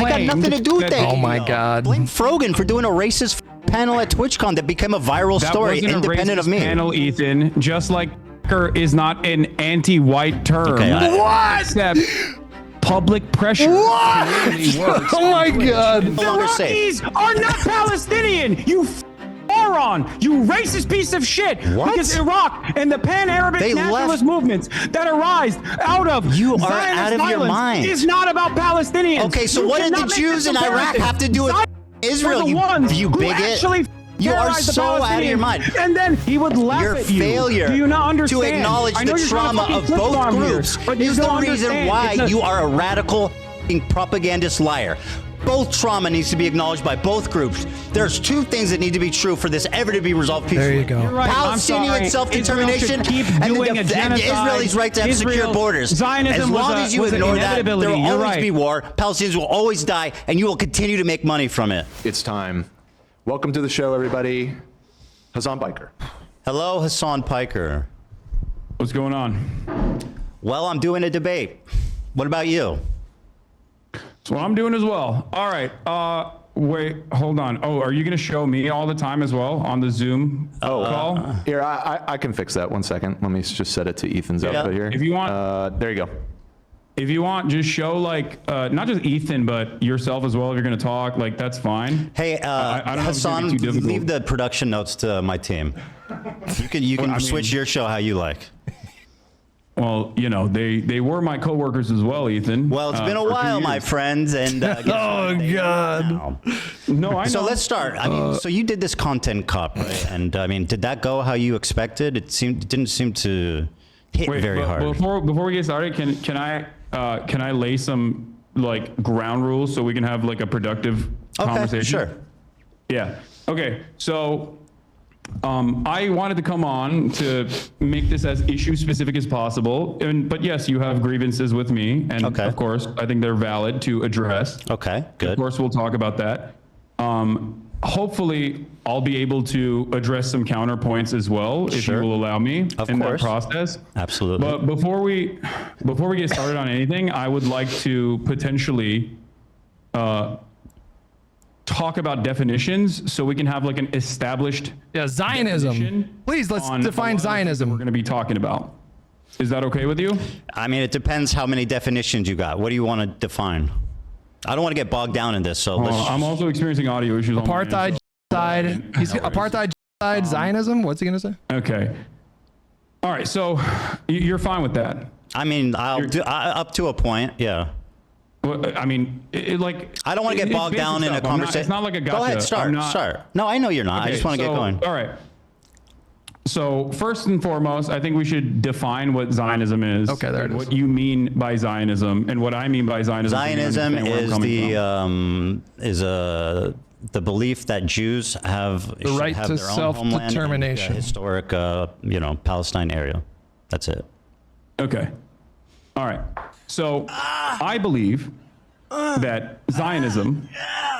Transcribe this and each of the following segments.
I got nothing to do with that. Oh my God. Blame Frogan for doing a racist panel at TwitchCon that became a viral story independent of me. Panel, Ethan, just like is not an anti-white term. Okay, What? Except public pressure. What? Works. Oh my God. The Rockies are not Palestinian. You moron. You racist piece of shit. What? Because Iraq and the pan-Arabic nationalist movements that arise out of You are Zionist out of your violence mind. is not about Palestinians. Okay, so You what did cannot the make Jews this in Iraq comparison. have to do with Zionists Israel, are the ones you who bigot? actually You are terrorize the so out of your Palestinians, mind. And then he would laugh Your at you. failure Do you not understand? to acknowledge I know the you're trying to trauma fucking of flip both bomb here, groups but you is the don't reason understand. why It's a- you are a radical propagandist liar. Both trauma needs to be acknowledged by both groups. There's two things that need to be true for this ever to be resolved peacefully. There you go. You're right. Palestinian self-determination and Israelis' right to have secure borders. Zionism As long as you ignore that, there will You're always right. be war. Palestinians will always die, and you will continue to make money from it. It's time. Welcome to the show, everybody. Hasan Piker. Hello, Hasan Piker. What's going on? Well, I'm doing a debate. What about you? That's what I'm doing as well. All right. Wait, hold on. Oh, are you going to show me all the time as well on the Zoom call? Here, I can fix that. 1 second. Let me just set it to Ethan's output here. If you want, there you go. if you want, just show like not just Ethan, but yourself as well. If you're going to talk, like that's fine. Hey, I don't know if it's gonna Hasan, be too difficult. leave the production notes to my team. You can switch your show how you like. Well, you know, they were my coworkers as well, Ethan. Well, it's been a for 2 while, my years. friends, and guess Oh, what? They God. are now. No, I know. So let's start. I mean, so you did this content cop, right? And I mean, did that go how you expected? It didn't seem to hit very hard. Before we get started, can I lay some like ground rules so we can have like a productive conversation? Sure. Yeah. Okay. So I wanted to come on to make this as issue specific as possible. But yes, you have grievances with me. And Okay. of course, I think they're valid to address. Okay, good. Of course, we'll talk about that. Hopefully, I'll be able to address some counterpoints as well, if Sure. you will allow me Of in course. that process. Absolutely. But before we get started on anything, I would like to potentially talk about definitions so we can have like an established Yeah, Zionism. definition Please, let's on define a lot of things that Zionism. we're going to be talking about. Is that okay with you? I mean, it depends how many definitions you got. What do you want to define? I don't want to get bogged down in this, so let's. I'm also experiencing audio issues on my end, Apartheid, side. He's No worries. apartheid, side, Zionism. What's he gonna say? Okay. All right. So you're fine with that? I mean, I'll do up to a point. Yeah. Well, I mean, like. I don't want to get it's bogged basic down in a stuff. conversation. It's not like a gotcha. Go ahead, I'm not- start. No, I know you're not. I Okay, just want to get so, going. All right. So first and foremost, I think we should define what Zionism is. Okay, there it is. What you mean by Zionism and what I mean by Zionism. so you Zionism understand where I'm is coming from. the belief that Jews have The right have to their own homeland and, self-determination. historic, Palestine area. That's it. Okay. All right. So I believe that Zionism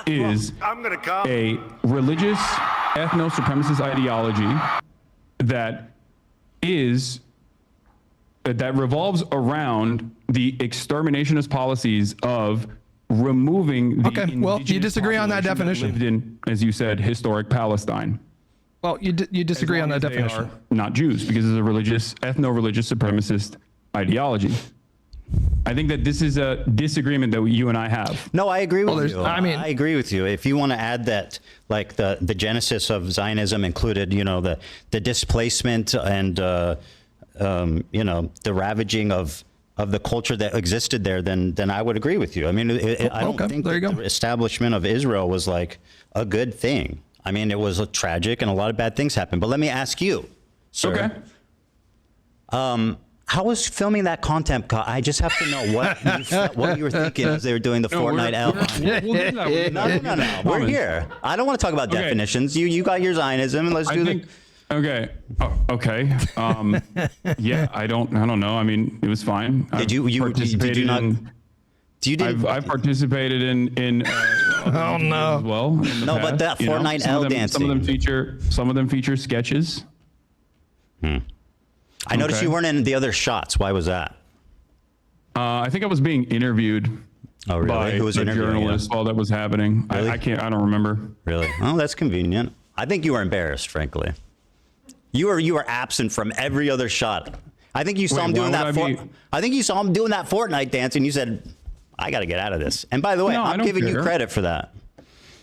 is a religious ethno-supremacist ideology that revolves around the exterminationist policies of removing the Okay, well, you indigenous disagree on that population definition. lived in, as you said, historic Palestine. Well, you disagree As on long that as they definition. are not Jews, because it's a religious, ethno-religious supremacist ideology. I think that this is a disagreement that you and I have. No, I agree with there's- you. I mean- I agree with you. If you want to add that, like the genesis of Zionism included, the displacement and the ravaging of the culture that existed there, then I would agree with you. I mean, I don't Okay, think there you that go. the establishment of Israel was like a good thing. I mean, it was tragic and a lot of bad things happened. But let me ask you, sir. Okay. How was filming that content? I just have to know what you were thinking as they were doing the Fortnite outline. We'll do that. No. We're here. I don't want to talk about Okay. definitions. You got your Zionism, and let's do the. Okay. Oh, okay. Yeah, I don't know. I mean, it was fine. Did you not? Do you didn't? I've participated in Oh no. as well. in the No, but past, that Fortnite Some of them- dancing. Some of them feature sketches. I noticed okay. you weren't in the other shots. Why was that? I think I was being interviewed. Oh, really? by Who was a interviewing you? journalist while that was happening. Really? I don't remember. Really? Oh, that's convenient. I think you were embarrassed, frankly. You were absent from every other shot. I think you saw him doing that. I think you saw him doing that Fortnite dance, and you said, "I got to get out of this." And by the way, No, I I'm don't giving you care. credit for that.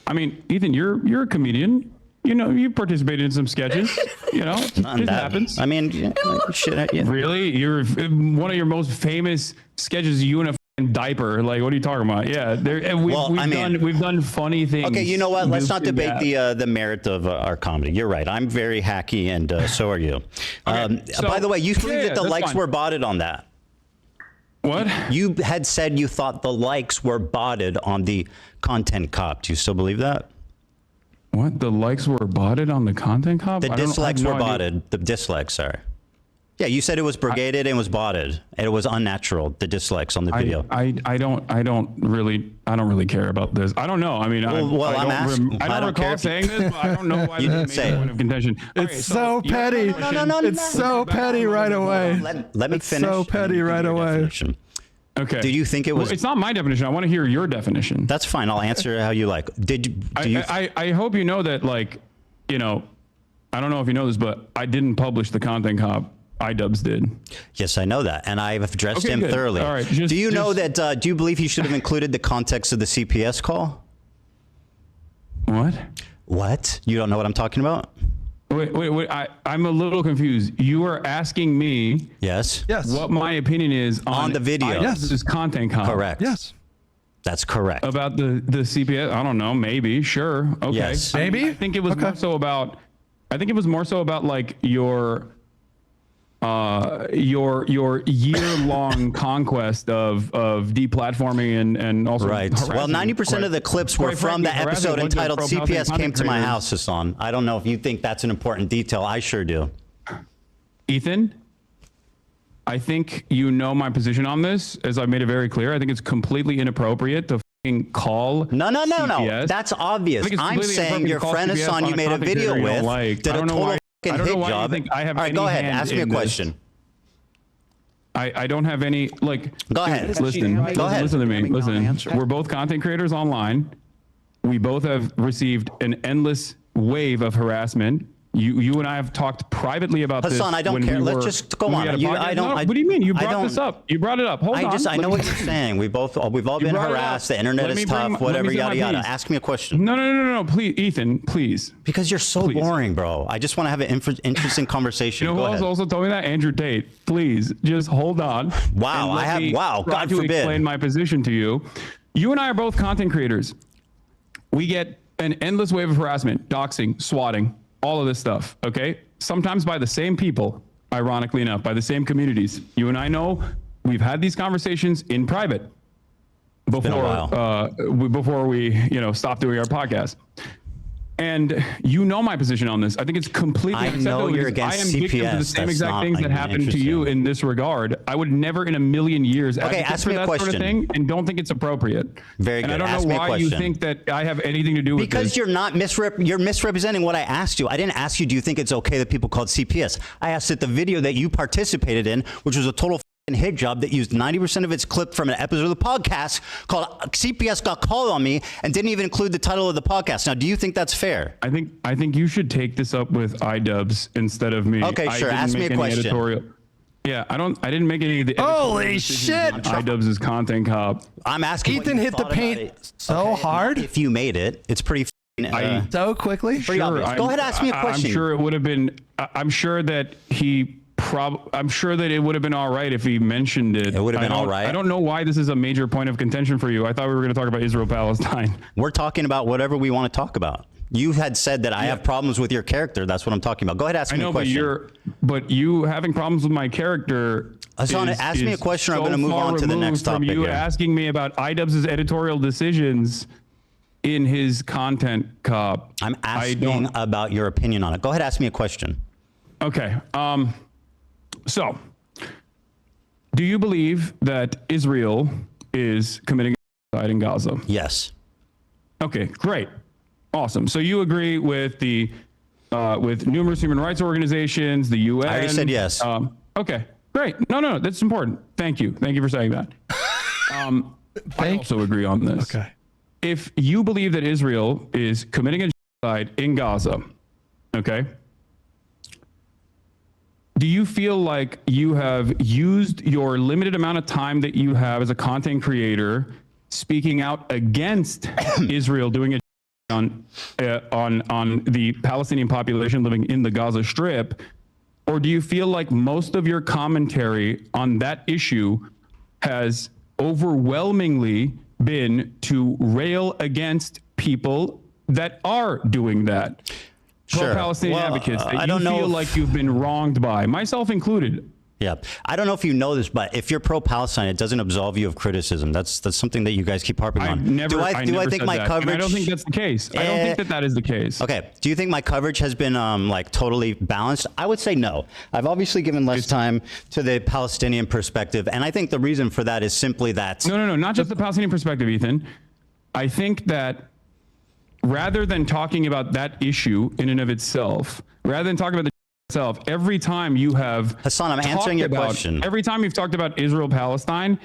I mean, Ethan, you're a comedian. You know, you participated in some sketches. You know, Not it that- happens. I mean, shit. Yeah. Really? You're one of your most famous sketches. You in a fucking diaper? Like, what are you talking about? Yeah, we've done funny things. Okay, you know what? Let's not debate Yeah. the merit of our comedy. You're right. I'm very hacky, and so are you. so- By the way, you believe that the that's likes fine. were botted on that. What? You had said you thought the likes were botted on the content cop. Do you still believe that? What? The likes were botted on the content cop? The dislikes were botted. The dislikes, sorry. Yeah, you said it was brigaded and was botted, and it was unnatural. The dislikes on the video. I don't really care about this. I don't know. I mean, I I'm asking. don't I don't care recall if you- saying this, but I don't know why You this didn't is say a it. point of contention. It's so petty. No. It's so petty right away. Let me It's finish. so and petty you give right your away. definition. Okay. Do you think it was? Well, it's not my definition. I want to hear your definition. That's fine. I'll answer how you like. Do you? I hope you know that, like, you know, I don't know if you know this, but I didn't publish the content cop. iDubbbz did. Yes, I know that, and I've addressed Okay, him good. thoroughly. All right, do you know that? Do you believe he should have included the context of the CPS call? What? What? You don't know what I'm talking about? Wait. I'm a little confused. You are asking me Yes. Yes. what my opinion is on the video. This content cop. Correct. Yes. That's correct. About the CPS. I don't know. Maybe. Sure. Okay. Yes. Maybe? I think it was Okay. more so about. I think it was more so about like your year-long conquest of deplatforming and also Right. Well, harassing. 90% of the clips were Quite from the frankly, episode harassing a bunch of entitled pro-Palestinian CPS Came content to My creators. House, Hasan. I don't know if you think that's an important detail. I sure do. Ethan, I think you know my position on this, as I made it very clear. I think it's completely inappropriate to fucking call No. CPS. That's obvious. I think it's I'm completely saying inappropriate your to call friend CPS Hasan on you a made a content video creator you don't with like. did I a don't know total why- fucking I don't know hit why you job. think I have All right, go any ahead. hand Ask me a in this. question. I don't have any, like, Go ahead. listen, Go ahead. listen to me. Listen, we're both content creators online. We both have received an endless wave of harassment. You and I have talked privately about this. Hasan, I don't when care. we Let's were- just go when we on. had a You- podcast. I don't- No, I- what do you mean? You I brought this don't- up. You brought it up. Hold on. I know what you're saying. We've all been brought it harassed. up. The internet Let is me bring tough. my- let Whatever, me say my yada yada. piece. Ask me a question. No. Please, Ethan, please. Because you're so Please. boring, bro. I just want to have an interesting conversation. You know Go who ahead. else also told me that? Andrew Tate. Please, just hold on. Wow, and let me wow, try God to forbid. explain my position to you. You and I are both content creators. We get an endless wave of harassment, doxing, swatting, all of this stuff, okay? Sometimes by the same people, ironically enough, by the same communities. You and I know we've had these conversations in private been a while. before we stop doing our podcast. And you know my position on this. I think it's completely I know unacceptable you're because against I am victim to the CPS. same That's exact not things that happened to you interesting. in this regard. I would never in a million years advocate ask for me a that sort of question. thing and don't think it's appropriate. Very And I good. don't Ask know me a why you question. think that I have anything to do with Because this. you're not you're misrepresenting what I asked you. I didn't ask you, do you think it's okay that people called CPS? I asked that the video that you participated in, which was a total hit job that used 90% of its clip from an episode of the podcast called CPS Got Called on Me and didn't even include the title of the podcast. Now, do you think that's fair? I think you should take this up with iDubbbz instead of me. Okay, I sure. didn't Ask me make a any question. Editorial. Yeah, I didn't make any of the Holy editorial decisions shit. on iDubbbz's content cop. I'm asking what Ethan you hit the thought about paint it. so hard, If you made it, it's pretty so quickly. Pretty obvious. Go ahead, ask me a question. I'm sure it would have been. I'm sure that I'm sure that it would have been all right if he mentioned it. It would have been I don't- all right? I don't know why this is a major point of contention for you. I thought we were going to talk about Israel-Palestine. We're talking about whatever we want to talk about. You had said that I have problems with your character. That's what I'm talking about. Go ahead, ask I me know, a question. but you having problems with my character. Hasan, ask me a question, I'm so gonna move far on to the removed next from topic you here. asking me about iDubbbz's editorial decisions in his content cop. I'm I asking don't- about your opinion on it. Go ahead, ask me a question. Okay. So, do you believe that Israel is committing genocide in Gaza? Yes. Okay, great, awesome. So you agree with the with numerous human rights organizations, the UN? I already said yes. Okay, great. No, that's important. Thank you for saying that. I also agree on this. Okay. If you believe that Israel is committing a genocide in Gaza, okay, do you feel like you have used your limited amount of time that you have as a content creator speaking out against Israel doing a on the Palestinian population living in the Gaza Strip, or do you feel like most of your commentary on that issue has overwhelmingly been to rail against people that are doing that? Sure. Pro-Palestinian Well, advocates that I you don't know feel if- like you've been wronged by, myself included. Yeah, I don't know if you know this, but if you're pro-Palestine, it doesn't absolve you of criticism. That's something that you guys keep harping on. Do I think said my that, coverage? and I don't think that's the case. I don't think that is the case. Okay. Do you think my coverage has been like totally balanced? I would say no. I've obviously given less time to the Palestinian perspective, and I think the reason for that is simply that. No, not just the Palestinian perspective, Ethan. I think that rather than talking about that issue in and of itself, rather than talking about the itself, every time you have Hasan, I'm answering your question. Every time you've talked about Israel-Palestine,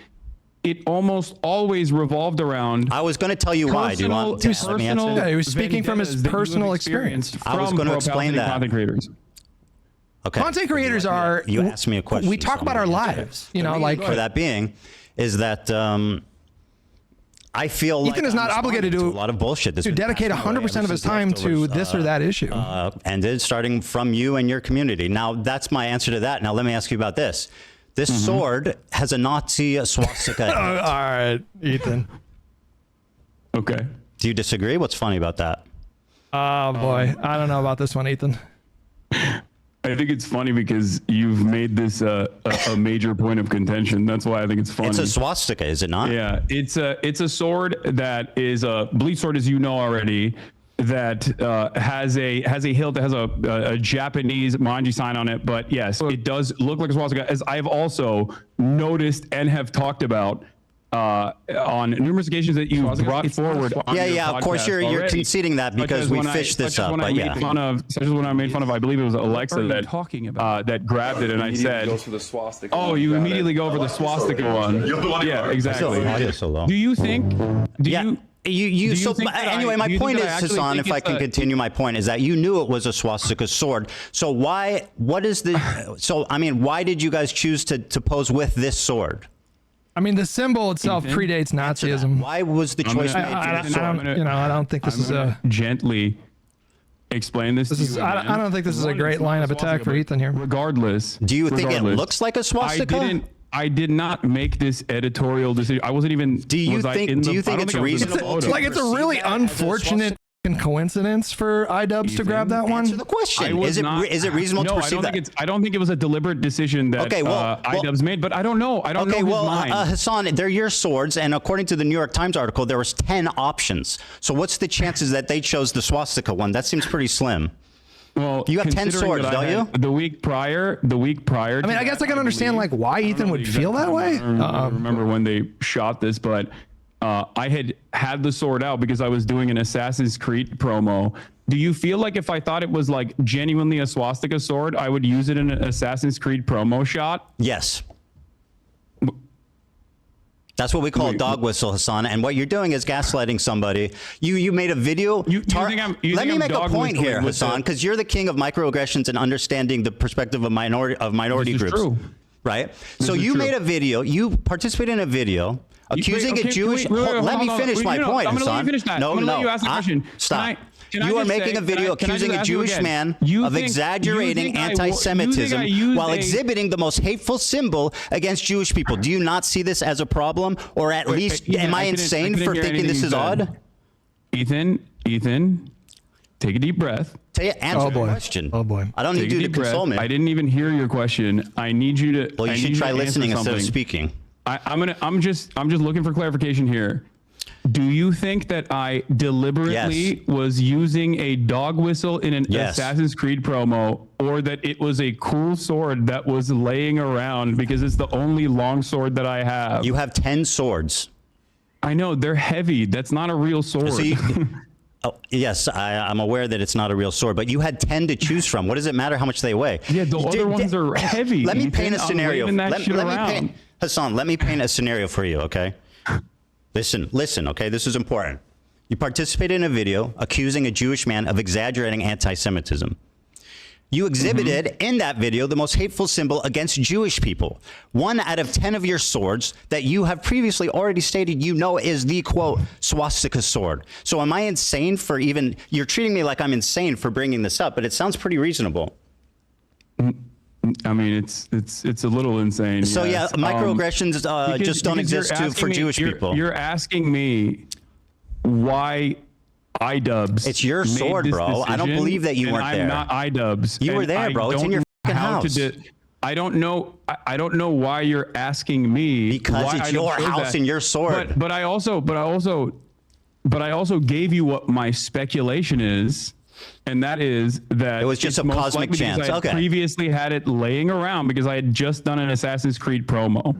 it almost always revolved around. I was going to tell you why. Do you want to let me answer? Yeah, he was speaking from his vendettas that you have personal experience. experienced I was from going to explain pro-Palestinian that. content creators. Okay. Content creators are. You asked me a question. We talk so about I'm our gonna answer lives. it. You know, like For that being, is that I feel like Ethan is not I'm obligated responding to a lot of bullshit. to dedicate 100% of his time to this or that issue. Ended starting from you and your community. Now that's my answer to that. Now let me ask you about this. This sword has a Nazi swastika. All right, Ethan. Okay. Do you disagree? What's funny about that? Oh boy, I don't know about this one, Ethan. I think it's funny because you've made this a major point of contention. That's why I think it's funny. It's a swastika, is it not? Yeah, it's a sword that is a bleach sword, as you know already, that has a hilt that has a Japanese manji sign on it. But yes, it does look like a swastika, as I've also noticed and have talked about on numerous occasions that you brought forward. On your Yeah. Of course, podcast you're already. conceding that Such because as we when fished this such as up. when I But made yeah. fun of, such as when I made fun of, I believe it was Alexa that talking about? that grabbed it, and I said, goes for the swastika. "Oh, you immediately go over the swastika one." Yeah, exactly. Audio so low. Do you think? Do Yeah. you So think that anyway, I- my do you point think is, that I actually Hasan, think if I it's can continue my point, is that you knew it was a swastika sword. So what is the, so I mean, why did you guys choose to pose with this sword? I mean, the symbol itself Ethan? predates Nazism. Why was the I'm choice gonna- made I to this sword? don't think this is a. gently explain this. This to is. you I again. don't think this is a One, great it's not line a of attack swastika, for but Ethan here. Regardless, Do you think it looks like a swastika? I did not make this editorial decision. I wasn't even. Do you was I think- in do the- you I think don't it's I was in the reasonable photo. to Like it's a perceive really that as a unfortunate coincidence for iDubbbz to grab that one. Answer the question. I was Is it not- is it reasonable to No, perceive that? I don't think it was a deliberate decision that Okay, well- iDubbbz made, but I don't know. I don't know Okay, his well, mind. Hasan, they're your swords, and according to the New York Times article, there was 10 options. So what's the chances that they chose the swastika one? That seems pretty slim. Well, You have 10 considering swords, that I don't had The week prior. I mean, I guess I can understand like why Ethan would feel that way. I don't remember when they shot this, but I had the sword out because I was doing an Assassin's Creed promo. Do you feel like if I thought it was like genuinely a swastika sword, I would use it in an Assassin's Creed promo shot? Yes. That's what we call a dog whistle, Hasan. And what you're doing is gaslighting somebody. You made a video. You think I'm Let me make a dog point whistling here, with Hasan, the- because you're the king of microaggressions and understanding the perspective of minority This is groups. true. Right? So is you true. made a video. You participated in a video accusing okay, a Jewish. Let me finish my point, I'm gonna let Hasan. you finish that. No, I'm gonna no. let you ask the question. Stop. Can I You are just making say- a video can I just accusing a ask you Jewish again? man You of think- exaggerating you think I anti-Semitism used while a- exhibiting the most hateful symbol against Jewish people. Do you not see this as a problem? Or at least, Ethan, am I couldn't- insane couldn't for hear thinking this anything is you odd? said. Ethan, take a deep breath. Answer the boy. question. Oh, boy. I don't Take need a you to deep breath. console me. I didn't even hear your question. I need you to. Well, you I should need try to answer listening instead of something. speaking. I'm just looking for clarification here. Do you think that I deliberately Yes. was using a dog whistle in an Yes. Assassin's Creed promo, or that it was a cool sword that was laying around because it's the only long sword that I have? You have 10 swords. I know they're heavy. That's not a real sword. So you, oh, yes, I'm aware that it's not a real sword, but you had 10 to choose from. What does it matter how much they weigh? Yeah, the other ones are heavy. Let me Ethan. paint a I'm scenario. waving that Let shit me around. paint, Hasan, let me paint a scenario for you, okay? Listen, okay? This is important. You participated in a video accusing a Jewish man of exaggerating anti-Semitism. You exhibited in that video the most hateful symbol against Jewish people. 1 out of 10 of your swords that you have previously already stated you know is the, quote, swastika sword. So am I insane for even, you're treating me like I'm insane for bringing this up, but it sounds pretty reasonable. I mean, it's a little insane. So yes. yeah, microaggressions just don't exist for Jewish people. You're asking me why iDubbbz. It's your sword, bro. I don't believe that you weren't there. I'm not iDubbbz. You were there, bro. It's in your fucking house. I don't know why you're asking me. Because it's your house and your sword. But I also gave you what my speculation is, and that is that it was just a cosmic chance. I previously had it laying around because I had just done an Assassin's Creed promo.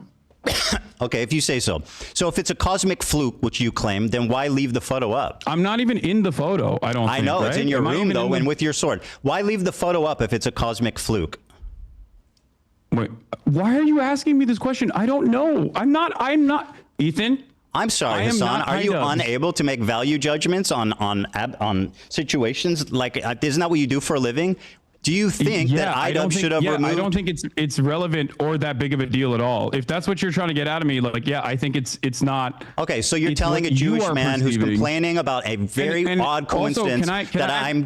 Okay, if you say so. So if it's a cosmic fluke, which you claim, then why leave the photo up? I'm not even in the photo. I don't. I know right? it's in your room though, and the... with your sword. Why leave the photo up if it's a cosmic fluke? Wait, why are you asking me this question? I don't know. I'm not. Ethan. I'm sorry, Hasan. Are you unable to make value judgments on situations? Like, isn't that what you do for a living? Do you think that iDubbbz should have removed? I don't think it's relevant or that big of a deal at all. If that's what you're trying to get out of me, like, yeah, I think it's not. Okay, so you're telling a Jewish man who's complaining about a very odd coincidence that I'm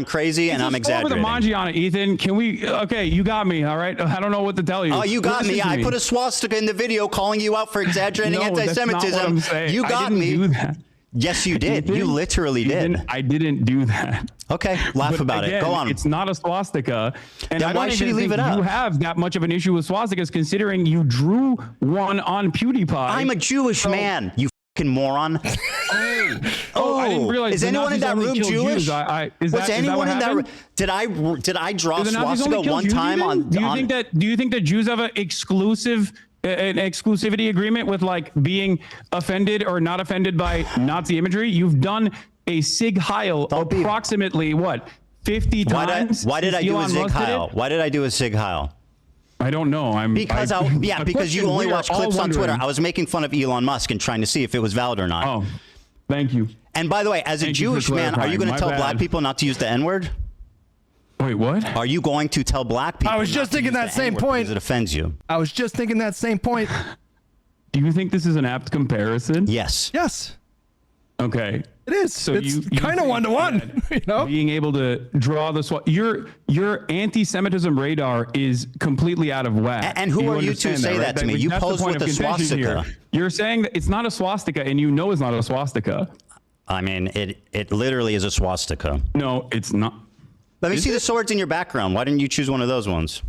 crazy and I'm exaggerating. Over the Manji on it, Ethan. Can we? Okay, you got me. All right. I don't know what to tell you. Oh, you got me. I put a swastika in the video calling you out for exaggerating anti-Semitism. That's not what I'm saying. You got me. Do that. Yes, you did. You literally did. I didn't do that. Okay, laugh about it. Go on. It's not a swastika. And then why should you leave it up? You have that much of an issue with swastikas, considering you drew one on PewDiePie. I'm a Jewish man, you fucking moron. I didn't realize. Is anyone in that room Jewish? Was anyone in that room? Did I draw swastika one time on? Do you think that Jews have an exclusivity agreement with like being offended or not offended by Nazi imagery? You've done a Sig Heil approximately what 50 times. Why did I do a Sig Heil? Why did I do a Sig Heil? I don't know. Because you only watch clips on Twitter. I was making fun of Elon Musk and trying to see if it was valid or not. Oh, thank you. And by the way, as a Jewish man, are you going to tell black people not to use the N-word? Wait, what? Are you going to tell black people? I was just thinking that same point. Because it offends you. I was just thinking that same point. Do you think this is an apt comparison? Yes. Yes. Okay. It is. So it's kind of 1-to-1. You know, being able to draw the your anti-Semitism radar is completely out of whack. And who are you to say that to me? You posed with a swastika. You're saying that it's not a swastika, and you know it's not a swastika. I mean, it literally is a swastika. No, it's not. Let me see the swords in your background. Why didn't you choose one of those ones?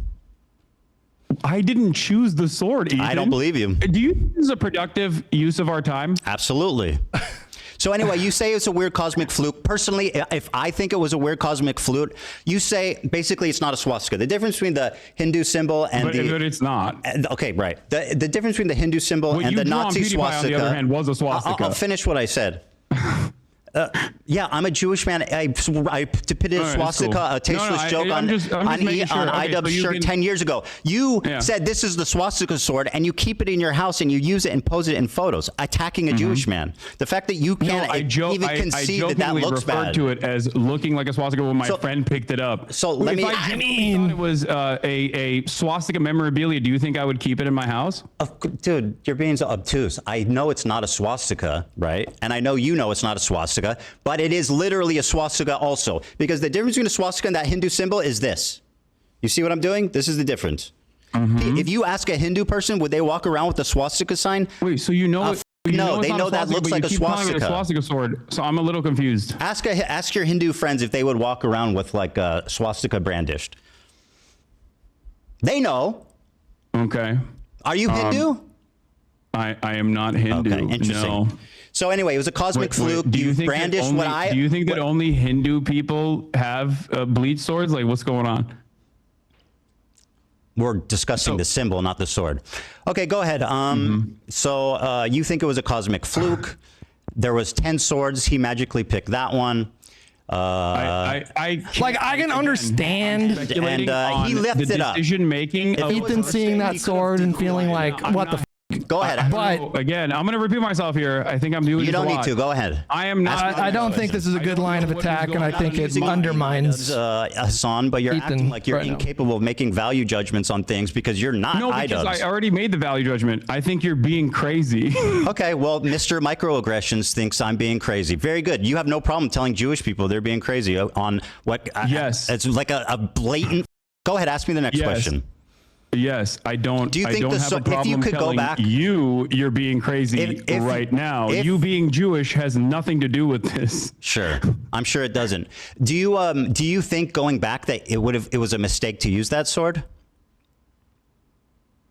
I didn't choose the sword, Ethan. I don't believe you. Do you think this is a productive use of our time? Absolutely. So anyway, you say it's a weird cosmic fluke. Personally, if I think it was a weird cosmic fluke, you say basically it's not a swastika. The difference between the Hindu symbol and but it's not. Okay, right. The difference between the Hindu symbol and the Nazi swastika. On the other hand, was a swastika. I'll finish what I said. Yeah, I'm a Jewish man. I depicted a swastika, cool. A tasteless joke on iDubbbz shirt 10 years ago. You said this is the swastika sword, and you keep it in your house, and you use it and pose it in photos, attacking a Jewish man. The fact that you can't even concede that looks bad. I referred to it as looking like a swastika when my friend picked it up. So let me. I mean, thought it was a swastika memorabilia. Do you think I would keep it in my house? Dude, you're being so obtuse. I know it's not a swastika, right? And I know you know it's not a swastika. But it is literally a swastika also, because the difference between a swastika and that Hindu symbol is this. You see what I'm doing? This is the difference. If you ask a Hindu person, would they walk around with a swastika sign? Wait, so you know no, they know that looks like a swastika. A swastika sword. So I'm a little confused. Ask your Hindu friends if they would walk around with like a swastika brandished. They know. Okay. Are you Hindu? I am not Hindu. Okay, interesting. No. So anyway, it was a cosmic fluke. Do you think that only Hindu people have bleach swords? Like, what's going on? We're discussing the symbol, not the sword. Okay, go ahead. So you think it was a cosmic fluke. There was 10 swords. He magically picked that one. I can understand. And he left it up. Decision making. Ethan seeing that sword and feeling like, what the f Go ahead. But Again, I'm going to repeat myself here. I think I'm doing You this don't a need lot. to. Go ahead. I am not. I don't think this is a good line of attack, and I think it undermines. Hassan, but you're Ethan acting like you're right now. incapable of making value judgments on things because you're not No, because iDubbbz. I already made the value judgment. I think you're being crazy. Okay, well, Mr. Microaggressions thinks I'm being crazy. Very good. You have no problem telling Jewish people they're being crazy on what? Yes. It's like a blatant. Go ahead. Ask me the next Yes. question. Yes, I don't. Do you I think don't the have so- a problem if you could go telling back- you're being crazy If- right now. if- You being Jewish has nothing to do with this. Sure, I'm sure it doesn't. Do you think going back that it was a mistake to use that sword?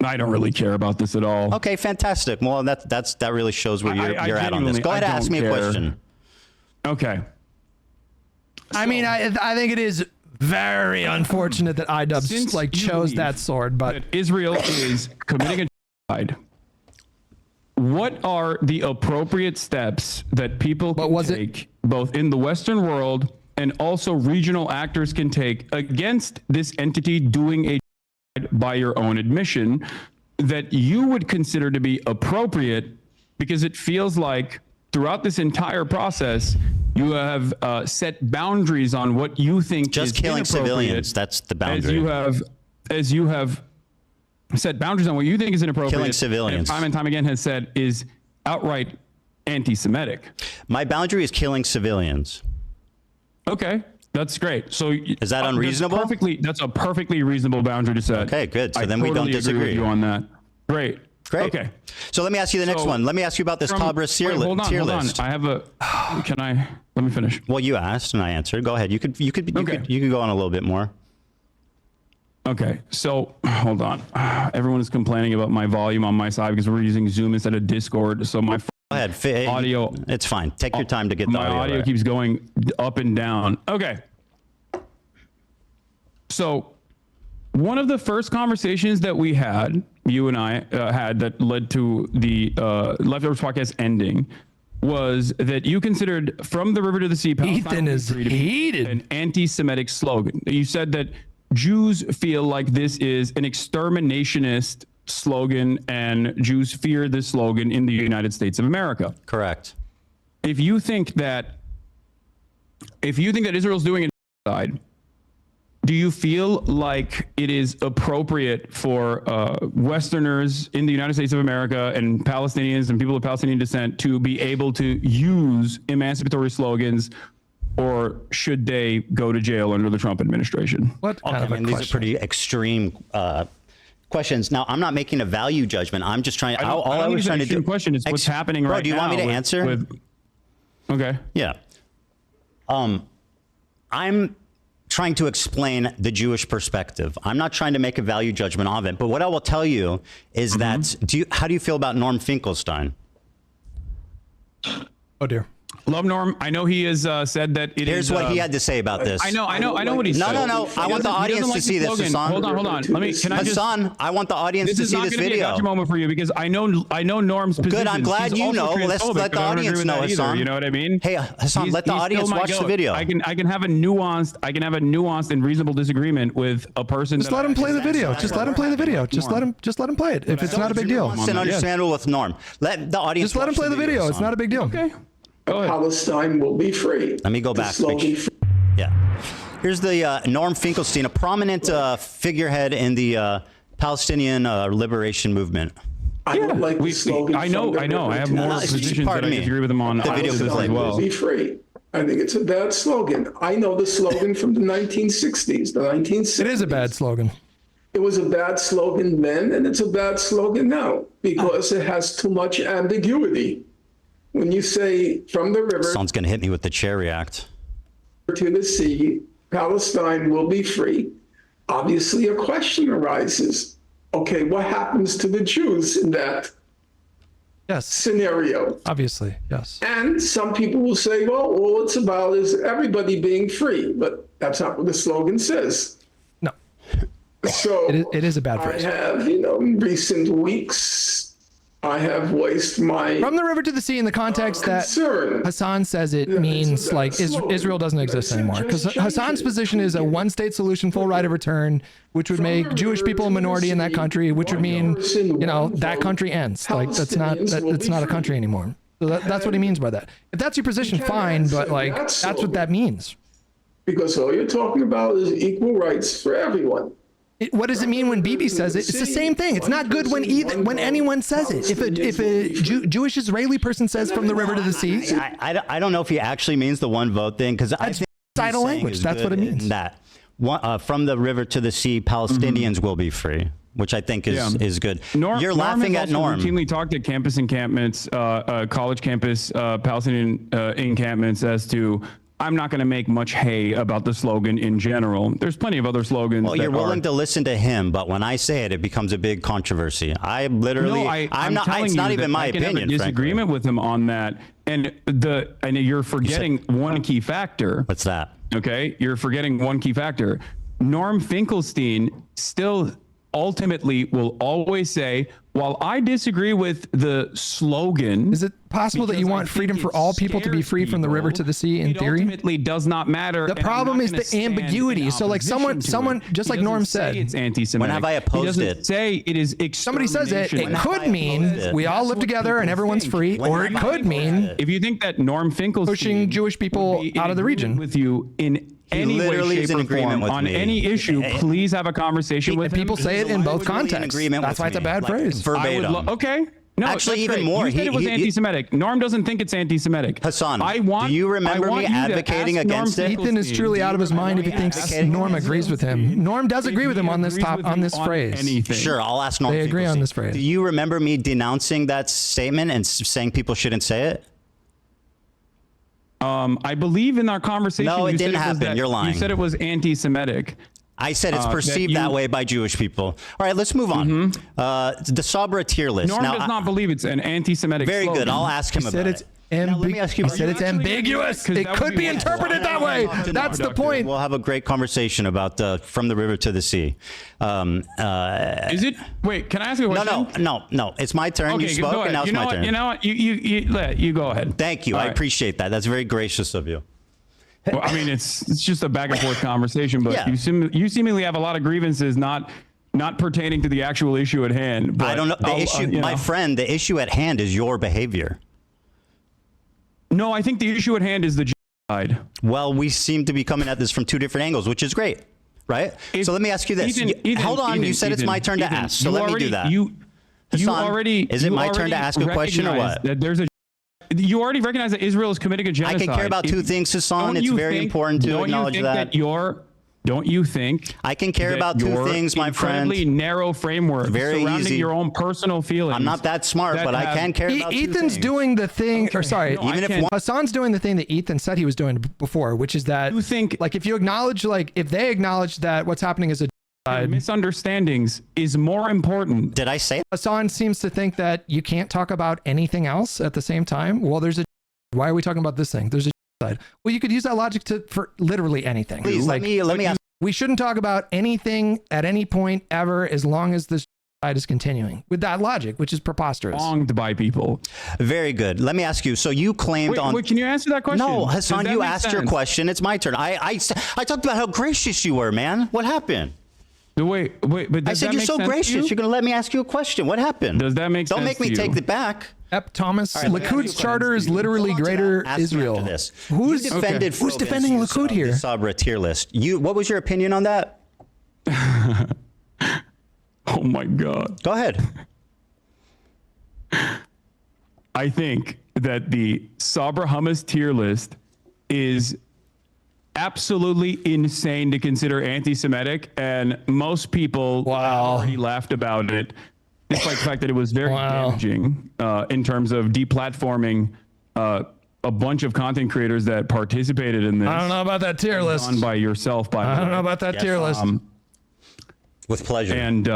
I don't really care about this at all. Okay, fantastic. Well, that really shows where I you're at on this. genuinely- Go ahead, I and ask don't me a care. question. Okay. I mean, I think it is very unfortunate that iDubbbz Since like you chose believe that sword, but That Israel is committing a genocide. What are the appropriate steps that people can was it- take, both in the Western world and also regional actors can take against this entity doing a genocide by your own admission that you would consider to be appropriate, because it feels like throughout this entire process, you have set boundaries on what you think Just is killing inappropriate. civilians. That's the boundary. As you have set boundaries on what you think is inappropriate. Killing civilians. And time again has said is outright anti-Semitic. My boundary is killing civilians. Okay, that's great. So Is that unreasonable? That's a perfectly reasonable boundary to set. Okay, good. So I then we don't totally agree disagree. with you on that. Great. Great. Okay. So let me ask you the next So, one. Let me ask you about this Tabris tier, Hold on. list. I have a. Let me finish. Well, you asked and I answered. Go ahead. You could go on a little bit more. Okay, so hold on. Everyone is complaining about my volume on my side because we're using Zoom instead of Discord. So my Go ahead. audio. It's fine. Take your time to get the My audio right. keeps going up and down. Okay. So one of the first conversations that we had, you and I had, that led to the Leftovers podcast ending, was that you considered "From the River to the Sea" Ethan is to be heated. an anti-Semitic slogan. You said that Jews feel like this is an exterminationist slogan, and Jews fear this slogan in the United States of America. Correct. If you think that Israel's doing a genocide, do you feel like it is appropriate for Westerners in the United States of America and Palestinians and people of Palestinian descent to be able to use emancipatory slogans, or should they go to jail under the Trump administration? what kind I of a mean, these are question? pretty extreme questions. Now, I'm not making a value judgment. I'm just trying. All I was trying to do. Question is what's happening Bro, right now. do you want me to answer? Okay. Yeah. I'm trying to explain the Jewish perspective. I'm not trying to make a value judgment of it. But what I will tell you is that how do you feel about Norm Finkelstein? Oh dear. Love Norm. I know he has said that it is. Here's what he had to say about this. I know what he said. No. I want the audience to see this, Hassan. Hold on. Can I just? Hassan, I want the audience This to is see not this going to be a video. gotcha moment for you, because I know Norm's position. Good. I'm glad you know. Let's let the audience know, Hassan. You know what I mean? Hey, Hassan, let the he's audience still my watch the goat. video. I can have a nuanced and reasonable disagreement with a person. Just let him play the video. Just let him play the video. Just let him play it. If it's not a big deal. It's understandable with Norm. Let the audience Just let him watch play the video. It's Hassan. not a big deal. Okay. Go ahead. Palestine will be free. Let me go The back. slogan Yeah. Here's the Norm Finkelstein, a prominent figurehead in the Palestinian liberation movement. I would like the slogan. I know. from the I have river more to the sea. positions that I Pardon me. disagree with him on. The video this was as like, well. Will be free. I think it's a bad slogan. I know the slogan from the 1960s. The 1960s. It is a bad slogan. It was a bad slogan then, and it's a bad slogan now because it has too much ambiguity. When you say "from the river Someone's going to hit me with the Cherry Act. to the sea, Palestine will be free," obviously a question arises. Okay, what happens to the Jews in that Yes. scenario? Obviously. Yes. And some people will say, well, all it's about is everybody being free, but that's not what the slogan says. No. So It is a bad I phrase. have, in recent weeks, I have voiced my From the river to the sea in the context that concern. Hassan says it means like Israel doesn't exist anymore. Because Hassan's position is a one-state solution, full right of return, which would make Jewish people a minority in that country, which would mean, you know, that country ends. Like that's not a country anymore. So that's what he means by that. If that's your position, fine, but like that's what that means. Because all you're talking about is equal rights for everyone. What does it mean when Bibi says it? It's the same thing. It's not good when anyone says it. If a Jewish Israeli person says from the river to the sea, I don't know if he actually means the one vote thing, because I think idle language. That's what it means. That from the river to the sea, Palestinians will be free, which I think is good. You're laughing at Norm. Routinely talked at campus encampments, college campus, Palestinian encampments as to, I'm not going to make much hay about the slogan in general. There's plenty of other slogans. Well, you're willing to listen to him, but when I say it, it becomes a big controversy. I literally, I'm not. It's not even my opinion. I can have a disagreement with him on that, and you're forgetting one key factor. What's that? Okay, you're forgetting one key factor. Norm Finkelstein still ultimately will always say, while I disagree with the slogan, is it possible that you want freedom for all people to be free from the river to the sea in theory? Ultimately does not matter. The problem is the ambiguity. So like someone just like Norm said, it's anti-Semitic. When have I opposed it? Say it is somebody says it could mean we all live together and everyone's free, or it could mean if you think that Norm Finkelstein pushing Jewish people out of the region with you in any way, shape, or form on any issue, please have a conversation with him. People say it in both contexts. That's why it's a bad phrase. Verbatim. Okay. No, actually, even more. You said it was anti-Semitic. Norm doesn't think it's anti-Semitic. Hassan, do you remember me advocating against it? Ethan is truly out of his mind if he thinks Norm agrees with him. Norm does agree with him on this phrase. Sure, I'll ask Norm. They agree on this phrase. Do you remember me denouncing that statement and saying people shouldn't say it? I believe in our conversation. No, it didn't happen. You're lying. You said it was anti-Semitic. I said it's perceived that way by Jewish people. All right, let's move on. The Sabra tier list. Norm does not believe it's an anti-Semitic Very slogan. good. I'll ask him about it. Now, let me ask you. He said it's ambiguous. It could be interpreted that way. That's the point. We'll have a great conversation about from the river to the sea. Is it? Wait, can I ask you a question? No. It's my turn. Okay, you spoke, and now it's my turn. You know what? You go ahead. Thank you. I appreciate that. That's very gracious of you. Well, I mean, it's just a back and forth conversation, but you seemingly have a lot of grievances not pertaining to the actual issue at hand. But I don't know. The issue, my friend, the issue at hand is your behavior. No, I think the issue at hand is the genocide. Well, we seem to be coming at this from two different angles, which is great, right? So let me ask you this. Hold on. You said it's my turn to ask, so let me do that. Is it my turn to ask a question or what? You already recognize that Israel is committing a genocide. I can care about two things, Hasan. It's very important to acknowledge that. Don't you think I can care about two things, my friend? Incredibly narrow framework surrounding your own personal feelings. I'm not that smart, but I can care about two things. Ethan's doing the thing, or sorry, even if Hassan's doing the thing that Ethan said he was doing before, which is that you think, like, if you acknowledge, like, if they acknowledge that what's happening is a misunderstandings is more important. Did I say? Hassan seems to think that you can't talk about anything else at the same time. Well, there's a. Why are we talking about this thing? There's a side. Well, you could use that logic for literally anything. Please let me ask. We shouldn't talk about anything at any point ever as long as this side is continuing with that logic, which is preposterous. Wronged by people. Very good. Let me ask you. So you claimed Wait, can you answer that question? No, Hassan, you asked your question. It's my turn. I talked about how gracious you were, man. What happened? Wait, but I said you're so gracious. You're going to let me ask you a question. What happened? Does that make sense? Don't make me take it back. Thomas, Likud's charter is literally greater Israel. Who's defending Likud here? Sabra tier list. What was your opinion on that? Oh my God. Go ahead. I think that the Sabra hummus tier list is absolutely insane to consider anti-Semitic, and most people already laughed about it, despite the fact that it was very damaging in terms of deplatforming a bunch of content creators that participated in this. I don't know about that tier list. Done by yourself, by I don't know about that tier list. With pleasure. And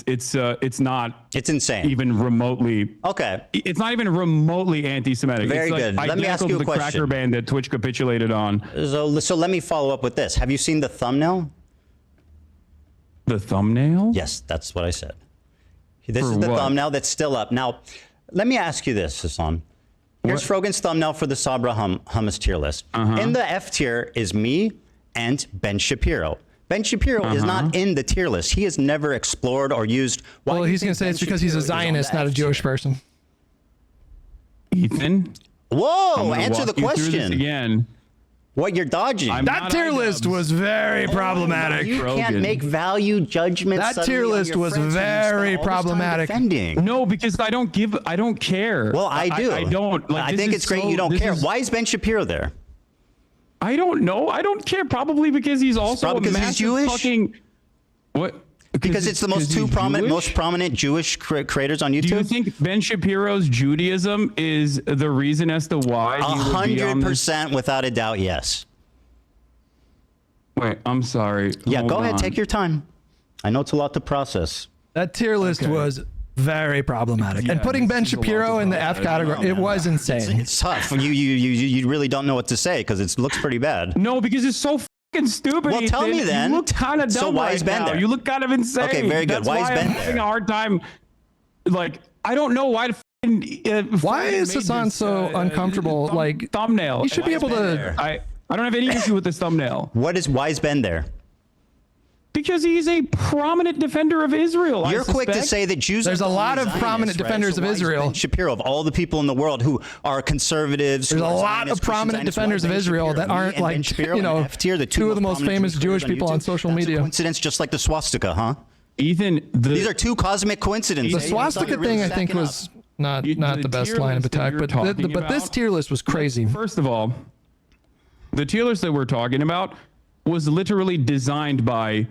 it's not. It's insane. Even remotely. Okay. It's not even remotely anti-Semitic. Very good. Let me ask you a question. The cracker ban that Twitch capitulated on. So let me follow up with this. Have you seen the thumbnail? The thumbnail? Yes, that's what I said. This For is the what? thumbnail that's still up. Now, let me ask you this, Hasan. Here's Frogan's thumbnail for the Sabra hummus tier list. In the F tier is me and Ben Shapiro. Ben Shapiro is not in the tier list. He has never explored or used. Why Well, do you he's going to think say it's Ben because he's a Shapiro is on Zionist, the not a F Jewish tier? person. Ethan? Whoa, I'm gonna answer the walk you through this question. again. What you're dodging. I'm That not tier iDubbbz. list was very problematic. You can't Rogan. make value judgments. That suddenly tier on list your was friends who you spend very all this time problematic. defending. No, because I don't care. Well, I do. I don't. Like, I this think is it's great so- you don't this care. is- Why is Ben Shapiro there? I don't know. I don't care. Probably because he's also Probably a because he's massive Jewish? fucking. What? Because it's the most he's Jewish? prominent Jewish creators on Do you YouTube. think Ben Shapiro's Judaism is the reason as to why he would be on this? 100% without a doubt, yes. Wait, I'm sorry. Yeah, Hold go ahead, on. take your time. I know it's a lot to process. That tier list was very problematic. And Yeah, putting Ben this is a lot Shapiro to in the F process. category, it was insane. It's tough. You really don't know what to say because it looks pretty bad. No, because it's so fucking stupid. Well, tell me Ethan. then. You look kind of dumb So why right is Ben now. there? You look kind of insane. Okay, very good. That's Why is Ben I'm having there? a hard time. Like, I don't know why. Why is Hasan so uncomfortable? Like, thumbnail. he should be able to. I don't have any issue with this thumbnail Why is Ben there? because he's a prominent defender of Israel. You're I quick to suspect. say that Jews. There's are a the lot only of prominent Zionists, right? defenders So of why is Israel. Ben Shapiro, of all the people in the world who are conservatives. There's who a are lot Zionists, of prominent Christian defenders Zionists, of why Ben Israel Shapiro? that Me aren't and Ben like, Shapiro you know, and F tier, the two of the most prominent famous Jewish creators people on YouTube? social That's media. A coincidence, just like the swastika, huh? Ethan, These are two cosmic coincidences. The It's swastika not really thing, I think, stacking was up. not the the best tier line of list that attack, you're but talking but this about- tier list was crazy. First of all, the tier list that we're talking about was literally designed by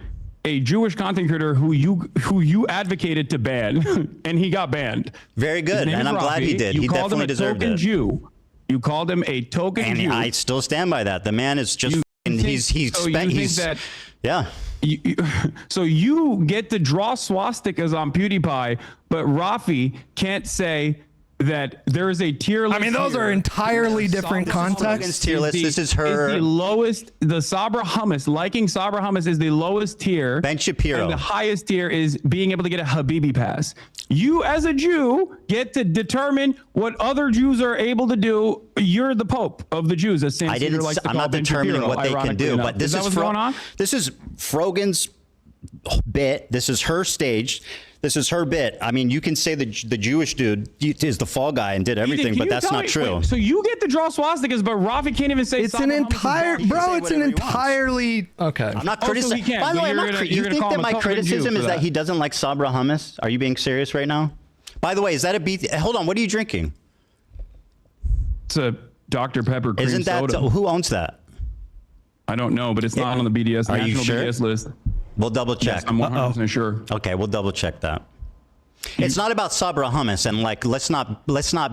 a Jewish content creator who you advocated to ban, and he got banned. Very His good, name and is I'm glad he Rafi. did. You He called him definitely a deserved token it. Jew. You called him a token And Jew. I still stand by that. The man is just. think- He's so you spent. think He's that- yeah. So you get to draw swastikas on PewDiePie, but Rafi can't say that there is a tier list. I mean, those are entirely different contexts. Rogan's tier list. This is her. Is the lowest. The Sabra hummus, liking Sabra hummus, is the lowest tier. Ben Shapiro. And the highest tier is being able to get a Habibi pass. You, as a Jew, get to determine what other Jews are able to do. You're the Pope of the Jews, as Sam I Cedar didn't. likes to I'm call not Ben determining Shapiro, what they can ironically do, enough. but this that is what's going on? This is Frogan's bit. This is her stage. This is her bit. I mean, you can say the Jewish dude is the fall guy and did everything, Ethan, can but you that's tell not me- true. wait, so you get to draw swastikas, but Rafi can't even say It's Sabra an hummus is entire, bad. bro. say It's an whatever he wants. entirely okay. I'm not Also, he criticizing. can't, By the but way, I'm you're not. gonna- You you're gonna think call that him a my token Jew criticism for is that that. he doesn't like Sabra hummus? Are you being serious right now? By the way, is that a beat? Hold on. What are you drinking? It's a Dr. Pepper cream Isn't that soda. who owns that? I don't know, but it's not on the BDS Are you national sure? BDS list. We'll double check. Yes, I'm 100% sure. Okay, we'll double check that. It's not about Sabra hummus, and like let's not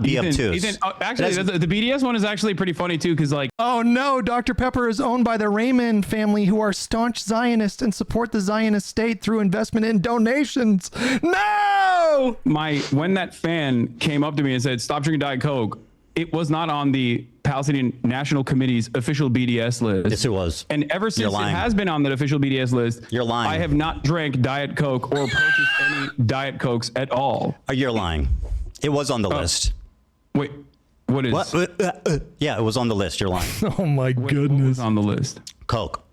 be obtuse. Ethan, actually, That's- the BDS one is actually pretty funny too, because like Oh no, Dr. Pepper is owned by the Raymond family, who are staunch Zionists and support the Zionist state through investment in donations. No! when that fan came up to me and said, "Stop drinking Diet Coke," it was not on the Palestinian National Committee's official BDS list. Yes, it was. And ever since it lying. has been on that official BDS list, You're lying. I have not drank Diet Coke or purchased any Diet Cokes at all. You're lying. It was on the list. Wait, what is What? Yeah, it was on the list. You're lying. Oh my what goodness. was on the list? Coke.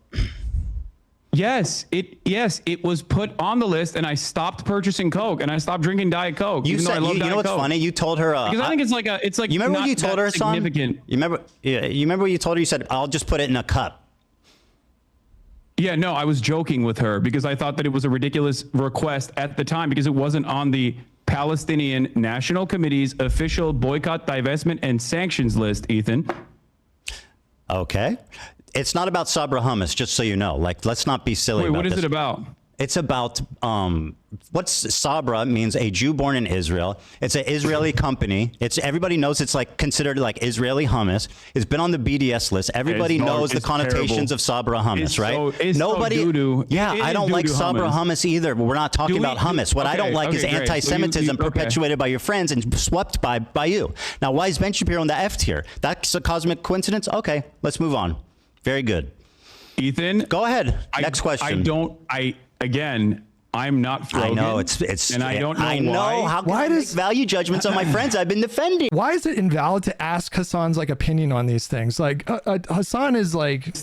Yes, it was put on the list, and I stopped purchasing Coke, and I stopped drinking Diet Coke. You even though I said. love You Diet know what's Coke. funny? You told her. Because I think it's like You remember not what you told that her, son? significant. You remember? Yeah. You remember what you told her? You said, "I'll just put it in a cup." Yeah, no, I was joking with her because I thought that it was a ridiculous request at the time because it wasn't on the Palestinian National Committee's official boycott, divestment, and sanctions list, Ethan. Okay. It's not about Sabra hummus, just so you know. Like, let's not be silly Wait, about what is this. it about? It's about what's Sabra means a Jew born in Israel. It's an Israeli company. It's everybody knows it's like considered like Israeli hummus. It's been on the BDS list. Everybody It's knows the it's connotations terrible. of Sabra hummus, It's right? so- it's so Nobody. doo-doo. Yeah, It I is don't like doo-doo Sabra hummus either. But we're not talking Do we- about hummus. What I don't okay, like is okay, great. So anti-Semitism okay. perpetuated by your friends and swept by you. Now, why is Ben Shapiro in the F tier? That's a cosmic coincidence. Okay, let's move on. Very good. Ethan, Go ahead. Next question. again, I'm not Rogan. I know and I don't know I know why. how can Why I does- make value judgments on my friends I've been defending? Why is it invalid to ask Hasan's like opinion on these things? Like Hasan is like,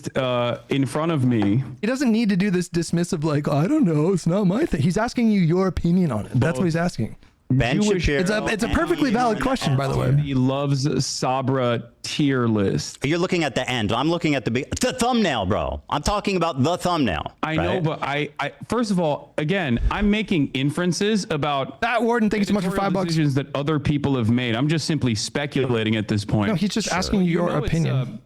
In front of me, he doesn't need to do this dismissive like, I don't know, it's not my thing. He's asking you your opinion on it. That's what he's asking. Ben Shapiro. It's a perfectly valid question, by the way. he loves Sabra tier list. You're looking at the end. I'm looking at the thumbnail, bro. I'm talking about the thumbnail. I know, but I first of all, again, I'm making inferences about That Warden, thank you so much for editorial $5. decisions that other people have made. I'm just simply speculating at this point. No, he's just asking you your opinion.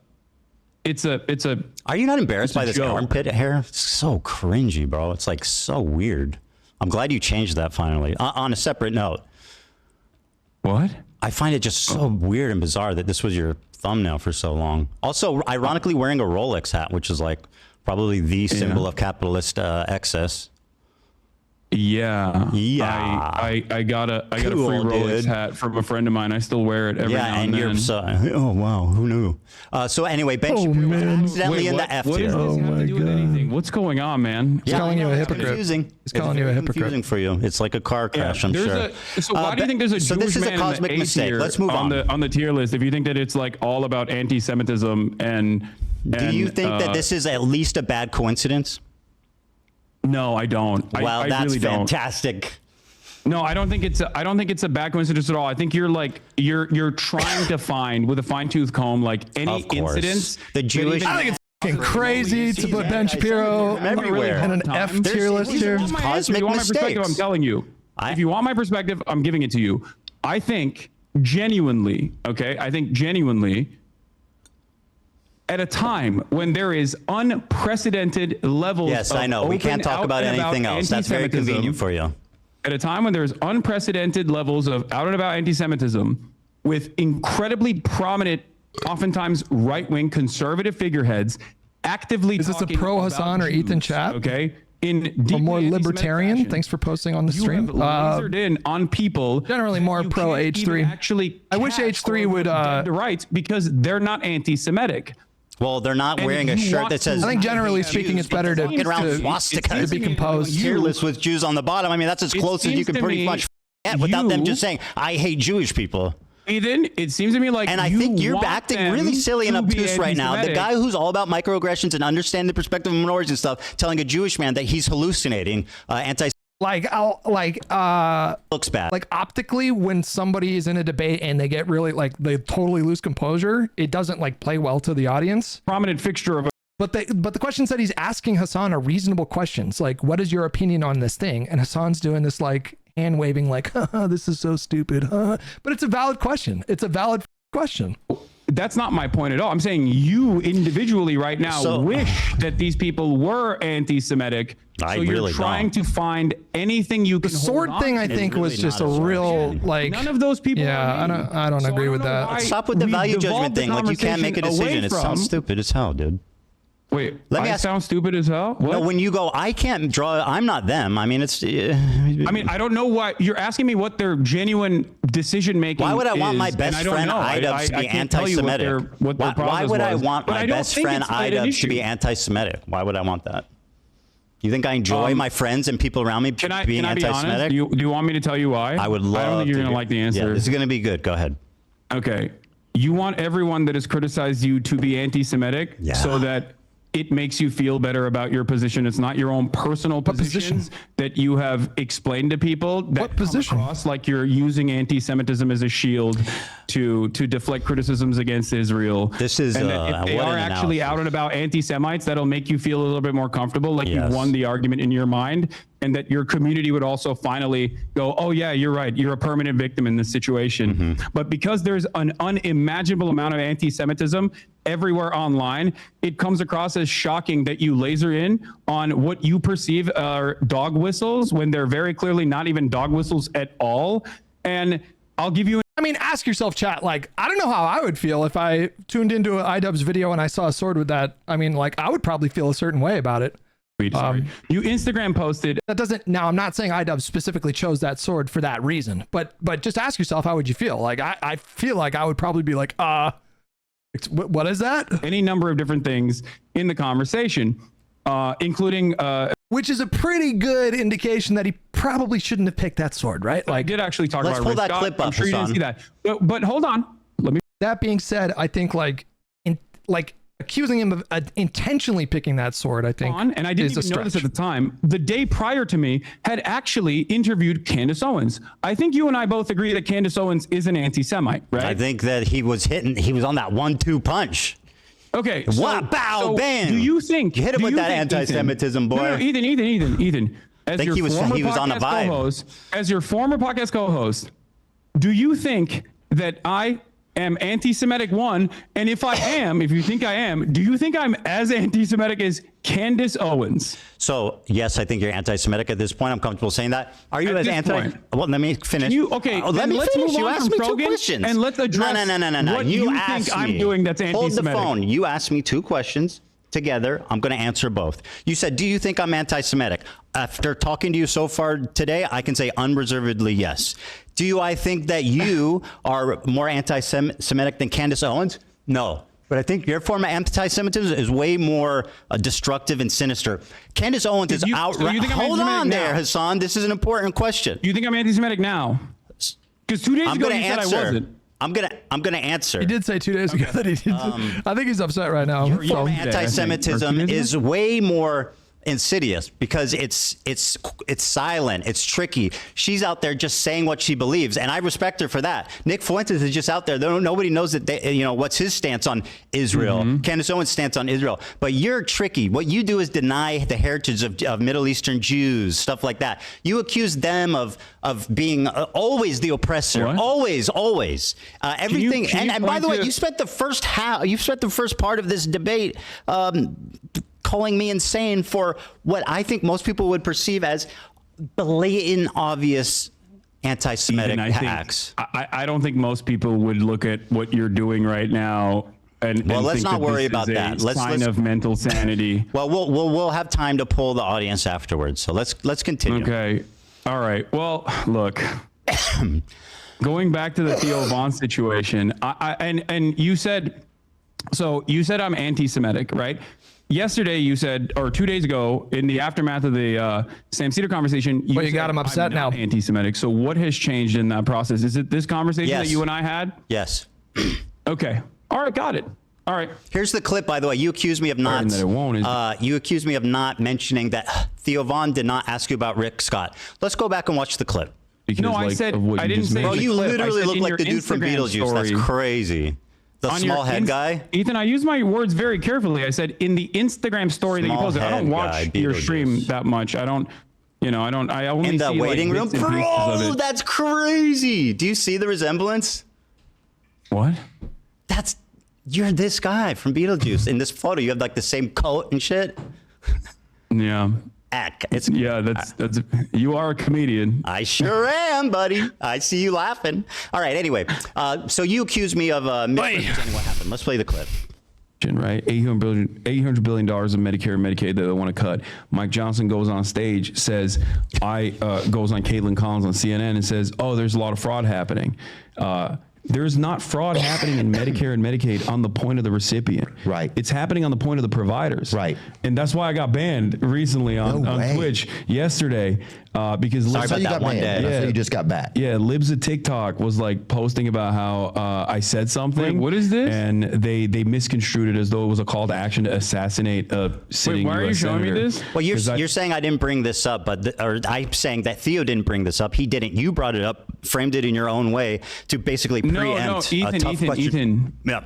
It's a Are you not embarrassed by this joke. armpit hair? It's so cringy, bro. It's like so weird. I'm glad you changed that finally. On a separate note, what? I find it just so weird and bizarre that this was your thumbnail for so long. Also, ironically, wearing a Rolex hat, which is like probably the symbol of capitalist excess. Yeah. Yeah. I got a free Cool, Rolex dude. hat from a friend of mine. I still wear it every now Yeah, and and then. you're so, oh wow, who knew? So anyway, Ben Oh, Shapiro was man. accidentally in the F what does tier. this have to do with anything? What's going on, man? He's calling I you know, a it's hypocrite. confusing. He's calling you a very hypocrite. Confusing for you. It's like a car crash, I'm There's sure. So why do you think there's a so Jewish this is man a cosmic in the A mistake. tier Let's move on. the tier list? If you think that it's like all about anti-Semitism and Do you think that this is at least a bad coincidence? No, I don't. Well, I that's really don't. fantastic. No, I don't think it's a bad coincidence at all. I think you're trying to find with a fine-tooth comb like any Of course. incidents. The Jewish- I think it's fucking crazy to put Ben Shapiro From everywhere. in an F tier list There's- here. there's If cosmic you want my perspective, I'm mistakes. telling you. If you want my perspective, I'm giving it to you. I think genuinely, at a time when there is unprecedented levels Yes, of I know. We can't open, talk out about and anything else. That's very anti-Semitism, convenient for you. at a time when there's unprecedented levels of out and about anti-Semitism with incredibly prominent, oftentimes right-wing conservative figureheads actively Is this a talking pro about Hasan or Jews, Ethan chat? Okay. In Or deeply more anti-Semitic libertarian? fashion. Thanks for posting on the You stream. have lasered in on people. Generally that more you pro can't even H3. Actually, I wish catch H3 would, dead to rights because they're not anti-Semitic. Well, they're not And wearing if a you shirt want that says. to- I think generally speaking, it's better to, Walking around to, swastikas. to be composed. Tier list with Jews on the bottom. I mean, that's as It close as you seems can to pretty me much get without them you- just saying, I hate Jewish people. Ethan, it seems to me like And I you think you're want acting them really silly and to be obtuse right now. The anti-Semitic. guy who's all about microaggressions and understanding the perspective of minorities and stuff, telling a Jewish man that he's hallucinating looks bad. Like optically, when somebody is in a debate and they get really like they totally lose composure, it doesn't like play well to the audience. prominent fixture of a But the question said he's asking Hasan are reasonable questions, like what is your opinion on this thing? And Hasan's doing this like hand waving, like haha, this is so stupid. Huh? But it's a valid question. It's a valid question. That's not my point at all. I'm saying you individually right now So- wish that these people were anti-Semitic. I so you're really trying don't. to find anything you can The sword hold thing, on I to. think, really was just a not a real sword. like. None of those people. Yeah, are me. I don't So agree with know that. why Stop with the we've value devolved judgment the thing. Like you can't make a conversation decision. It away sounds from- stupid as hell, dude. Wait, Let me I ask- sound stupid as hell. What? No, when you go, I can't draw. I'm not them. I mean, it's. I mean, I don't know what you're asking me. What their genuine decision making? Why would I want my is, best and I don't friend know. Idubbbs to be I can't tell you what anti-Semitic? their Why process would I was, want but my I don't best think friend it's an Idubbbs to issue. be anti-Semitic? Why would I want that? You think I enjoy my friends and people around me Can I being be honest? anti-Semitic? Do you want me to tell you why? I would love. I don't think you're to gonna do- like the Yeah, answer. this is gonna be good. Go ahead. Okay. You want everyone that has criticized you to be anti-Semitic Yeah. so that it makes you feel better about your position. It's not your own personal positions that you have explained to people that What position? come across like you're using anti-Semitism as a shield to deflect criticisms against Israel. This is, and that if they what are an actually analysis. out and about anti-Semites, that'll make you feel a little bit more comfortable, like Yes. you won the argument in your mind, and that your community would also finally go, oh yeah, you're right, you're a permanent victim in this situation. Mm-hmm. But because there's an unimaginable amount of anti-Semitism everywhere online, it comes across as shocking that you laser in on what you perceive are dog whistles when they're very clearly not even dog whistles at all. And I'll give you I mean, ask yourself, chat. Like, I don't know how I would feel if I tuned into an Idubbbz video and I saw a sword with that. I mean, like, I would probably feel a certain way about it. sorry. You Instagram posted That doesn't. Now, I'm not saying Idubbbz specifically chose that sword for that reason, but just ask yourself, how would you feel? Like, I feel like I would probably be like, what is that? any number of different things in the conversation, including which is a pretty good indication that he probably shouldn't have picked that sword, right? I Like, did actually talk Let's about pull Rick that Scott. clip up, I'm sure you didn't Hasan. see that. But hold on. Let me. that being said, I think like accusing him of intentionally picking that sword, I think, On, and I didn't is a even know this stretch. at the time. The day prior to me had actually interviewed Candace Owens. I think you and I both agree that Candace Owens is an anti-Semite, right? I think that he was on that 1-2 punch. Okay. What? Bow, bam. Do you think You hit him do with you that think, anti-Semitism, Ethan, boy. No, Ethan. As Think your he was former on a podcast vibe. co-host, as your former podcast co-host, do you think that I am anti-Semitic? One, and if you think I am, do you think I'm as anti-Semitic as Candace Owens? So yes, I think you're anti-Semitic at this point. I'm comfortable saying that. Are you At as this anti? point. Well, let me finish. Let let me let's finish. move You on asked from me two Krogan, questions. and let's address No. what You you asked think I'm me. doing that's Hold the anti-Semitic. phone. You asked me two questions together. I'm going to answer both. You said, "Do you think I'm anti-Semitic?" After talking to you so far today, I can say unreservedly yes. I think that you are more anti-Semitic than Candace Owens? No. But I think your form of anti-Semitism is way more destructive and sinister. Candace Owens is So outright. you think I'm Hold anti-Semitic on there, now? Hassan. This is an important question. You think I'm anti-Semitic now? Because 2 days I'm ago going you to said I answer. wasn't. I'm gonna answer. He did say 2 days ago that he did. I think he's upset right now. Your So, anti-Semitism Or 2 days is way more insidious because it's silent, it's tricky. She's out there just saying what she believes, and I respect her for that. Nick Fuentes is just out there. Nobody knows that what's his stance on Israel. Candace Owens' stance on Israel. But you're tricky. What you do is deny the heritage of Middle Eastern Jews, stuff like that. You accuse them of being always the oppressor, What? always. Everything. can you And by point the way, to- you spent the first part of this debate calling me insane for what I think most people would perceive as blatant, obvious anti-Semitic Ethan, I think- acts. I don't think most people would look at what you're doing right now and let's think not that worry this about is a that. Let's- sign let's- of mental sanity. Well, we'll have time to poll the audience afterwards. So let's continue. Okay. All right. Well, look. Going back to the Theo Vaughn situation, and you said I'm anti-Semitic, right? Yesterday you said, or 2 days ago, in the aftermath of the Sam Cedar conversation, Well, you said, got him upset I'm not now. anti-Semitic. So what has changed in that process? Is it this conversation Yes. that you and I had? Yes. Okay. All right. Got it. All right. Here's the clip, by the way. You accused me of not. That it won't, is it? You accused me of not mentioning that Theo Vaughn did not ask you about Rick Scott. Let's go back and watch the clip. Because, No, I said of what I you didn't just say. Bro, the you clip. I literally said look in like your the dude from Instagram Beetlejuice. That's story. crazy. The On your small head guy. Ethan, I use my words very carefully. I said in the Instagram story that you Small posted. I don't head watch guy, your Beetlejuice. stream that much. I only In the see, waiting room? bits and pieces of Bro, it. that's crazy. Do you see the resemblance? What? You're this guy from Beetlejuice. In this photo, you have like the same coat and shit. Yeah. It's Yeah, that's you are a comedian. I sure am, buddy. I see you laughing. All right. Anyway, so you accused me of misrepresenting what happened. Let's play the clip. Right, $800 billion of Medicare and Medicaid that they want to cut. Mike Johnson goes on stage, says, goes on Caitlin Collins on CNN and says, "Oh, there's a lot of fraud happening." There's not fraud happening in Medicare and Medicaid on the point of the recipient. Right. It's happening on the point of the providers. Right. And that's why I got banned recently on way. Twitch yesterday because Sorry So about you that got one banned. day. So you just got back. yeah, Libs of TikTok was like posting about how I said something. Wait, what is this? And they misconstrued it as though it was a call to action to assassinate a sitting why are you US showing me senator. this? Well, 'Cause you're saying I didn't bring this up, or I'm saying that Theo didn't bring this up. He didn't. You brought it up, framed it in your own way to basically preempt a tough question. Yeah.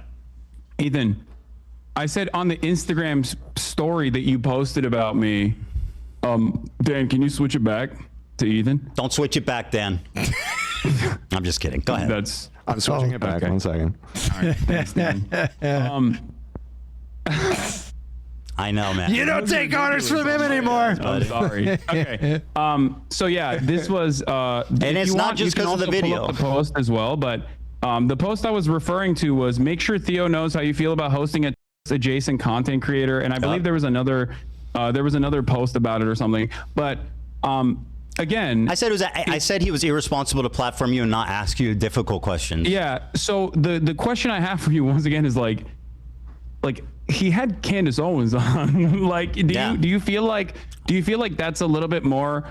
Ethan, I said on the Instagram story that you posted about me, Dan, can you switch it back to Ethan? Don't switch it back, Dan. I'm just kidding. Go ahead. That's I'm switching it back. okay. 1 second. all right. Thanks, Dan. I know, man. You don't take orders from him anymore. I'm sorry. Okay. So yeah, this was. And it's not just because of the video. The post as well, but the post I was referring to was make sure Theo knows how you feel about hosting a adjacent content creator, and I believe there was another post about it or something. But again, I said he was irresponsible to platform you and not ask you difficult questions. yeah. So the question I have for you once again is like, like he had Candace Owens on. Like, do you feel like that's a little bit more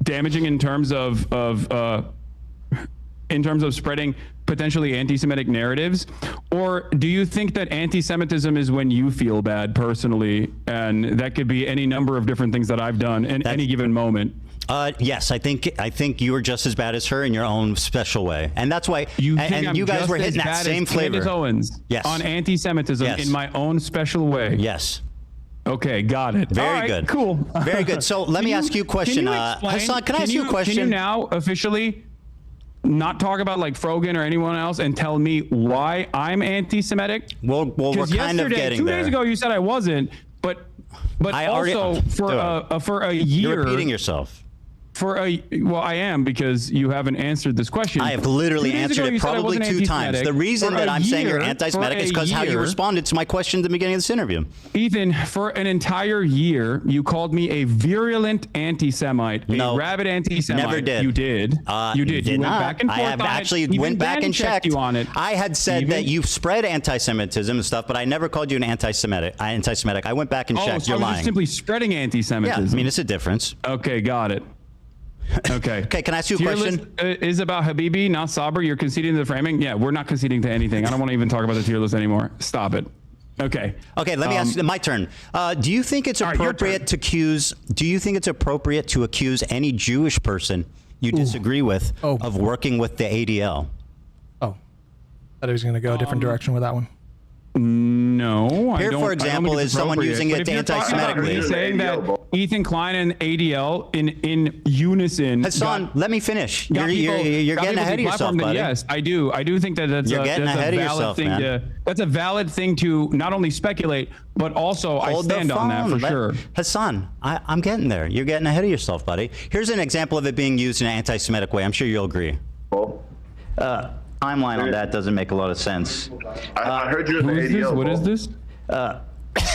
damaging in terms of spreading potentially anti-Semitic narratives? Or do you think that anti-Semitism is when you feel bad personally, and that could be any number of different things that I've done in any given moment? Yes, I think you were just as bad as her in your own special way, and that's why. You guys were hitting that same flavor. Candace Owens, yes, on anti-Semitism in my own special way. Yes. Okay, got it. Very good. Cool. Very good. So let me ask you a question. Hasan, can I ask you a question? Can you now officially not talk about like Frogan or anyone else and tell me why I'm anti-Semitic? Well, we're kind of getting 2 there. 2 days ago, you said I wasn't, but also for a year. You're repeating yourself. Well, I am, because you haven't answered this question. I have literally answered it probably 2 times. The reason that I'm saying you're anti-Semitic is because how you responded to my question at the beginning of this interview. Ethan, for an entire year, you called me a virulent anti-Semite, a rabid anti-Semite. Never did. You did. You did. You went back and forth. I have actually went back and checked you on it. I had said that you spread anti-Semitism and stuff, but I never called you an anti-Semitic. I went back and checked. So you're lying. Just simply spreading anti-Semitism. Yeah, I mean, it's a difference. Okay, got it. Okay. Okay, can I ask you a question? Is about Habibi, not Sabr. You're conceding to the framing? Yeah, we're not conceding to anything. I don't want to even talk about the tier list anymore. Stop it. Okay. Okay, let me ask you, my turn. Do you think it's appropriate to accuse, any Jewish person you disagree with of working with the ADL? Oh, thought he was going to go a different direction with that one. No. Here, for example, is someone using it anti-Semitically. You're saying that Ethan Klein and ADL in unison. Hasan, let me finish. You're getting ahead of yourself, buddy. Yes, I do. I do think that that's You're getting ahead of yourself, man. That's a valid thing to not only speculate, but also I stand on that for sure. Hasan, I'm getting there. You're getting ahead of yourself, buddy. Here's an example of it being used in an anti-Semitic way. I'm sure you'll agree. Timeline on that doesn't make a lot of sense. I heard you in the ADL. What is this?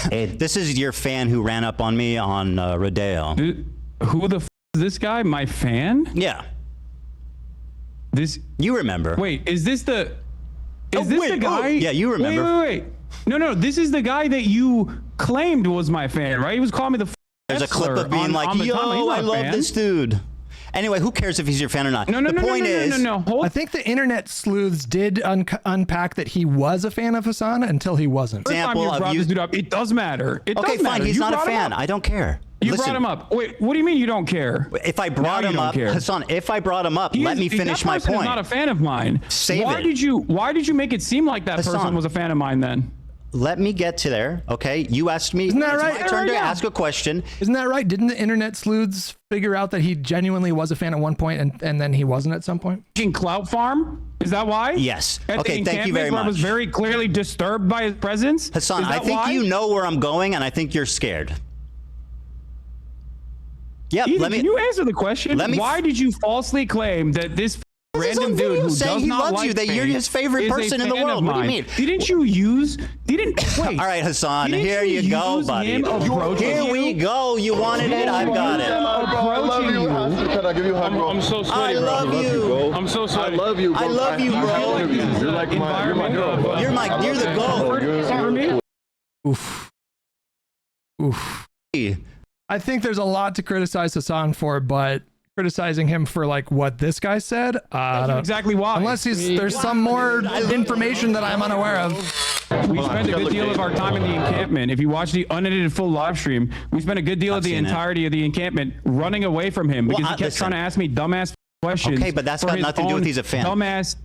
This is your fan who ran up on me on Rodeo. Who the f is this guy? My fan? Yeah. This. You remember? Wait, is this the? Is this the guy? Yeah, you remember. Wait. No. This is the guy that you claimed was my fan, right? He was calling me the. There's a clip of being like, "Yo, I love this dude." Anyway, who cares if he's your fan or not? The point is, I think the internet sleuths did unpack that he was a fan of Hasan until he wasn't. Example of you. It does matter. Okay, fine. He's not a fan. I don't care. You brought him up. Wait, what do you mean you don't care? If I brought him up, Hasan, if I brought him up, let me finish my point. He's not a fan of mine. Why did you make it seem like that person was a fan of mine then? Let me get to there, okay? You asked me. Isn't that right? It's my turn to ask a question. Isn't that right? Didn't the internet sleuths figure out that he genuinely was a fan at one point and then he wasn't at some point? Clout Farm? Is that why? Yes. Okay, thank you very much. I was very clearly disturbed by his presence. Hasan, I think you know where I'm going, and I think you're scared. Yep. Ethan, can you answer the question? Why did you falsely claim that this random dude who does not like you, that you're his favorite person in the world? What do you mean? Wait. All right, Hasan, here you go, buddy. Here we go. You wanted it. I've got it. I love you. Can I give you a hug, bro? I'm so sorry. I love you. I'm so sorry. I love you, bro. I love you, bro. You're like my girl. You're the GOAT. Oof. I think there's a lot to criticize Hasan for, but criticizing him for like what this guy said, exactly why. Unless there's some more information that I'm unaware of. We spent a good deal of our time in the encampment. If you watch the unedited full live stream, we spent a good deal of the entirety of the encampment running away from him because he kept trying to ask me dumbass questions. Okay, but that's got nothing to do with he's a fan.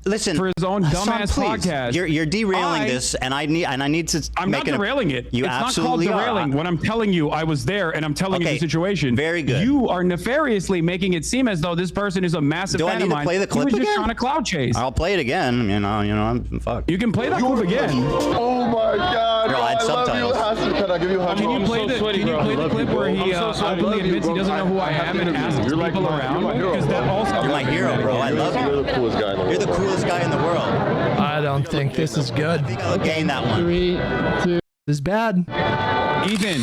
Listen, for his own dumbass podcast. You're derailing this, and I need to. I'm not derailing it. It's not called derailing. When I'm telling you, I was there, and I'm telling you the situation. Very good. You are nefariously making it seem as though this person is a massive fan of mine. Do I need to play the clip again? He was just again? trying to cloud chase. I'll play it again. You know, I'm fucked. You can play that clip again. Oh my God! Bro, I had subtitles. Can I give you a hug? Can you play the clip where he openly admits he doesn't know who I am and asks people around? Because that also. You're my hero, bro. I love you. You're the coolest guy in the world. You're the coolest guy in the world. I don't think this is good. I think I'll gain that one. 3, 2. This is bad. Ethan.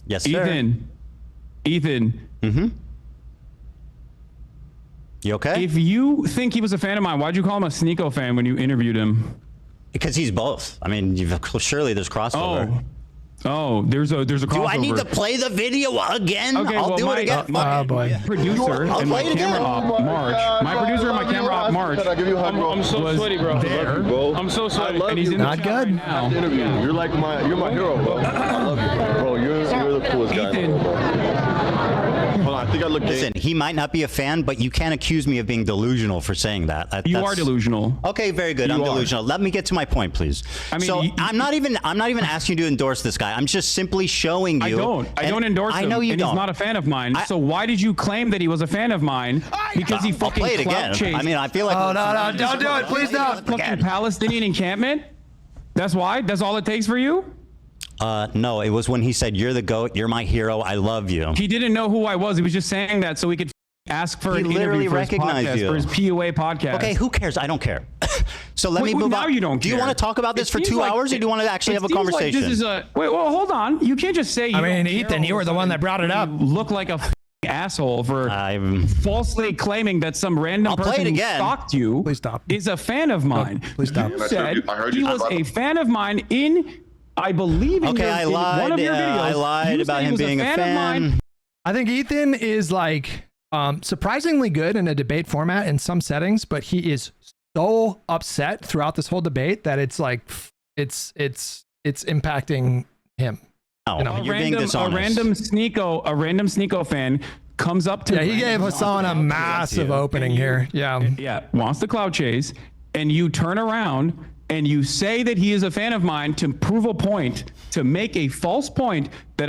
Yes, sir. Ethan. Mm-hmm. You okay? If you think he was a fan of mine, why'd you call him a Sneeko fan when you interviewed him? Because he's both. I mean, surely there's crossover. Oh, there's a crossover. Do I need to play the video again? Okay, I'll well, do it again. Oh boy. Producer I'll and my play it camera again. op, March. My producer and my camera op, March. Can I give you a hug, bro? I'm so was sweaty, bro. there. Bro. I'm so sweaty. love And he's you. in the Not chat good. right now. Interview. You're like you're my hero, bro. I love you, bro. You're the coolest guy. Ethan. Hold on, I think I look. Listen, he might not be a fan, but you can't accuse me of being delusional for saying that. You That's- are delusional. Okay, very good. You I'm are. delusional. Let me get to my point, please. I mean, so you- I'm not even asking you to endorse this guy. I'm just simply showing you. I don't endorse him. I know you and don't. he's not a fan of mine. So why did you claim that he was a fan of mine? Because he I'll fucking play it clout again. chased I mean, I feel like. Oh no, don't do it, please don't. fucking Palestinian encampment? That's why? That's all it takes for you? No, it was when he said, "You're the GOAT. You're my hero. I love you." He didn't know who I was. He was just saying that so he could ask for He an literally interview for his recognized podcast, you. for his PUA podcast. Okay, who cares? I don't care. So let me Wait, move now on. you don't Do you care. want to talk about this It for seems 2 like- hours, or do you want to actually have a It seems like conversation? this is a wait. Well, hold on. You can't just say. You I mean, don't care Ethan, all you of were a the one that sudden. brought it up. You look like a asshole for I'm. falsely claiming that some random I'll play person it who again. stalked you Please stop. is a fan of mine. Please stop. You I said heard he you. was a fan of mine in, I believe, in, Okay, I in one lied. of your videos. I lied You about said he him was being a of mine. fan. I think Ethan is like surprisingly good in a debate format in some settings, but he is so upset throughout this whole debate that it's like it's impacting him. No, You know, you're being dishonest. A random Sneeko fan comes up to Yeah, he gave Hasan a massive opening here. Yeah. wants to clout chase, and you turn around and you say that he is a fan of mine to prove a point, to make a false point that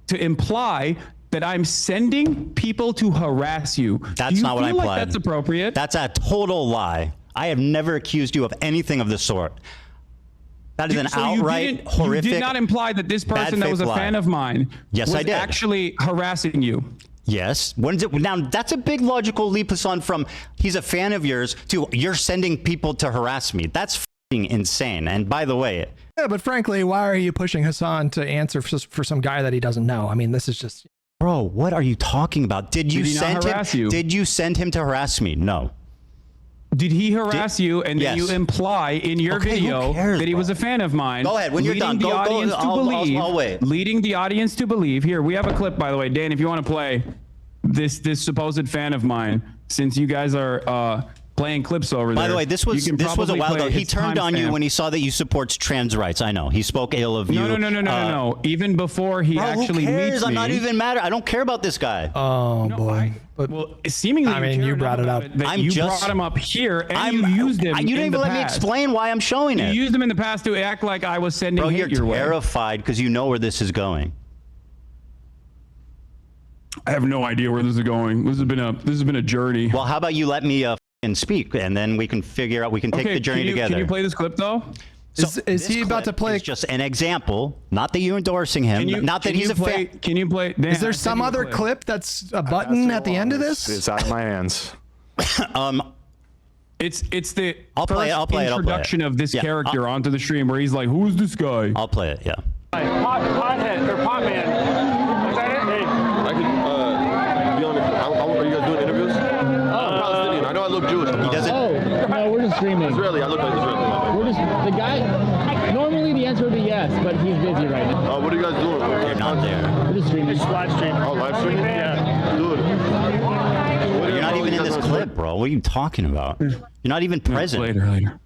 to imply that I'm sending people to harass you. That's Do you not what I feel like implied. that's appropriate? That's a total lie. I have never accused you of anything of the sort. That is an So outright horrific. You did not imply that this person that faith was a lie. fan of mine Yes, was I did. actually harassing you. Yes. When's it, now that's a big logical leap, Hasan, from he's a fan of yours to you're sending people to harass me. That's f***ing insane. And by the way, Yeah, but frankly, why are you pushing Hasan to answer for some guy that he doesn't know? I mean, this is just. bro, what are you talking about? Did you he not send harass him? you? Did you send him to harass me? No. Did he harass you and then Yes. you imply in your Okay, who video cares, that he bro? was a fan of mine? Go ahead, when you're leading done, the go- audience to believe, I'll wait. Leading the audience to believe. Here, we have a clip, by the way. Dan, if you want to play this supposed fan of mine, since you guys are playing clips over there. By the way, this you was can a probably while play ago. He its turned on you timestamp. when he saw that you support trans rights. I know. He spoke ill of you. No. Even before he Bro, actually who cares? meets I'm me. not even mad. I don't care about this guy. Oh boy. But Well, seemingly, I mean, you brought it up. You brought him up here, and you used him. You didn't in even the let me past. explain why I'm showing You it. used him in the past to act like I was sending Bro, hate you're your way. terrified because you know where this is going. I have no idea where this is going. This has been a journey. Well, how about you let me and speak, and then we can figure out. We can take the journey together. Can you play this clip though? is This he about clip to play? is just an example. Not that you're endorsing him. Not that can he's you a play, fan. Can you play? Dan, Is there I some sent you a other clip that's a button at the end of this? It's out of my hands. It's the I'll play it, first I'll play it, I'll play it. introduction of this Yeah, character onto the stream where he's like, "Who's this guy?" I'll play it. Yeah. Pothead or pot man. Is that it? Hey. I can be on the. Are you guys doing interviews? I'm Palestinian. I know I look Jewish. He doesn't. Oh, no, we're just streaming. Israeli. I look like Israeli. We're just, the guy, normally the answer would be yes, but he's busy right now. What are you guys doing? You're not there. We're just streaming. Live stream. Oh, live stream? Yeah. Dude. You're not even in this clip, bro. What are you talking about? You're not even present. Later.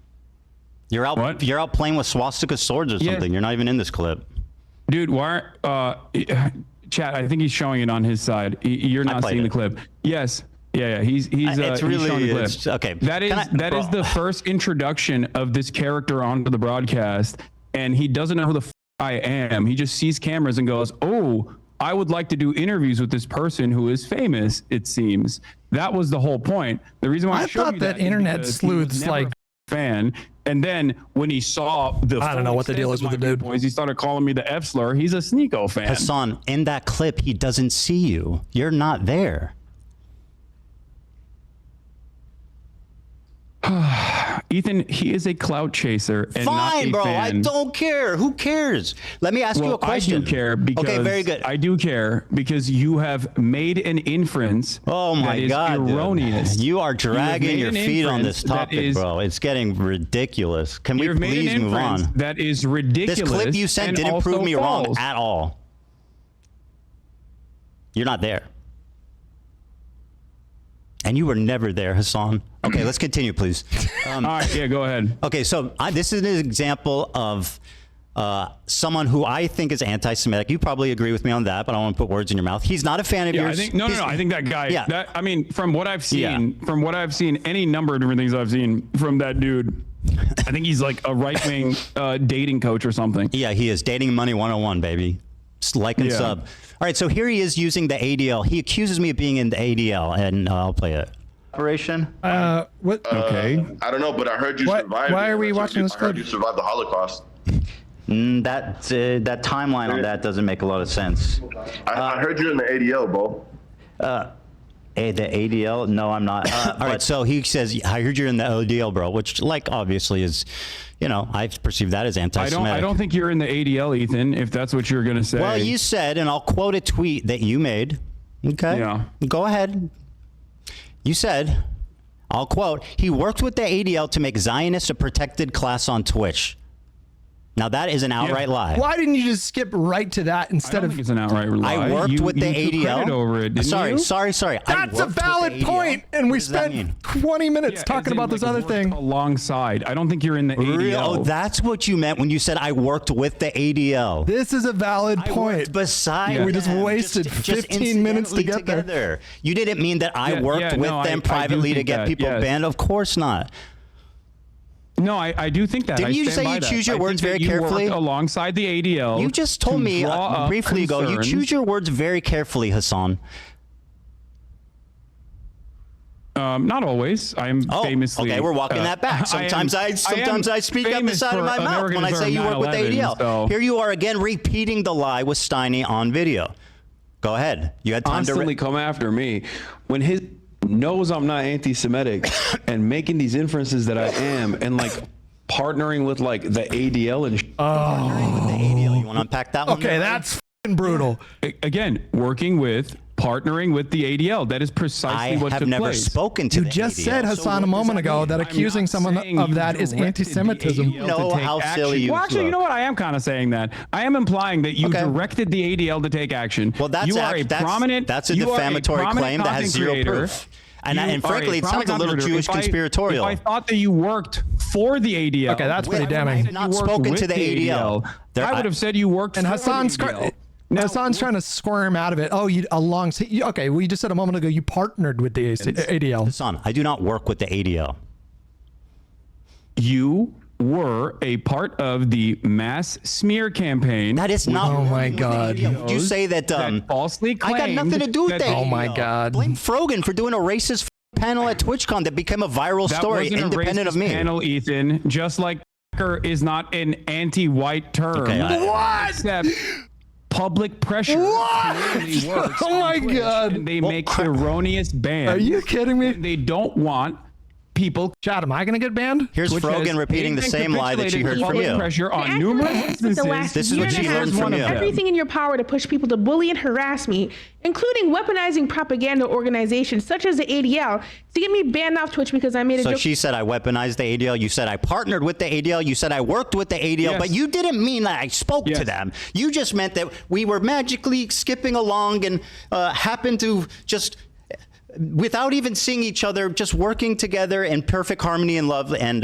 You're out. What? You're out playing with swastika swords or Yeah. something. You're not even in this clip. Dude, why? Chat. I think he's showing it on his side. You're not played seeing the it. clip. Yes. Yeah. He's It's really- he's showing the clip. it's- okay. That is Can I- that is the first introduction of this character onto the broadcast, and he doesn't know who the I am. He just sees cameras and goes, "Oh, I would like to do interviews with this person who is famous." It seems that was the whole point. The reason why I showed thought you that is internet because he was sleuths, never like- a fan, and then when he saw the I don't know what the deal is with the dude. viewpoints, he started calling me the F slur. He's a Sneeko fan. Hasan, in that clip, he doesn't see you. You're not there. Ethan, he is a clout chaser and Fine, not a bro. I fan. don't care. Who cares? Let me ask you a question. I do care because okay, very good. I do care because you have made an inference. Oh my that is God, dude. erroneous. You are dragging your feet on this topic, that bro. It's getting ridiculous. Can we You've made please an move inference on? that is ridiculous. This clip you sent and didn't also prove me wrong false. at all. You're not there. And you were never there, Hasan. Okay, let's continue, please. All right, yeah, go ahead. Okay, so this is an example of someone who I think is anti-Semitic. You probably agree with me on that, but I don't want to put words in your mouth. He's not a fan of Yeah, yours. I think no. I think that guy. Yeah. That, I mean, from what I've seen, any number of different things I've seen from that dude. I think he's like a right-wing dating coach or something. Yeah, he is. Dating Money 101, baby. Just like and sub. All right, so here he is using the ADL. He accuses me of being in the ADL, and I'll play it. Operation? What? Okay. I don't know, but I heard you What- survived. why it. are we I heard watching you- this I heard clip? you survived the Holocaust. That timeline on that doesn't make a lot of sense. I heard you're in the ADL, bro. The ADL? No, I'm not. All right, so he says, I heard you're in the ADL, bro, which, like, obviously is, you know, I perceive that as anti-Semitic. I don't think you're in the ADL, Ethan, if that's what you're going to say. Well, you said, and I'll quote a tweet that you made. Okay? Yeah. Go ahead. You said, I'll quote, he worked with the ADL to make Zionists a protected class on Twitch. Now, that is an outright lie. Why didn't you just skip right to that I instead don't of? think it's an outright lie. I worked with the you took ADL. credit over it, didn't sorry. you? I That's a worked with the valid ADL. point, and we What does that mean? spent 20 minutes Yeah, talking as in, about this like, other worked thing. alongside. I don't think you're in the ADL. Oh, that's what you meant when you said I worked with the ADL. This is a valid I point. worked beside Yeah. We just them, wasted 15 minutes to incidentally get there. together. You didn't mean that I Yeah, worked yeah, with no, them I do privately to think get that, people yes. banned. Of course not. No, I do think that. Didn't I you stand say by you that. choose your I words think that very you carefully? worked alongside the ADL. You just told to me draw up briefly ago. You concerns. choose your words very carefully, Hasan. Not always. I am famously. Okay, we're walking that back. Sometimes I speak out the side of my mouth when I say you work with the ADL. So. Here you are again repeating the lie with Steiny on video. Go ahead. You had time Constantly come after me when his knows I'm not anti-Semitic and making these inferences that I am and like partnering with like the ADL and with the ADL. You want to unpack that one? Okay, there? that's f***ing brutal. Again, partnering with the ADL. That is precisely I what have took never place. spoken to You the just ADL. said, So Hasan, what a does moment ago mean? that accusing not someone saying of you that is directed the anti-Semitism. ADL You know to take how action. silly you Well, actually, you look. know what? I am kind of saying that. I am implying that you Okay. directed the ADL to take action. Well, that's you are a prominent. that's a you are defamatory prominent claim that has content zero creator. proof. And, You and are frankly, it sounds prominent a little content Jewish creator. conspiratorial. If I thought that you worked for the ADL, Okay, that's pretty With- damning. I have not you worked spoken with to the ADL. I would have said you worked And for Hassan's the ADL. Hassan's trying to squirm out of it. Oh, okay, we just said a moment ago you partnered with the ADL. Hasan, I do not work with the ADL. You were a part of the mass smear campaign. That is not. Oh my with the God. ADL. Would you say that? that falsely I got claimed nothing to do with that- that. Oh my God. Blame Frogan for doing a racist panel at TwitchCon that became a viral That story, wasn't independent a of me. Panel, Ethan, just like is not an anti-white term. Okay, What? Except public pressure clearly works. Oh my on Twitch, God. and they make erroneous bans. Are you kidding me? They don't want people. Chad, am I going to get banned? Here's Twitch Frogan has repeating the been same lie that you heard capitulating from public you. pressure on And numerous actually, instances. the last This is year what and she a half, learned from you. everything in your power to push people to bully and harass me, including weaponizing propaganda organizations such as the ADL to get me banned off Twitch because I made a So Uh, joke. she said I weaponized the ADL. You said I partnered with the ADL. You said I worked with the ADL, Yes. but you didn't mean that I spoke to Yes. them. You just meant that we were magically skipping along and happened to just, without even seeing each other, just working together in perfect harmony and love. And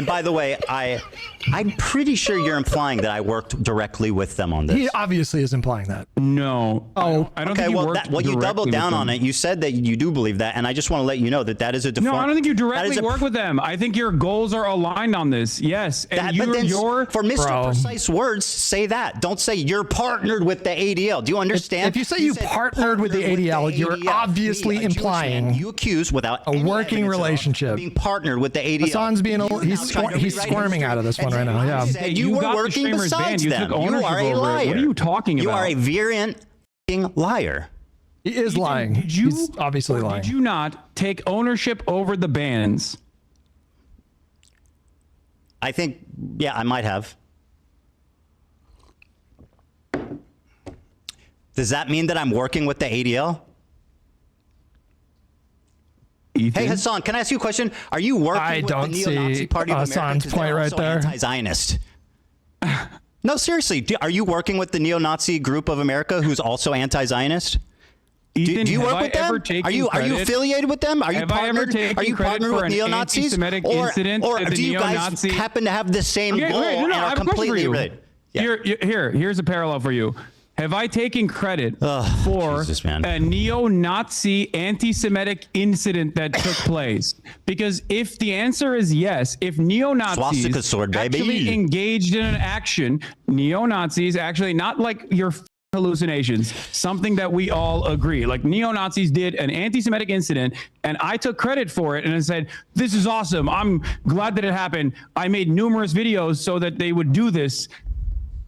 by the way, I'm pretty sure you're implying that I worked directly with them on this. He obviously is implying that. No. Oh, I don't Okay, think you well, worked you doubled directly down with on them. it. You said that you do believe that, and I just want to let you know that that is a No, I don't think you that is directly a- work with them. I think your goals are aligned on this. Yes. And That, but then for Mr. Bro. Precise words, say that. Don't say you're partnered with the ADL. Do you understand? If you say you said partnered with the ADL, you're obviously Me, a Jewish implying man, you accuse without a any working evidence at all, relationship. being partnered with the ADL. Hassan's being You're he's now trying to he's rewrite squirming history out of this one and right now. say, Yeah. you said Hey, you you were got the working streamers besides banned. You them. took You ownership are a over it. liar. What are you talking You about? are a virulent f***ing liar. He is lying. Did you, He's obviously lying. Did you not take ownership over the bans? I think, yeah, I might have. Does that mean that I'm working with the ADL? Ethan? Hey, Hasan, can I ask you a question? Are you working with the neo-Nazi Party of America? Hasan's 'Cause point they're right also there. Anti-Zionist. No, seriously. Are you working with the neo-Nazi group of America who's also anti-Zionist? Ethan, Do you have work I with ever them? taken Are you credit? affiliated with them? Are you Have I ever partnered? taken Are you credit partnered for with an neo-Nazis? anti-Semitic Or incident or that the do you guys neo-Nazi- happen to have the same Okay, goal wait, no, and I are have a question for completely you. related? Yeah. Here's a parallel for you. Have I taken credit Ugh, for Jesus, man. a neo-Nazi anti-Semitic incident that took place? Because if the answer is yes, if neo-Nazis Swastika sword, baby. actually engaged in an action, neo-Nazis actually, not like your hallucinations, something that we all agree, like neo-Nazis did an anti-Semitic incident and I took credit for it and I said, this is awesome. I'm glad that it happened. I made numerous videos so that they would do this.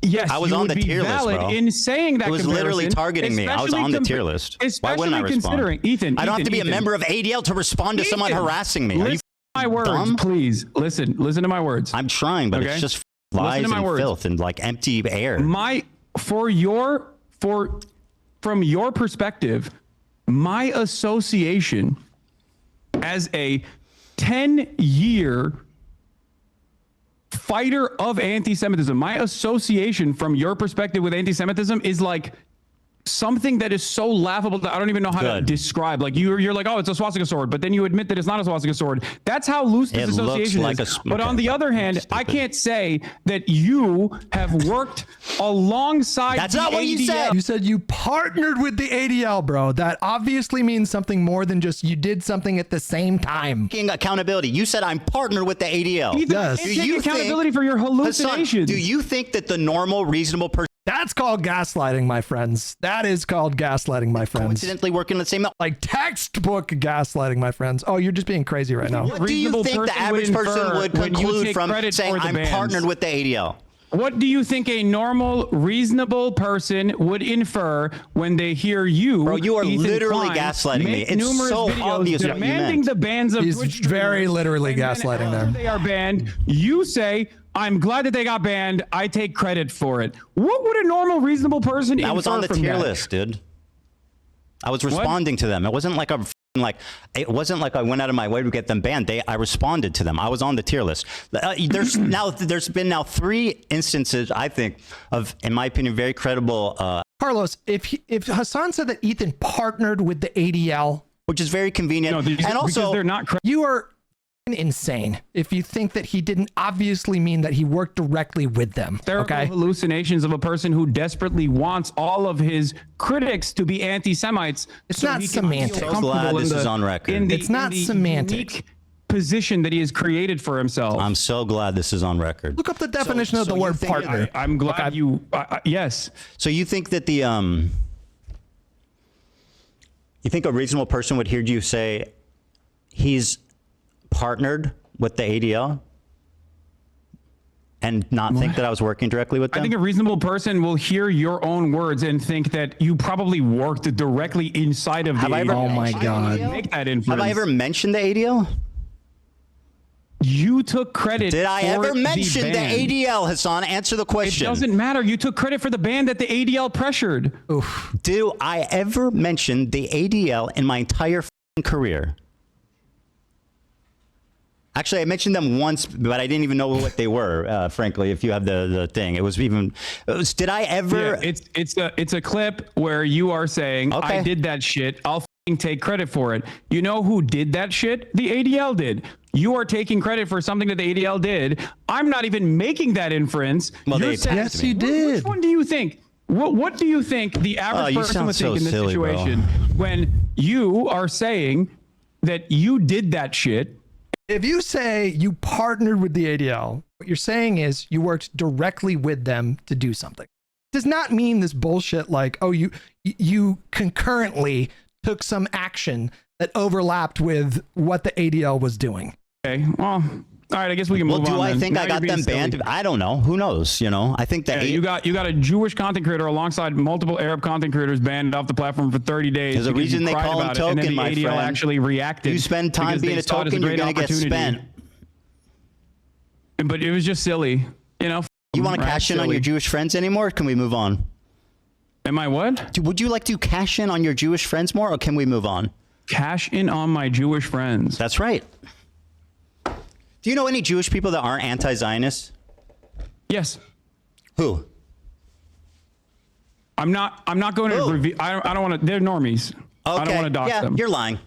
Yes, I was you on would the be tier list, valid bro. in saying that. It was literally comparison, targeting me. I was on the tier list. Why wouldn't I Especially respond? considering, Ethan, I don't have to be Ethan, a member of ADL to respond to someone Ethan, harassing me. Are you Listen to my words, dumb? please. Listen to my words. I'm trying, but Okay? it's just Listen lies to my and words. filth and like empty air. From your perspective, my association as a 10-year fighter of anti-Semitism, my association from your perspective with anti-Semitism is like something that is so laughable that I don't even know how to Good. describe. Like you're like, oh, it's a swastika sword, but then you admit that it's not a swastika sword. That's how loose this It looks association like is. a But on the other hand, I can't say that you have worked alongside. That's the not what you ADL. said. You said you partnered with the ADL, bro. That obviously means something more than just you did something at the same time. Taking accountability. You said I'm partnered with the ADL. Ethan, Yes. you take accountability for your Hassan, hallucinations. do you think that the normal, reasonable person That's called gaslighting, my friends. That is called gaslighting, my friends. coincidentally working the same? Like textbook gaslighting, my friends. Oh, you're just being crazy right now. What do you reasonable think the person average would person infer would when you conclude take from credit saying for the I'm bands? partnered with the ADL? What do you think a normal, reasonable person would infer when they hear you, Bro, you are Ethan literally Klein, gaslighting me. make It's numerous so videos obvious what you demanding meant. the bans of He's Twitch very streamers, literally and then gaslighting after them. They are banned. You say, "I'm glad that they got banned. I take credit for it." What would a normal, reasonable person infer I was on the from tier that? list, dude. I was responding to them. It wasn't like it wasn't like I went out of my way to get them banned. I responded to them. I was on the tier list. There's been 3 instances, I think, of, in my opinion, very credible. Carlos, if Hasan said that Ethan partnered with the ADL, Which is very convenient, No, and also because they're not. you are insane if you think that he didn't obviously mean that he worked directly with them. Hysterical Okay. hallucinations of a person who desperately wants all of his critics to be anti-Semites. It's not he can feel semantic. So comfortable glad in this the- is on record. in the- It's not in the semantic. unique position that he has created for himself. I'm so glad this is on record. Look up the definition of the you word think- partner. I'm glad you. Yes. So you think that you think a reasonable person would hear you say he's partnered with the ADL and not think that I was working directly with them? I think a reasonable person will hear your own words and think that you probably worked directly inside of the Have I ever ADL. Oh my God. Make that inference. Have I ever mentioned the ADL? You took credit. Did I for ever mention the ban. ADL, Hassan? Answer the It question. doesn't matter. You took credit for the ban that the ADL pressured. Do I ever mention the ADL in my entire f***ing career? Actually, I mentioned them once, but I didn't even know what they were. Frankly, if you have the thing, did I ever? Yeah, it's a clip where you are saying, Okay. I did that shit. I'll f***ing take credit for it. You know who did that shit? The ADL did. You are taking credit for something that the ADL did. I'm not even making that inference. Well, You're they saying- attacked Yes, you me. did. Which one do you think? What do you think the average you person sound would so think in this silly, bro. situation when you are saying that you did that shit? If you say you partnered with the ADL, what you're saying is you worked directly with them to do something. It does not mean this bullshit like, oh, you concurrently took some action that overlapped with what the ADL was doing. Okay, well, all right. I guess we can move Well, on. do I then. think Now I you're got being them silly. banned? I don't know. Who knows? I think that Yeah, you got a Jewish content creator alongside multiple Arab content creators banned off the platform for 30 days. There's a because reason you they cried call him about it, and then token, the my ADL friend. actually reacted. You spend time because being they a saw it as token, you're great going to get opportunity. spent. But it was just silly, you know. You want to right? cash in on Silly. your Jewish friends anymore? Or can we move on? Am I what? Would you like to cash in on your Jewish friends more, or can we move on? Cash in on my Jewish friends. That's right. Do you know any Jewish people that aren't anti-Zionists? Yes. Who? I'm not going to review. I don't want to. They're normies. I don't want to dox them. You're lying.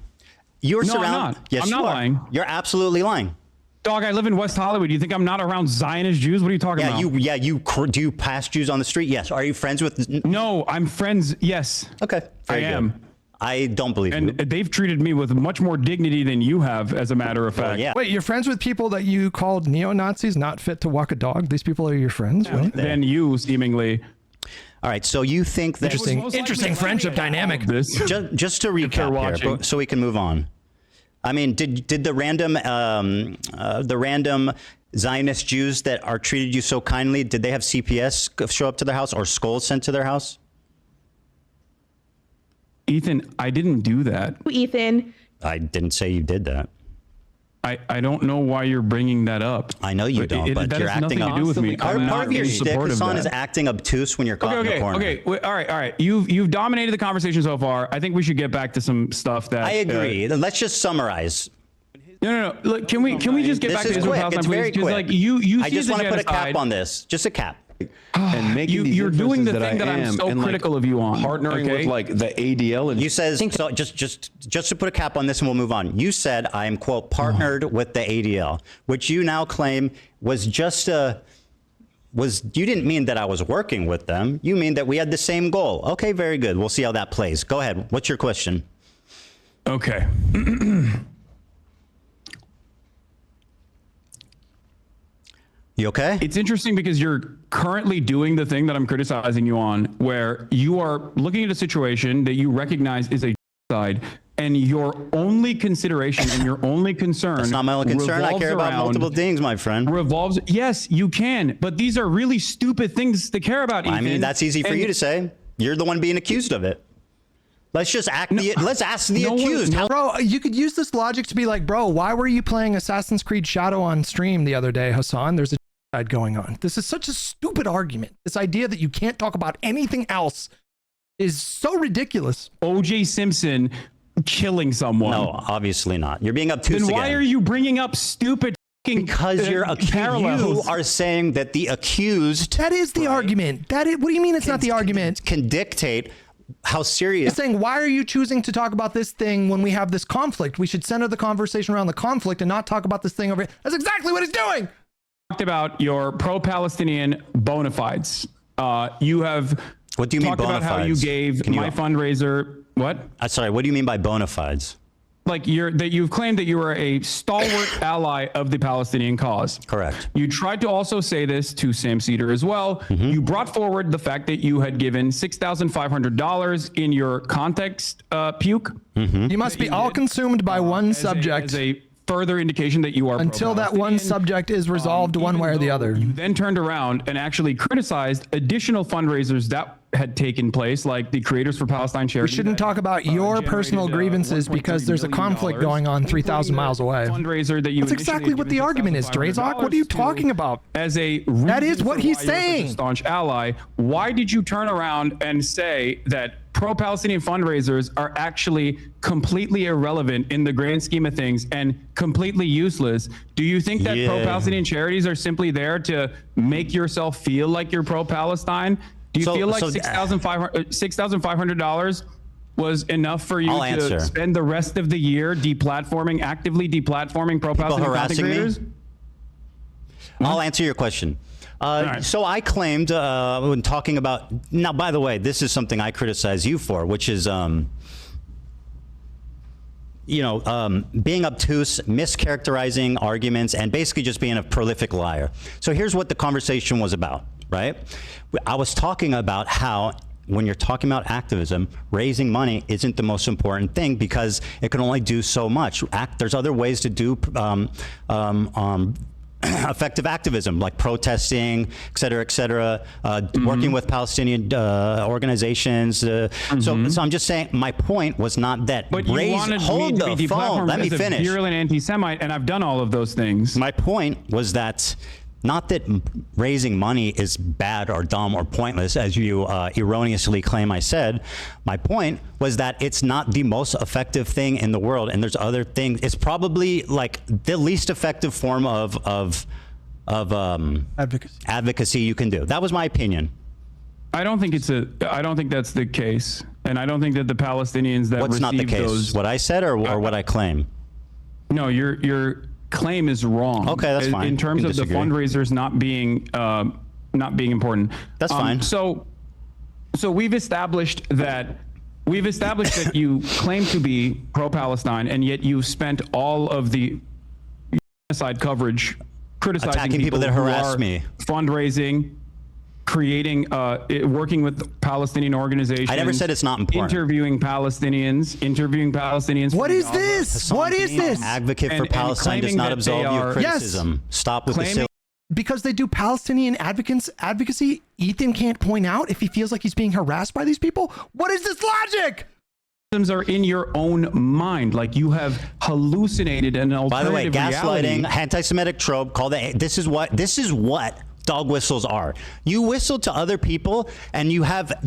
You're No, I'm surrounded. not. Yes, I'm not you are. lying. You're absolutely lying. Dog, I live in West Hollywood. You think I'm not around Zionist Jews? What are you talking about? Do you pass Jews on the street? Yes. Are you friends with? No, I'm friends. Yes. Okay. I Very am. good. I don't believe And you. they've treated me with much more dignity than you have, as a matter of fact. Yeah. Wait, you're friends with people that you called neo-Nazis, not fit to walk a dog? These people are your friends? Right? Than you, seemingly. All right. So you think that Interesting friendship dynamic. This. just to they're recap here, watching. so we can move on. I mean, did the random Zionist Jews that are treated you so kindly, did they have CPS show up to their house or skulls sent to their house? Ethan, I didn't do that. Ethan. I didn't say you did that. I don't know why you're bringing that up. I know you don't, but that you're has nothing acting to do with me. Part I'm of not your in shtick, support of Hasan, is that. acting obtuse when you're caught in the corner. Okay. Wait, all right. You've dominated the conversation so far. I think we should get back to some stuff that I agree. Let's just summarize. No. Look, can we just get This back to is Israel quick. Palestine, It's please? very 'Cause, quick. like you I see just the want to put a cap genocide. on this. Just a cap. And making these You're doing the inferences thing that I'm am so and, like, critical of you on. partnering okay? with like the ADL and You said, so just to put a cap on this and we'll move on. You said I am, quote, partnered with the ADL, which you now claim was just you didn't mean that I was working with them. You mean that we had the same goal. Okay, very good. We'll see how that plays. Go ahead. What's your question? Okay. You okay? It's interesting because you're currently doing the thing that I'm criticizing you on, where you are looking at a situation that you recognize is a side, and your only consideration and your only concern. That's not my only concern. I care about multiple things, my friend. Revolves. Yes, you can, but these are really stupid things to care about. I mean, Ethan. that's easy for And you to say. You're the one being accused of it. Let's just let's ask the no one- accused. no- Bro, you could use this logic to be like, bro, why were you playing Assassin's Creed Shadow on stream the other day, Hasan? There's a side going on. This is such a stupid argument. This idea that you can't talk about anything else is so ridiculous. O.J. Simpson killing someone. No, obviously not. You're being obtuse Then again. why are you bringing up stupid? Because you're accused. You parallels. are saying that the accused That is the argument. What do you mean it's not the argument? can dictate how serious. It's saying, why are you choosing to talk about this thing when we have this conflict? We should center the conversation around the conflict and not talk about this thing over here. That's exactly what he's doing. Talked about your pro-Palestinian bona fides. You have. What do you mean talked about how you bona fides? gave Can you- my fundraiser. What? Sorry, what do you mean by bona fides? Like you've claimed that you are a stalwart ally of the Palestinian cause. Correct. You tried to also say this to Sam Cedar as well. Mm-hmm. You brought forward the fact that you had given $6,500 in your context puke. Mm-hmm. You must be all consumed by one subject As a further indication that you are until that one pro-Palestinian. subject is resolved one way or the other. You then turned around and actually criticized additional fundraisers that had taken place, like the Creators for Palestine We charity. shouldn't talk about your generated, personal grievances $1.3 because there's a million, conflict going on 3,000 miles away. Fundraiser that you That's exactly what the argument is, Drazok. What are you talking about? As a That is reason what for he's why you're such a saying. staunch ally, why did you turn around and say that pro-Palestinian fundraisers are actually completely irrelevant in the grand scheme of things and completely useless? Do you think that Yeah. pro-Palestinian charities are simply there to make yourself feel like you're pro-Palestine? Do you feel like $6,500 was enough for you I'll to answer. spend the rest of the year actively deplatforming pro-Palestinian harassing content me? creators? I'll answer your question. right. So I claimed when talking about, now, by the way, this is something I criticize you for, which is, being obtuse, mischaracterizing arguments, and basically just being a prolific liar. So here's what the conversation was about, right? I was talking about how when you're talking about activism, raising money isn't the most important thing because it can only do so much. There's other ways to do effective activism, like protesting, et cetera, working with Palestinian organizations. So I'm just saying, my point was not that. But you wanted me to be phone. deplatformed Let me as a finish. virulent anti-Semite, and I've done all of those things. My point was that Not that raising money is bad or dumb or pointless, as you erroneously claim I said. My point was that it's not the most effective thing in the world, and there's other things. It's probably like the least effective form of advocacy you can do. That was my opinion. I don't think that's the case, and I don't think that the Palestinians that What's not the case? those, what I said or what I claim? No, your claim is wrong. Okay, that's fine. In terms We of can the disagree. fundraisers not being important. That's fine. So we've established that you claim to be pro-Palestine, and yet you've spent all of the genocide coverage criticizing Attacking people that who harass are me. Fundraising, creating, working with Palestinian organizations. I never said it's not important. Interviewing Palestinians. What from is Gaza. this? What is Being an this? advocate for And Palestine does claiming not that absolve they you of are- criticism. Stop with the Claiming- silly. Because they do Palestinian advocacy, Ethan can't point out if he feels like he's being harassed by these people? What is this logic? Are in your own mind, like you have hallucinated an alternative By the way, gaslighting, reality. anti-Semitic trope. This is what dog whistles are. You whistle to other people, and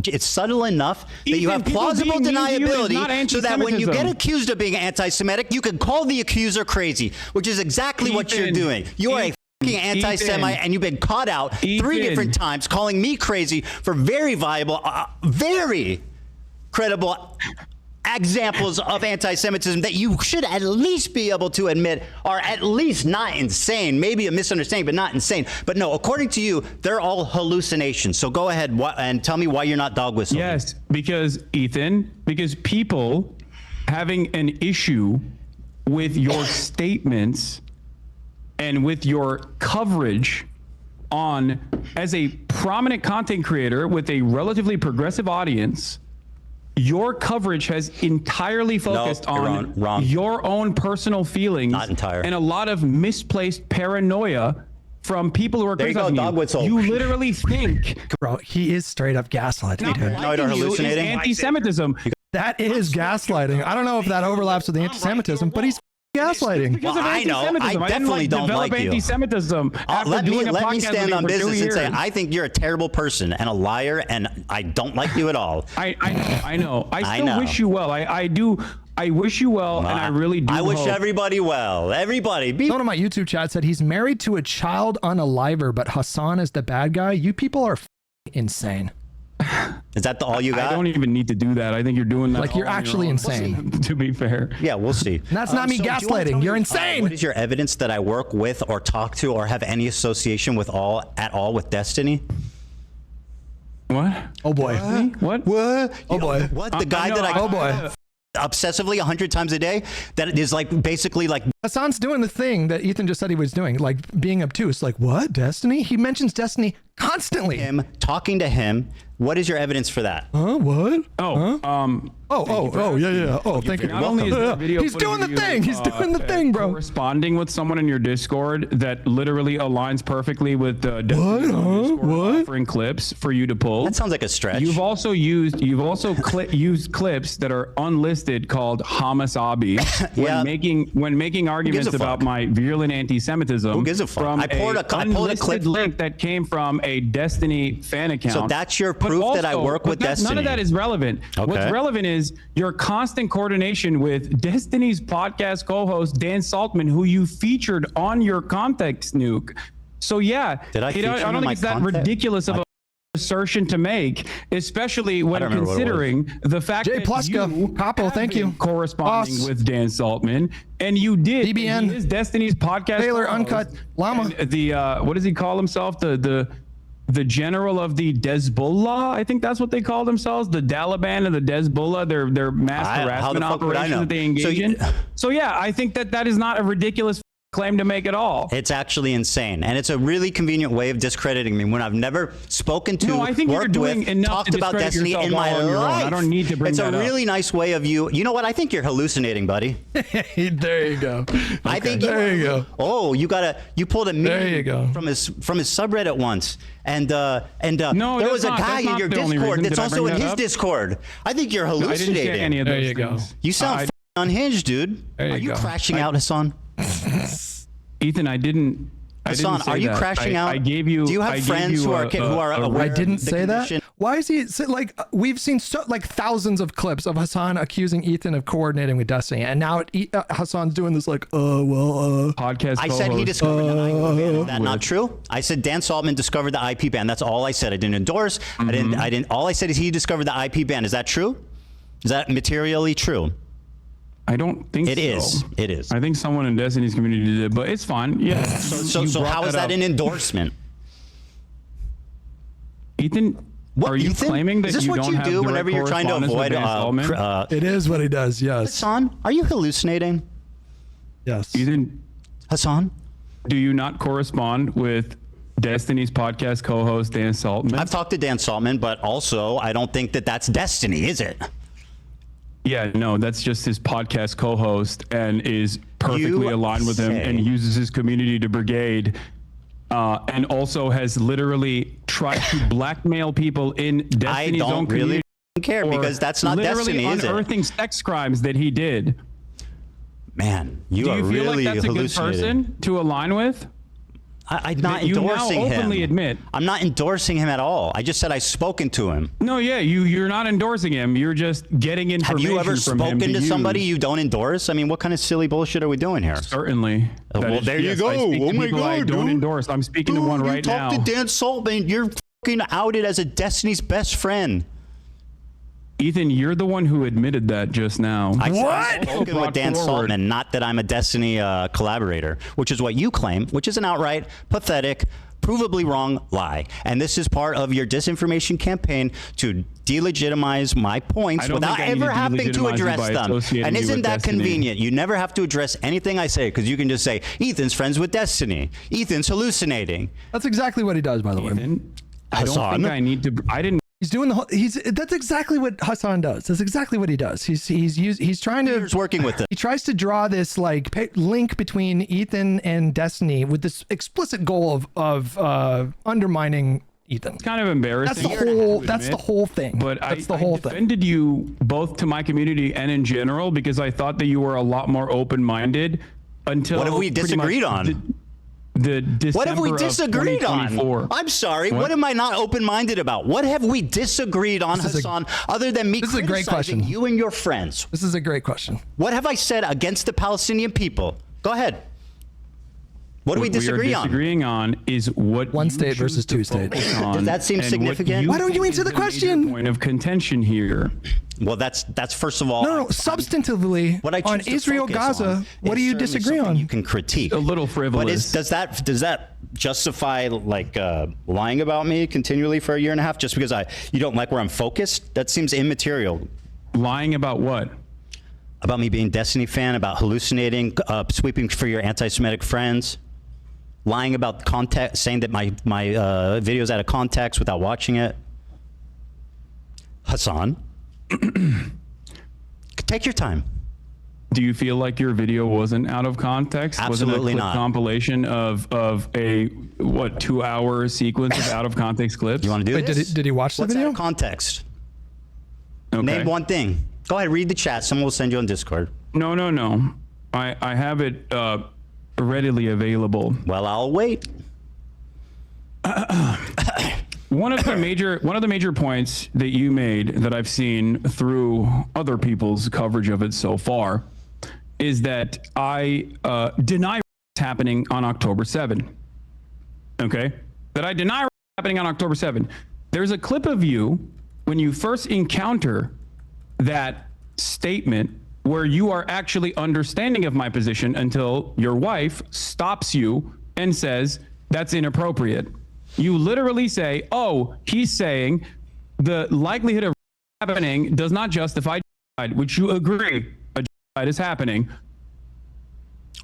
it's subtle enough that you Ethan, have people plausible being mean to you is not deniability, so that when you get anti-Semitism. accused of being anti-Semitic, you can call the accuser crazy, which is exactly what you're Ethan, doing. You are a fucking anti-Semite, Ethan, and you've been caught out 3 Ethan. different times calling me crazy for very viable, very credible examples of anti-Semitism that you should at least be able to admit are at least not insane, maybe a misunderstanding, but not insane. But no, according to you, they're all hallucinations. So go ahead and tell me why you're not dog whistling. Yes, because people having an issue with your statements and with your coverage on, as a prominent content creator with a relatively progressive audience, your coverage has entirely focused on wrong. your own personal feelings. Not entire. And a lot of misplaced paranoia from people who are There you go, criticizing dog whistle. You literally think Bro, he is straight up gaslighting, dude. No, they're hallucinating. anti-Semitism. That is gaslighting. I don't know if that overlaps with the anti-Semitism, but he's gaslighting. Because Well, of I know. I anti-Semitism. definitely didn't don't develop like you. anti-Semitism after Let doing a me podcast stand with on you for 2 business and say years. I think you're a terrible person and a liar, and I don't like you at all. I know. I still know. wish you well. I do. I wish you well, and I really do. I wish hope. everybody well. Everybody. Someone on my YouTube chat said he's married to a child unaliver, but Hasan is the bad guy. You people are insane. Is that all you got? I don't even need to do that. I think you're doing that. Like, you're all on your actually own, insane. To be fair. Yeah, we'll see. That's not me So do you wanna gaslighting. tell me, You're insane. What is your evidence that I work with or talk to or have any association with at all with Destiny? What? Oh boy. What? What? Oh boy. What? The guy no, that I Oh boy. obsessively 100 times a day that is like basically like Hasan's doing the thing that Ethan just said he was doing, like being obtuse. Like, what? Destiny? He mentions Destiny constantly. him talking to him. What is your evidence for that? Huh? What? Oh, Yeah. Oh, thank you. Not only is there video He's doing the footage of thing. you, He's doing the thing, bro. Corresponding with someone in your Discord that literally aligns perfectly with the What? Huh? What? offering clips for you to pull. That sounds like a stretch. You've also used used clips that are unlisted called hasanabi Yeah. when making arguments a about fuck? my virulent anti-Semitism. Who gives a fuck? From I pulled a clip. unlisted link that came from a Destiny fan account. So that's your But proof that I also- work with but None Destiny. of that is relevant. Okay. What's relevant is your constant coordination with Destiny's podcast co-host Dan Saltman, who you featured on your context nuke. So yeah, Did I feature I him don't in think my it's that content? ridiculous of a assertion to make, especially when don't remember what it was. considering the fact Jay that Pluska, you Capo, have thank been you. corresponding Boss. with Dan Saltman, and you did. DBN. He is Destiny's podcast. Taylor, co-host. Uncut, Llama. And the what does he call himself? The general of the Hezbollah, I think that's what they call themselves, the Taliban and the Hezbollah, their mass How the harassment fuck would I operation know? that they engage in. So yeah, I think that is not a ridiculous claim to make at all. It's actually insane, and it's a really convenient way of discrediting me when I've never spoken to, No, I think you're worked doing with, enough talked to about discredit Destiny yourself in my all on your own. life. I don't need to bring It's that a up. really nice way of you. You know what? I think you're hallucinating, buddy. There you go. I think There you go. Oh, you pulled a There meme you go. from his subreddit once, and No, there was a that's guy not in your the only Discord reason. that's Did I also bring in that his up? Discord. I think you're I didn't hallucinating. say any of There those you go. things. You sound unhinged, dude. There you Are you go. crashing out, Hasan? Ethan, I didn't Hassan, are you that. crashing out? I gave you. Do you have friends who are aware I didn't of the say condition? that. Why is he like? We've seen thousands of clips of Hassan accusing Ethan of coordinating with Destiny, and now Hassan's doing this like, podcast. I said he discovered the IP ban. Is that not true? I said Dan Saltman discovered the IP ban. That's all I said. I didn't endorse. I didn't. All I said is he discovered the IP ban. Is that true? Is that materially true? I don't think It is. It is. I think someone in Destiny's community did it, but it's fine. Yeah. So how is that an endorsement? Ethan, What, are you Ethan? claiming that Is this you what don't you have do direct whenever you're trying to correspondence avoid? with Dan Saltman? it is what he does. Yes. Hassan, are you hallucinating? Yes. Ethan, Hassan, do you not correspond with Destiny's podcast co-host Dan Saltman? I've talked to Dan Saltman, but also I don't think that that's Destiny, is it? Yeah, no, that's just his podcast co-host and is perfectly aligned with him and uses his community to brigade. And also has literally tried to blackmail people in Destiny's own community. I don't really care because that's not Destiny, is it? Unearthing sex crimes that he did. Man, you Do are you feel really like that's a good hallucinating. person to align with? I'm not You now endorsing him. openly admit. I'm not endorsing him at all. I just said I've spoken to him. No, yeah, you're not endorsing him. You're just getting Have information you ever from him spoken to somebody use. you don't endorse? I mean, what kind of silly bullshit are we doing here? Certainly. Well, That is- there you yes, go. I speak to Oh my people I God, don't dude. endorse. I'm speaking to one right now. You talked to Dan Saltman. You're fucking outed as a Destiny's best friend. Ethan, you're the one who admitted that just now. I've spoken with Dan Saltman, not that I'm a Destiny collaborator, which is what you claim, which is an outright, pathetic, provably wrong lie. And this is part of your disinformation campaign to delegitimize my points I don't without think I need ever to having to delegitimize you address by them. associating And you isn't with that Destiny. convenient? You never have to address anything I say because you can just say, Ethan's friends with Destiny. Ethan's hallucinating. That's exactly what he does, by the way. Ethan, I don't Hassan? think I need to. I didn't. He's doing the whole. That's exactly what Hassan does. That's exactly what he does. He's trying to. He's working with it. He tries to draw this like link between Ethan and Destiny with this explicit goal of undermining Ethan. Kind of embarrassing. That's the whole thing. But that's I the whole thing. defended you both to my community and in general because I thought that you were a lot more open-minded until. What have we pretty disagreed much on? The December What have we disagreed of on? 2024. I'm sorry. What am I not open-minded about? What have we disagreed on, Hassan, other than me this is a great criticizing question. you and your friends? This is a great question. What have I said against the Palestinian people? Go ahead. What do we What disagree we are on? disagreeing on is what One you state choose versus to two states. focus on Does that seem and what significant? Why don't you think answer is the major question? Point of contention here. Well, that's first of all. No, substantively What I choose on to Israel, focus Gaza. on What do is you certainly disagree something on? You can critique. A little But frivolous. does that justify like lying about me continually for a year and a half just because you don't like where I'm focused? That seems immaterial. Lying about what? About me being a Destiny fan, about hallucinating, sweeping for your anti-Semitic friends, lying about context, saying that my video's out of context without watching it. Hassan, take your time. Do you feel like your video wasn't out of context? Absolutely wasn't a not. Compilation of a 2-hour sequence of out of context clips? You want to do Wait, this? did he watch the What's video? out of context? Okay. Name one thing. Go ahead, read the chat. Someone will send you on Discord. No. I have it readily available. Well, I'll wait. One of the major points that you made that I've seen through other people's coverage of it so far is that I deny what's happening on October 7. Okay? That I deny what's happening on October 7. There's a clip of you when you first encounter that statement where you are actually understanding of my position until your wife stops you and says, that's inappropriate. You literally say, oh, he's saying the likelihood of happening does not justify genocide, which you agree a genocide is happening.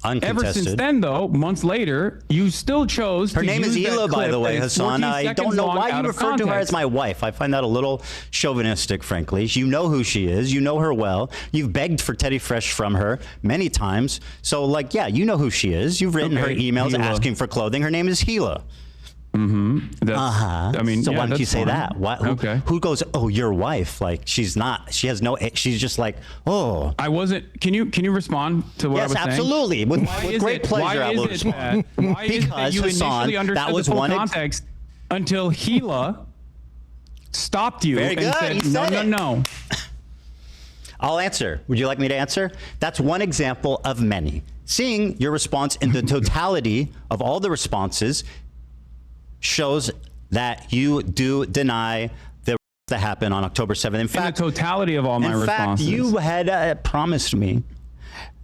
Ever since then, though, months later, you still chose Her to name is use that Hila, by clip the way, that is Hassan. 14 I don't seconds know long why out you of refer to her as context. my wife. I find that a little chauvinistic, frankly. You know who she is. You know her well. You've begged for Teddy Fresh from her many times. So, like, yeah, you know who she is. You've written her Okay, emails Hila. asking for clothing. Her name is Hila. I mean, so yeah, why don't you that's say fine. that? Okay. Who goes, oh, your wife? Like, she's not, she has no, she's just like, oh. I wasn't. Can you respond to what I Yes, was saying? absolutely. With great pleasure, I will respond. Why is it that Because, you Hasan, initially understood that was the full one context until Gila stopped you Very and good, said, he no, said no, it. no. I'll answer. Would you like me to answer? That's one example of many. Seeing your response in the totality of all the responses shows that you do deny the that happened on October 7th. In fact, the totality of all my responses. In fact, you had promised me,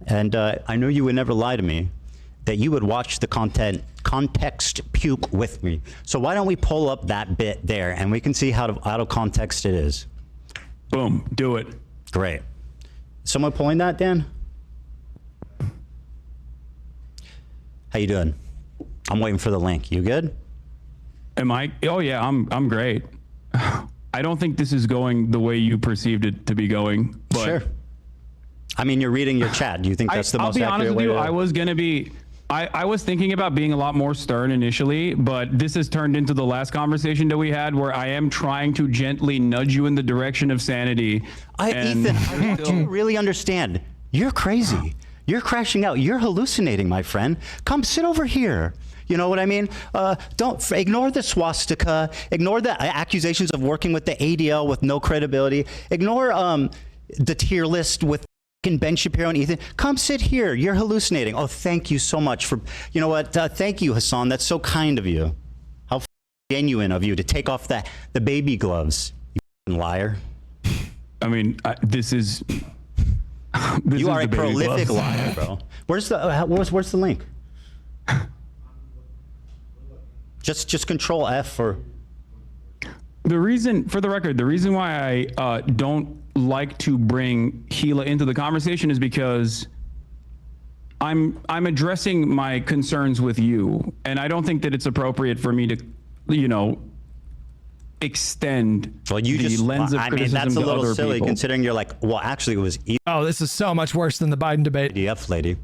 and I knew you would never lie to me, that you would watch the context puke with me. So why don't we pull up that bit there, and we can see how out of context it is. Boom. Do it. Great. Someone pulling that, Dan? How you doing? I'm waiting for the link. You good? Am I? Oh yeah, I'm great. I don't think this is going the way you perceived it to be going. But Sure. I mean, you're reading your chat. Do you think that's the most accurate way? I'll be honest with you. I was gonna be. I was thinking about being a lot more stern initially, but this has turned into the last conversation that we had, where I am trying to gently nudge you in the direction of sanity. Ethan, I want you to really understand. You're crazy. You're crashing out. You're hallucinating, my friend. Come sit over here. You know what I mean? Don't ignore the swastika. Ignore the accusations of working with the ADL with no credibility. Ignore the tier list with Ben Shapiro and Ethan. Come sit here. You're hallucinating. Oh, thank you so much for. You know what? Thank you, Hasan. That's so kind of you. How genuine of you to take off the baby gloves. You liar. I mean, this is. You are a prolific liar, bro. Where's the link? Just Control F for. The reason, for the record, the reason why I don't like to bring Gila into the conversation is because I'm addressing my concerns with you, and I don't think that it's appropriate for me to, extend the lens of criticism I mean, that's a to little other silly people. considering you're like, well, actually, it was Oh, this is so much worse than the Biden debate. EDF lady.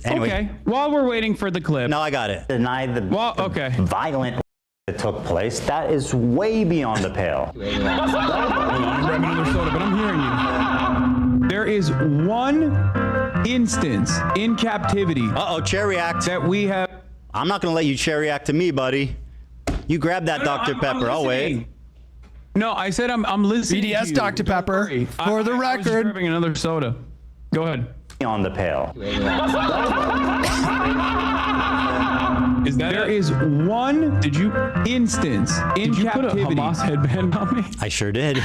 Anyway. Okay, while we're waiting for the clip. No, I got it. Deny the violent that took place. That is way beyond the pale. I'm grabbing another soda, but I'm hearing you. There is one instance in captivity. Uh-oh, chair react. That we have. I'm not going to let you chair react to me, buddy. You grab that Dr. Pepper. I'll wait. No, I said I'm listening. BDS to you. Dr. Pepper. For the I was record. grabbing another soda. Go ahead. On the pale. Is that there is one instance in captivity. Put a Hamas headband on me? I sure did.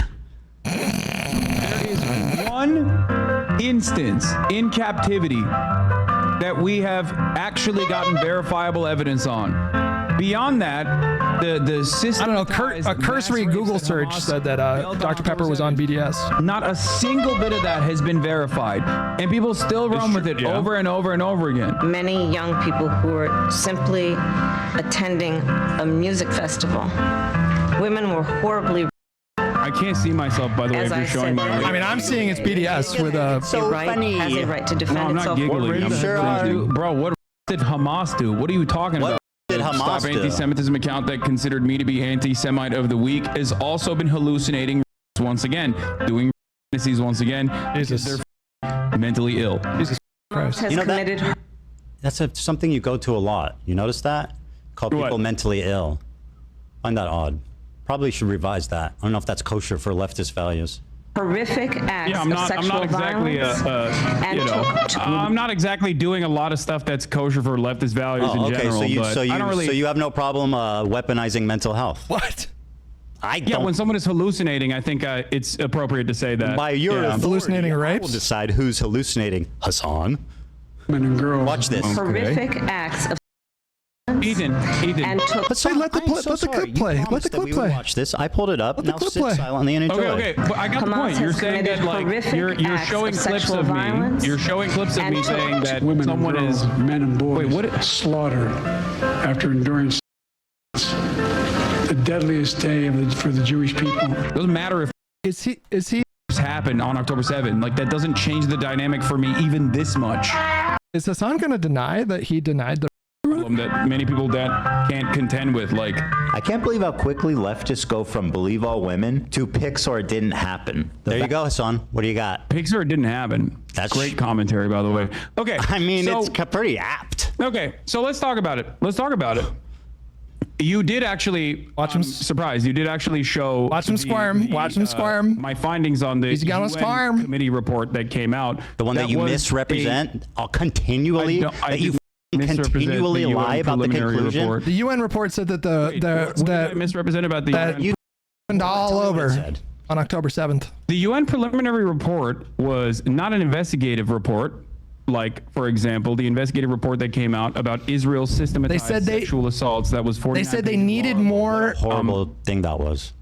There is one instance in captivity that we have actually gotten verifiable evidence on. Beyond that, the system. I don't know. A cursory Google search said that Dr. Pepper was on BDS. Not a single bit of that has been verified, and people still run with it over and over and over again. Many young people who are simply attending a music festival. Women were horribly. I can't see myself, by the way, if you're showing my. I mean, I'm seeing it's BDS with a. So funny. Has a right to defend No, I'm not itself. giggling. I'm sure are. Bro, what did Hamas do? What are you talking about? Did Hamas Stop do? Anti-Semitism account that considered me to be anti-Semite of the week has also been hallucinating once again, doing fantasies once again. Jesus. They're mentally ill. Jesus Christ. Has You know committed. That's something you go to a lot. You notice that? Call people What? mentally ill. Find that odd. Probably should revise that. I don't know if that's kosher for leftist values. Horrific acts Yeah, I'm of not sexual exactly, violence. I'm not exactly doing a lot of stuff that's kosher for leftist values in okay. general. So I don't really. so you have no problem weaponizing mental health. What? I Yeah, don't. when someone is hallucinating, I think it's appropriate to say that. By your Yeah. authority, Hallucinating I will rapes? decide who's hallucinating. Hasan. Women and girls. Watch this. Horrific acts of Ethan. and took. Let's say let the clip play. Let the clip play. Watch this. I pulled it up. the Now clip sit play. silently and enjoy. Okay, but I got the Hamas point. You're has saying that committed like horrific you're acts showing of clips sexual of me. violence You're showing clips of and me took saying that Women someone and girls, is. men and boys Wait, what? slaughtered after enduring the deadliest day for the Jewish people. Doesn't matter if Is he? this happened on October 7th. Like that doesn't change the dynamic for me even this much. Is Hasan going to deny that he denied the? problem that many people that can't contend with. Like, I can't believe how quickly leftists go from believe all women to Pixar didn't happen. There you go, Hasan. What do you got? Pixar didn't happen. That's great commentary, by the way. Okay. I mean, so, it's pretty apt. Okay, so let's talk about it. You did actually, Watch him. Surprise, you did actually show. Watch him squirm. Watch him squirm. My findings on the He's gonna UN squirm. committee report that came out. The one that you was misrepresent continually. I That you didn't continually misrepresent the lie UN about the preliminary conclusion. report. The UN report said that What did I misrepresent about the that UN? you all Tell me what it over said. on October 7th. The UN preliminary report was not an investigative report. Like, for example, the investigative report that came out about Israel's systematized sexual assaults. That was 49 They said they pages needed long. more. Horrible thing that was.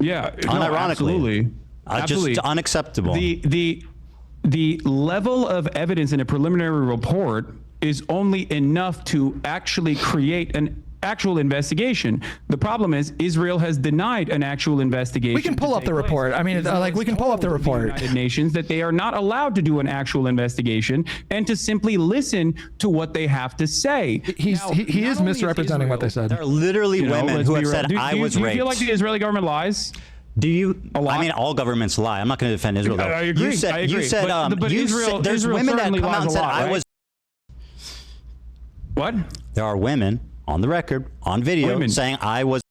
Yeah, no, Unironically. absolutely. Absolutely. Just unacceptable. The level of evidence in a preliminary report is only enough to actually create an actual investigation. The problem is Israel has denied an actual investigation. We can pull up the report. I mean, like, we can pull up the report. United Nations that they are not allowed to do an actual investigation and to simply listen to what they have to say. He is misrepresenting what they said. There are literally women who have said, I was raped. Do you feel raped. like the Israeli government lies? Do you? I mean, all governments lie. I'm not going to defend Israel. Though. I agree. You said, I agree. You said, But you Israel, said there's Israel women that certainly come out lies and a said, lot, I right? was. What? There are women on the record, on video, saying I was.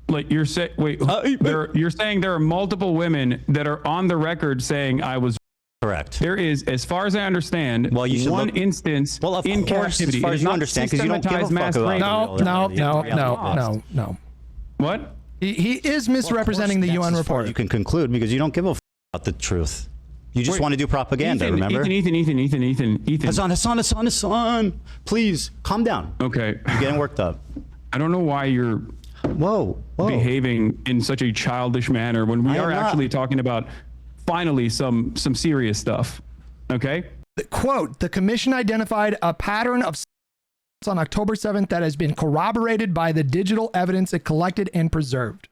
Like you're saying, you're saying there are multiple women that are on the record saying I was. Correct. There is, as far as I understand, you should one look, instance of in course, captivity. as far as you understand, because you don't give a fuck about No. What? He is misrepresenting the UN report. You can conclude because you don't give a fuck about the truth. You just want to do propaganda, remember? Ethan. Hasan, please, calm down. Okay. You're getting worked up. I don't know why you're behaving in such a childish manner when we are actually talking about finally some serious stuff. Okay? Quote, the commission identified a pattern of on October 7th that has been corroborated by the digital evidence it collected and preserved.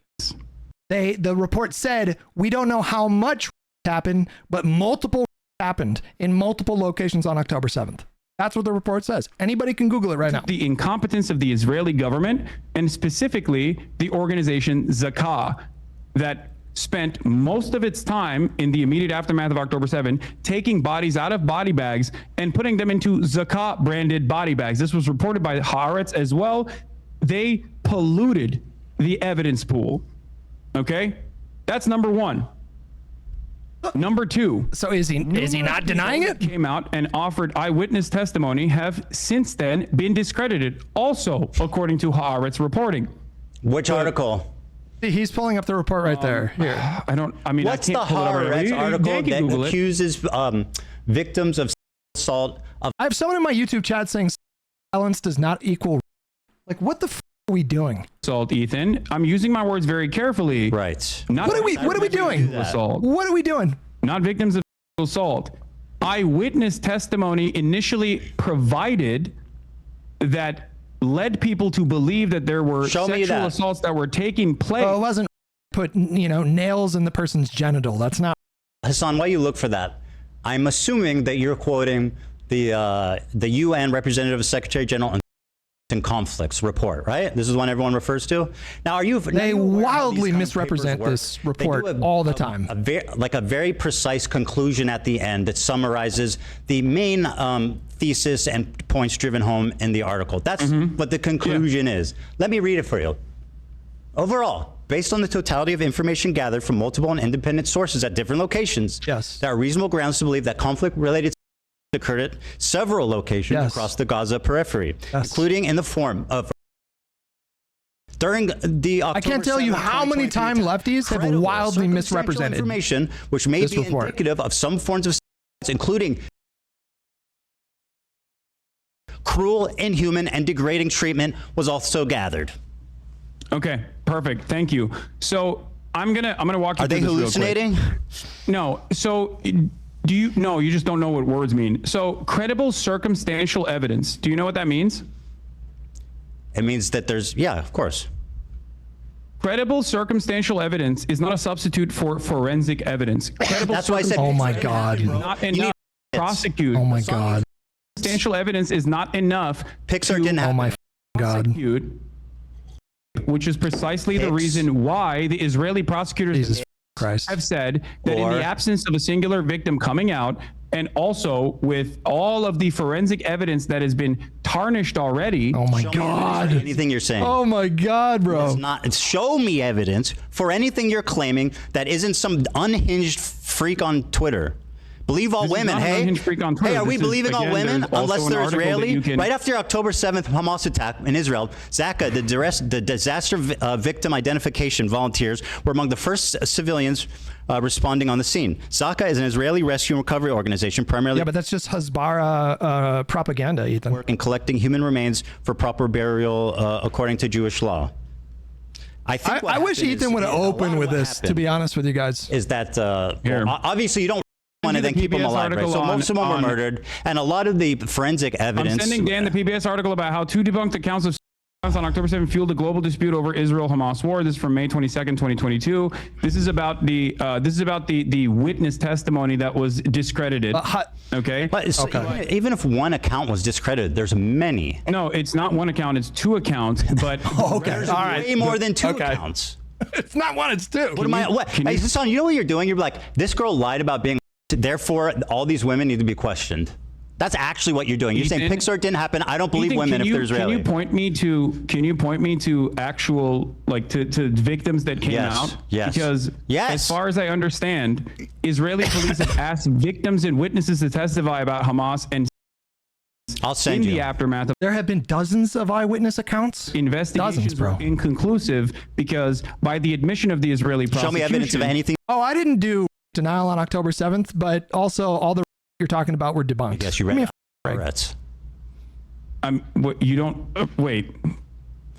The report said, we don't know how much happened, but multiple happened in multiple locations on October 7th. That's what the report says. Anybody can Google it right now. The incompetence of the Israeli government and specifically the organization Zakah that spent most of its time in the immediate aftermath of October 7, taking bodies out of body bags and putting them into Zakah branded body bags. This was reported by Haaretz as well. They polluted the evidence pool. Okay? That's number one. Number two. So is he not denying it? Came out and offered eyewitness testimony have since then been discredited. Also, according to Haaretz reporting. Which article? He's pulling up the report right there. Here. What's the Haaretz article that accuses victims of assault of? I have someone in my YouTube chat saying silence does not equal. Like, what the f are we doing? Assault, Ethan. I'm using my words very carefully. Right. What are we doing? Assault. What are we doing? Not victims of assault. Eyewitness testimony initially provided that led people to believe that there were sexual assaults that were taking place. Well, it wasn't put, nails in the person's genital. That's not. Hasan, why you look for that? I'm assuming that you're quoting the UN Representative Secretary General and Conflicts report, right? This is one everyone refers to. Now, are you? They wildly misrepresent this report all the time. A very precise conclusion at the end that summarizes the main thesis and points driven home in the article. That's what the conclusion is. Let me read it for you. Overall, based on the totality of information gathered from multiple and independent sources at different locations, there are reasonable grounds to believe that conflict-related occurred at several locations across the Gaza periphery, including in the form of during the October I can't tell you how many times lefties have wildly misrepresented information, which may be indicative of some forms of, including cruel, inhuman, and degrading treatment was also gathered. Okay, perfect. Thank you. So I'm gonna walk you through this. Are they hallucinating? No. So do you? No, you just don't know what words mean. So credible circumstantial evidence. Do you know what that means? It means that there's, of course. Credible circumstantial evidence is not a substitute for forensic evidence. Credible That's why I said. Oh my God. Not enough to prosecute. Oh my God. substantial evidence is not enough. Pixar didn't have. Oh my God. Prosecute, which is precisely the reason why the Israeli prosecutors Jesus Christ. have said that in the absence of a singular victim coming out, and also with all of the forensic evidence that has been tarnished already. Oh my Show me God. anything you're saying. Oh my God, bro. Show me evidence for anything you're claiming that isn't some unhinged freak on Twitter. Believe all This is women, not an hey? unhinged freak on Twitter. Hey, are we This is, believing all again, women there's also unless an they're article that Israeli? you can- Right after October 7th Hamas attack in Israel, Zaka, the disaster victim identification volunteers, were among the first civilians responding on the scene. Zaka is an Israeli rescue and recovery organization primarily Yeah, but that's just Hasbara propaganda, Ethan. in collecting human remains for proper burial according to Jewish law. I think I wish Ethan would have opened with this, to be honest with you guys. Is that Here. well, obviously you don't want to the then keep them PBS alive, right? article So most of them were on- murdered, and a lot of the forensic evidence. I'm sending Dan the PBS article about how two debunked accounts of on October 7th fueled a global dispute over Israel-Hamas war. This is from May 22nd, 2022. This is about the witness testimony that was discredited. Okay. But even if one account was discredited, there's many. No, it's not one account. It's two accounts. But Okay. There's All right. way more than two Okay. accounts. It's not one, it's two. What am I? What? Hey, Hasan, you know what you're doing? You're like, this girl lied about being. Therefore, all these women need to be questioned. That's actually what you're doing. You're saying Ethan, Pixar didn't happen. I don't believe Ethan, women if they're Israeli. Can you point me to actual to victims that came out? Yes. Because as far as I understand, Israeli police have asked victims and witnesses to testify about Hamas and I'll send in you. the aftermath of There have been dozens of eyewitness accounts. investigations Dozens, bro. were inconclusive because by the admission of the Israeli Show prosecution, me evidence of anything. Oh, I didn't do denial on October 7th, but also all the you're talking about were debunked. Yes, you Give me read. a break. Rats. What you don't wait.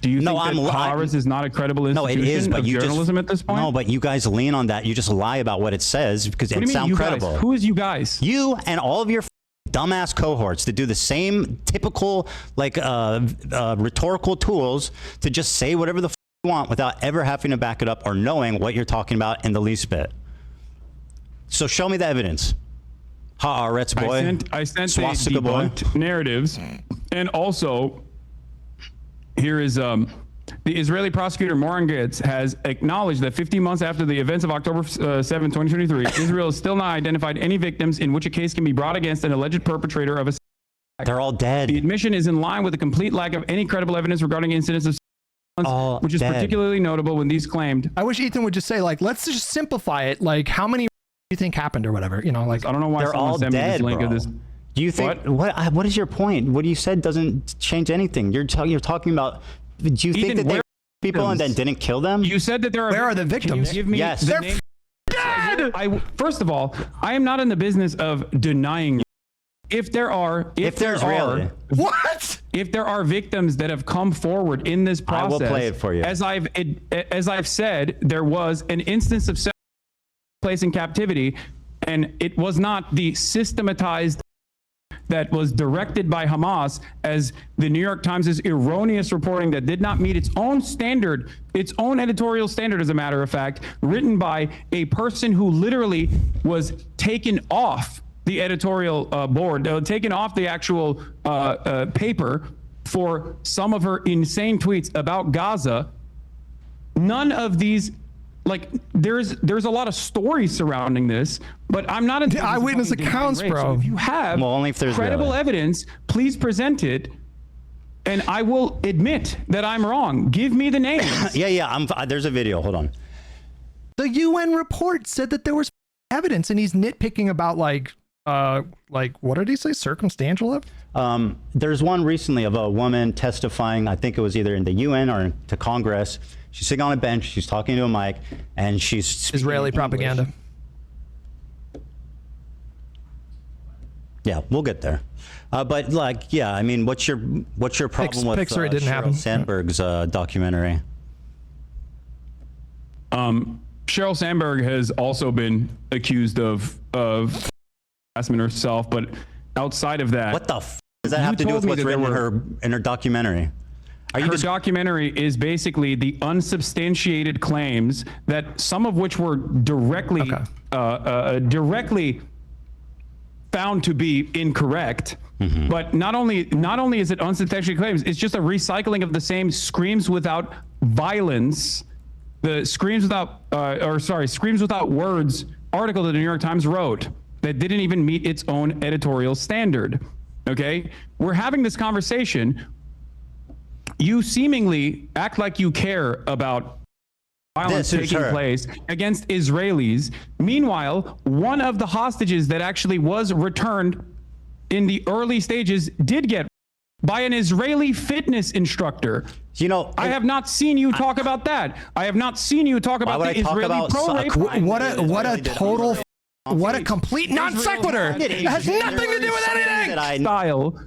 Do you No, think that Haaretz is not a credible No, institution it is, but of you journalism just, at this point? No, but you guys lean on that. You just lie about what it says because What do it you mean, sounds you credible. guys? Who is you guys? You and all of your dumbass cohorts that do the same typical rhetorical tools to just say whatever the you want without ever having to back it up or knowing what you're talking about in the least bit. So show me the evidence. Haaretz boy. I sent the Swastika boy. debunked narratives, and also here is the Israeli prosecutor Moran Getz has acknowledged that 15 months after the events of October 7, 2023, Israel has still not identified any victims in which a case can be brought against an alleged perpetrator of a. They're all dead. The admission is in line with the complete lack of any credible evidence regarding incidents of violence, which is particularly notable when these claimed. I wish Ethan would just say, like, let's just simplify it. Like, how many do you think happened or whatever? You know, like, I don't know why They're someone all sent me dead, this link bro. of this. Do you think what is your point? What you said doesn't change anything. You're talking about. Do you think Ethan, that they where were people and then didn't kill them? You said that there are. Where are the victims? Can you give me Yes. the They're name? dead! First of all, I am not in the business of denying. If there are What? if there are victims that have come forward in this I will process, play it for you. As I've said, there was an instance of place in captivity, and it was not the systematized that was directed by Hamas, as the New York Times' erroneous reporting that did not meet its own standard, its own editorial standard, as a matter of fact, written by a person who literally was taken off the editorial board, taken off the actual paper for some of her insane tweets about Gaza. None of these, like, there's a lot of stories surrounding this, but I'm not into eyewitness accounts, bro. So if you have only if there's credible evidence, please present it, and I will admit that I'm wrong. Give me the names. Yeah. There's a video. Hold on. The UN report said that there was evidence, and he's nitpicking about like what did he say? Circumstantial evidence? There's one recently of a woman testifying. I think it was either in the UN or to Congress. She's sitting on a bench. She's talking to a mic, and she's speaking Israeli English. propaganda. Yeah, we'll get there. But like, yeah, I mean, what's your problem with Pixar, it didn't Sheryl happen. Sandberg's documentary? Sheryl Sandberg has also been accused of harassment herself, but outside of that, What the does that have to do with what's written in her documentary? Her documentary is basically the unsubstantiated claims that some of which were directly found to be incorrect. But not only is it unsubstantiated claims, it's just a recycling of the same screams without violence, the screams without words article that the New York Times wrote that didn't even meet its own editorial standard. Okay, we're having this conversation. You seemingly act like you care about violence taking place against Israelis. Meanwhile, one of the hostages that actually was returned in the early stages did get by an Israeli fitness instructor. You know, I have not seen you talk about that. I have not seen you talk about the Israeli pro-rape. What a complete non sequitur. It has nothing to do with anything. Style.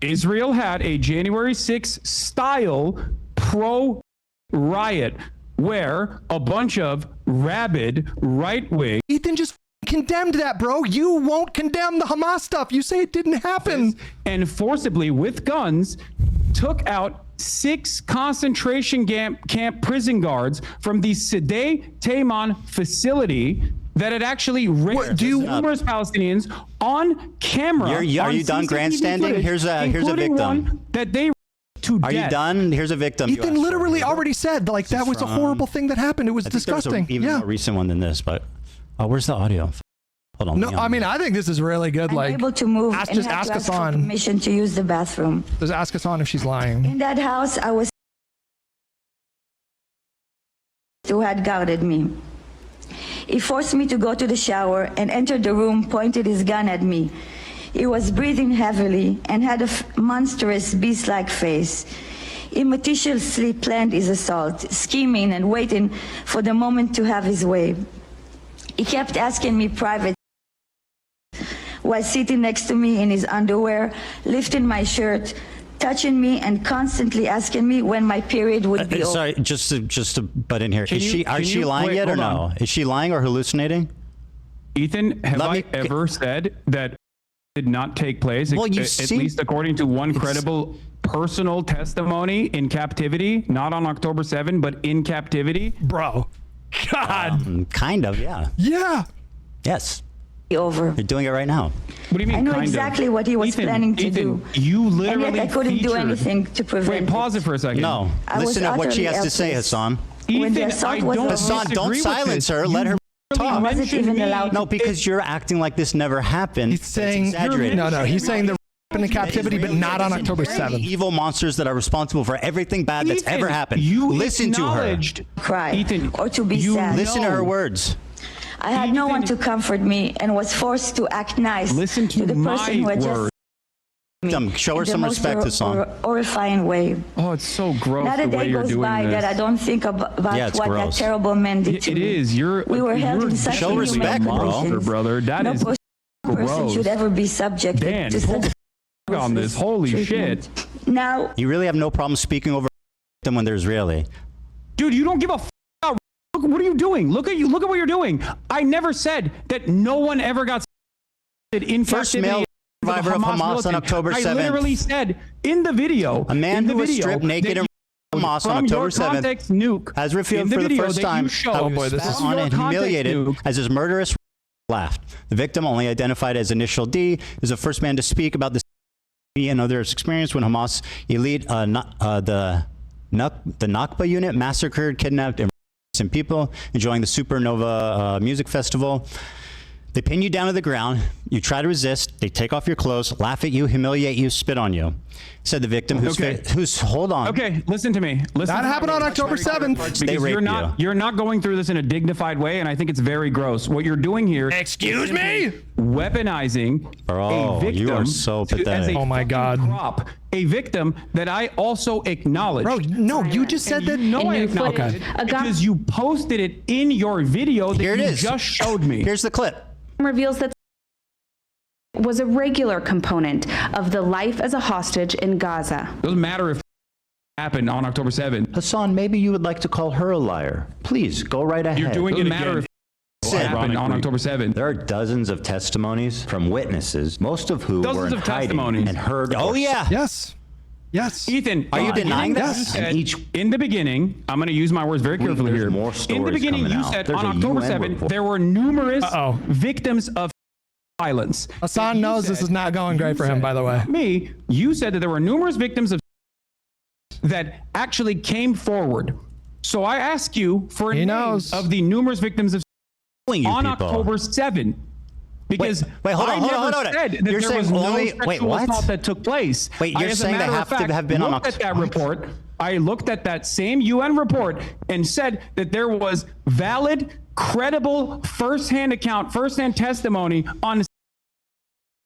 Israel had a January 6th style pro-riot where a bunch of rabid right-wing. Ethan just condemned that, bro. You won't condemn the Hamas stuff. You say it didn't happen. And forcibly, with guns, took out 6 concentration camp prison guards from the Sede Taman facility that had actually raped numerous Palestinians on camera. Are you done grandstanding? Footage, Here's a victim. One that they to Are death. you done? Here's a victim. Ethan literally already said, like, that was a horrible thing that happened. It was disgusting. Even more recent one than this, but where's the audio? Hold on. No, I mean, I think this is really good. I'm like, able to move and just had ask to us ask for on. permission to use the bathroom. Just ask us on if she's lying. In that house, I was who had guarded me. He forced me to go to the shower and entered the room, pointed his gun at me. He was breathing heavily and had a monstrous beast-like face. He meticulously planned his assault, scheming and waiting for the moment to have his way. He kept asking me private while sitting next to me in his underwear, lifting my shirt, touching me, and constantly asking me when my period would be over. Sorry, just to butt in here. Is she lying wait, yet or hold no? on. Is she lying or hallucinating? Ethan, have I ever said that did not take place? Well, at least according to one credible personal testimony in captivity, not on October 7, but in captivity. Bro, God. Kind of, yeah. Yeah. Yes. Over. You're doing it right now. What do you mean? I know kind exactly of? what he was planning to do. You And literally yet I couldn't do featured- anything to prevent Wait, pause it for a second. No. I was Listen to what she utterly has to say, helpless. Hassan. When the Ethan, assault I was don't over, Hassan, don't disagree with silence this. her. Let her talk. I wasn't mentioned even me. allowed No, because you're acting like this never happened. He's saying, exaggerated. no, he's saying they're in captivity, but not on October 7th. Evil monsters that are responsible for everything bad that's Ethan, ever happened. You Listen to her. acknowledged- cry Ethan, or to be you sad. Listen to know. her words. I had no one to comfort me and was forced to act nice Listen to the my person who had words. just Show her in the some most respect, Hassan. horrifying way. Oh, it's so gross Not the a way day you're goes doing by this. that I don't think about Yeah, it's what gross. that terrible man did to It me. is. We were held in such Show inhumane respect, bro. conditions. brother. That no is person gross. should ever be subjected Dan, to hold such the on this. Holy treatment. shit. Now, You really have no problem speaking over them when they're Israeli. Dude, you don't give a f about. Look, what are you doing? Look at you. Look at what you're doing. I never said that no one ever got in First captivity. male survivor of Hamas on militant. October 7th. I literally said in the video, A man who was stripped naked in Hamas on October 7th nuke, has revealed for the first time how he was spat on and humiliated as his murderous laughed. The victim, only identified as Initial D, is the first man to speak about this and others' experience when Hamas elite the Nakba unit massacred, kidnapped, and some people enjoying the Supernova music festival. They pin you down to the ground. You try to resist. They take off your clothes, laugh at you, humiliate you, spit on you. Said the victim, who's hold on. Okay, listen to me. Listen That to happened me. on October 7th. Because They raped you're not going through this in a dignified way, and I think it's very gross. What you're doing here, Excuse me? weaponizing Bro, a victim you are so as pathetic. a Oh my God. prop, a victim that I also acknowledge. Bro, no, you just said that. No, I new acknowledge footage. it because you posted it in your video that Here it you is. just showed me. Here's the clip. Reveals that was a regular component of the life as a hostage in Gaza. Doesn't matter if it happened on October 7th. Hassan, maybe you would like to call her a liar. Please, go right ahead. You're doing it matter if it happened on October 7th. There are dozens of testimonies from witnesses, most of who Dozens were in of hiding testimonies. and heard. Oh, yeah. Yes. Yes. Ethan, Are you in the denying beginning, that? you said- And each- in the beginning, I'm going to use my words very carefully There's here. more In the stories beginning, coming you out. said There's on a October UN 7th, report. there were numerous Uh-oh. victims of violence. Hasan knows this is not going great for him, by the way. Me, you said that there were numerous victims of that actually came forward. So I ask you for names of the numerous victims of on October 7. Because hold on. said that You're there saying was no only sexual assault that took place. Wait, you're as a saying they matter have of fact, to have been on looked October? at that report. I looked at that same UN report and said that there was valid, credible, firsthand testimony on.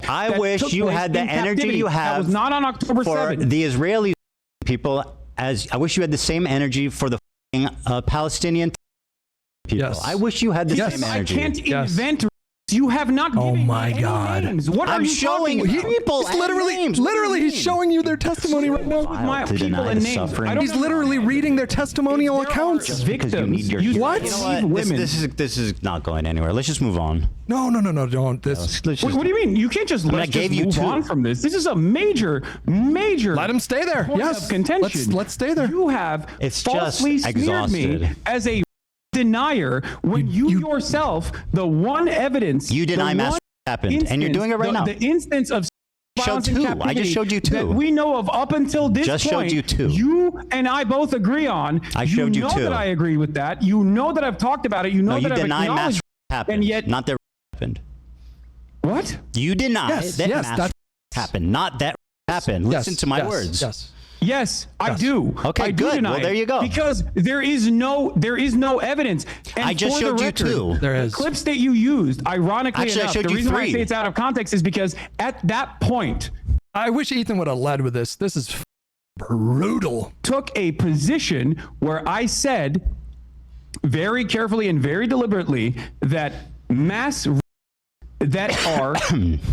I wish you had the energy you have. That was not on October for 7th. the Israeli people. As I wish you had the same energy for the Palestinian people. Yes. I wish you had the same energy. I can't invent. You have not given Oh my me God. any names. What are I'm you showing talking about? people He's literally he's showing you their testimony right now. My to people deny and the names. suffering. I don't He's know. literally reading their testimonial accounts. Because you need your What? You know what? This is not going anywhere. Let's just move on. No, don't. This. Let's just, What do you mean? You can't just I gave you move two. on from this. This is a major. Let him stay there. point Yes. of contention. Let's stay there. You have It's just falsely smeared me exhausted. as a denier when you yourself, the one evidence You deny the mass one happened, and you're doing it right now. The instance of violence and two. I just captivity showed you two. that we know of up until this Just point. showed you two. You and I both agree on. I showed you know two. that I agree with that. You know that I've talked about it. You know No, you that I've deny mass acknowledged. happened, and yet- not that happened. What? You deny Yes, that yes, mass that's- happened, not that happened. Yes, Listen to my yes, words. Yes. Yes, I do. Okay, I do good. deny Well, there it you go. Because there is no evidence. And I just for the showed you record, two. There is. The clips that you used, ironically Actually, I enough, showed the you reason why I three. say it's out of context is because at that point, I wish Ethan would have led with this. This is brutal. took a position where I said very carefully and very deliberately that mass that are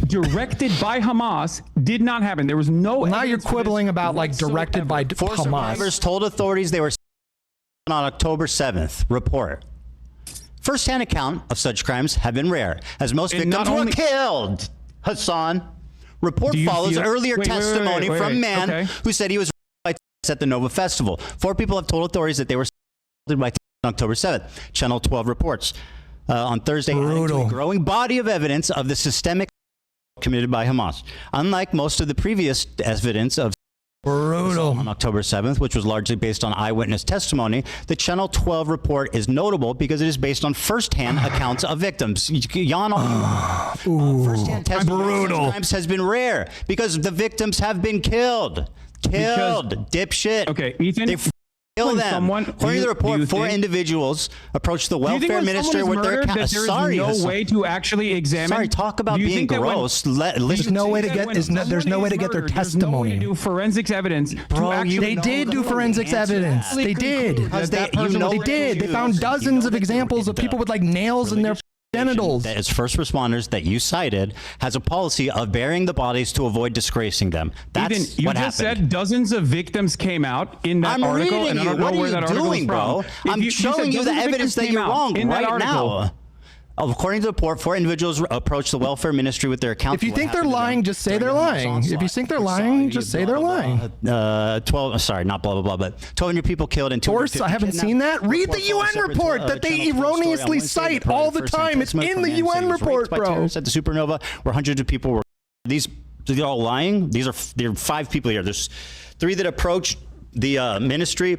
directed by Hamas did not happen. There was no. Now you're evidence for this quibbling about like directed by Four Hamas. survivors told authorities they were on October 7th. Report. First-hand account of such crimes have been rare, as most And victims not were only- killed. Hassan. Report Do you follows feel- earlier wait, testimony wait, from a man okay. who said he was by at the Nova Festival. 4 people have told authorities that they were by on October 7th. Channel 12 reports. On Thursday, adding to a growing body of evidence of the systemic committed by Hamas. Unlike most of the previous evidence of on October 7th, which was largely based on eyewitness testimony, the Channel 12 report is notable because it is based on first-hand accounts of victims. Yawn all you want. First-hand testimony of such crimes has been rare because the victims have been killed. Dipshit. Okay, Ethan. They kill them. Someone, According to the report, 4 individuals approached the do you think welfare when minister someone with is their murdered, account. that there is Sorry, no Hassan. way to actually examine. Sorry, talk about Do you being think that when- gross. There's no way to get. There's no way to get their There's no way to testimony. do forensics evidence. Bro, They did do forensics evidence. They did. Because They did. They found dozens of examples of people with like nails in their genitals. That is first responders that you cited has a policy of burying the bodies to avoid disgracing them. That's Ethan, you what just happened. said dozens of victims came out in that I'm article, reading and I you. don't know What where are that you article doing, is bro? from. I'm You said showing you the dozens of evidence victims that came you're out wrong in that right article. now. According to the report, 4 individuals approached the welfare ministry with their accounts. If you think they're lying, just say they're lying. If you think they're lying, just say they're lying. 12, sorry, not blah, blah, blah, but 1,200 people killed and 250 Of course, I haven't seen that. Read the UN report that they erroneously cite all the time. It's in the UN report, bro. At the supernova, where hundreds of people were. These are all lying. There are 5 people here. There's 3 that approached the ministry,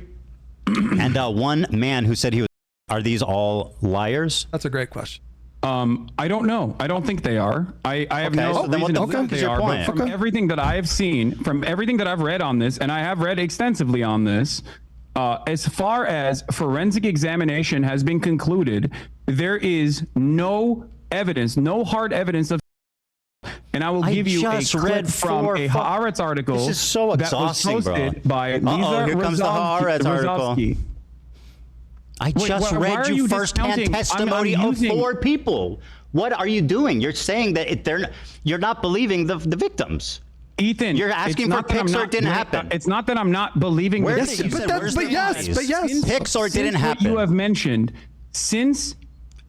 and 1 man who said he was. Are these all liars? That's a great question. I don't know. I don't think they are. I have Okay, no so then what reason the to fuck think is they your are. point? But from everything that I have seen, from everything that I've read on this, and I have read extensively on this, as far as forensic examination has been concluded, there is no evidence, no hard evidence of. And I will give you a just clip read from 4 a Haaretz article This is so exhausting, that was posted bro. by Lisa Here comes the Haaretz article. Rozovsky. I just why read are you you firsthand discounting- testimony I'm of 4 people. What are you doing? You're saying that you're not believing the victims. Ethan, You're asking for pics or it didn't happen. It's not that I'm not believing. Where this. did you but said, that- where's but the yes, bodies? but yes. Pics or it didn't Since happen. What you have mentioned, since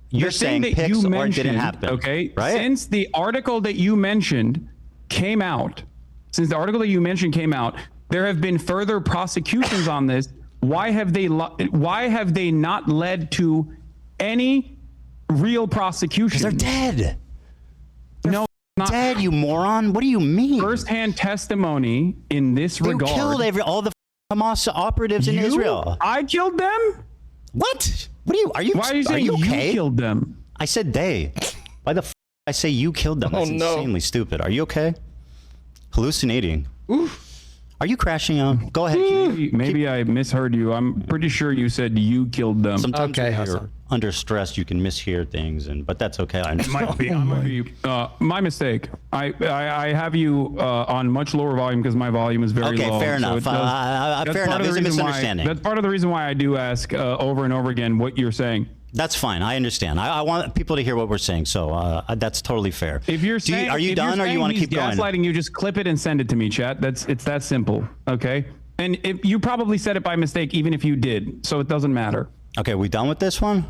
You're the thing saying that pics you or it didn't mentioned, happen. okay, right? since the article that you mentioned came out, there have been further prosecutions on this. Why have they not led to any real prosecution? They're dead. No, dead, you moron. What do you mean? First-hand testimony in this They regard. killed all the Hamas operatives in Israel. I killed them? What? What are you? Why are you saying you killed them? I said they. Why the I say you killed them? That's insanely stupid. Are you okay? Hallucinating. Are you crashing out? Go ahead. Maybe I misheard you. I'm pretty sure you said you killed them. Sometimes when you're under stress, you can mishear things, but that's okay. I understand. It might be my mistake. I have you on much lower volume because my volume is very low. Okay, fair enough. Fair enough. There's a misunderstanding. That's part of the reason why I do ask over and over again what you're saying. That's fine. I understand. I want people to hear what we're saying, so that's totally fair. If you're saying, are you done, or you want to keep going? Gaslighting you, just clip it and send it to me, chat. It's that simple. Okay. And if you probably said it by mistake, even if you did, so it doesn't matter. Okay, we done with this one?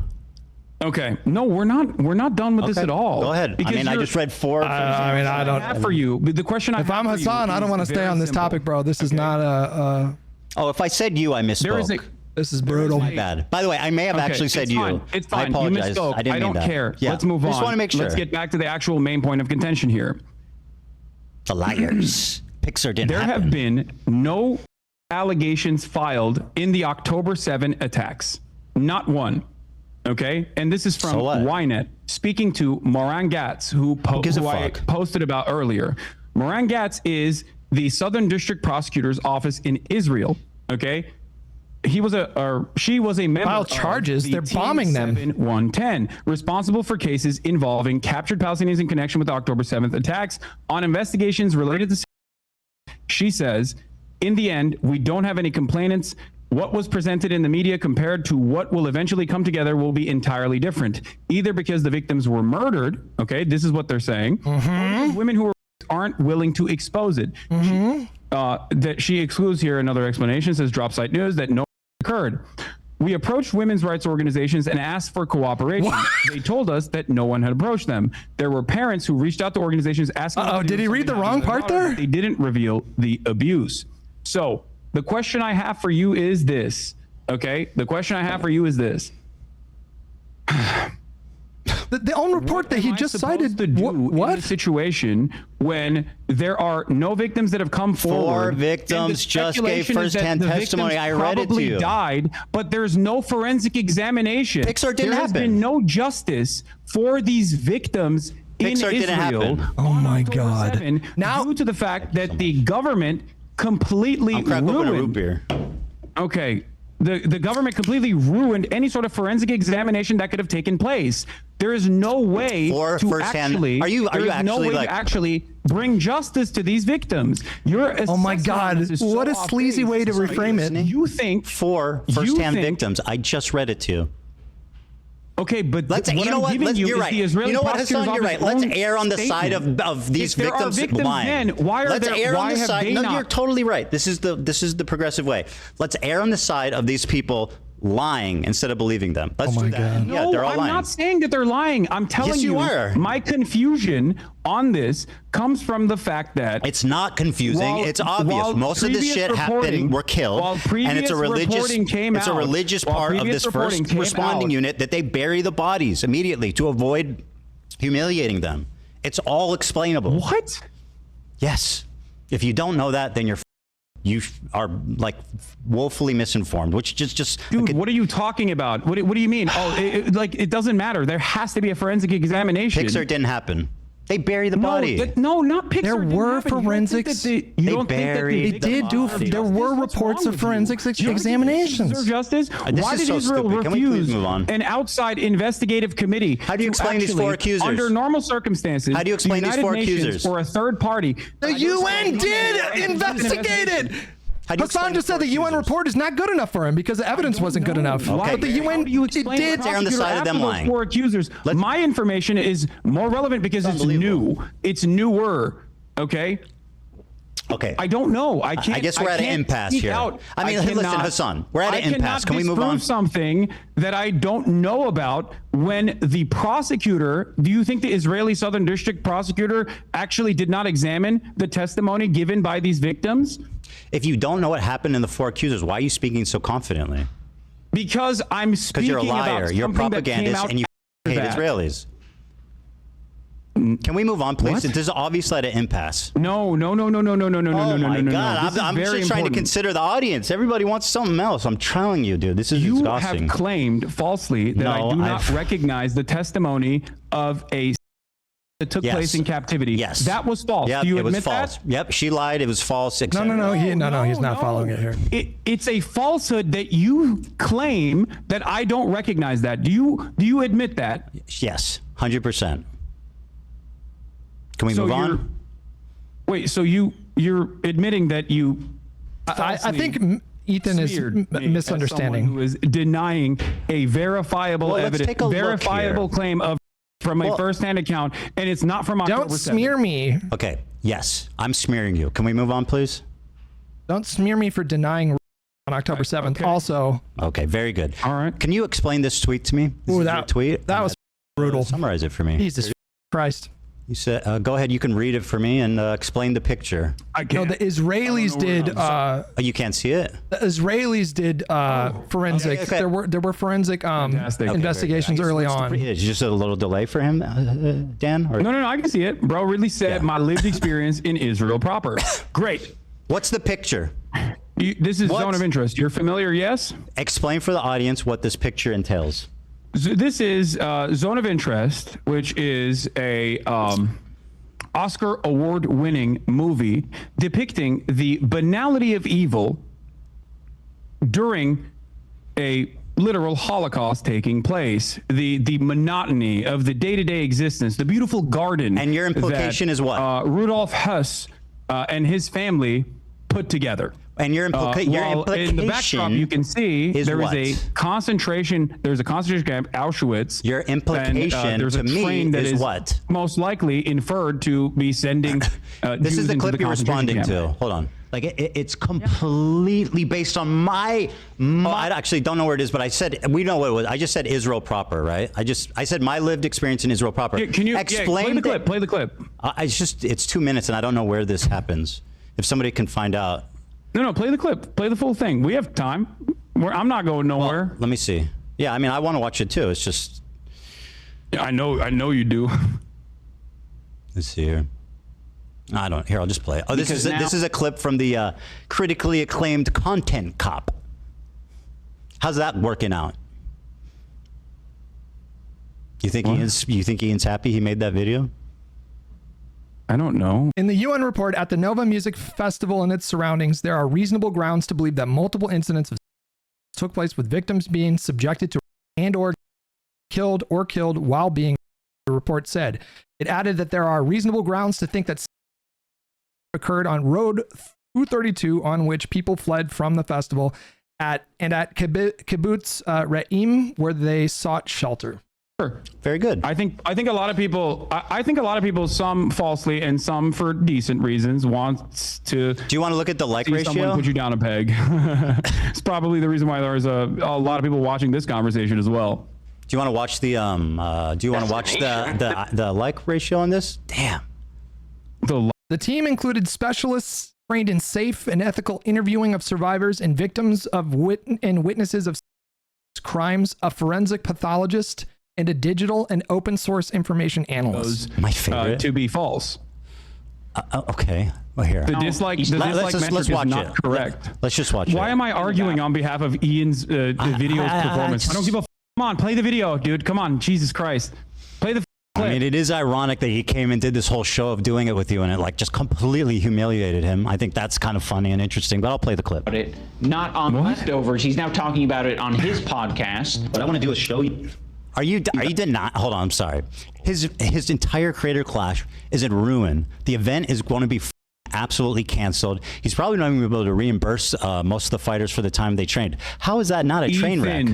Okay. No, we're not done with this at all. Go ahead. I mean, I just read 4. I don't. For you, the question if I'm Hasan, I don't want to stay on this topic, bro. This is not a. Oh, if I said you, I misspoke. This is brutal. Bad. By the way, I may have actually said you. It's fine. I apologize. You misspoke. I didn't mean don't that. care. Yeah. Let's move on. Just want to make sure. Let's get back to the actual main point of contention here. The liars. Pixar didn't There happen. have been no allegations filed in the October 7 attacks. Not one. Okay? And this is from Ynet, speaking to Moran Gatz, who I posted about earlier. Moran Gatz is the Southern District Prosecutor's Office in Israel. Okay? She was a member File charges. of They're bombing them. 110, responsible for cases involving captured Palestinians in connection with the October 7th attacks on investigations related to. She says, in the end, we don't have any complainants. What was presented in the media compared to what will eventually come together will be entirely different, either because the victims were murdered. Okay, this is what they're saying. Or because women who aren't willing to expose it. That she excludes here another explanation, says Drop Site News, that no occurred. We approached women's rights organizations and asked for cooperation. They told us that no one had approached them. There were parents who reached out to organizations asking. Oh, did he read the wrong part there? They didn't reveal the abuse. So the question I have for you is this. Okay, the question I have for you is this. The own report that he just cited. What in a situation when there are no victims that have come forward? 4 victims just gave first-hand testimony. I read it to you. Died, but there's no forensic examination. Pixar didn't there has happen. been no justice for these victims Pixar in didn't Israel. happen. Oh my God! Now, due to the fact that the government completely I'll crack open a root ruined. beer. Okay. The government completely ruined any sort of forensic examination that could have taken place. There is no way For to firsthand- actually. Are you there is no actually way like- to actually bring justice to these victims? Oh my God! What a sleazy way to reframe it. You think 4 first-hand victims. I just read it to you. Okay, but Let's. what You know I'm what? giving Let's, you you're is right. the Israeli You know what, prosecutor's Hasan? You're office right. Let's own err on the side statement. of these If there are victims victims, lying. then why are Let's there? err Why on the have side. they No, not? you're totally right. This is the progressive way. Let's err on the side of these people lying instead of believing them. Let's do that. God. Yeah, No, they're all I'm lying. not saying that they're lying. I'm telling Yes, you are. my confusion on this comes from the fact that It's not confusing. While- It's obvious. while Most of this previous shit reporting- happened. Were killed, while and it's a previous religious. reporting came It's a out- religious while part of previous this reporting first came responding out- unit that they bury the bodies immediately to avoid humiliating them. It's all explainable. What? Yes. If you don't know that, then you are like woefully misinformed, which just Dude, what are you talking about? What do you mean? Oh, it doesn't matter. There has to be a forensic examination. Pixar didn't happen. They bury the body. No, not Pixar. There didn't were happen. forensics. You don't think that buried They did do. There were reports of forensics examinations. Deserve justice? This Why is did so Israel stupid. Can we please refuse move on? an outside investigative committee? How do you to explain these 4 actually, accusers? Under normal circumstances, How do you explain the these United 4 Nations accusers? or a third party? The UN did investigate it. How do you Hassan explain just the said the 4 UN accusers? report is not good enough for him because the evidence wasn't good enough. Okay. But the UN How do you explain it did. the They're on the side of them prosecutor after lying. those 4 accusers. My information is more relevant because it's unbelievable. new. It's newer. Okay. Okay. I don't know. I can't. I guess we're at an can't impasse speak here. Out. I mean, listen, Hassan, we're at an impasse. Can we move on? I cannot disprove something that I don't know about when the prosecutor, do you think the Israeli Southern District prosecutor actually did not examine the testimony given by these victims? If you don't know what happened in the 4 accusers, why are you speaking so confidently? Because I'm speaking Because you're a liar. about You're a something that came propagandist out and you after hate that. Israelis. Can we move on, please? What? This is obviously at an impasse. No. Oh my God! This is I'm very just trying to important. consider the audience. Everybody wants something else. I'm telling you, dude. This is You exhausting. have claimed falsely that No, I do not I've- recognize the testimony of a that took Yes. place in captivity. Yes. That was false. Yep, Do you it was admit false. that? Yep, she lied. It was false. No, he's not following it here. It's a falsehood that you claim that I don't recognize that. Do you admit that? Yes, 100%. Can we move on? Wait, so you're admitting that you I falsely think Ethan is smeared me as someone misunderstanding. who is denying a verifiable Well, let's evidence, take a look verifiable here. claim of from a first-hand account, and it's not from October Don't 7th. smear me. Okay. Yes, I'm smearing you. Can we move on, please? Don't smear me for denying on October 7th. Okay. Also, Okay. Very good. All right. Can you explain this tweet to me? This ooh, is that your tweet. that was brutal. Summarize it for me. Jesus Christ. You said, go ahead. You can read it for me and explain the picture. I No, can't. the Israelis did. Oh, you can't see it. The Israelis did forensic. Okay. There were forensic Fantastic. Okay, investigations early on. It's just a little delay for him, Dan. Or No, I can see it. Bro really said my lived experience in Israel proper. Great. what's the picture? This is What? zone of interest. You're familiar, yes? Explain for the audience what this picture entails. So this is Zone of Interest, which is a Oscar award-winning movie depicting the banality of evil during a literal Holocaust taking place, the monotony of the day-to-day existence, the beautiful garden. And your implication is what? Rudolf Hess and his family put together. And your While implication in the backdrop, you can see is there what? is a concentration. There's a concentration camp, Auschwitz. Your implication and, there's a to me train that is what? Most likely inferred to be sending. This Jews is the into clip you're concentration responding camp. to. Hold on. Like it's completely based on my. I actually don't know where it is, but I said we know what it was. I just said Israel proper, right? I said my lived experience in Israel proper. Yeah, can you explain play the clip? Play the clip. It's 2 minutes, and I don't know where this happens. If somebody can find out. No, play the clip. Play the full thing. We have time. I'm not going nowhere. Well, let me see. Yeah, I mean, I want to watch it too. It's just. I know you do. Let's see here. I don't. Here, I'll just play it. Oh, this is a clip from the critically acclaimed Content Cop. How's that working out? You think Ian's happy he made that video? I don't know. In the UN report at the Nova Music Festival and its surroundings, there are reasonable grounds to believe that multiple incidents of took place with victims being subjected to and/or killed while being. The report said. It added that there are reasonable grounds to think that occurred on Road 232, on which people fled from the festival, at Kibbutz Re'im, where they sought shelter. Sure. Very good. I think a lot of people. I think a lot of people, some falsely and some for decent reasons, want to. Do you want to look at the like see ratio? Someone put you down a peg. It's probably the reason why there's a lot of people watching this conversation as well. Do you want to watch the the like ratio on this? Damn. The team included specialists trained in safe and ethical interviewing of survivors and victims of witnesses of crimes, a forensic pathologist, and a digital and open source information analyst. My favorite. To be false. Okay. Well, here. The dislike metric is not correct. Let's just watch it. Why am I arguing on behalf of Ian's video's performance? I don't give a. Come on, play the video, dude. Come on, Jesus Christ. Play the clip. I mean, it is ironic that he came and did this whole show of doing it with you, and it like just completely humiliated him. I think that's kind of funny and interesting, but I'll play the clip. Not on Leftovers. He's now talking about it on his podcast. What I want to do is show you. Are you not? Hold on, I'm sorry. His entire creator clash is in ruin. The event is going to be absolutely canceled. He's probably not even going to be able to reimburse most of the fighters for the time they trained. How is that not a train wreck?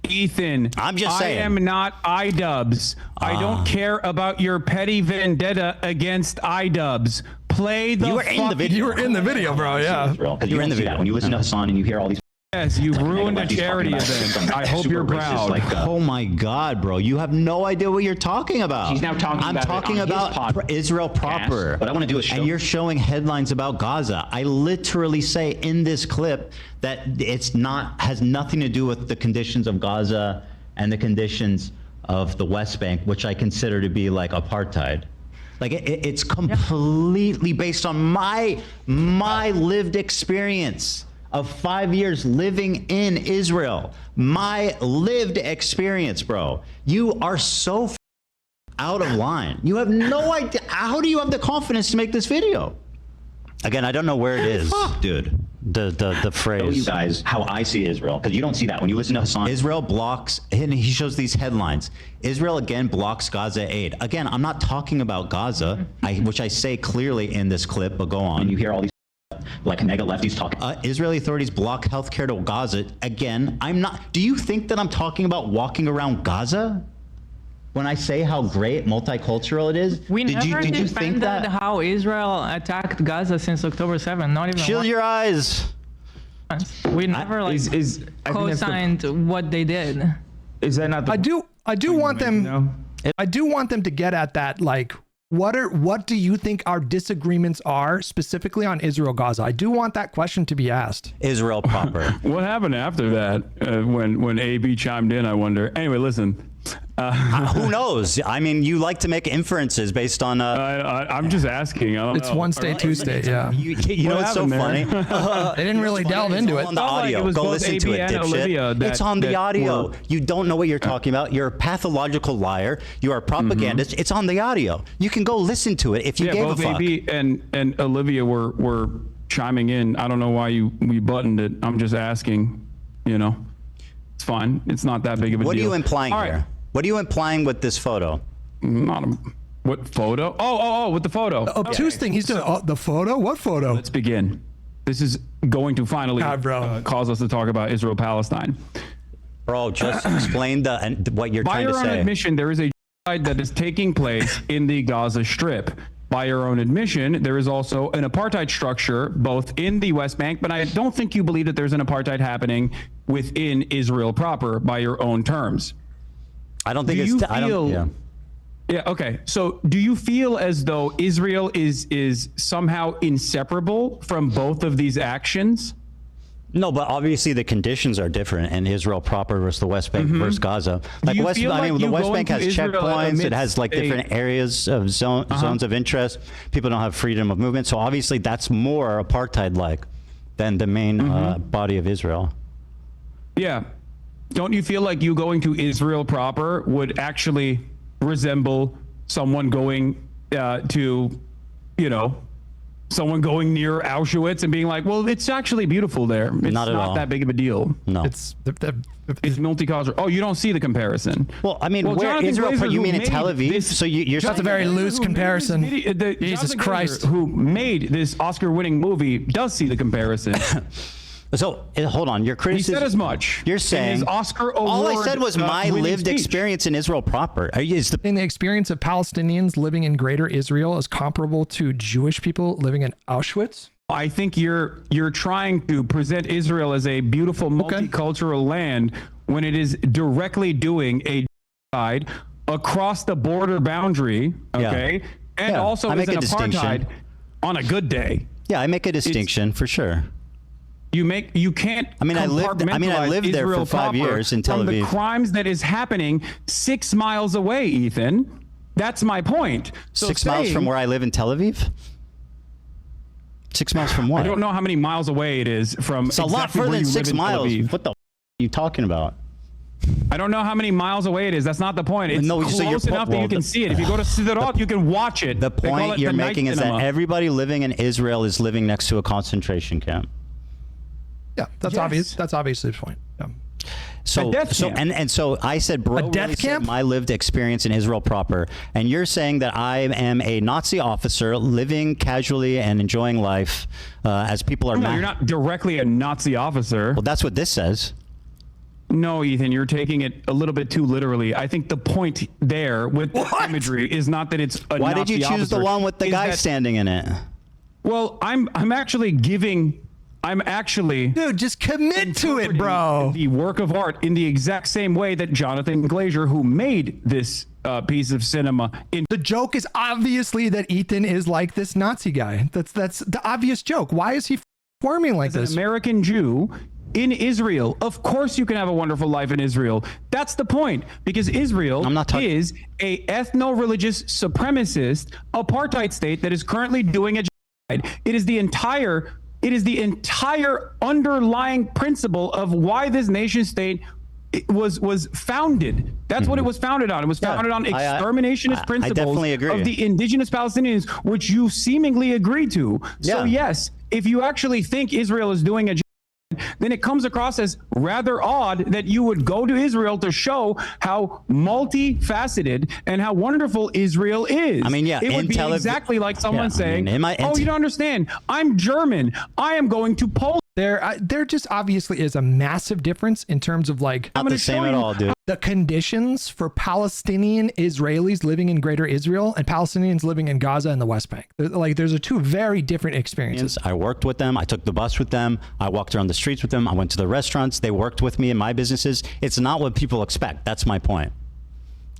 Ethan, I'm just saying. I am not iDubbbz. I don't care about your petty vendetta against iDubbbz. Play the. You were in the video. You were in the video, bro. Yeah. You were in the video. When you listen to Hasan and you hear all these. Yes, you ruined a charity event. I hope you're proud. Oh my God, bro! You have no idea what you're talking about. He's now talking I'm about it talking on his about Israel proper. podcast. What I want to do is show. And you're showing headlines about Gaza. I literally say in this clip that has nothing to do with the conditions of Gaza and the conditions of the West Bank, which I consider to be like apartheid. Like it's completely based on my lived experience of 5 years living in Israel. My lived experience, bro. You are so out of line. You have no idea. How do you have the confidence to make this video? Again, I don't know where it is, dude. The phrase. Show you guys how I see Israel, because you don't see that when you listen to Hasan. Israel blocks, and he shows these headlines. Israel again blocks Gaza aid. Again, I'm not talking about Gaza, which I say clearly in this clip, but go on. And you hear all these like mega lefties talking. Israeli authorities block healthcare to Gaza. Again, I'm not. Do you think that I'm talking about walking around Gaza? When I say how great multicultural it is, we did never you think defended that? how Israel attacked Gaza since October 7th. Not even. Shield your eyes. We never co-signed what they did. Is that not the I do want them to get at that, like, what do you think our disagreements are specifically on Israel Gaza? I do want that question to be asked. Israel proper. What happened after that when AB chimed in, I wonder. Anyway, listen. Who knows? I mean, you like to make inferences based on. I'm just asking. I don't It's know. one state, two state. Yeah. You know what's so funny? They didn't really delve into it. On the audio, like it go was listen both to AB it, and dipshit. Olivia It's on the audio. were- You don't know what you're talking about. You're a pathological liar. You are a propagandist. It's on the audio. You can go listen to it if you gave a both fuck. AB and Olivia were chiming in. I don't know why we buttoned it. I'm just asking. You know, it's fine. It's not that big of a deal. What are you implying All right. here? What are you implying with this photo? What photo? Oh, with the photo. The obtuse thing he's doing. Oh, the photo? What photo? Let's begin. This is going to finally cause us to talk about Israel-Palestine. Bro, just explain what you're By trying to your own say. admission, there is a genocide that is taking place in the Gaza Strip. By your own admission, there is also an apartheid structure both in the West Bank, but I don't think you believe that there's an apartheid happening within Israel proper by your own terms. I don't think Yeah, okay. So do you feel as though Israel is somehow inseparable from both of these actions? No, but obviously the conditions are different in Israel proper versus the West Bank versus Gaza. Like you West, feel I mean, like the you West go Bank into has Israel checkpoints. It has like amidst different areas of zones of interest. People don't have freedom of movement. So obviously that's more apartheid-like than the main body of Israel. Yeah. Don't you feel like you going to Israel proper would actually resemble someone going someone going near Auschwitz and being like, well, it's actually beautiful there. It's Not at all. that big of a deal. No. It's It's multicultural. Oh, you don't see the comparison. Well, I mean, where Jonathan Israel, Glazer, you who mean in made Tel Aviv? this- So you're That's a very loose comparison. Jesus Jonathan Glazer, Christ. who made this Oscar-winning movie, does see the comparison. So hold on, your criticism. He said as much. You're in saying his Oscar all I award, said was my winning lived speech. experience in Israel proper. in the experience of Palestinians living in greater Israel is comparable to Jewish people living in Auschwitz? I think you're trying to present Israel as a beautiful multicultural land when it is directly doing a genocide across the border boundary, okay? And Yeah, also I is make an a distinction. apartheid on a good day. Yeah, I make a distinction for sure. You can't. I lived there Israel for 5 proper years in Tel from Aviv. the crimes that is happening 6 miles away, Ethan. That's my point. So 6 miles from where I live in Tel Aviv? 6 miles from what? I don't know how many miles away it is from. It's a lot exactly further where than you 6 live in Tel miles. Aviv. What the are you talking about? I don't know how many miles away it is. That's not the point. It's No, so close you're enough that you can see it. If you go to Sderot, you can watch it. The They call point it you're the night making is that cinema. everybody living in Israel is living next to a concentration camp. Yeah, that's obvious. That's obviously the point. Yeah. So, A death so camp. and so I said, bro, A death really said camp? my lived experience in Israel proper, and you're saying that I am a Nazi officer living casually and enjoying life as people are. No, you're not directly a Nazi officer. Well, that's what this says. No, Ethan, you're taking it a little bit too literally. I think the point there with the imagery is not that it's a Why Nazi did you choose officer, the one with the is guy that- standing in it? Well, I'm actually Dude, just commit to it, bro. the work of art in the exact same way that Jonathan Glazer, who made this piece of cinema, The joke is obviously that Ethan is like this Nazi guy. That's the obvious joke. Why is he squirming like as an this? American Jew in Israel. Of course you can have a wonderful life in Israel. That's the point, because Israel is a ethno-religious supremacist apartheid state that is currently doing a genocide. It is the entire underlying principle of why this nation state was founded. That's what it was founded on. It was founded on exterminationist principles of the indigenous Palestinians, which you seemingly agree to. So yes, if you actually think Israel is doing a genocide, then it comes across as rather odd that you would go to Israel to show how multifaceted and how wonderful Israel is. I mean, yeah, it would be exactly like someone saying, "Oh, you don't understand. I'm German. I am going to Poland." There just obviously is a massive difference in terms of like not the same at all, dude. The conditions for Palestinian Israelis living in Greater Israel and Palestinians living in Gaza and the West Bank. Like, there's two very different experiences. I worked with them. I took the bus with them. I walked around the streets with them. I went to the restaurants. They worked with me in my businesses. It's not what people expect. That's my point.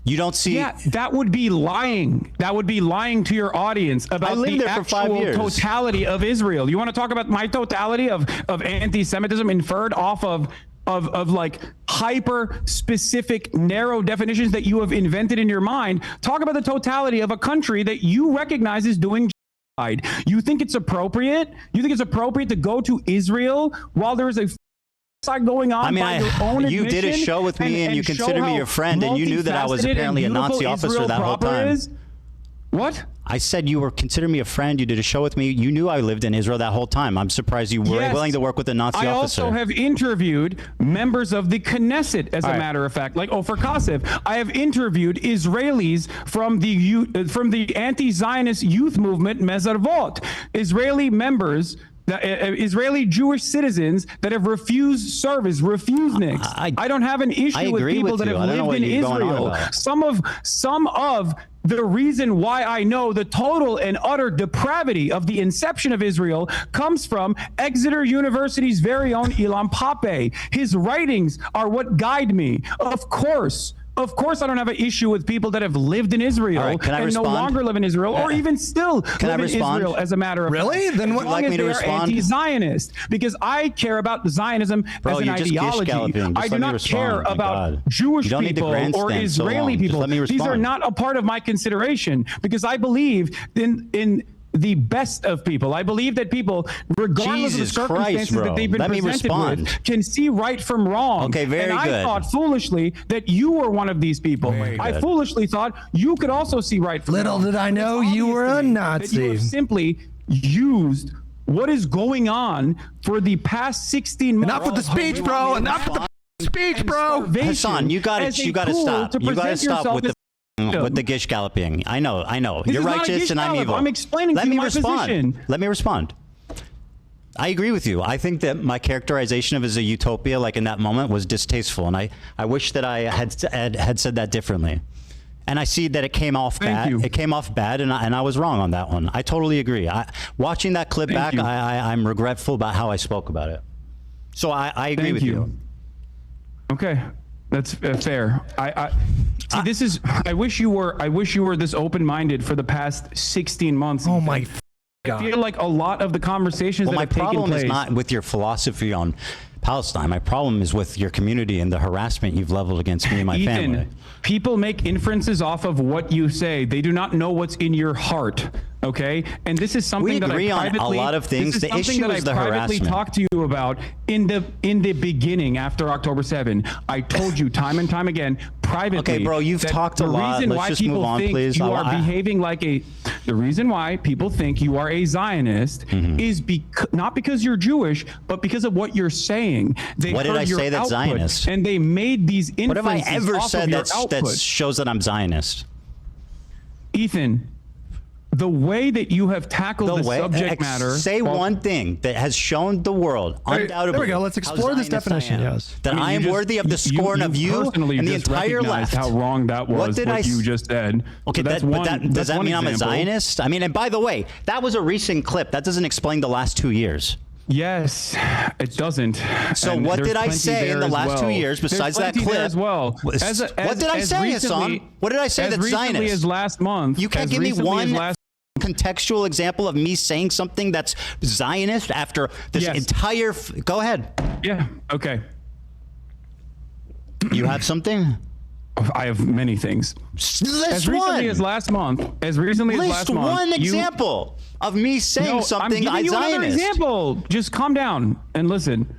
You don't see. Yeah, that would be lying. That would be lying to your audience about the actual totality of Israel. You want to talk about my totality of anti-Semitism inferred off of like hyper specific narrow definitions that you have invented in your mind? Talk about the totality of a country that you recognize is doing genocide. You think it's appropriate? You think it's appropriate to go to Israel while there is a going on? I mean, you did a show with me and you consider me your friend, and you knew that I was apparently a Nazi officer that whole time. What? I said you were considering me a friend. You did a show with me. You knew I lived in Israel that whole time. I'm surprised you were willing to work with a Nazi officer. I also have interviewed members of the Knesset, as a matter of fact, like Ofer Kassev. I have interviewed Israelis from the anti-Zionist youth movement Mezarvot, Israeli members. Israeli Jewish citizens that have refused service, refused NICS. I don't have an issue with people that have lived in Israel. Some of the reason why I know the total and utter depravity of the inception of Israel comes from Exeter University's very own Ilan Pappé. His writings are what guide me. Of course, I don't have an issue with people that have lived in Israel and no longer live in Israel, or even still live in Israel, as a matter of fact. Really? Then what? As long as they are anti-Zionist, because I care about Zionism as an ideology. I do not care about Jewish people or Israeli people. These are not a part of my consideration, because I believe in the best of people. I believe that people, regardless of the circumstances that they've been presented with, can see right from wrong. Okay, very good. And I thought foolishly that you were one of these people. I foolishly thought you could also see right from wrong. Little did I know you were a Nazi. You have simply used what is going on for the past 16 months. Enough with the speech, bro. Enough with the speech, bro. Hassan, you got to stop. You got to stop with the gish galloping. I know. You're righteous and I'm evil. I'm explaining to you my position. Let me respond. I agree with you. I think that my characterization of it as a utopia, like in that moment, was distasteful, and I wish that I had said that differently. And I see that it came off bad. It came off bad, and I was wrong on that one. I totally agree. Watching that clip back, I'm regretful about how I spoke about it. So I agree with you. Okay. That's fair. See, this is. I wish you were this open-minded for the past 16 months. Oh my God! I feel like a lot of the conversations that have taken place. My problem is not with your philosophy on Palestine. My problem is with your community and the harassment you've leveled against me and my family. People make inferences off of what you say. They do not know what's in your heart. Okay, and this is something that I privately, on a lot of things. The issue is the harassment. Talked to you about in the beginning after October 7. I told you time and time again privately. Okay, bro, you've talked a lot. Let's just move on, please. You are behaving like a. The reason why people think you are a Zionist is not because you're Jewish, but because of what you're saying. What did I say that's Zionist? And they made these inferences. What have I ever said that shows that I'm Zionist? Ethan, the way that you have tackled the subject matter. Say one thing that has shown the world, undoubtedly. There we go. Let's explore this definition. Yes. That I am worthy of the scorn of you and the entire left. How wrong that was. What you just said. Okay, so does that mean I'm a Zionist? I mean, and by the way, that was a recent clip. That doesn't explain the last 2 years. Yes, it doesn't. So what did I say in the last 2 years besides that clip? As well. What did I say, Hassan? What did I say that's Zionist? As recently as last month. You can't give me one contextual example of me saying something that's Zionist after this entire? Go ahead. Yeah. Okay. You have something? I have many things. List as recently as last month. As recently as last month. List one example of me saying something. I'm giving you another example. Just calm down and listen.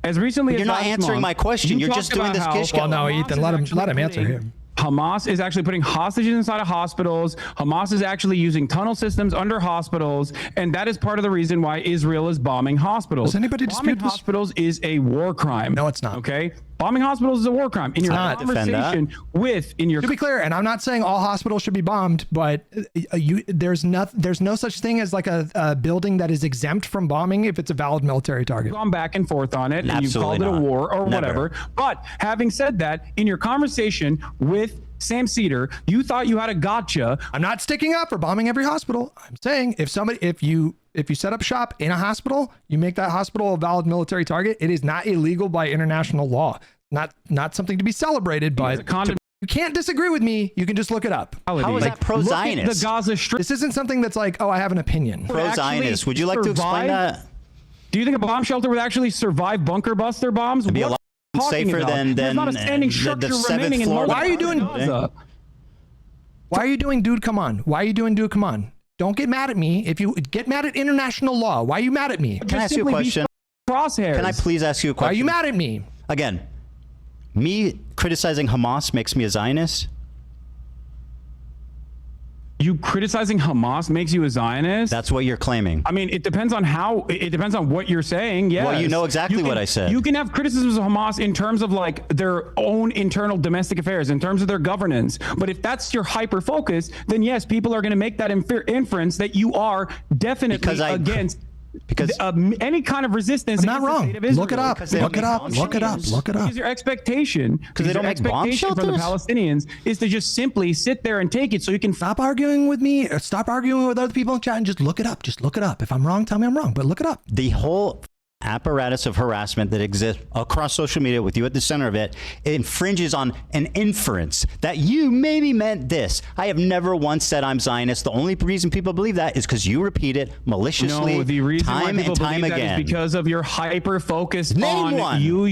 As recently as last month. You're not answering my question. You're just doing this kish. Well, no, Ethan, let him answer here. Hamas is actually putting hostages inside of hospitals. Hamas is actually using tunnel systems under hospitals, and that is part of the reason why Israel is bombing hospitals. Does anybody dispute this? Hospitals is a war crime. No, it's not. Okay, bombing hospitals is a war crime. In your conversation to be clear, and I'm not saying all hospitals should be bombed, but there's no such thing as like a building that is exempt from bombing if it's a valid military target. Gone back and forth on it, and you've Absolutely called it a not. war or Never. whatever. But having said that, in your conversation with Sam Cedar, you thought you had a gotcha. I'm not sticking up for bombing every hospital. I'm saying if you set up shop in a hospital, you make that hospital a valid military target. It is not illegal by international law. Not something to be celebrated, but you can't disagree with me. You can just look it up. How is that pro-Zionist? Look at the Gaza Strip. This isn't something that's like, oh, I have an opinion. Pro-Zionist. Would you like to explain that? Do you think a bomb shelter would actually survive bunker buster bombs? It'd be a lot safer than There's not a standing structure remaining in floor. North Why are you doing Gaza. Why are you doing dude come on? Why are you doing dude come on? Don't get mad at me. If you get mad at international law, why are you mad at me? Can I ask you a question? Crosshairs. Can I please ask you a question? Why are you mad at me? Again, me criticizing Hamas makes me a Zionist? You criticizing Hamas makes you a Zionist? That's what you're claiming. I mean, it depends on what you're saying. Yes. Well, you know exactly what I said. You can have criticisms of Hamas in terms of like their own internal domestic affairs, in terms of their governance. But if that's your hyper focus, then yes, people are going to make that inference that you are definitely against. Because any kind of resistance. I'm not wrong. Look it up. Look it up. Look it up. Look it up. Because your expectation, because they don't make bomb shelters from the Palestinians is to just simply sit there and take it, so you can stop arguing with me, or stop arguing with other people in chat, and just look it up. Just look it up. If I'm wrong, tell me I'm wrong. But look it up. The whole apparatus of harassment that exists across social media with you at the center of it infringes on an inference that you maybe meant this. I have never once said I'm Zionist. The only reason people believe that is because you repeat it maliciously no, the reason time why people and time believe again. That is because of your hyper focus Name on one. you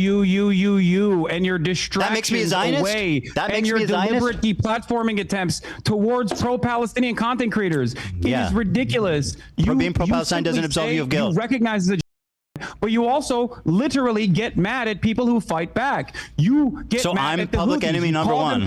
and your distractions that makes me a Zionist? away That and makes your me a Zionist? deliberate deplatforming attempts towards pro-Palestinian content creators. It is ridiculous. Being pro-Palestine doesn't absolve you of guilt. You recognize the but you also literally get mad at people who fight back. You get so mad I'm at the public Houthis. enemy number one.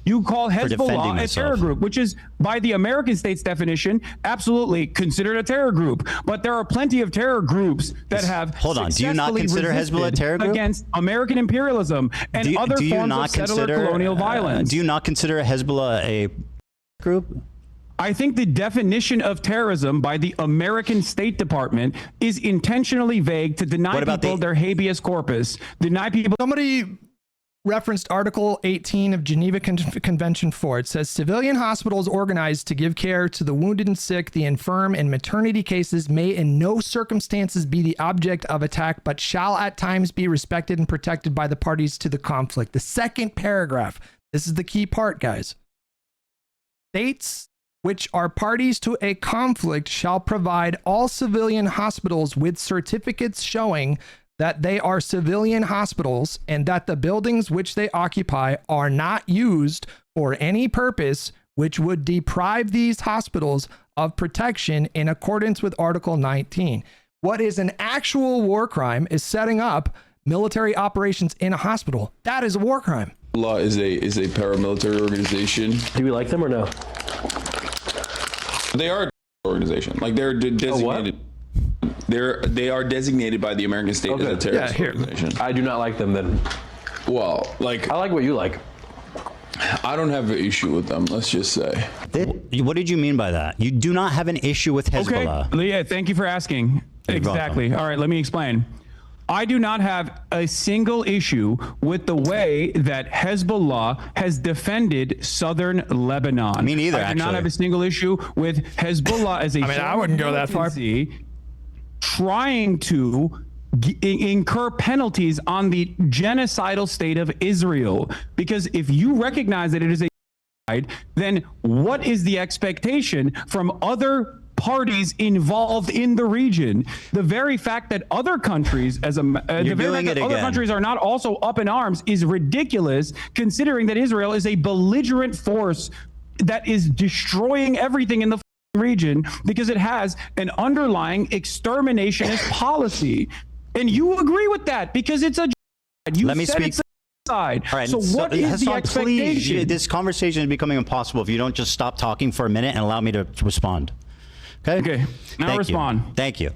You call Hezbollah a terror group, which is, by the American state's definition, absolutely considered a terror group. But there are plenty of terror groups that have Hold on. Do you not consider Hezbollah a terror group? Against American imperialism and other forms of settler colonial violence. Do you not consider Hezbollah a group? I think the definition of terrorism by the American State Department is intentionally vague to deny people their habeas corpus, deny people. Somebody referenced Article 18 of Geneva Convention 4. It says civilian hospitals organized to give care to the wounded and sick, the infirm, and maternity cases may in no circumstances be the object of attack, but shall at times be respected and protected by the parties to the conflict. The second paragraph, this is the key part, guys. States which are parties to a conflict shall provide all civilian hospitals with certificates showing that they are civilian hospitals and that the buildings which they occupy are not used for any purpose which would deprive these hospitals of protection in accordance with Article 19. What is an actual war crime is setting up military operations in a hospital. That is a war crime. Law is a paramilitary organization. Do we like them or no? They are an organization. Like they're designated. They are designated by the American state as a terrorist organization. I do not like them then. Well, like I like what you like. I don't have an issue with them. Let's just say. What did you mean by that? You do not have an issue with Hezbollah. Okay. Yeah, thank you for asking. Exactly. All right, let me explain. I do not have a single issue with the way that Hezbollah has defended southern Lebanon. Me neither, I do not have a single issue with Hezbollah as a I wouldn't go that far. Trying to incur penalties on the genocidal state of Israel. Because if you recognize that it is a then what is the expectation from other parties involved in the region? The very fact that other countries, other countries are not also up in arms is ridiculous, considering that Israel is a belligerent force that is destroying everything in the region because it has an underlying exterminationist policy. And you agree with that because it's a you Let me said speak. it's a side. All right, so what is the Hasan, expectation? please, this conversation is becoming impossible if you don't just stop talking for a minute and allow me to respond. Okay. Now Thank respond. You. Thank you.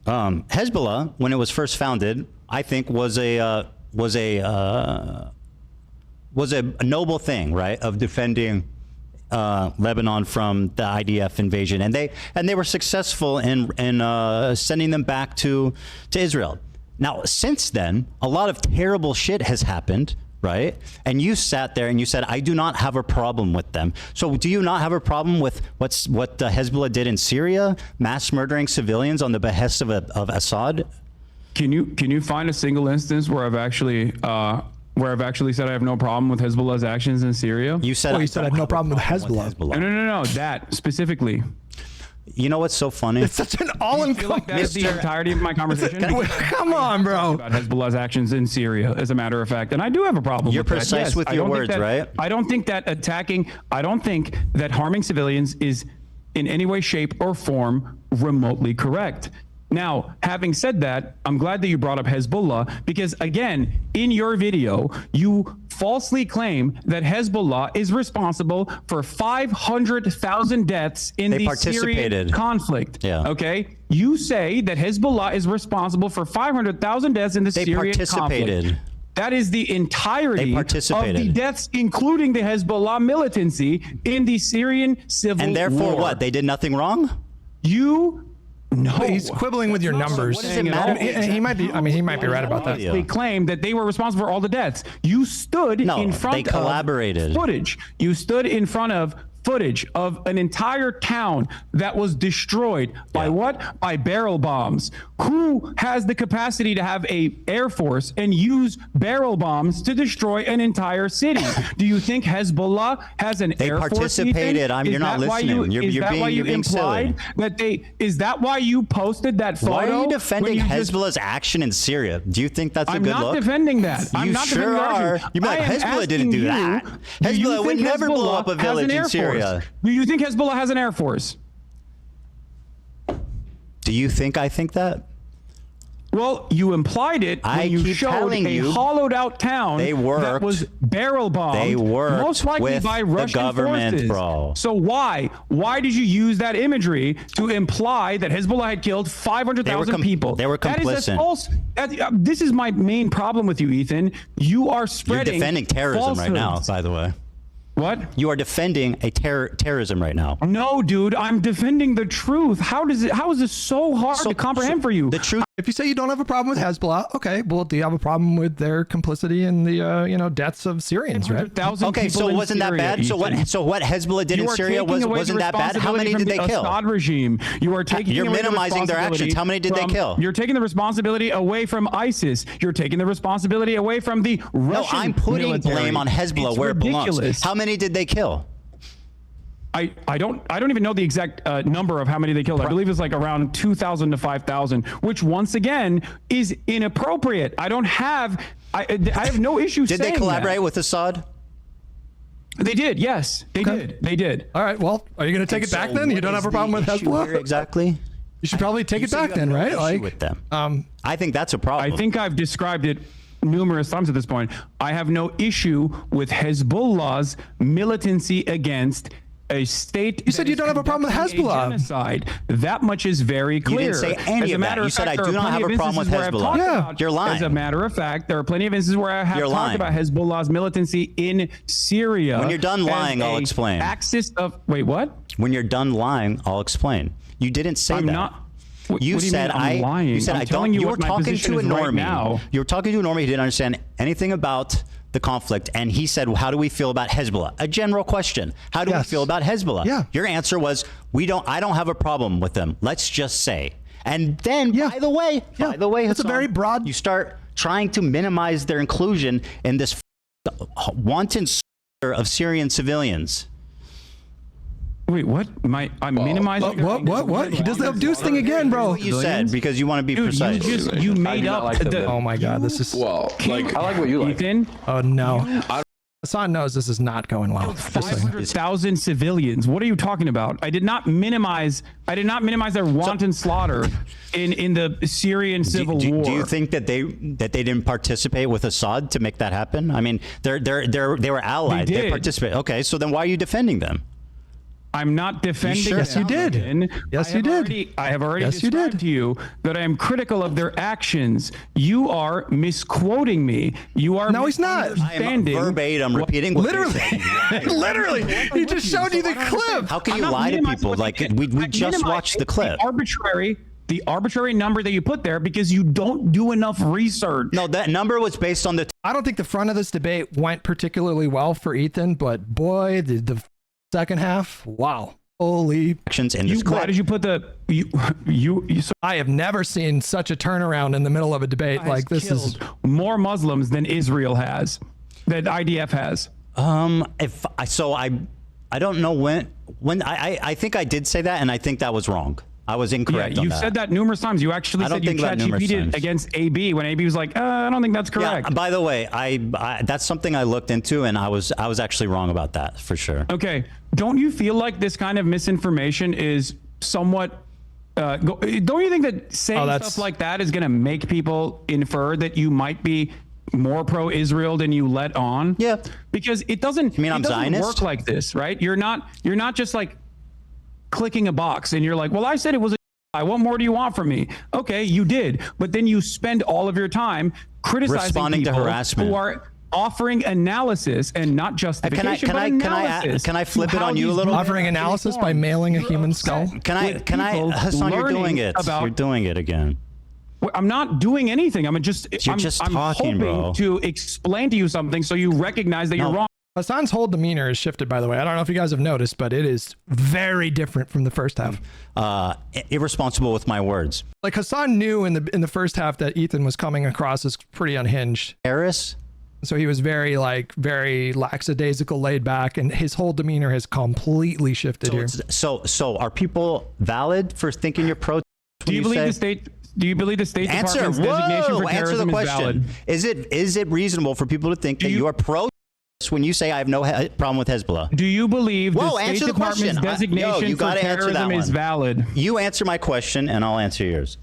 Hezbollah, when it was first founded, I think was a noble thing, right, of defending Lebanon from the IDF invasion, and they were successful in sending them back to Israel. Now, since then, a lot of terrible shit has happened, right? And you sat there and you said, I do not have a problem with them. So do you not have a problem with what Hezbollah did in Syria, mass murdering civilians on the behest of Assad? Can you find a single instance where I've actually said I have no problem with Hezbollah's actions in Syria? You said you said I have no problem with Hezbollah. No, that specifically. You know what's so funny? It's such an all-encompassing. That is the entirety of my conversation. Come on, bro. About Hezbollah's actions in Syria, as a matter of fact, and I do have a problem. You're with that. precise Yes, with your words, right? I don't think that harming civilians is in any way, shape, or form remotely correct. Now, having said that, I'm glad that you brought up Hezbollah because, again, in your video, you falsely claim that Hezbollah is responsible for 500,000 deaths in the Syrian conflict. Yeah. Okay? You say that Hezbollah is responsible for 500,000 deaths in the Syrian conflict. That is the entirety of the deaths, including the Hezbollah militancy in the Syrian civil war. And therefore what? They did nothing wrong? No, he's quibbling with your numbers. What does it matter? He might be. I mean, he might be right about that. They claim that they were responsible for all the deaths. You stood in front they collaborated. of footage. You stood in front of footage of an entire town that was destroyed by what? By barrel bombs. Who has the capacity to have a air force and use barrel bombs to destroy an entire city? Do you think Hezbollah has an air force? They participated. You're not listening. You're being silly. Is that why you posted that photo? Why are you defending Hezbollah's action in Syria? Do you think that's a good look? I'm not defending that. You sure are. You're like, Hezbollah didn't do that. Hezbollah would never blow up a village in Syria. Do you think Hezbollah has an air force? Do you think I think that? Well, you implied it when you showed a hollowed out town that was barrel bombed. They worked most likely with by Russian the government, forces. bro. So why did you use that imagery to imply that Hezbollah had killed 500,000 people? They were complicit. That is false. This is my main problem with you, Ethan. You are spreading. You're defending terrorism right now, by the way. What? You are defending a terrorism right now. No, dude, I'm defending the truth. How is this so hard to comprehend for you? The truth. If you say you don't have a problem with Hezbollah, okay, well, do you have a problem with their complicity in the deaths of Syrians, right? Okay, so wasn't that bad? So what Hezbollah did in Syria wasn't that bad? How many did they kill? Assad regime. You are taking. You're minimizing their actions. How many did they kill? You're taking the responsibility away from ISIS. You're taking the responsibility away from the Russian. No, I'm putting blame on Hezbollah where it belongs. How many did they kill? I don't even know the exact number of how many they killed. I believe it's like around 2,000 to 5,000, which once again is inappropriate. I have no issue saying that. Did they collaborate with Assad? They did, yes. They did. All right, well, are you going to take it back then? You don't have a problem with Hezbollah? Exactly. You should probably take it back then, right? Like with them. I think that's a problem. I think I've described it numerous times at this point. I have no issue with Hezbollah's militancy against a state. You said you don't have a problem with Hezbollah. Genocide. That much is very clear. You didn't say any of that. You said I do not have a problem with Hezbollah. Yeah, you're lying. As a matter of fact, there are plenty of instances where I have talked about Hezbollah's militancy in Syria. When you're done lying, I'll explain. Axis of what? When you're done lying, I'll explain. You didn't say that. You said I'm lying. You said I don't. You were talking to a normie. You were talking to a normie who didn't understand anything about the conflict, and he said, well, how do we feel about Hezbollah? A general question. How do we feel about Hezbollah? Yeah. Your answer was, I don't have a problem with them. Let's just say. And then, by the way, it's a very broad. You start trying to minimize their inclusion in this wanton of Syrian civilians. Wait, what? I'm minimizing. What? He does the abduce thing again, bro. What you said, because you want to be Dude, precise. you made up Oh my God, this is. Well, like I like what you like. Ethan, Oh no. Hassan knows this is not going well. Just saying. 500,000 civilians. What are you talking about? I did not minimize their wanton slaughter in the Syrian civil war. Do you think that they didn't participate with Assad to make that happen? I mean, they were allied. They did. participated. Okay, so then why are you defending them? I'm not defending sure? them. Yes, you did. Ethan. Yes, you did. I have already Yes, you described did. to you that I am critical of their actions. You are misquoting me. You are No, he's not. I am misunderstanding verbatim repeating what Literally. they said. Literally. He just showed you the clip. How can I'm you not lie to minimizing people? what Like you did. we I'm just minimizing watched the clip. The arbitrary number that you put there because you don't do enough research. No, that number was based on the. I don't think the front of this debate went particularly well for Ethan, but boy, the second half, wow. Holy. Actions in this clip. Why did you put the I have never seen such a turnaround in the middle of a debate. Like this is killed more Muslims than Israel has, that IDF has. I don't know when I think I did say that, and I think that was wrong. I was incorrect. Yeah, on you've that. said that numerous times. You actually I don't said you think about numerous ChatGPT'd times. against AB when AB was like, I don't think that's correct. Yeah, by the way, I that's something I looked into, and I was actually wrong about that for sure. Okay. Don't you feel like this kind of misinformation is somewhat don't you think that saying stuff like that is going to make people infer that you might be more pro-Israel than you let on? Yeah. Because it doesn't, I'm Zionist? work like this, right? You're not just like clicking a box and you're like, well, I said it was what more do you want from me? Okay, you did. But then you spend all of your time criticizing Responding to people harassment. who are offering analysis and not justification, but analysis. Can I flip to it how on you a these little? men offering are analysis by informed. mailing a human skull. Can I Hassan, you're doing it. You're doing it again. I'm not doing anything. I'm just You're I'm talking, hoping bro. to explain to you something so you recognize that you're wrong. Hassan's whole demeanor has shifted, by the way. I don't know if you guys have noticed, but it is very different from the first half. Irresponsible with my words. Like Hassan knew in the first half that Ethan was coming across as pretty unhinged. Harris? So he was very lackadaisical, laid back, and his whole demeanor has completely shifted here. So are people valid for thinking you're pro? Do you believe the State Department's designation for Answer the terrorism is question. valid? Is it reasonable for people to think that you are pro when you say I have no problem with Hezbollah? Do you believe the State answer the question. Department's designation you for gotta answer that terrorism is one. valid? You answer my question and I'll answer yours.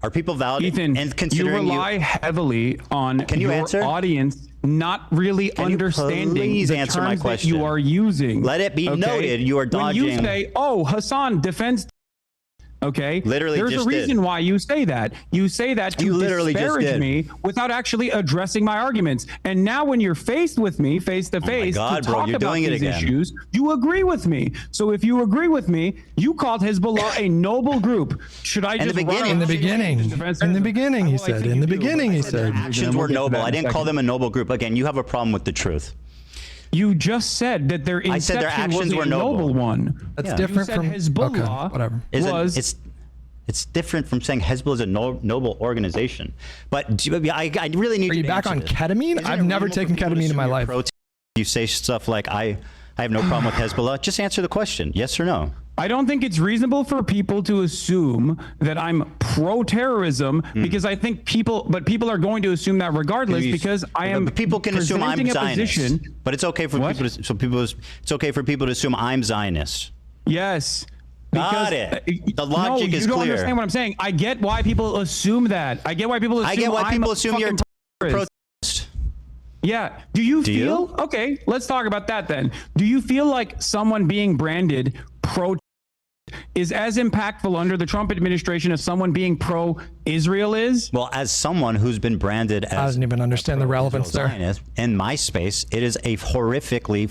Are people valid? Ethan, and you considering rely heavily on your answer? audience not really understanding please the answer terms my that question? you are using. Let it be noted you are dodging. When you say, "Oh, Hassan defends," okay, Literally there's just a reason did. why you say that. You say that to You literally just disparage did. me without actually addressing my arguments. And now, when you're faced with me, face to face, God, to bro, talk you're about doing it these again. issues, you agree with me. So if you agree with me, you called Hezbollah a noble group. Should I just run In the around beginning, he said. In the beginning, he said. Actions were noble. I didn't call them a noble group. Again, you have a problem with the truth. You just said that their I said their inception actions was a were noble. noble one. That's Yeah. different You said from Hezbollah Okay, whatever. It's different from saying Hezbollah is a noble organization. But I really need Are you to back answer on this. ketamine? Isn't I've it never reasonable taken for people to ketamine in my assume life. you're pro- You say stuff like I have no problem with Hezbollah. Just answer the question. Yes or no? I don't think it's reasonable for people to assume that I'm pro-terrorism because I think people are going to assume that regardless because I am. But people can assume I'm presenting a Zionist. position. But it's okay for it's okay for people to assume I'm Zionist. Yes. Got it. The logic is you don't clear. understand what I'm saying. I get why people assume that. I get why people assume I'm a assume you're fucking pro. terrorist. Yeah. Do you feel? Okay, let's talk about that then. Do you feel like someone being branded pro is as impactful under the Trump administration as someone being pro-Israel is? Well, as someone who's been branded as I don't even understand the relevance there. Zionist, in my space, it is a horrifically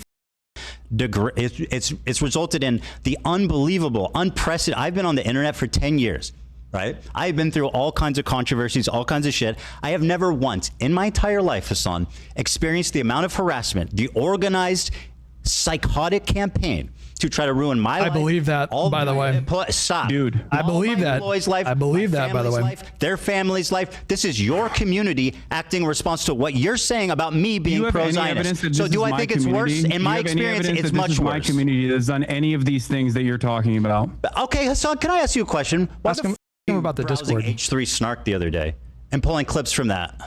it's resulted in the unbelievable, unprecedented. I've been on the internet for 10 years, right? I've been through all kinds of controversies, all kinds of shit. I have never once in my entire life, Hasan, experienced the amount of harassment, the organized psychotic campaign to try to ruin my life. I believe that, by the way. Stop. Dude. I believe that. Employees' life, I believe my that, by the family's way. life, their family's life. This is your community acting in response to what you're saying about me being pro-Zionist. So do I think it's worse? In my experience, it's much worse. My community that's done any of these things that you're talking about. Okay, Hasan, can I ask you a question? Why Ask him about the Discord. H3 Snark the other day and pulling clips from that.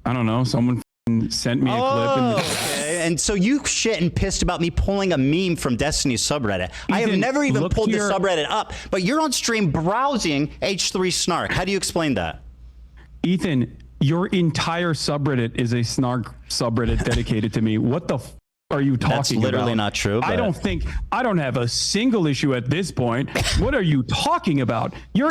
I don't know. Someone sent me a clip. And Okay. And so you shit and pissed about me pulling a meme from Destiny's subreddit. I have never even pulled the subreddit up, but you're on stream browsing H3 Snark. How do you explain that? Ethan, your entire subreddit is a Snark subreddit dedicated to me. What the are you talking about? That's literally not true. I don't have a single issue at this point. What are you talking about? You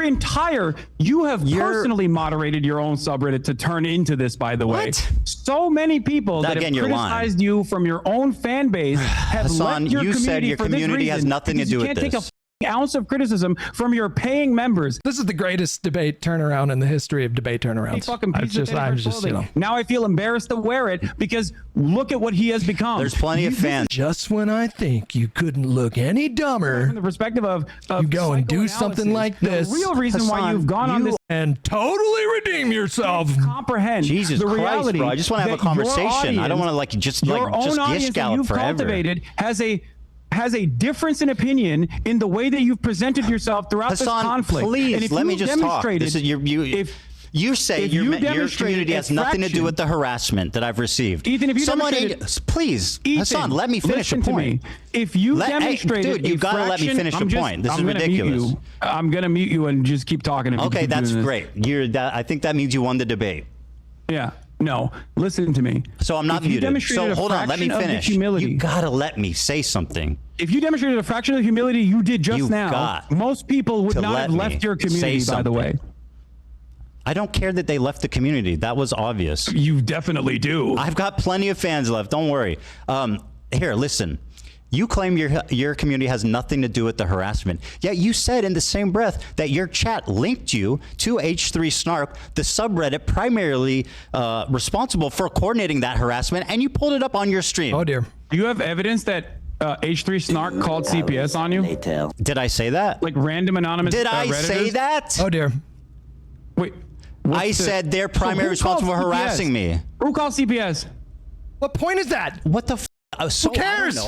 have personally moderated your own subreddit to turn into this, by the way. So many people that have criticized you from your own fan base have Hasan, left your you community said your for this community has reason, nothing to because do you with can't take this. ounce of criticism from your paying members. This is the greatest debate turnaround in the history of debate turnarounds. I'm just, you know. Now I feel embarrassed to wear it because look at what he has become. There's plenty of fans. Just when I think you couldn't look any dumber, from the perspective of you go and do something like this. The real reason why Hasan, you've gone on this and totally redeem yourself. Comprehend Jesus the Christ, reality, bro. I just want to have a conversation. I don't want to your own audience gish that out you've forever. cultivated has a difference in opinion in the way that you've presented yourself throughout this Hasan, conflict. please, and if let me you just talk. demonstrated- This is you say if your you demonstrated community a has nothing to do fraction- with the harassment that I've received. Ethan, if you Someone demonstrated- please, Ethan, Hasan, let me finish a listen to point. me. If you demonstrated, dude, you gotta let me finish a point. This is ridiculous. I'm gonna mute you and just keep talking. If you Okay, keep that's doing this. great. I think that means you won the debate. Yeah. No, listen to me. So I'm not If you muted. demonstrated So a hold on, let me fraction of the finish. humility- You gotta let me say something. If you demonstrated a fraction of the humility you did just You've now, got most people would to not let have me left your say community, by the way. something. I don't care that they left the community. That was obvious. You definitely do. I've got plenty of fans left. Don't worry. Here, listen. You claim your community has nothing to do with the harassment. Yet you said in the same breath that your chat linked you to H3 Snark, the subreddit primarily responsible for coordinating that harassment, and you pulled it up on your stream. Oh dear. Do you have evidence that H3 Snark called CPS on you? Did I say that? Like random anonymous Did I Redditors? say that? Oh dear. Wait. I said they're primarily responsible for harassing me. Who called CPS? What point is that? What the Who cares?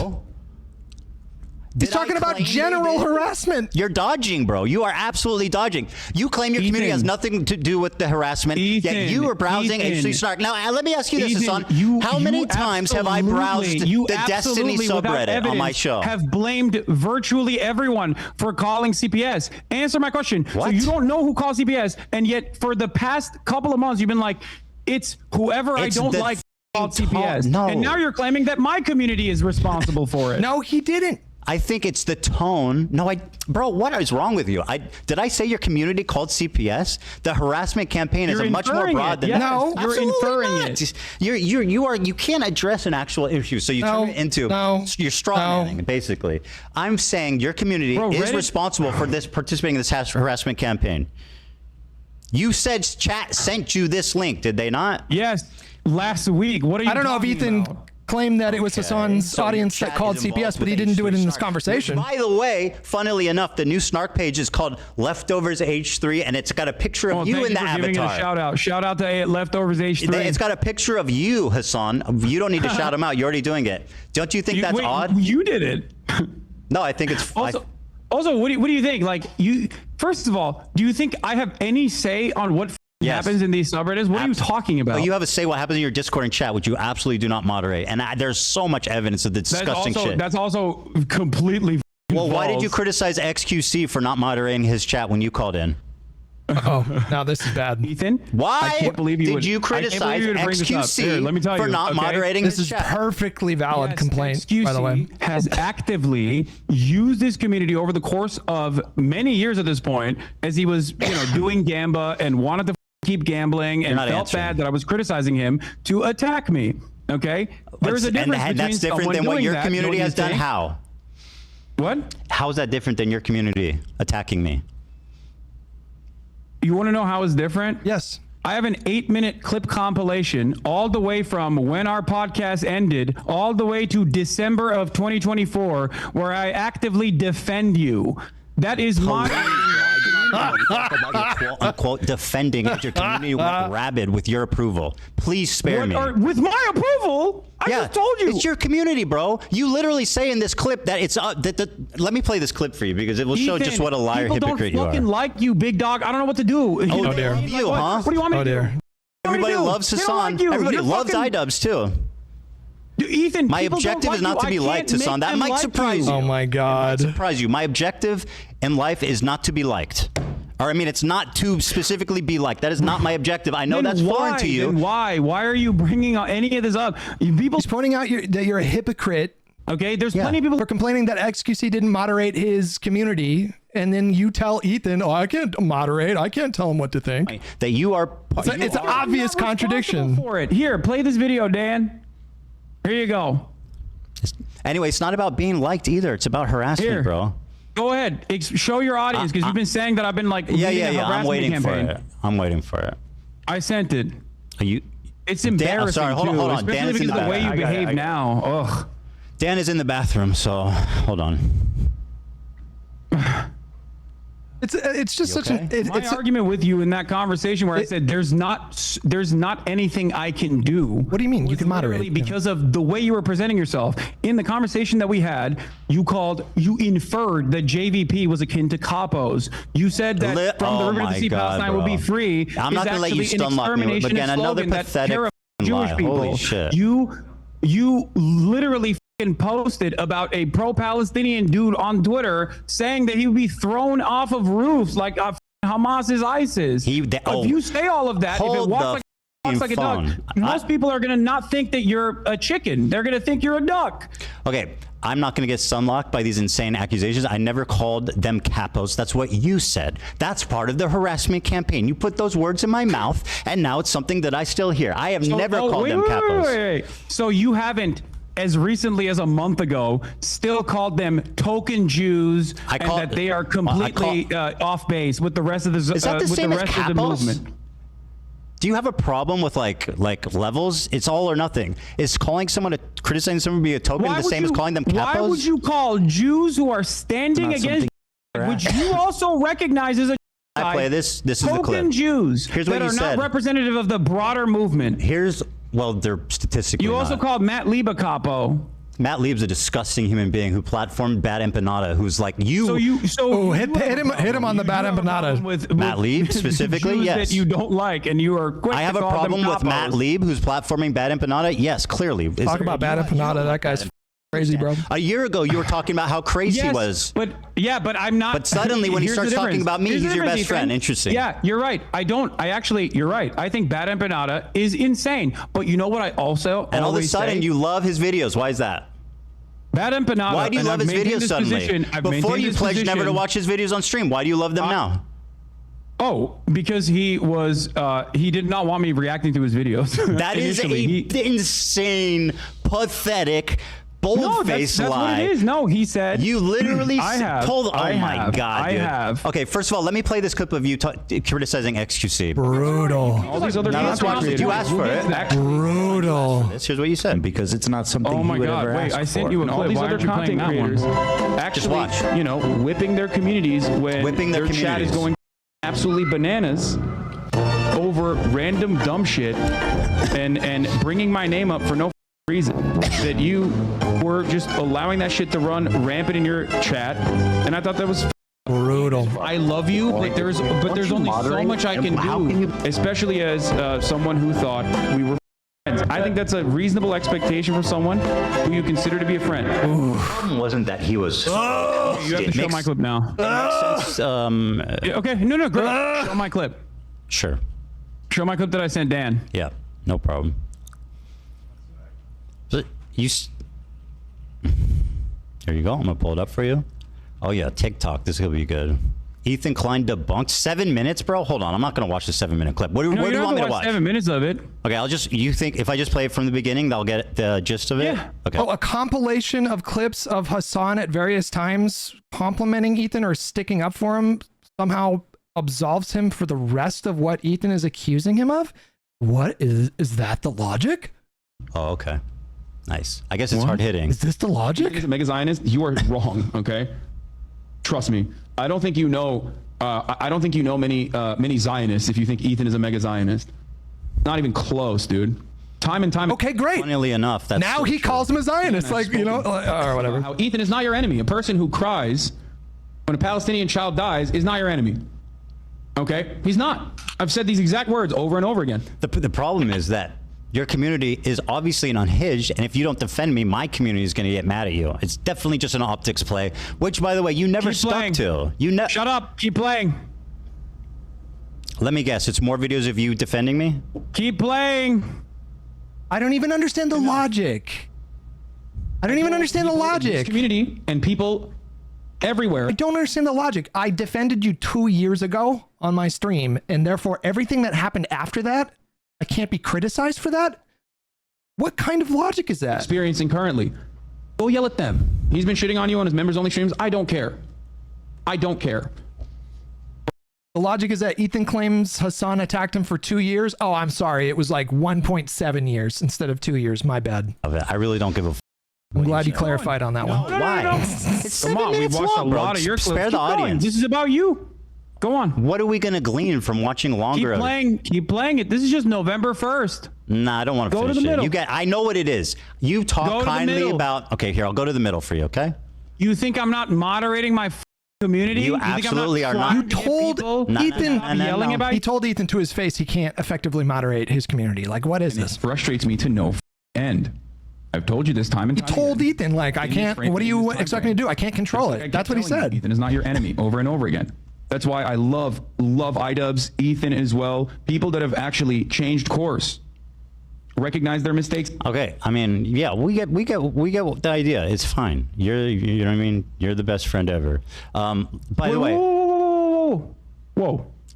He's talking about general harassment. You're dodging, bro. You are absolutely dodging. You claim your community has nothing to do with the harassment, yet you are browsing H3 Snark. Now, let me ask you this, Hasan. How many times have I browsed the Destiny subreddit on my show? Have blamed virtually everyone for calling CPS. Answer my question. What? So you don't know who called CPS, and yet for the past couple of months, you've been like, it's whoever I don't like called CPS. No. And now you're claiming that my community is responsible for it. No, he didn't. I think it's the tone. No, bro, what is wrong with you? Did I say your community called CPS? The harassment campaign is much more broad than that. No, you're inferring it. You can't address an actual issue, so you turn it into you're strawmanning, basically. I'm saying your community is responsible for participating in this harassment campaign. You said chat sent you this link, did they not? Yes, last week. What are you? I don't know if Ethan claimed that it was Hasan's audience that called CPS, but he didn't do it in this conversation. By the way, funnily enough, the new Snark page is called Leftovers H3, and it's got a picture of you in the avatar. Giving it a shout out. Shout out to Leftovers H3. It's got a picture of you, Hasan. You don't need to shout him out. You're already doing it. Don't you think that's odd? You did it. No, I think it's. Also, what do you think? Like, first of all, do you think I have any say on what happens in these subreddits? What are you talking about? Well, you have a say what happens in your Discord and chat, which you absolutely do not moderate. And there's so much evidence of the disgusting shit. That's also completely. Well, why did you criticize XQC for not moderating his chat when you called in? Oh, now this is bad. Ethan, why I can't believe you did you criticize XQC for not moderating this his is chat? Perfectly valid complaint, XQC by the way. has actively used this community over the course of many years at this point, as he was, doing Gamba and wanted to keep gambling and felt bad that I was criticizing him to attack me. Okay, there's a difference between that's different than what your community has done. How? What? How is that different than your community attacking me? You want to know how it's different? Yes. I have an 8-minute clip compilation all the way from when our podcast ended all the way to December of 2024 where I actively defend you. That is my... quote unquote defending your community went rabid with your approval. Please spare me. With my approval? I just told you. It's your community, bro. You literally say in this clip that it's let me play this clip for you because it will show just what a liar hypocrite you are. People don't fucking like you, big dog. I don't know what to do. Oh, dear. You, huh? What do you want me to do? Everybody loves Hasan. Everybody loves iDubbbz too. Ethan, my objective is not to be liked, Hasan. That might surprise you. Oh my God. It might surprise you. My objective in life is not to be liked. Or I mean, it's not to specifically be liked. That is not my objective. I know that's foreign to you. Then why? Why are you bringing any of this up? He's pointing out that you're a hypocrite. Okay, there's plenty of people for complaining that XQC didn't moderate his community, and then you tell Ethan, "Oh, I can't moderate. I can't tell him what to think." That you are. It's an obvious contradiction. For it. Here, play this video, Dan. Here you go. Anyway, it's not about being liked either. It's about harassment, bro. Go ahead. Show your audience because you've been saying that I've been like yeah. I'm waiting campaign. for it. I'm waiting for it. I sent it. Are you? It's embarrassing. Sorry, hold on. Especially Dan is because in of the way you behave now. Ugh. Dan is in the bathroom, so hold on. It's just such an my argument with you in that conversation where I said there's not anything I can do. What do you mean? You can moderate because of the way you were presenting yourself in the conversation that we had. You inferred that JVP was akin to capos. You said that from the river to the sea, Palestine will be free. I'm not gonna let you stunlock me. But again, another pathetic Jewish lie. people. Holy shit. You literally posted about a pro-Palestinian dude on Twitter saying that he would be thrown off of roofs like Hamas is ISIS. If you say all of that, if it walks like a duck, most people are going to not think that you're a chicken. They're going to think you're a duck. Okay, I'm not going to get sunlocked by these insane accusations. I never called them capos. That's what you said. That's part of the harassment campaign. You put those words in my mouth, and now it's something that I still hear. I have never called them capos. Wait. So you haven't, as recently as a month ago, still called them token Jews that they are completely off base with the rest of the Is that the same as capos? movement. Do you have a problem with like levels? It's all or nothing. Is calling someone criticizing someone be a token the same as calling them capos? Why would you call Jews who are standing against, which you also recognize as a I play this is the clip. Token Jews Here's what that you are said. not representative of the broader movement. Well, they're statistically You also not. called Matt Lieb a capo. Matt Lieb's a disgusting human being who platformed Bad Empanada, who's like you. Hit him on the Bad Empanada. With Matt Lieb specifically, Jews yes. that you don't like, and you are quick I have to a call problem them with capos. Matt Lieb, who's platforming Bad Empanada. Yes, clearly. Talk about Bad Empanada. That guy's crazy, bro. A year ago, you were talking about how crazy he was. But I'm not. But suddenly, when he Here's the starts talking difference. about me, Here's the he's your difference, best friend. Ethan. Interesting. Yeah, you're right. You're right. I think Bad Empanada is insane. But you know what? I also And all of a always sudden, say? you love his videos. Why is that? Bad Empanada. Why do you and love I've his maintained videos this suddenly? position- I've Before maintained you this pledged never to position- watch his videos on stream. Why do you love them now? Oh, because he did not want me reacting to his videos. That is insane, pathetic, bold-faced that's lie. what it is. No, he said. You literally told. Oh I my have, God, I dude. have. Okay, first of all, let me play this clip of you criticizing XQC. Brutal. All these other Now let's watch it. You asked for it. Brutal. Here's what you said. Because it's not something Oh my he would God! ever Wait, ask I sent for. you a And clip. All these other content creators actually, watch. whipping their communities when Whipping their chat is communities. going absolutely bananas over random dumb shit and bringing my name up for no reason. That you were just allowing that shit to run rampant in your chat, and I thought that was brutal. I love you, but there's only so much I can do, especially as someone who thought we were friends. I think that's a reasonable expectation for someone who you consider to be a friend. The problem wasn't that he was. You have to show my clip now. Yeah, okay, no, great. Show my clip. Sure. Show my clip that I sent Dan. Yeah, no problem. But there you go. I'm gonna pull it up for you. Oh yeah, TikTok. This is gonna be good. Ethan Klein debunked 7 minutes, bro. Hold on, I'm not gonna watch the 7 minute clip. Where do you want me to watch? 7 minutes of it. Okay, you think if I just play it from the beginning, they'll get the gist of it? Yeah. Okay. Oh, a compilation of clips of Hasan at various times complimenting Ethan or sticking up for him somehow absolves him for the rest of what Ethan is accusing him of? What is that the logic? Oh, okay. Nice. I guess it's hard hitting. Is this the logic? As a mega Zionist, you are wrong. Okay, trust me. I don't think you know. I don't think you know many Zionists if you think Ethan is a mega Zionist. Not even close, dude. Time and time. Okay, great. Funnily enough, that's Now he calls him a Zionist, like, you know, or whatever. How Ethan is not your enemy. A person who cries when a Palestinian child dies is not your enemy. Okay, he's not. I've said these exact words over and over again. The problem is that your community is obviously an unhinged, and if you don't defend me, my community is going to get mad at you. It's definitely just an optics play, which, by the way, you never stuck to. Shut up. Keep playing. Let me guess. It's more videos of you defending me? Keep playing. I don't even understand the logic. I don't even understand the logic. Community and people everywhere. I don't understand the logic. I defended you 2 years ago on my stream, and therefore everything that happened after that, I can't be criticized for that? What kind of logic is that? Experiencing currently. Go yell at them. He's been shitting on you on his members only streams. I don't care. I don't care. The logic is that Ethan claims Hasan attacked him for 2 years. Oh, I'm sorry. It was like 1.7 years instead of 2 years. My bad. I really don't give a I'm glad you clarified on that one. Why? It's Come on, we've watched a lot of your clips. Spare the audience. This is about you. Go on. What are we going to glean from watching longer? Keep playing it. This is just November 1st. Nah, I don't want to Go to finish the middle. it. I know what it is. You talk kindly about. Okay, here, I'll go to the middle for you. Okay. You think I'm not moderating my community? You absolutely are not. You told Ethan yelling about. He told Ethan to his face he can't effectively moderate his community. Like, what is this? It frustrates me to no end. I've told you this time and time He told again. Ethan, like, I can't. What do you expect me to do? I can't control it. That's what he said. Ethan is not your enemy. Over and over again. That's why I love iDubbbz, Ethan as well. People that have actually changed course, recognize their mistakes. Okay, I mean, yeah, we get the idea. It's fine. You know what I mean? You're the best friend ever. By the way, whoa.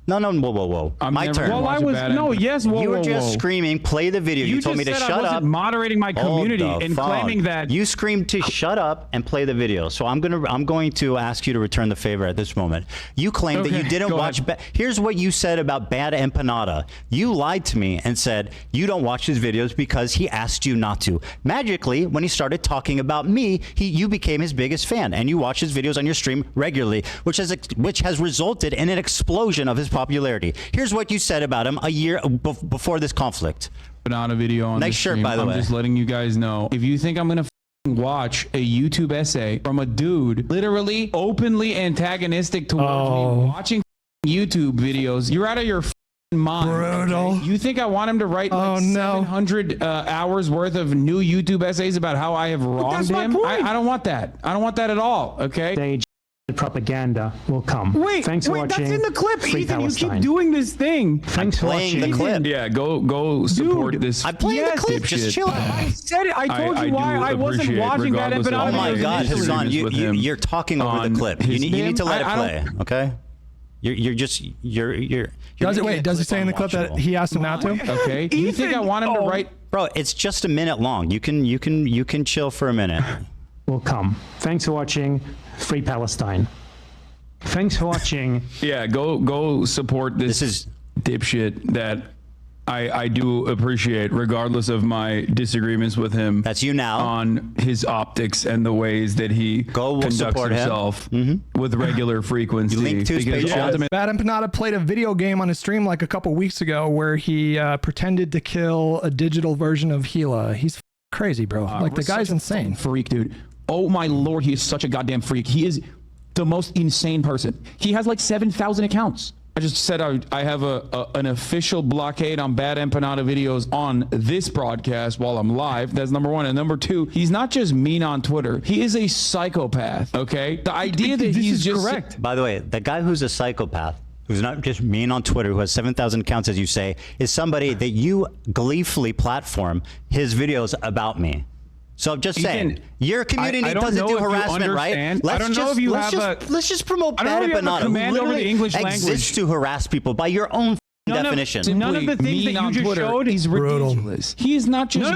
No, whoa. My turn. Well, I was You were just screaming, play the video. You told me to shut up. I wasn't moderating my community and claiming that you screamed to shut up and play the video. So I'm going to ask you to return the favor at this moment. You claimed that you didn't watch. Here's what you said about Bad Empanada. You lied to me and said you don't watch his videos because he asked you not to. Magically, when he started talking about me, you became his biggest fan, and you watch his videos on your stream regularly, which has resulted in an explosion of his popularity. Here's what you said about him a year before this conflict. Banana video on nice the shirt, stream. by the way. I'm just letting you guys know. If you think I'm gonna watch a YouTube essay from a dude literally openly antagonistic towards me watching YouTube videos, you're out of your mind. Brutal. Okay? You think I want him to write 700 hours worth of new YouTube essays about how I have wronged him? I don't want that. I don't want that at all. Okay. The propaganda will come. Thanks for watching. That's in the clip, Free Ethan. Palestine. You keep doing this thing. Thanks for watching. The clip. Yeah, go support this. I'm playing the clip. Just chill. I said it. I told you why I wasn't watching that. Oh my God, Hasan, you're talking over the clip. You need to let it play. Okay. Does it say in the clip that he asked him not to? Okay. You think I want him to write? Bro, it's just a minute long. You can chill for a minute. Will come. Thanks for watching. Free Palestine. Thanks for watching. Yeah, go support this dipshit that I do appreciate, regardless of my disagreements with him. That's you now. On his optics and the ways that he conducts himself with regular frequency. You link to his page. Bad Empanada played a video game on his stream like a couple weeks ago where he pretended to kill a digital version of Gila. He's crazy, bro. Like, the guy's insane. Freak, dude. Oh my Lord, he is such a goddamn freak. He is the most insane person. He has like 7,000 accounts. I just said I have an official blockade on Bad Empanada videos on this broadcast while I'm live. That's number one. And number two, he's not just mean on Twitter. He is a psychopath, okay? The idea that he's just... correct. By the way, the guy who's a psychopath, who's not just mean on Twitter, who has 7,000 accounts, as you say, is somebody that you gleefully platform his videos about me. So I'm just saying, your community doesn't do harassment, right? Let's just promote Bad Empanada, who literally exists to harass people by your own definition. None of the things that you just showed is ridiculous. He is not just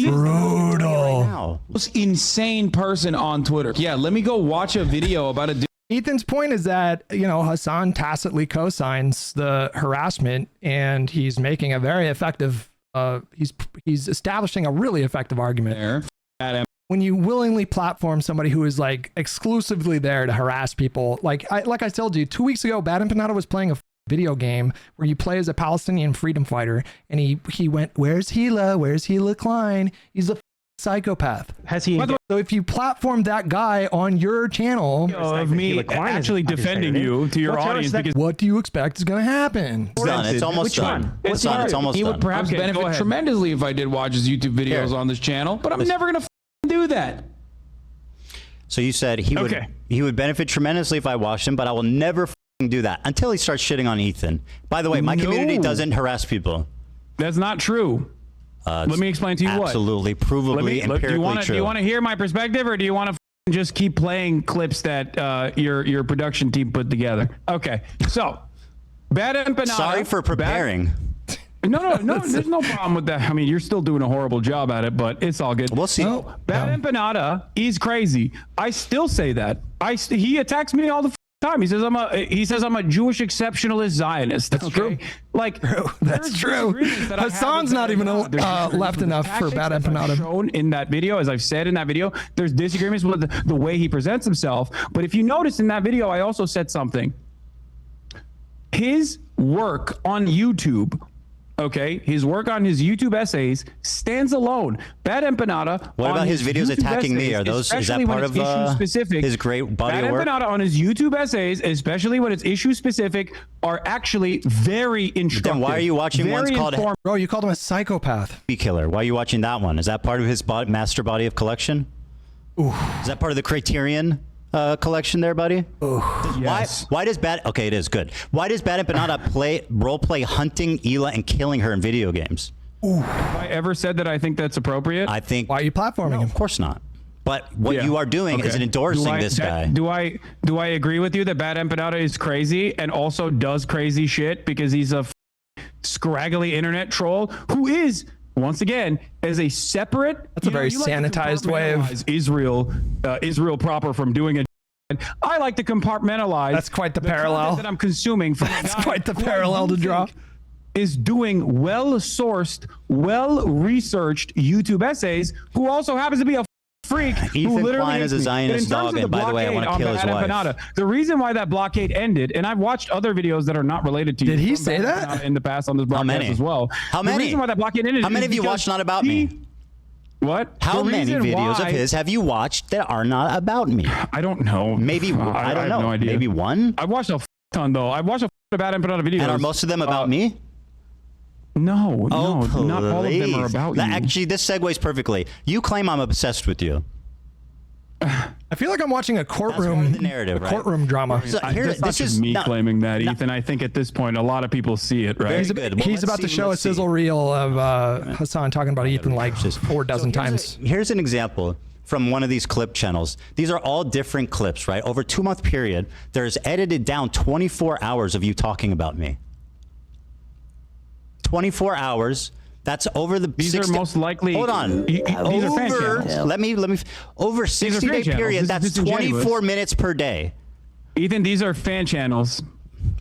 brutal. Most insane person on Twitter. Yeah, let me go watch a video about a dude Ethan's point is that, you know, Hasan tacitly co-signs the harassment, and he's making a very effective, he's establishing a really effective argument there. When you willingly platform somebody who is like exclusively there to harass people, like I told you 2 weeks ago, Bad Empanada was playing a video game where you play as a Palestinian freedom fighter, and he went, "Where's Hila? Where's Hila Klein? He's a psychopath." Has he? So if you platform that guy on your channel of me actually defending you to your audience, because what do you expect is going to happen? It's done. It's almost done. It's done. It's almost he done. would perhaps benefit tremendously if I did watch his YouTube videos on this channel, but I'm never going to do that. So you said he would benefit tremendously if I watched him, but I will never do that until he starts shitting on Ethan. By the way, my community doesn't harass people. That's not true. Let me explain to you what. Absolutely, provably, empirically true. Do you want to hear my perspective, or do you want to just keep playing clips that your production team put together? Okay, so Bad Empanada. Sorry for preparing. No, there's no problem with that. I mean, you're still doing a horrible job at it, but it's all good. We'll see. Bad Empanada, he's crazy. I still say that. He attacks me all the time. He says I'm a Jewish exceptionalist Zionist. That's true. Like that's true. Hasan's not even left enough for Bad Empanada. Shown in that video, as I've said in that video, there's disagreements with the way he presents himself. But if you notice in that video, I also said something. His work on YouTube. Okay, his work on his YouTube essays stands alone. Bad Empanada. What about his videos attacking me? Are those, is that part of his great body of work? Bad Empanada on his YouTube essays, especially when it's issue specific, are actually very instructive. Then why are you watching one's called? Bro, you called him a psychopath. Killer. Why are you watching that one? Is that part of his master body of collection? Ooh. Is that part of the Criterion collection there, buddy? Yes. Why does Bad... Okay, it is good. Why does Bad Empanada role play hunting Hila and killing her in video games? Ooh. Have I ever said that I think that's appropriate? I think... Why are you platforming him? Of course not. But what you are doing is endorsing this guy. Do I agree with you that Bad Empanada is crazy and also does crazy shit because he's a scraggly internet troll who is... Once again, as a separate, that's a very sanitized way of Israel proper from doing it. I like to compartmentalize. That's quite the parallel that I'm consuming. That's quite the parallel to draw. Is doing well-sourced, well-researched YouTube essays. Who also happens to be a freak. Ethan Klein is a Zionist dog, and by the way, I want to kill his wife. The reason why that blockade ended, and I've watched other videos that are not related to you. Did he say that in the past on this broadcast as well? How many? The reason why that blockade ended. How many of you watched Not About Me? What? How many videos of his have you watched that are not about me? I don't know. Maybe I don't know. No idea. Maybe one. I've watched a ton though. I've watched a Bad Empanada videos. And are most of them about me? No, not all of them are about you. Actually, this segues perfectly. You claim I'm obsessed with you. I feel like I'm watching a courtroom narrative, right? Courtroom drama. So this is me claiming that, Ethan. I think at this point, a lot of people see it, right? He's about to show a sizzle reel of Hasan talking about Ethan like 4 dozen times. Here's an example from one of these clip channels. These are all different clips, right? Over a 2-month period, there's edited down 24 hours of you talking about me. 24 hours. That's over the. These are most likely. Hold on. These are fan channels. Let me. Over 60-day period. That's 24 minutes per day. Ethan, these are fan channels.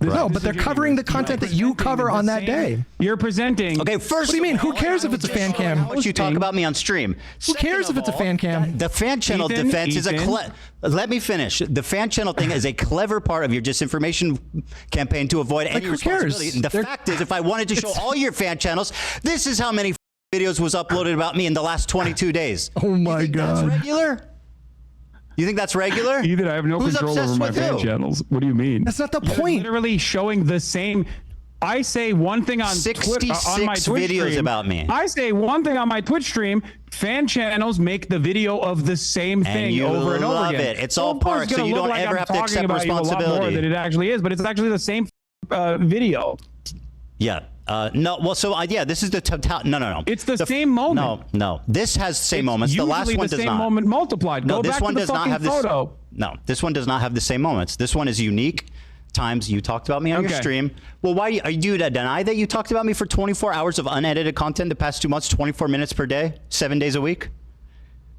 No, but they're covering the content that you cover on that day. You're presenting. Okay, first. What do you mean? Who cares if it's a fan cam? What you talk about me on stream? Who cares if it's a fan cam? The fan channel defense is a. Let me finish. The fan channel thing is a clever part of your disinformation campaign to avoid any responsibility. The fact is, if I wanted to show all your fan channels, this is how many videos was uploaded about me in the last 22 days. Oh my God. That's regular? You think that's regular? Ethan, I have no control over my fan channels. What do you mean? That's not the point. Literally showing the same. I say one thing on 66 on my Twitch videos stream. about me. I say one thing on my Twitch stream. Fan channels make the video of the same thing over and over again. It. It's all parts, so you don't ever have to accept responsibility. A lot more than it actually is, but it's actually the same video. Yeah. No, well, so yeah, this is the no. It's the same moment. No. This has the same moments. The last one does not. The same moment multiplied. No, Go this back one to the does not have this photo. No, this one does not have the same moments. This one is unique. Times you talked about me on your stream. Well, why are you to deny that you talked about me for 24 hours of unedited content the past 2 months, 24 minutes per day, 7 days a week?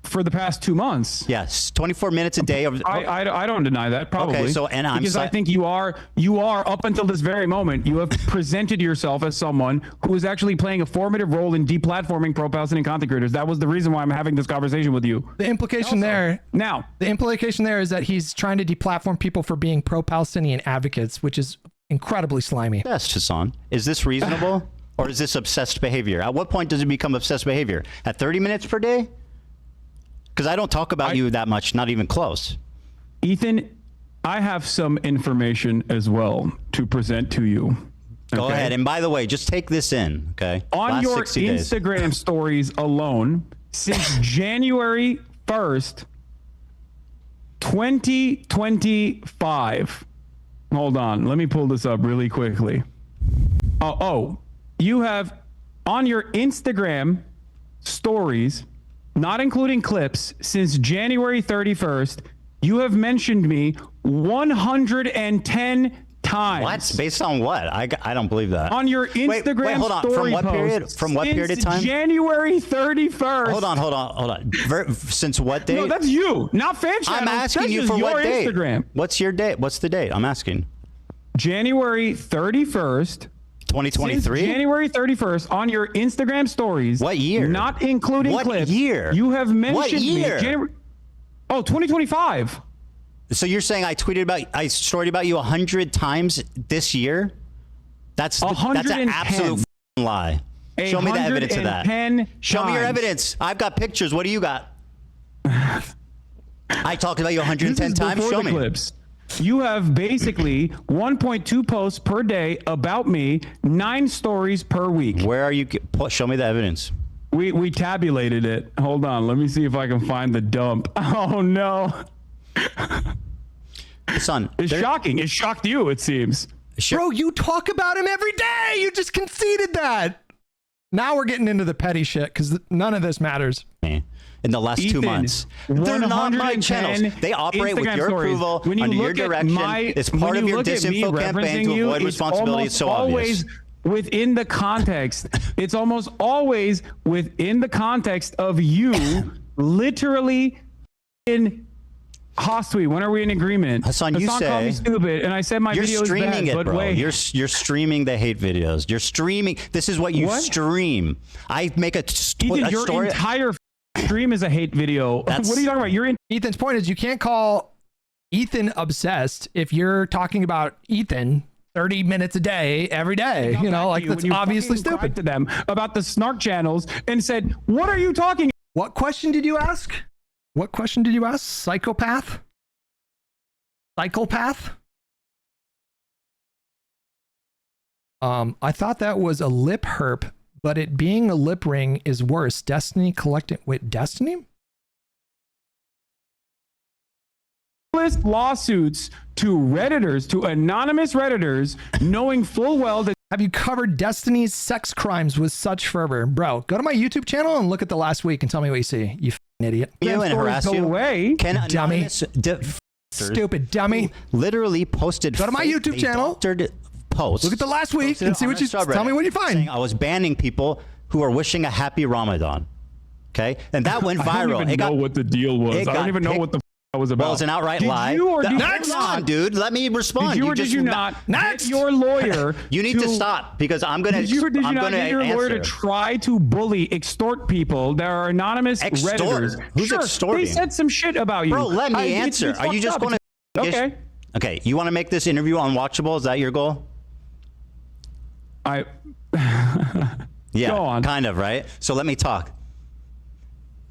for the past 2 months. Yes, 24 minutes a day. I don't deny that, probably. Okay, so and I'm because I think you are up until this very moment, you have presented yourself as someone who is actually playing a formative role in deplatforming pro-Palestinian content creators. That was the reason why I'm having this conversation with you. The implication the implication there is that he's trying to deplatform people for being pro-Palestinian advocates, which is incredibly slimy. Yes, Hasan. Is this reasonable or is this obsessed behavior? At what point does it become obsessed behavior? At 30 minutes per day? Because I don't talk about you that much, not even close. Ethan, I have some information as well to present to you. Go ahead. And by the way, just take this in, okay? On Last your 60 days. Instagram stories alone, since January 1st, 2025. Hold on. Let me pull this up really quickly. You have on your Instagram stories, not including clips, since January 31st, you have mentioned me 110 times. What? Based on what? I don't believe that. On your Instagram wait, hold on. story From what post, period? From what period of time? January 31st. Hold on. Since what date? No, that's you, not fan channels. I'm asking That's you just for what your date? Instagram. What's your date? What's the date? I'm asking. January 31st. 2023? Since January 31st on your Instagram stories. What year? Not including what clips. Year? You have mentioned what year? me. January, 2025. So you're saying I storied about you 100 times this year? That's an absolute lie. Show me the evidence of that. Show me your evidence. I've got pictures. What do you got? I talked about you 110 times. Show me. Clips. You have basically 1.2 posts per day about me, 9 stories per week. Where are you? Show me the evidence. We tabulated it. Hold on. Let me see if I can find the dump. Oh, no. Son, it's shocking. It shocked you, it seems. Bro, you talk about him every day. You just conceded that. Now we're getting into the petty shit because none of this matters. In the last 2 months, they're not my channels. They operate with your approval, under your direction. It's part of your disinfo campaign to avoid responsibility. It's so obvious. Within the context, it's almost always within the context of you literally in Hostwe. When are we in agreement? Hasan, you say called me stupid, and I said my video is bad. But bro. wait, you're streaming the hate videos. You're streaming. This is what you stream. I make a Ethan, your story. Entire stream is a hate video. What are you talking about? Ethan's point is you can't call Ethan obsessed if you're talking about Ethan 30 minutes a day, every day. You know, like that's obviously stupid. To them about the snark channels and said, "What are you talking?" What question did you ask? What question did you ask? Psychopath? Psychopath? I thought that was a lip herp, but it being a lip ring is worse. Destiny collecting. Wait, Destiny? Lawsuits to Redditors, to anonymous Redditors, knowing full well that. Have you covered Destiny's sex crimes with such fervor? Bro, go to my YouTube channel and look at the last week and tell me what you see. You idiot. You and harass you. Away. Can dummy. Stupid dummy. Literally posted. Go to my YouTube channel. Post. Look at the last week and see what you tell me what you find. I was banning people who are wishing a happy Ramadan. Okay, and that went viral. I don't even know what the deal was. I don't even know what the was about. Well, it's an outright lie. Next, hold on, dude. Let me respond. Did you or did you not? Next, your lawyer. You need to stop because I'm going to. Did you or did you not get your lawyer to try to bully, extort people? There are anonymous Redditors. Who's extorting? They said some shit about you. Bro, let me answer. Are you just going to? Okay. Okay. You want to make this interview unwatchable? Is that your goal? Yeah. Go on. Kind of, right? So let me talk.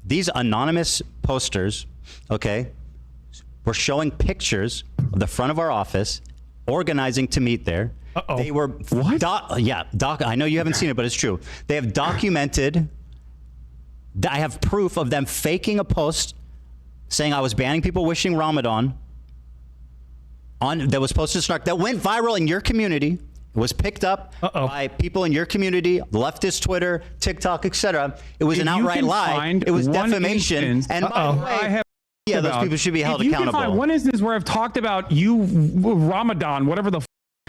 These anonymous posters, okay? We're showing pictures of the front of our office, organizing to meet there. Uh-oh. They were what? I know you haven't seen it, but it's true. They have documented. I have proof of them faking a post saying I was banning people wishing Ramadan. That was posted to Snark. That went viral in your community. It was picked up by people in your community, leftist Twitter, TikTok, etc. It was an outright lie. It was defamation. And by the way, those people should be held accountable. If you can find one instance where I've talked about you, Ramadan, whatever the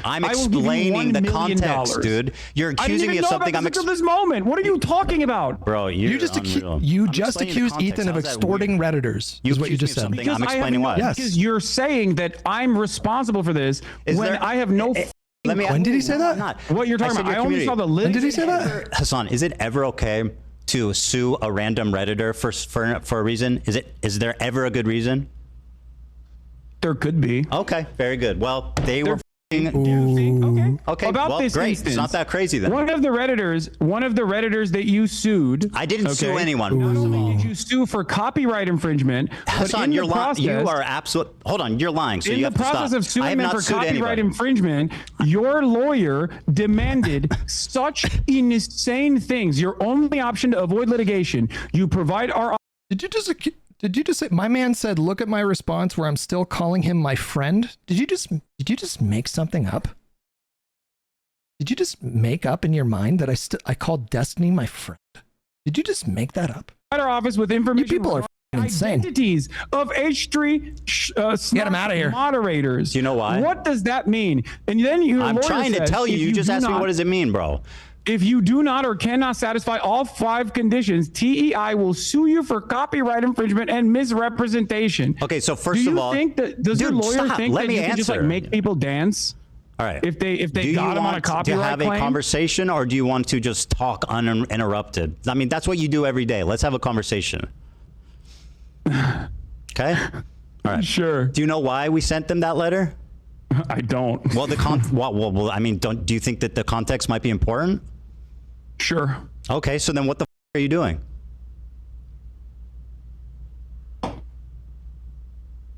I'm I will give you explaining the $1 million. context, dude. You're accusing me of something I'm until this moment. What are you talking about? Bro, You just accused Ethan of extorting Redditors. Is what you just said. I'm explaining why. Yes. Because you're saying that I'm responsible for this I have no. When did he say that? What you're talking about? I only saw the list. When did he say that? Hasan, is it ever okay to sue a random Redditor for a reason? Is there ever a good reason? There could be. Okay, very good. Well, they were. Okay. About well, this great. instance, It's not that crazy then. One of the Redditors that you sued. I didn't sue anyone. Not only did you sue for copyright infringement, Hasan, you're lying. You are absolute. Hold on, you're lying. So in you the have to process stop. of suing I have them not for sued copyright anybody. infringement, your lawyer demanded such insane things. Your only option to avoid litigation, you provide our. Did you just say my man said, look at my response where I'm still calling him my friend? Did you just make something up? Did you just make up in your mind that I called Destiny my friend? Did you just make that up? Our office with information. You people are insane. Identities of H3 get him out of here. Moderators. Do you know why? What does that mean? And then I'm trying to tell you. You just asked me what does it mean, bro. If you do not or cannot satisfy all 5 conditions, TEI will sue you for copyright infringement and misrepresentation. Okay, so first of all, does your lawyer think that you can just like make people dance? All right. If they got him on a copyright claim? Do you have a conversation, or do you want to just talk uninterrupted? I mean, that's what you do every day. Let's have a conversation. Okay. All right. Sure. Do you know why we sent them that letter? I don't. Well, well, I mean, do you think that the context might be important? Sure. Okay, so then what the are you doing?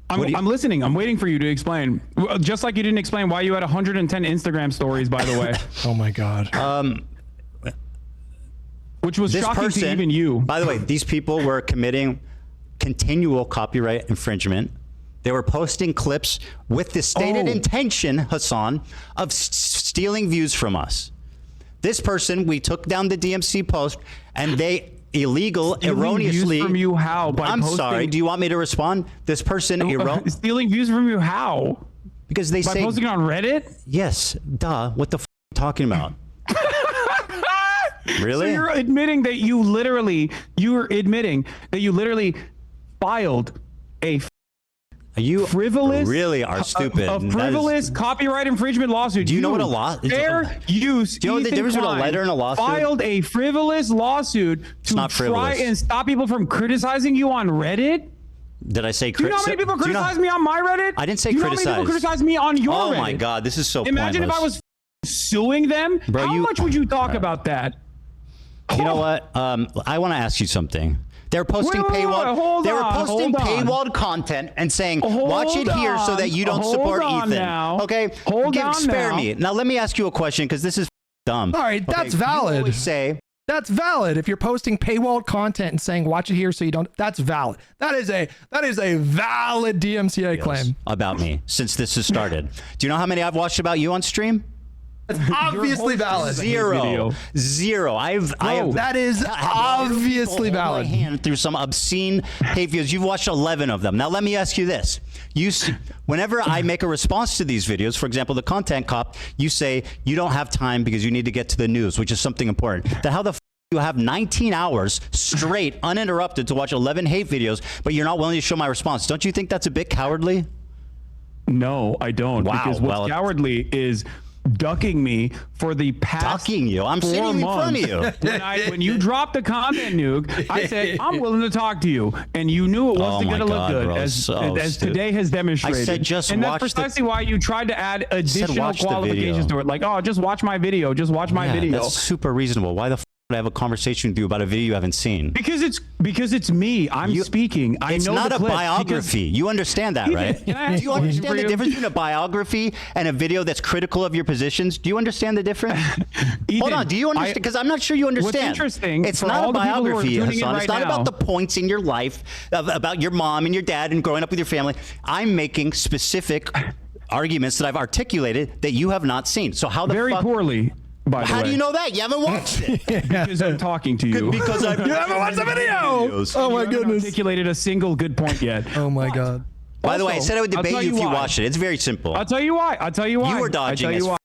I'm listening. I'm waiting for you to explain. Just like you didn't explain why you had 110 Instagram stories, by the way. Oh my God. Which was shocking to even you. By the way, these people were committing continual copyright infringement. They were posting clips with the stated intention, Hasan, of stealing views from us. This person, we took down the DMC post, and they erroneously views from you how? I'm sorry. Do you want me to respond? This person stealing views from you how? Because they say posting it on Reddit. Yes, duh. What the f are you talking about? Really? So you're admitting that you literally filed a frivolous, really are stupid. A frivolous copyright infringement lawsuit. Do you know what a lawsuit? Fair use. Do you know the difference between a letter and a lawsuit? Filed a frivolous lawsuit to try and stop people from criticizing you on Reddit. Did I say? Do you know how many people criticize me on my Reddit? I didn't say criticize. criticize. How many people criticize me on your Reddit? Oh my God, this is so Imagine pointless. if I was suing them. Bro, how much would you talk about that? You know what? I want to ask you something. They're posting paywalled content and saying, watch it here so that you don't support Ethan. Now. Okay? Spare me. Now, let me ask you a question because this is dumb. All right, that's valid. That's valid. If you're posting paywalled content and saying, watch it here so you don't, that's valid. That is a valid DMCA claim. About me since this has started. Do you know how many I've watched about you on stream? Obviously valid. Zero. That is obviously valid. My hand through some obscene hate videos. You've watched 11 of them. Now let me ask you this: whenever I make a response to these videos, for example, the content cop, you say you don't have time because you need to get to the news, which is something important. Then how the you have 19 hours straight, uninterrupted, to watch 11 hate videos, but you're not willing to show my response? Don't you think that's a bit cowardly? No, I don't. Wow. Because what's cowardly is ducking me for the past ducking you. I'm sitting in front of you. When you dropped the content nuke, I said, I'm willing to talk to you. And you knew it wasn't going to look good, as today has demonstrated. I said just and watch that's precisely why you tried to add additional qualifications to it. Like, oh, just watch my video. Just watch my video. That's super reasonable. Why the f would I have a conversation with you about a video you haven't seen? Because it's me. I'm speaking. I it's know not the a clip biography. You understand that, right? Do you understand the difference between a biography and a video that's critical of your positions? Do you understand the difference? Hold on. Do you understand? Because I'm not sure you understand. What's interesting? It's not a biography, Hasan. It's not about the points in your life about your mom and your dad and growing up with your family. I'm making specific arguments that I've articulated that you have not seen. So how the very poorly. How do you know that? You haven't watched it. Because I'm talking to you. Because you haven't watched the video. Oh my goodness. Articulated a single good point yet. Oh my God. By the way, I said I would debate you if you watched it. It's very simple. I'll tell you why. You were dodging us.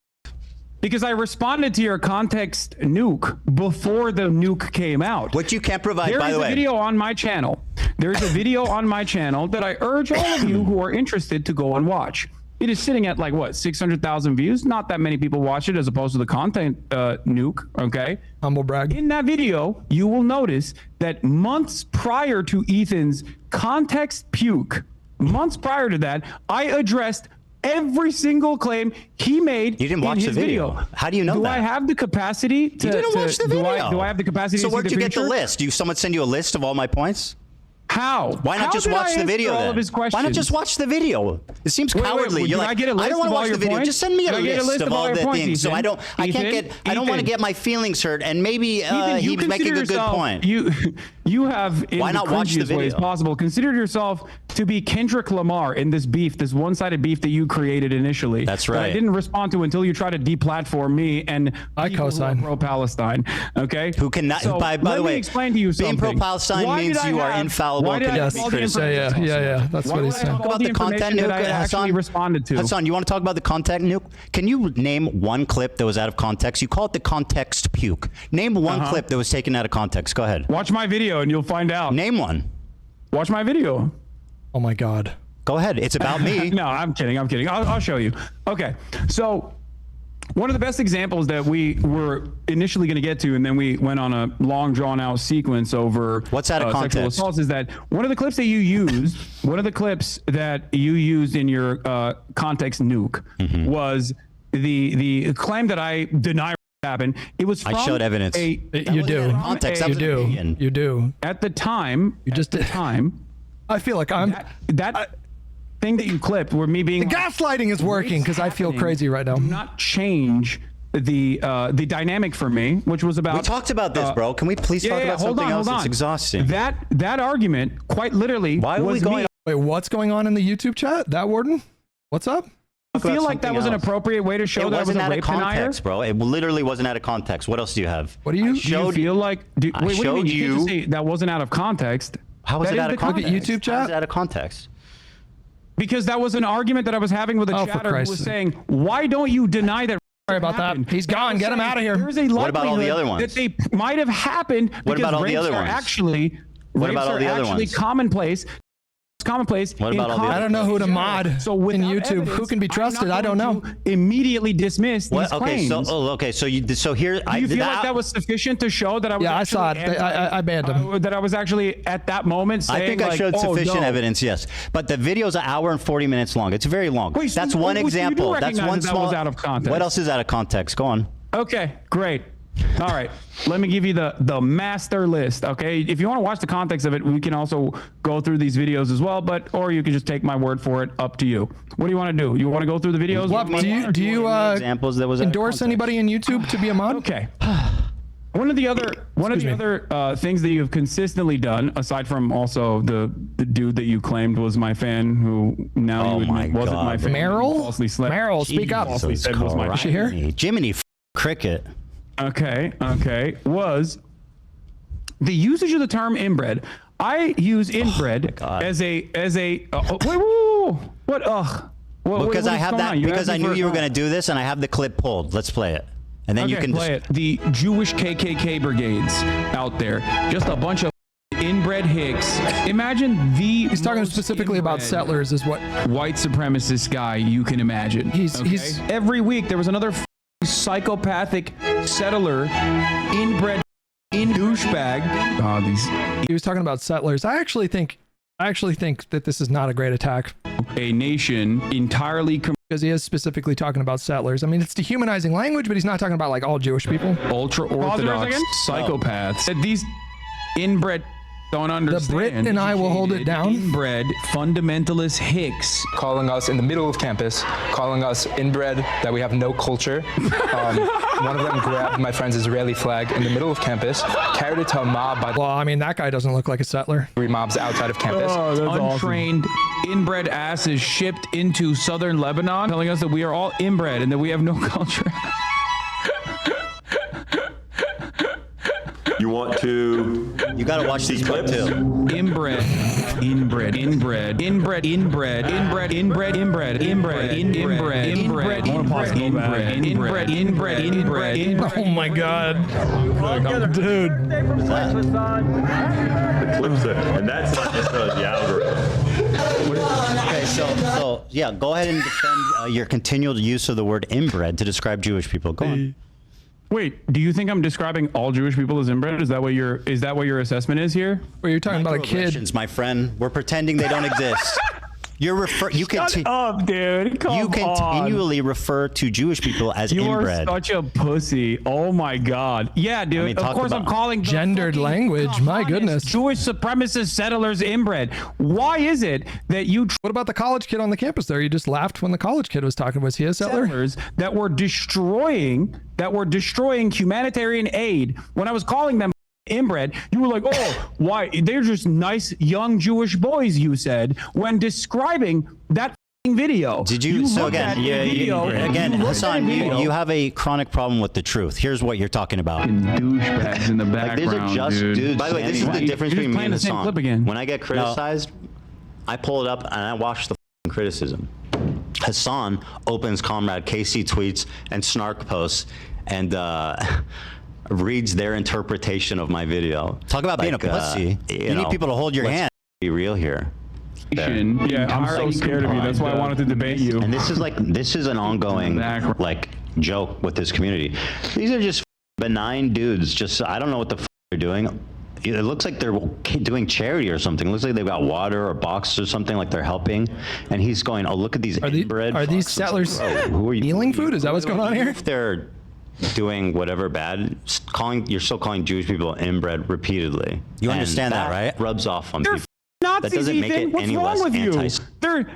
because I responded to your context nuke before the nuke came out. Which you can't provide, by the way. There is a video on my channel. There's a video on my channel that I urge all of you who are interested to go and watch. It is sitting at like what, 600,000 views? Not that many people watch it as opposed to the content nuke, okay? Humble brag. In that video, you will notice that months prior to Ethan's context puke, months prior to that, I addressed every single claim he made. You didn't watch the video. How do you know that? Do I have the capacity to? You didn't watch the video. Do I have the capacity to see the where'd you get the future? list? Do someone send you a list of all my points? How? Why not just watch the video then? Why not just watch the video? It seems cowardly. You're like, I don't want to watch the video. Just send me a list of all the things. So I don't want to get my feelings hurt. And maybe he was making a good point. You have, in why not watch the video? Ways possible, considered yourself to be Kendrick Lamar in this beef, this one-sided beef that you created initially. That's right. That I didn't respond to until you tried to deplatform me and I co-sign pro-Palestine. Okay. Who cannot? So by the way, let me explain to you something. Being pro-Palestine means you are infallible. Yes. Yeah. That's what he's saying. Talk about the content nuke, I actually responded to. Hasan, you want to talk about the content nuke? Can you name one clip that was out of context? You call it the context puke. Name one clip that was taken out of context. Go ahead. Watch my video and you'll find out. Name one. Watch my video. Oh my God. Go ahead. It's about me. No, I'm kidding. I'll show you. Okay. So one of the best examples that we were initially going to get to, and then we went on a long drawn out sequence over what's out of context sexual assaults, is that one of the clips that you used, in your context nuke was the claim that I deny happened. It was from I showed evidence. You do. At the time, you just did. I feel like that thing that you clipped were me being the gaslighting is working because I feel crazy right now. Do not change the dynamic for me, which was about. We talked about this, bro. Can we please talk about something else? It's exhausting. That argument, quite literally, why are we going? Wait, what's going on in the YouTube chat? That Warden, what's up? I feel like that was an appropriate way to show that I was a rape denier, bro. It literally wasn't out of context. What else do you have? What do you feel like? Wait, what do you mean? You can't just say that wasn't out of context. How was it out of context? Look at YouTube chat. How is it out of context? Because that was an argument that I was having with a chatter who was saying, "Why don't you deny that?" Sorry about that. He's gone. Get him out of here. There's a what about all the other ones? That they might have happened what about all the other ones? What about all the other ones? Commonplace. What about all the other I don't know who to mod in YouTube. Who can be trusted? I don't know. Immediately dismiss these claims. So here. Do you feel like that was sufficient to show that I was? Yeah, I saw it. I banned him. That I was actually at that moment saying, I think I showed sufficient evidence. Yes, but the video is an hour and 40 minutes long. It's very long. Wait, that's one example. That's one small. Was out of context. What else is out of context? Go on. Okay, great. All right, let me give you the master list. Okay, if you want to watch the context of it, we can also go through these videos as well. Or you can just take my word for it. Up to you. What do you want to do? You want to go through the videos? Do you examples that was endorse anybody in YouTube to be a mod? Okay. One of the other things that you've consistently done, aside from also the dude that you claimed was my fan, who now you admit wasn't my fan. Meryl, speak up. Falsely said was my fan. Is she here? Jiminy Cricket. Okay, was the usage of the term inbred. I use inbred as a because I have that because I knew you were going to do this and I have the clip pulled. Let's play it. And then you can play it. The Jewish KKK brigades out there, just a bunch of inbred hicks. Imagine he's talking specifically about settlers is what white supremacist guy you can imagine. He's every week there was another psychopathic settler inbred douchebag. He was talking about settlers. I actually think that this is not a great attack. A nation entirely because he is specifically talking about settlers. I mean, it's dehumanizing language, but he's not talking about like all Jewish people. Ultra orthodox psychopaths. That these inbred don't understand. The Brit and I will hold it down. Inbred fundamentalist hicks calling us in the middle of campus, calling us inbred, that we have no culture. One of them grabbed my friend's Israeli flag in the middle of campus, carried it to a mob. Well, I mean, that guy doesn't look like a settler. 3 mobs outside of campus. Untrained inbred asses shipped into southern Lebanon, telling us that we are all inbred and that we have no culture. You want to? You got to watch these clips too. Inbred Inbred. Oh my God. Dude. Clips it, and that's not necessarily the algorithm. Okay, so yeah, go ahead and defend your continual use of the word inbred to describe Jewish people. Go on. Wait, do you think I'm describing all Jewish people as inbred? Is that what your assessment is here? Or you're talking about a kid? Microaggressions, my friend. We're pretending they don't exist. Shut up, dude. Come you on. continually refer to Jewish people as inbred. You are such a pussy. Oh my God. Yeah, dude. I mean, of course, I'm calling the gendered language. My goodness. Jewish supremacist settlers inbred. Why is it that you? What about the college kid on the campus there? You just laughed when the college kid was talking. Was he a settler? Settlers that were destroying humanitarian aid. When I was calling them inbred, you were like, oh, why? They're just nice young Jewish boys, you said, when describing that video. Did you? So again, Hasan, you have a chronic problem with the truth. Here's what you're talking about. Douchebags in the background, these are just dudes. By the way, this is the difference between me and same Hasan. clip again. When I get criticized, I pull it up and I watch the criticism. Hasan opens Comrade KC tweets and snark posts and reads their interpretation of my video. Talk about being a pussy. You need people to hold your hand. Be real here. Yeah, I'm so scared of you. That's why I wanted to debate you. And this is an ongoing joke with this community. These are just benign dudes. Just I don't know what the they're doing. It looks like they're doing charity or something. It looks like they've got water or boxes or something, like they're helping. And he's going, oh, look at these inbred. Are these settlers who are you stealing food? Is that what's going on here? If they're doing whatever bad, you're still calling Jewish people inbred repeatedly. You understand that, right? Rubs off on people. Nazis, that doesn't make it What's any wrong less with you?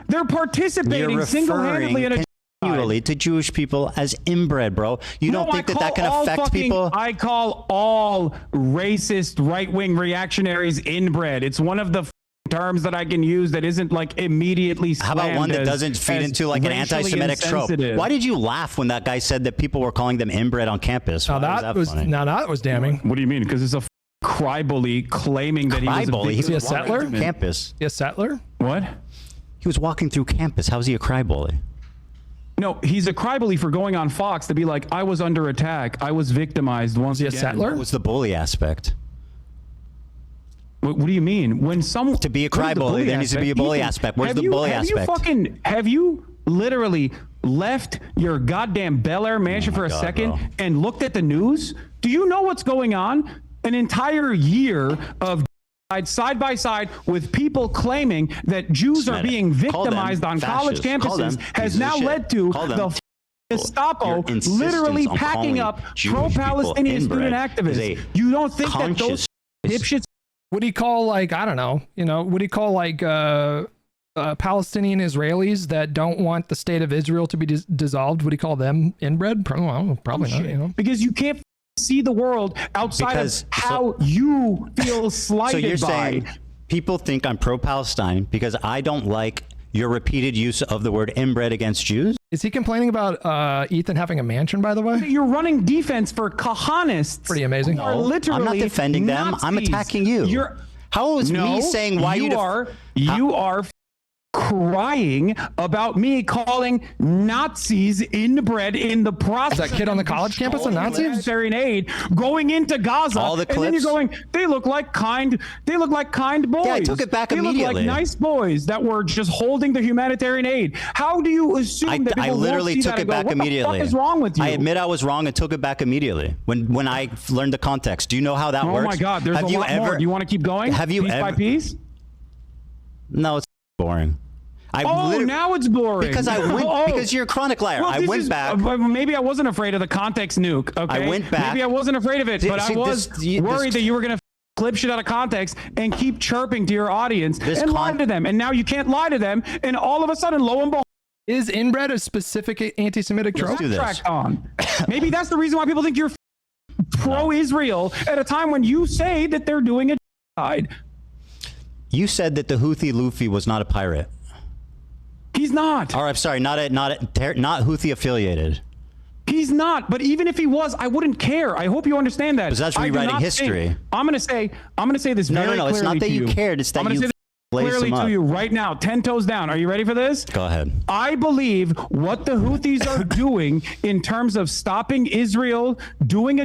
They're participating single-handedly in a continually to Jewish people as inbred, bro. You don't think that can affect people? I call all racist right-wing reactionaries inbred. It's one of the terms that I can use that isn't like immediately How about one that doesn't feed into like an anti-Semitic trope? Why did you laugh when that guy said that people were calling them inbred on campus? Now that was damning. What do you mean? Because it's a crybully claiming that he was a settler? Campus. A settler? What? He was walking through campus. How's he a crybully? No, he's a crybully for going on Fox to be like, I was under attack. I was victimized once again. Was he a settler? What was the bully aspect? What do you mean? When someone to be a crybully, there needs to be a bully aspect. Where's the bully aspect? Have you literally left your goddamn Bel Air mansion for a second and looked at the news? Do you know what's going on? An entire year of side by side with people claiming that Jews are being victimized on college campuses has now led to the Gestapo literally packing up pro-Palestinian student activists. You don't think that those dipshits would he call like, I don't know, would he call like Palestinian Israelis that don't want the state of Israel to be dissolved? Would he call them inbred? Probably not. Because you can't see the world outside of how you feel slighted So you're saying people think I'm pro-Palestine because I don't like your repeated use of the word inbred against Jews? Is he complaining about Ethan having a mansion, by the way? You're running defense for Kahanists. Pretty amazing. No, I'm not defending them. Nazis. I'm attacking you. How is me saying why you are crying about me calling Nazis inbred in the process? Is that kid on the college campus a Nazi? Humanitarian aid going into Gaza, all the clips? And then you're going, they look like kind boys. Yeah, I took it back immediately. They look like nice boys that were just holding the humanitarian aid. How do you assume that people I literally won't see took that it back immediately. What the fuck is wrong with you? I admit I was wrong and took it back immediately when I learned the context. Do you know how that works? Oh my God, there's a lot more. Do you want to keep going? Have you piece by piece? No, it's boring. Now it's boring. Because I went. Because you're a chronic liar. Well, I went back. Maybe I wasn't afraid of the context nuke. Okay. I went back. Maybe I wasn't afraid of it, but I was worried that you were gonna clip shit out of context and keep chirping to your audience and lie to them. And now you can't lie to them. And all of a sudden, lo and behold, is inbred a specific anti-Semitic trope? Maybe that's the reason why people think you're pro-Israel at a time when you say that they're doing a genocide. You said that the Houthi Luffy was not a pirate. He's not. Or I'm sorry, not Houthi affiliated. He's not. But even if he was, I wouldn't care. I hope you understand that. Because that's rewriting history. I'm gonna say this. No, very no, it's not clearly that to you cared. It's that you blaze clearly them up. to you right now, 10 toes down. Are you ready for this? Go ahead. I believe what the Houthis are doing in terms of stopping Israel doing a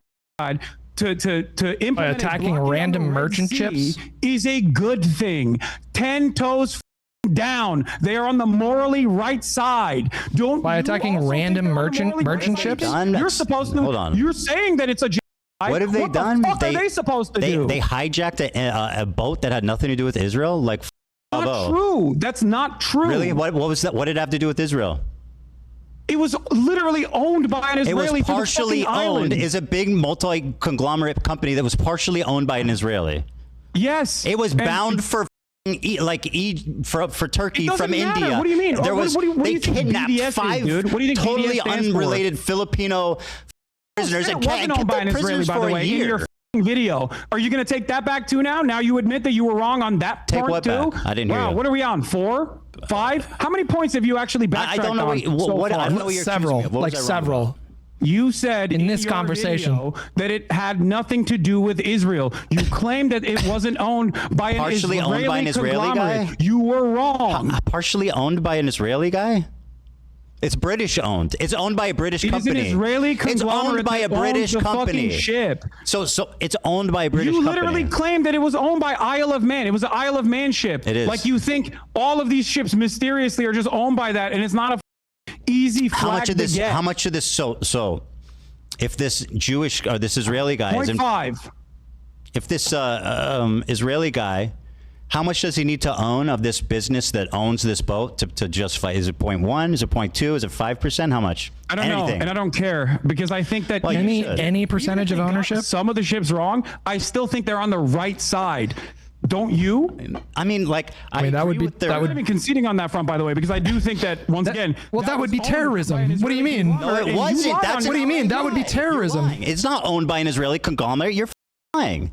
to implement by attacking random merchant ships is a good thing. 10 toes down. They are on the morally right side. Don't by attacking random merchant ships. You're supposed to. Hold on. You're saying that it's a. What have they done? What the fuck are they supposed to do? They hijacked a boat that had nothing to do with Israel. Like, not true. That's not true. Really? What was that? What did it have to do with Israel? It was literally owned by an Israeli. It was partially owned. Is a big multi-conglomerate company that was partially owned by an Israeli. Yes. It was bound for Turkey from India. What do you mean? There was they kidnapped BDS 5 dude? What do you think totally BDS stands unrelated Filipino prisoners It and wasn't owned by an Israeli, by the way, in your video. Are you going to take that back too now? Now you admit that you were wrong on that Take part what too? back? I didn't hear Wow, you. what are we on? 4? 5? How many points have you actually backtracked I don't know on so far? I don't know what you're Several, accusing me of. What like was I wrong several. about? You said in this your conversation video that it had nothing to do with Israel. You claimed that it wasn't owned by an Partially Israeli owned by an Israeli conglomerate. guy? You were wrong. Partially owned by an Israeli guy? It's British owned. It's owned by a British company. It is an Israeli It's conglomerate owned by a that owns British the company. fucking ship. So it's owned by a British You company. literally claimed that it was owned by Isle of Man. It was an Isle of Man ship. It is. Like you think all of these ships mysteriously are just owned by that, and it's not a easy flag How much of this? to get. How much of this? So, if this Jewish or this Israeli guy is 0.5. If this Israeli guy, how much does he need to own of this business that owns this boat to justify? Is it 0.1? Is it 0.2? Is it 5%? How much? I don't know, and I don't care because I think that any percentage of ownership. Some of the ships wrong. I still think they're on the right side. Don't you? I mean, like, I mean, that would be I'm not even conceding on that front, by the way, because I do think that once again. Well, that would be terrorism. What do you mean? No, it wasn't. That's what do you mean? That would be terrorism. It's not owned by an Israeli conglomerate. You're lying.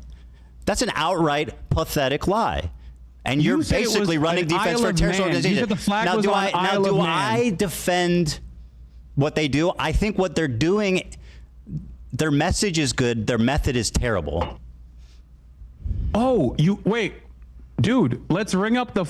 That's an outright pathetic lie. And you're basically running defense for a terrorist organization. Now, do I defend what they do? I think what they're doing, their message is good. Their method is terrible. Oh, wait, dude, let's ring up the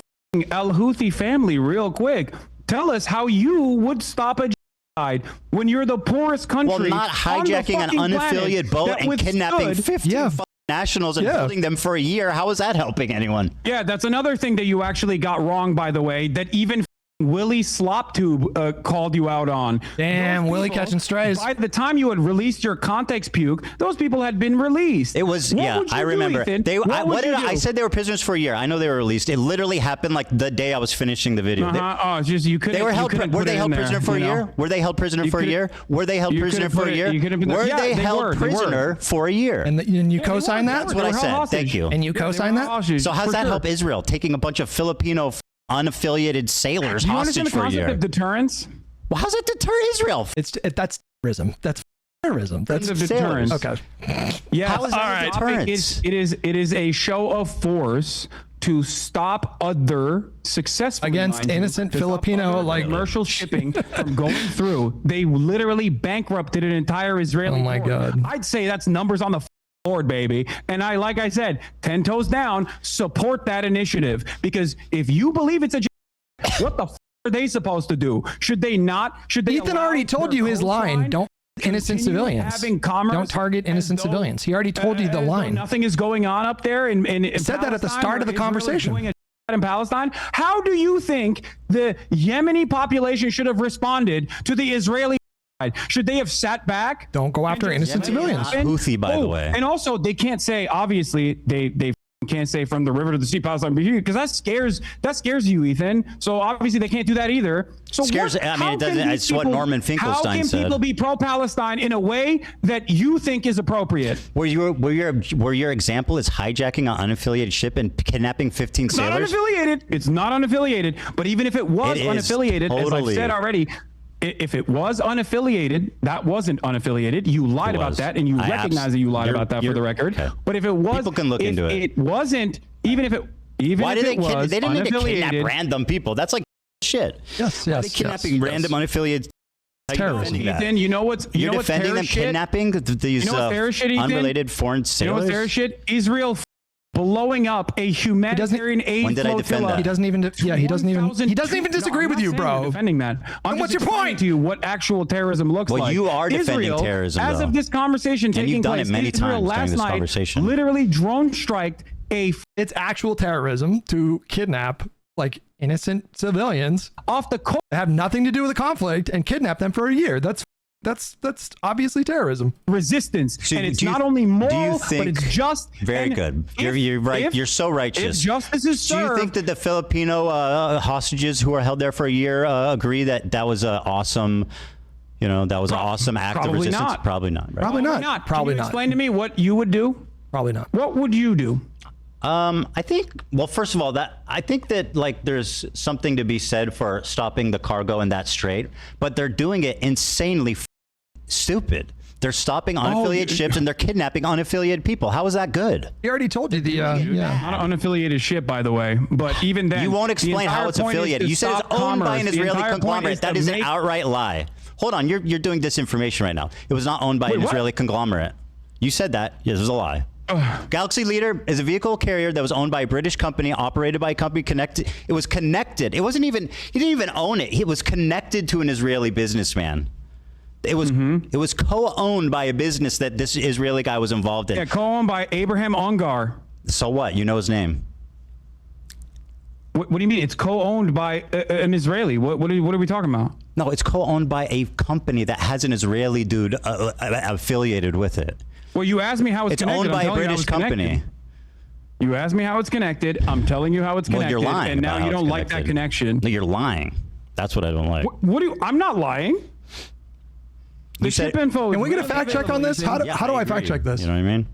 Al Houthi family real quick. Tell us how you would stop a genocide when you're the poorest country. Well, not hijacking an unaffiliated boat and kidnapping 15 nationals and holding them for a year. How is that helping anyone? Yeah, that's another thing that you actually got wrong, by the way, that even Willie Sloptube called you out on. Damn, Willie catching strays. By the time you had released your context puke, those people had been released. It was, I remember. I said they were prisoners for a year. I know they were released. It literally happened like the day I was finishing the video. They were held. Were they held prisoner for a year? Were they held prisoner for a year? Were they held prisoner for a year? Were they held prisoner for a year? And you co-signed that? That's what I said. Thank you. And you co-signed that? So how's that help Israel? Taking a bunch of Filipino unaffiliated sailors hostage for a year. Of deterrence? Well, how's that deter Israel? That's terrorism. That's terrorism. That's deterrence. Okay. Yeah. How is that a deterrence? It is a show of force to stop other successful against innocent Filipino commercial shipping from going through. They literally bankrupted an entire Israeli. Oh my God. I'd say that's numbers on the board, baby. And like I said, 10 toes down, support that initiative, because if you believe it's a what the are they supposed to do? Should they not? Should they? Ethan already told you his line. Don't innocent civilians. Don't target innocent civilians. He already told you the line. Nothing is going on up there in said that at the start of the conversation. In Palestine. How do you think the Yemeni population should have responded to the Israeli? Should they have sat back? Don't go after innocent civilians. Houthi, by the way. And also, they can't say, obviously, they can't say from the river to the sea, Palestine, because that scares you, Ethan. So obviously, they can't do that either. So scares. I mean, it doesn't. It's what Norman Finkelstein said. How can people be pro-Palestine in a way that you think is appropriate? Where your example is hijacking an unaffiliated ship and kidnapping 15 sailors? It's not unaffiliated. But even if it was unaffiliated, as I've said already. If it was unaffiliated, that wasn't unaffiliated. You lied about that, and you recognize that you lied about that for the record. Okay. But if it was, people can look into it. It wasn't. Even if it was, they didn't need to kidnap random people. That's like shit. Yes. Why are they kidnapping random unaffiliated terrorism? Ethan, you know what's you're defending them kidnapping these unrelated foreign sailors? You know what's fair shit? Israel blowing up a humanitarian aid When did I defend flotilla. that? He doesn't even. He doesn't even disagree with you, bro. Defending that. I'm what's just your explaining point? to you what actual terrorism looks like. Well, you are defending Israel, terrorism, as though. of this conversation And taking you've done place, it many Israel times last during this night conversation. literally drone striked a It's actual terrorism to kidnap like innocent civilians off the coast. that have nothing to do with the conflict and kidnap them for a year. That's obviously terrorism. Resistance, So and it's do you- not only do you moral, but think- it's just. Very and good. if- You're right. if- You're so righteous. If justice is Do you served, think that the Filipino hostages who were held there for a year agree that that was an awesome, that was an awesome act of probably resistance? not. Probably not. Right? Probably not. Probably Can you not. explain to me what you would do? Probably not. What would you do? I think. Well, first of all, I think that like there's something to be said for stopping the cargo in that strait, but they're doing it insanely stupid. They're stopping unaffiliated ships and they're kidnapping unaffiliated people. How is that good? He already told you the Not an unaffiliated ship, by the way. But even then, You won't the explain how entire it's point is affiliated. to You said it's stop owned by an commerce. The Israeli entire point conglomerate. That to is an make- outright lie. Hold on, you're doing disinformation right now. It was not owned by Wait, an what? Israeli conglomerate. You said that. Yes, it was a lie. Galaxy Leader is a vehicle carrier that was owned by a British company, operated by a company connected. It was connected. It wasn't even. He didn't even own it. It was connected to an Israeli businessman. It was co-owned by a business that this Israeli guy was involved in. Yeah, co-owned by Abraham Ongar. So what? You know his name. What do you mean? It's co-owned by an Israeli. What are we talking about? No, it's co-owned by a company that has an Israeli dude affiliated with it. Well, you asked me how it's connected. Owned by a British company. You asked me how it's connected. I'm telling you how it's connected. Well, you're lying. And now about you how don't it's like that connected. connection. No, you're lying. That's what I don't like. What do you? I'm not lying. The You said- ship info. Can we get a fact check on this? How do I fact check this? You know what I mean?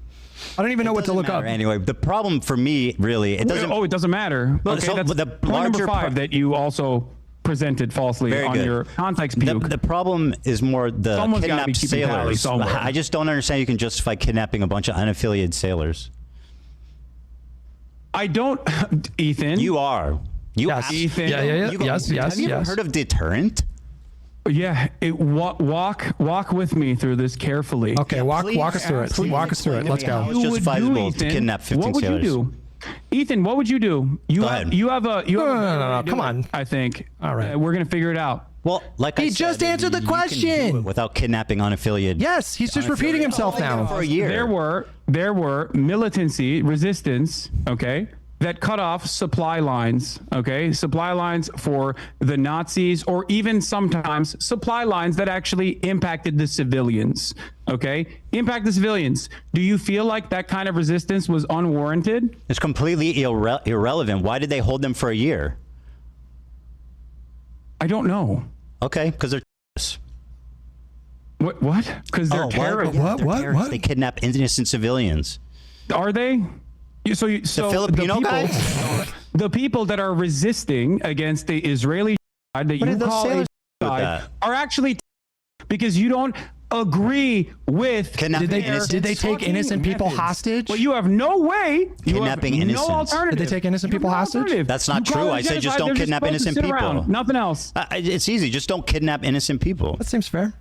I don't even know what to look up. Anyway, the problem for me, really, it doesn't. Oh, it doesn't matter. Well, Okay, so that's the point larger number 5 part- that you also presented falsely Very on good. your context puke. The problem is more the Someone's gotta be kidnapped keeping tally sailors. somewhere. I just don't understand you can justify kidnapping a bunch of unaffiliated sailors. I don't, Ethan. You are. You Yes. Ethan. Yeah. You Yes. Have you ever heard of deterrent? Yeah, walk with me through this carefully. Okay, walk us through it. Walk us through it. Let's go. It's justifiable to Ethan, kidnap 15 what would sailors. you do? Ethan, what would you do? You Go have ahead. you have a you have a No, better no, way to do come it, on. I think. All right. We're gonna figure it out. Well, like I He said, just answered the you can do question. it without kidnapping unaffiliated. Yes, he's just repeating himself now. For a year. There were militancy resistance, okay, that cut off supply lines, okay, supply lines for the Nazis, or even sometimes supply lines that actually impacted the civilians, okay, impact the civilians. Do you feel like that kind of resistance was unwarranted? It's completely irrelevant. Why did they hold them for a year? I don't know. Okay, because they're terrorists. What? Because they're terrorists. They're terrorists. They kidnap innocent civilians. Are they? So Filipino guy? the people that are resisting against the Israeli that What you did those call sailors a do with that? are actually because you don't agree with. Kidnapping Did they take innocent people hostage? Well, you have no way. Kidnapping you have innocents. No alternative. Did they take innocent people hostage? That's not You call true. it I said just genocide, don't they're kidnap supposed to innocent sit people. around. Nothing else. It's easy. Just don't kidnap innocent people. That seems fair.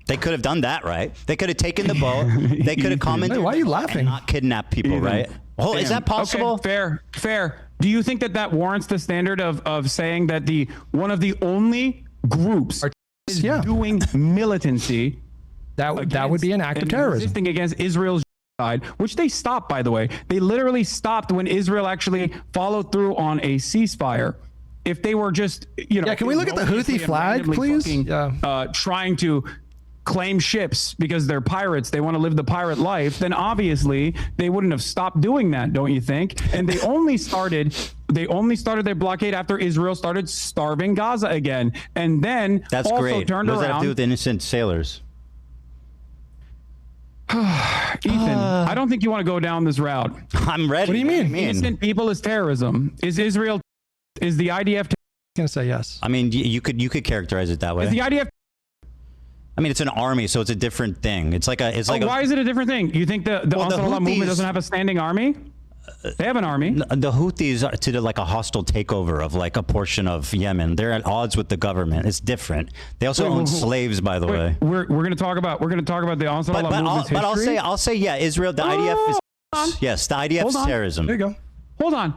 They could have done that, right? They could have taken the boat. They could have commented. Wait, why are you laughing? And not kidnap people, right? Oh, is that possible? Okay, fair. Do you think that warrants the standard of saying that one of the only groups is doing militancy? That would be an act of and terrorism. resisting against Israel's genocide, which they stopped, by the way. They literally stopped when Israel actually followed through on a ceasefire. If they were just, Yeah, can we look at the Houthi flag, please? Trying to claim ships because they're pirates, they want to live the pirate life, then obviously they wouldn't have stopped doing that, don't you think? And they only started their blockade after Israel started starving Gaza again, and then That's also great. turned What does that have around. to do with innocent sailors? Ethan, I don't think you want to go down this route. I'm ready. What do you mean? Innocent people is terrorism. Is Israel? Is the IDF? Gonna say yes. I mean, you could characterize it that way. Is the IDF? I mean, it's an army, so it's a different thing. It's like Why is it a different thing? You think the Well, the Ansar Allah movement Houthis- doesn't have a standing army? They have an army. The Houthis are to like a hostile takeover of like a portion of Yemen. They're at odds with the government. It's different. They also own slaves, by the way. We're going to talk about the Ansar Allah movement's history. I'll say yeah, Israel. The IDF is Yes, the IDF is terrorism. There you go. Hold on.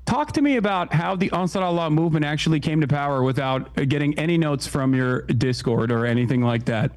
Talk to me about how the Ansar Allah movement actually came to power without getting any notes from your Discord or anything like that.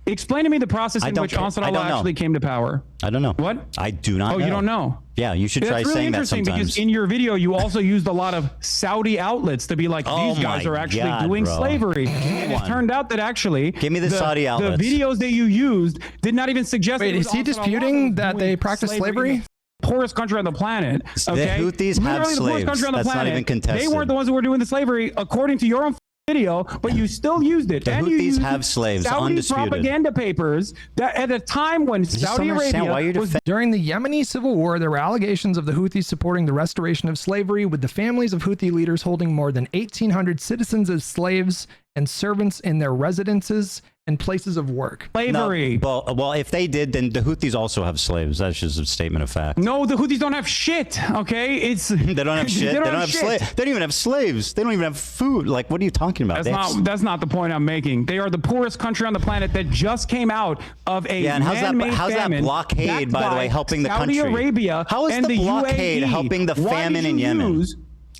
Explain to me the process in which Ansar Allah actually came to power. I don't know. What? I do not know. Oh, you don't know? Yeah, you should try That's really saying that interesting sometimes. because in your video, you also used a lot of Saudi outlets to be like, these guys are actually doing slavery. And it turned out that actually, give me the Saudi outlets. The videos that you used did not even suggest. Wait, is he disputing that they practice slavery? Poorest country on the planet. Okay? The Houthis have Literally the poorest slaves. country on the That's planet. not even contested. They weren't the ones who were doing the slavery, according to your own video, but you still used it. The and you Houthis used have slaves, Saudi undisputed. propaganda papers that at a time when Saudi Arabia was during the Yemeni civil war, there were allegations of the Houthis supporting the restoration of slavery, with the families of Houthi leaders holding more than 1,800 citizens as slaves and servants in their residences and places of work. Slavery. No, well, if they did, then the Houthis also have slaves. That's just a statement of fact. No, the Houthis don't have shit. Okay, it's they don't have shit. They don't have slaves. They don't even have slaves. They don't even have food. Like, what are you talking about? That's not the point I'm making. They are the poorest country on the planet that just came out of a and man-made how's that famine blockade, by the way, helping the Saudi country? Arabia How is and the blockade UAE. helping the famine in Yemen?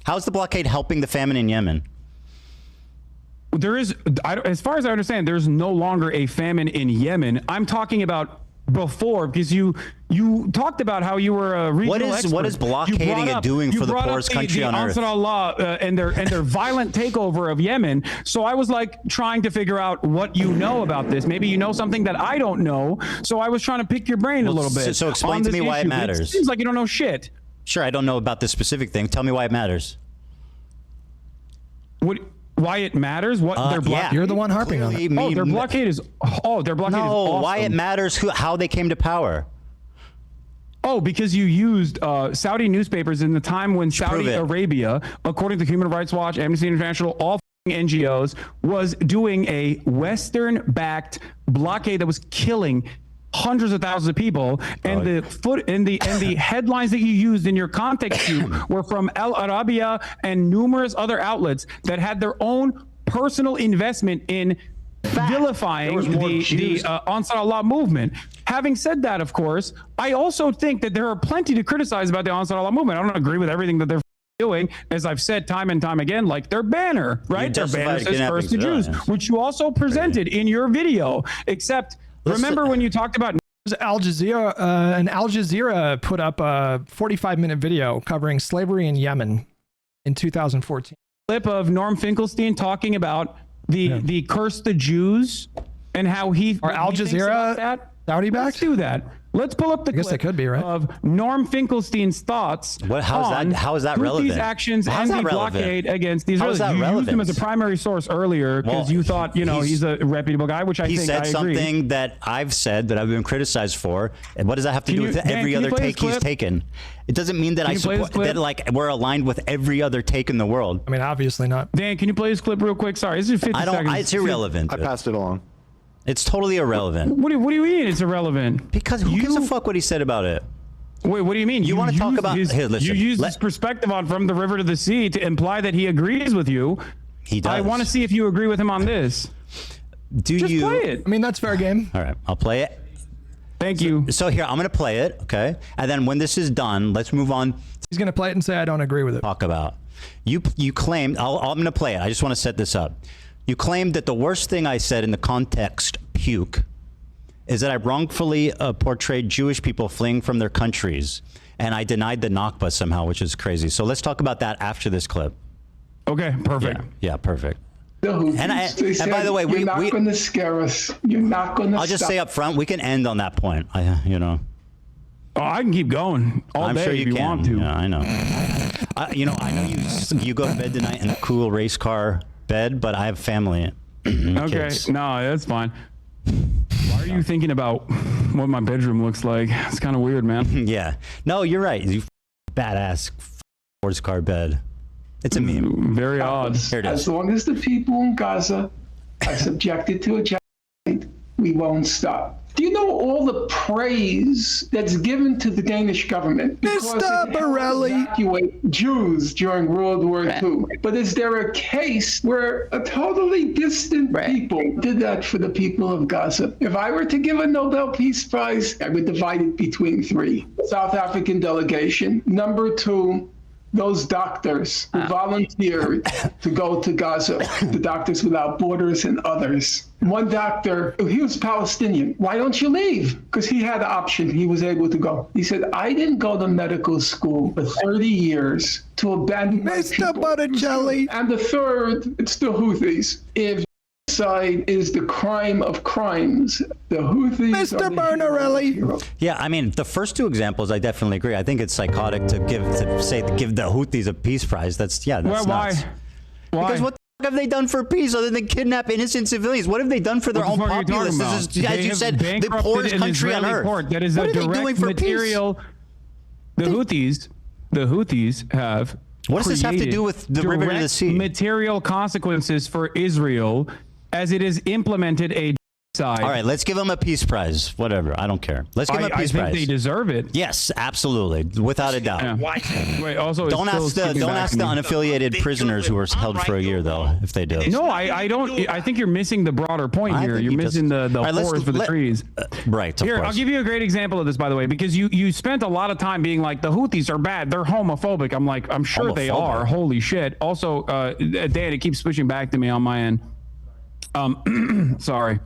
How is the blockade helping the famine in Yemen? There is, as far as I understand, there's no longer a famine in Yemen. I'm talking about before, because you talked about how you were a regional expert. What is blockading doing for the poorest country on earth? Ansar Allah and their violent takeover of Yemen. So I was like trying to figure out what you know about this. Maybe you know something that I don't know. So I was trying to pick your brain a little bit. So explain to me why it matters. It seems like you don't know shit. Sure, I don't know about this specific thing. Tell me why it matters. Why it matters? What their blockade? You're the one harping on it. Their blockade is. Their blockade is awesome. Why it matters? How they came to power? Oh, because you used Saudi newspapers in the time when Saudi Arabia, according to Human Rights Watch, Amnesty International, all NGOs, was doing a Western-backed blockade that was killing hundreds of thousands of people, and the headlines that you used in your context cube were from Al Arabiya and numerous other outlets that had their own personal investment in vilifying the Ansar Allah movement. Having said that, of course, I also think that there are plenty to criticize about the Ansar Allah movement. I don't agree with everything that they're doing, as I've said time and time again, like their banner, right? Their banner says "First to Jews," which you also presented in your video, except remember when you talked about Al Jazeera, an Al Jazeera put up a 45-minute video covering slavery in Yemen in 2014. Clip of Norm Finkelstein talking about the curse the Jews and how he Al Jazeera that. Saudi backed? Let's do that. Let's pull up the clip could be, right? of Norm Finkelstein's thoughts. How is that relevant? These actions and the blockade against these. How is that you relevant? used him as a primary source earlier because you thought he's a reputable guy, which I think I agree. He said something that I've said that I've been criticized for. And what does that have to do with every other take he's taken? It doesn't mean that I support that. Like we're aligned with every other take in the world. I mean, obviously not. Dan, can you play this clip real quick? Sorry, this is 50 seconds. It's irrelevant. I passed it along. It's totally irrelevant. What do you mean it's irrelevant? Because who gives a fuck what he said about it? Wait, what do you mean? You want to talk about here? Listen, you use his perspective on From the River to the Sea to imply that he agrees with you. He does. I want to see if you agree with him on this. Just play it. I mean, that's fair game. All right, I'll play it. Thank you. So here, I'm going to play it, okay? And then when this is done, let's move on. He's going to play it and say, I don't agree with it. Talk about. You claimed, I'm going to play it. I just want to set this up. You claimed that the worst thing I said in the context, puke, is that I wrongfully portrayed Jewish people fleeing from their countries, and I denied the Nakba somehow, which is crazy. So let's talk about that after this clip. Okay, perfect. Yeah, perfect. And by the way, you're not going to scare us. You're not going to. I'll just say up front, we can end on that point. Oh, I can keep going all I'm day sure you if you can. want to. Yeah, I know. I know you go to bed tonight in a cool race car bed, but I have family. Okay, kids. no, that's fine. Why are you thinking about what my bedroom looks like? It's kind of weird, man. Yeah. No, you're right. You badass sports car bed. It's a meme. Very odd. Here it is. As long as the people in Gaza are subjected to a genocide, we won't stop. Do you know all the praise that's given to the Danish government? Mr. Borelli. Evacuate Jews during World War II. But is there a case where a totally distant people did that for the people of Gaza? If I were to give a Nobel Peace Prize, I would divide it between three. South African delegation. Number two, those doctors who volunteered to go to Gaza, the Doctors Without Borders and others. One doctor, he was Palestinian. Why don't you leave? Because he had the option. He was able to go. He said, I didn't go to medical school for 30 years to abandon my people. Mr. Botticelli. And the third, it's the Houthis. If genocide is the crime of crimes, the Houthis Mr. Bernarelli. Yeah, I mean, the first two examples, I definitely agree. I think it's psychotic to give the Houthis a peace prize. That's nuts. Why? Because what the fuck have they done for peace other than kidnap innocent civilians? What have they done for their own populace? This is, as you said, the poorest country on earth. That is what a are they direct doing for material. peace? The Houthis have. What does this have to do with the river to the sea? Material consequences for Israel as it is implemented a side. All right, let's give them a peace prize. Whatever, I don't care. Let's give them a peace prize. I think they deserve it. Yes, absolutely, without a doubt. Yeah. Wait, also, don't ask the unaffiliated prisoners who were held for a year though, if they do. No, I don't. I think you're missing the broader point here. You're missing the forest for the trees. Right. Here, I'll give you a great example of this, by the way, because you spent a lot of time being like, the Houthis are bad. They're homophobic. I'm like, I'm sure they are. Holy shit. Also, Dan, it keeps switching back to me on my end. Sorry.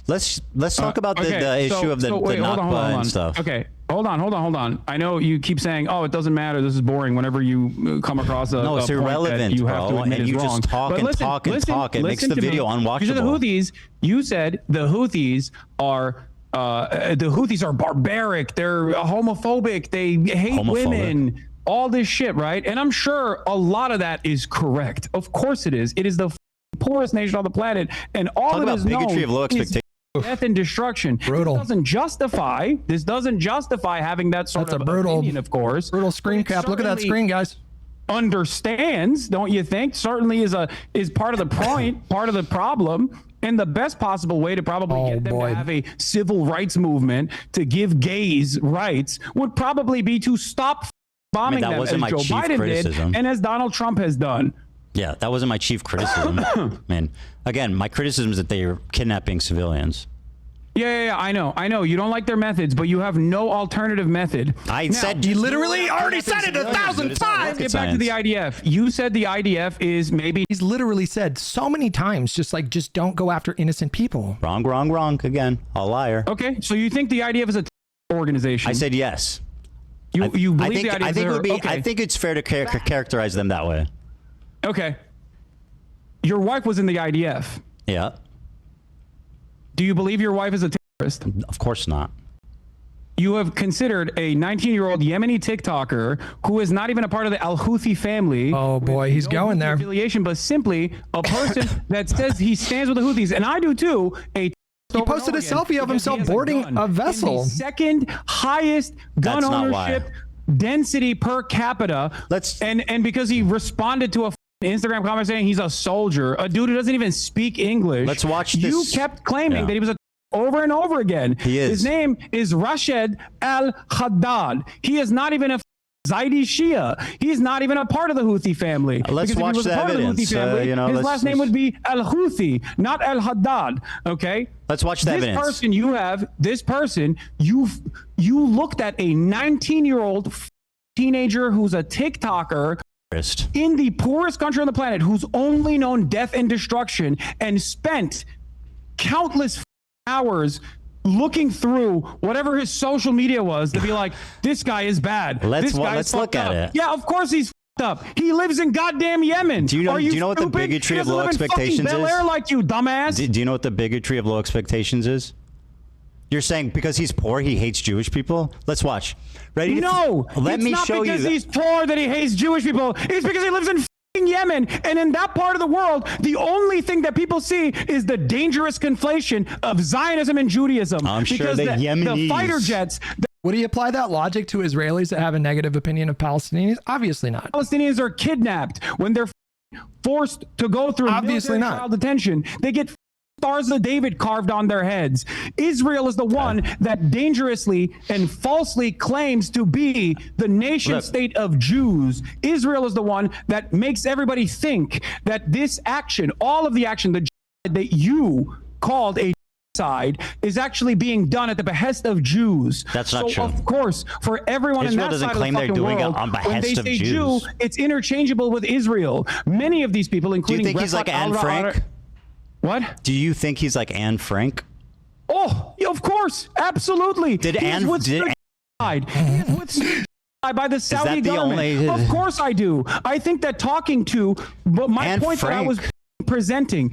Let's talk about the issue of the Nakba and stuff. Okay, hold on. I know you keep saying, "Oh, it doesn't matter. This is boring." Whenever you come across a it's irrelevant, you have to admit and you wrong. just talk and talk and talk. It makes the video unwatchable. You said the Houthis are barbaric. They're homophobic. They hate women. All this shit, right? And I'm sure a lot of that is correct. Of course it is. It is the poorest nation on the planet, and all it is known is death and destruction. Brutal. This doesn't justify having that sort of opinion, of course. Brutal screen cap. Look at that screen, guys. Understands, don't you think? Certainly is part of the point, part of the problem. And the best possible way to probably get them to have a civil rights movement to give gays rights would probably be to stop bombing them, as Joe Biden did, and as Donald Trump has done. Yeah, that wasn't my chief criticism. Man, again, my criticism is that they are kidnapping civilians. Yeah, I know. You don't like their methods, but you have no alternative method. You literally already said it 1,000 times. Get back to the IDF. You said the IDF is maybe. He's literally said so many times, just don't go after innocent people. Wrong. Again, a liar. Okay, so you think the IDF is a organization? I said yes. You believe the IDF? I think it's fair to characterize them that way. Okay. Your wife was in the IDF. Yeah. Do you believe your wife is a terrorist? Of course not. You have considered a 19-year-old Yemeni TikToker who is not even a part of the Al-Houthi family. Oh boy, he's going there. Affiliation, but simply a person that says he stands with the Houthis, and I do too. He posted a selfie of himself boarding a vessel. The second highest gun ownership density per capita. And because he responded to a Instagram comment saying he's a soldier, a dude who doesn't even speak English. Let's watch this. You kept claiming that he was a over and over again. He is. His name is Rashid al-Haddad. He is not even a Zaidi Shia. He's not even a part of the Houthi family. Let's watch the evidence. His last name would be al-Houthi, not al-Haddad. Okay. Let's watch the evidence. This person, you looked at a 19-year-old teenager who's a TikToker in the poorest country on the planet, who's only known death and destruction, and spent countless hours looking through whatever his social media was to be like, this guy is bad. Let's look at it. Yeah, of course he's up. He lives in goddamn Yemen. Do you know what the bigotry of low expectations is? Like you, dumbass. Do you know what the bigotry of low expectations is? You're saying because he's poor, he hates Jewish people? Let's watch. Ready? No, let me show you. It's not because he's poor that he hates Jewish people. It's because he lives in Yemen, and in that part of the world, the only thing that people see is the dangerous conflation of Zionism and Judaism. I'm sure the Yemenis, the fighter jets. Would he apply that logic to Israelis that have a negative opinion of Palestinians? Obviously not. Palestinians are kidnapped when they're forced to go through military trial detention. They get Stars of David carved on their heads. Israel is the one that dangerously and falsely claims to be the nation state of Jews. Israel is the one that makes everybody think that this action, all of the action that you called a genocide, is actually being done at the behest of Jews. That's not true. Of course, for everyone Israel in that doesn't side claim of the they're fucking doing it world, on behest when they of say Jews. Jew, it's interchangeable with Israel. Many of these people, Do you including think he's like Anne Frank? What? Do you think he's like Anne Frank? Oh, yeah, of course, absolutely. Did He is Anne? withstood genocide. He is withstood genocide by the Saudi government. Of course I do. I think that talking to, but my Anne point that I was presenting,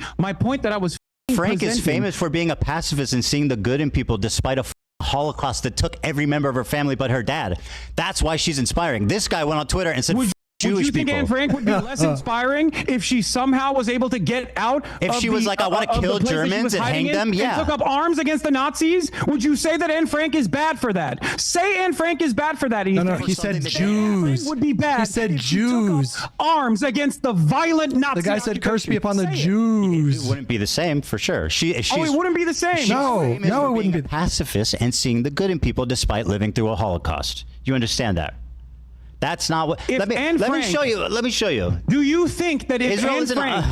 Frank is famous for being a pacifist and seeing the good in people despite a Holocaust that took every member of her family but her dad. That's why she's inspiring. This guy went on Twitter and said, Jewish would you think people. Anne Frank would be less inspiring if she somehow was able to get out? If she was like, I want to kill Germans and hang them, yeah. And took up arms against the Nazis? Would you say that Anne Frank is bad for that? Say Anne Frank is bad for that, Ethan. No, he said Jews. Would be bad. He said Jews. Arms against the violent Nazi. The guy said, curse be upon the Jews. It wouldn't be the same for sure. It wouldn't be the same. No, it wouldn't be. Pacifist and seeing the good in people despite living through a Holocaust. You understand that? That's not what. Let me show you. Let me show you. Do you think that if Anne Frank,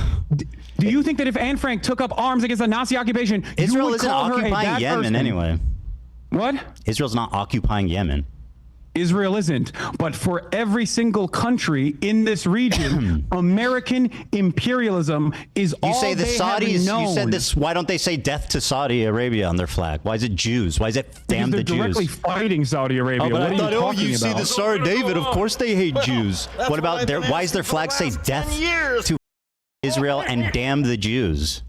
do you think that if Anne Frank took up arms against the Nazi occupation, Israel you would isn't call her a occupying bad Yemen person? anyway. What? Israel's not occupying Yemen. Israel isn't, but for every single country in this region, American imperialism is all You say the they Saudis. have known. You said this. Why don't they say death to Saudi Arabia on their flag? Why is it Jews? Why is it damn Because the they're directly Jews? fighting Saudi Arabia. Oh, but what I thought, are you talking you see about? the Star of David. Of course they hate Jews. What about their? Why does their flag say death to Israel and damn the Jews?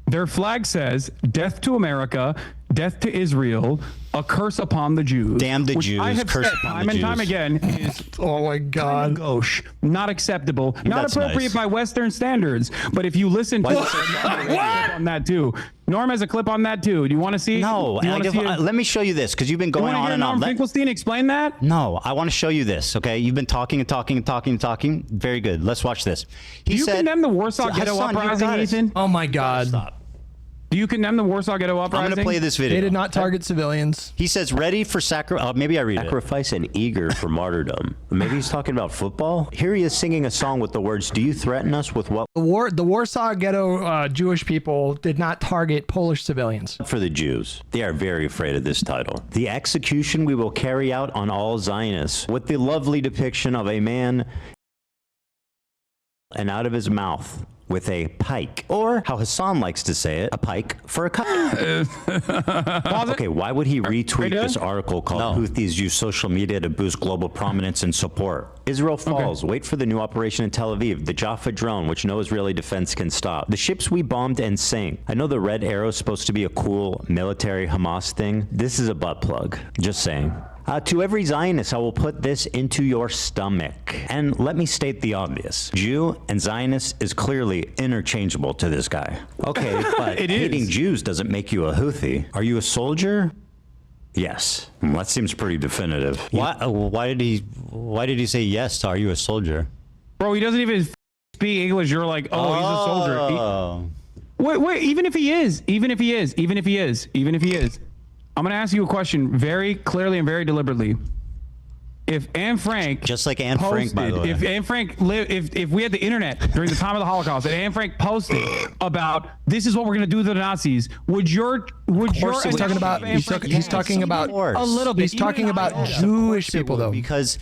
Their flag says death to America, death to Israel, a curse upon the Jews. Damn the which Jews, I have curse said upon time the and time Jews. again is Oh my God. gauche, not acceptable, not That's appropriate nice. by Western standards. But if you listen to on that too, Norm has a clip on that too. Do you want to see? No. Do you want to see it? Let me show you this because you've been You going want to on hear and on. Norm Finkelstein explain that? No, I want to show you this. Okay, you've been talking and talking and talking and talking. Very good. Let's watch this. Do you condemn the Warsaw Ghetto Hassan, you Uprising, got it. Ethan? Oh my God. Stop. Do you condemn the Warsaw Ghetto Uprising? I'm going to play this video. They did not target civilians. He says, ready for sacrifice. Maybe I read it. Sacrifice and eager for martyrdom. Maybe he's talking about football. Here he is singing a song with the words, do you threaten us with what? The Warsaw Ghetto Jewish people did not target Polish civilians. For the Jews. They are very afraid of this title. The execution we will carry out on all Zionists with the lovely depiction of a man and out of his mouth with a pike, or how Hasan likes to say it, a pike for a cut. Okay, why would he retweet this article called Houthis use social media to boost global prominence and support? Israel falls. Wait for the new operation in Tel Aviv. The Jaffa drone, which no Israeli defense can stop. The ships we bombed and sank. I know the red arrow is supposed to be a cool military Hamas thing. This is a butt plug. Just saying. To every Zionist, I will put this into your stomach. And let me state the obvious. Jew and Zionist is clearly interchangeable to this guy. Okay, but hating Jews doesn't make you a Houthi. Are you a soldier? Yes. That seems pretty definitive. Why did he say yes to, are you a soldier? Bro, he doesn't even speak English. You're like, oh, he's a soldier. Wait, even if he is, I'm going to ask you a question very clearly and very deliberately. If Anne Frank, just like Anne Frank, by the way, if Anne Frank if we had the internet during the time of the Holocaust and Anne Frank posted about this is what we're going to do to the Nazis, he's talking about a little bit. He's talking about Jewish people though, because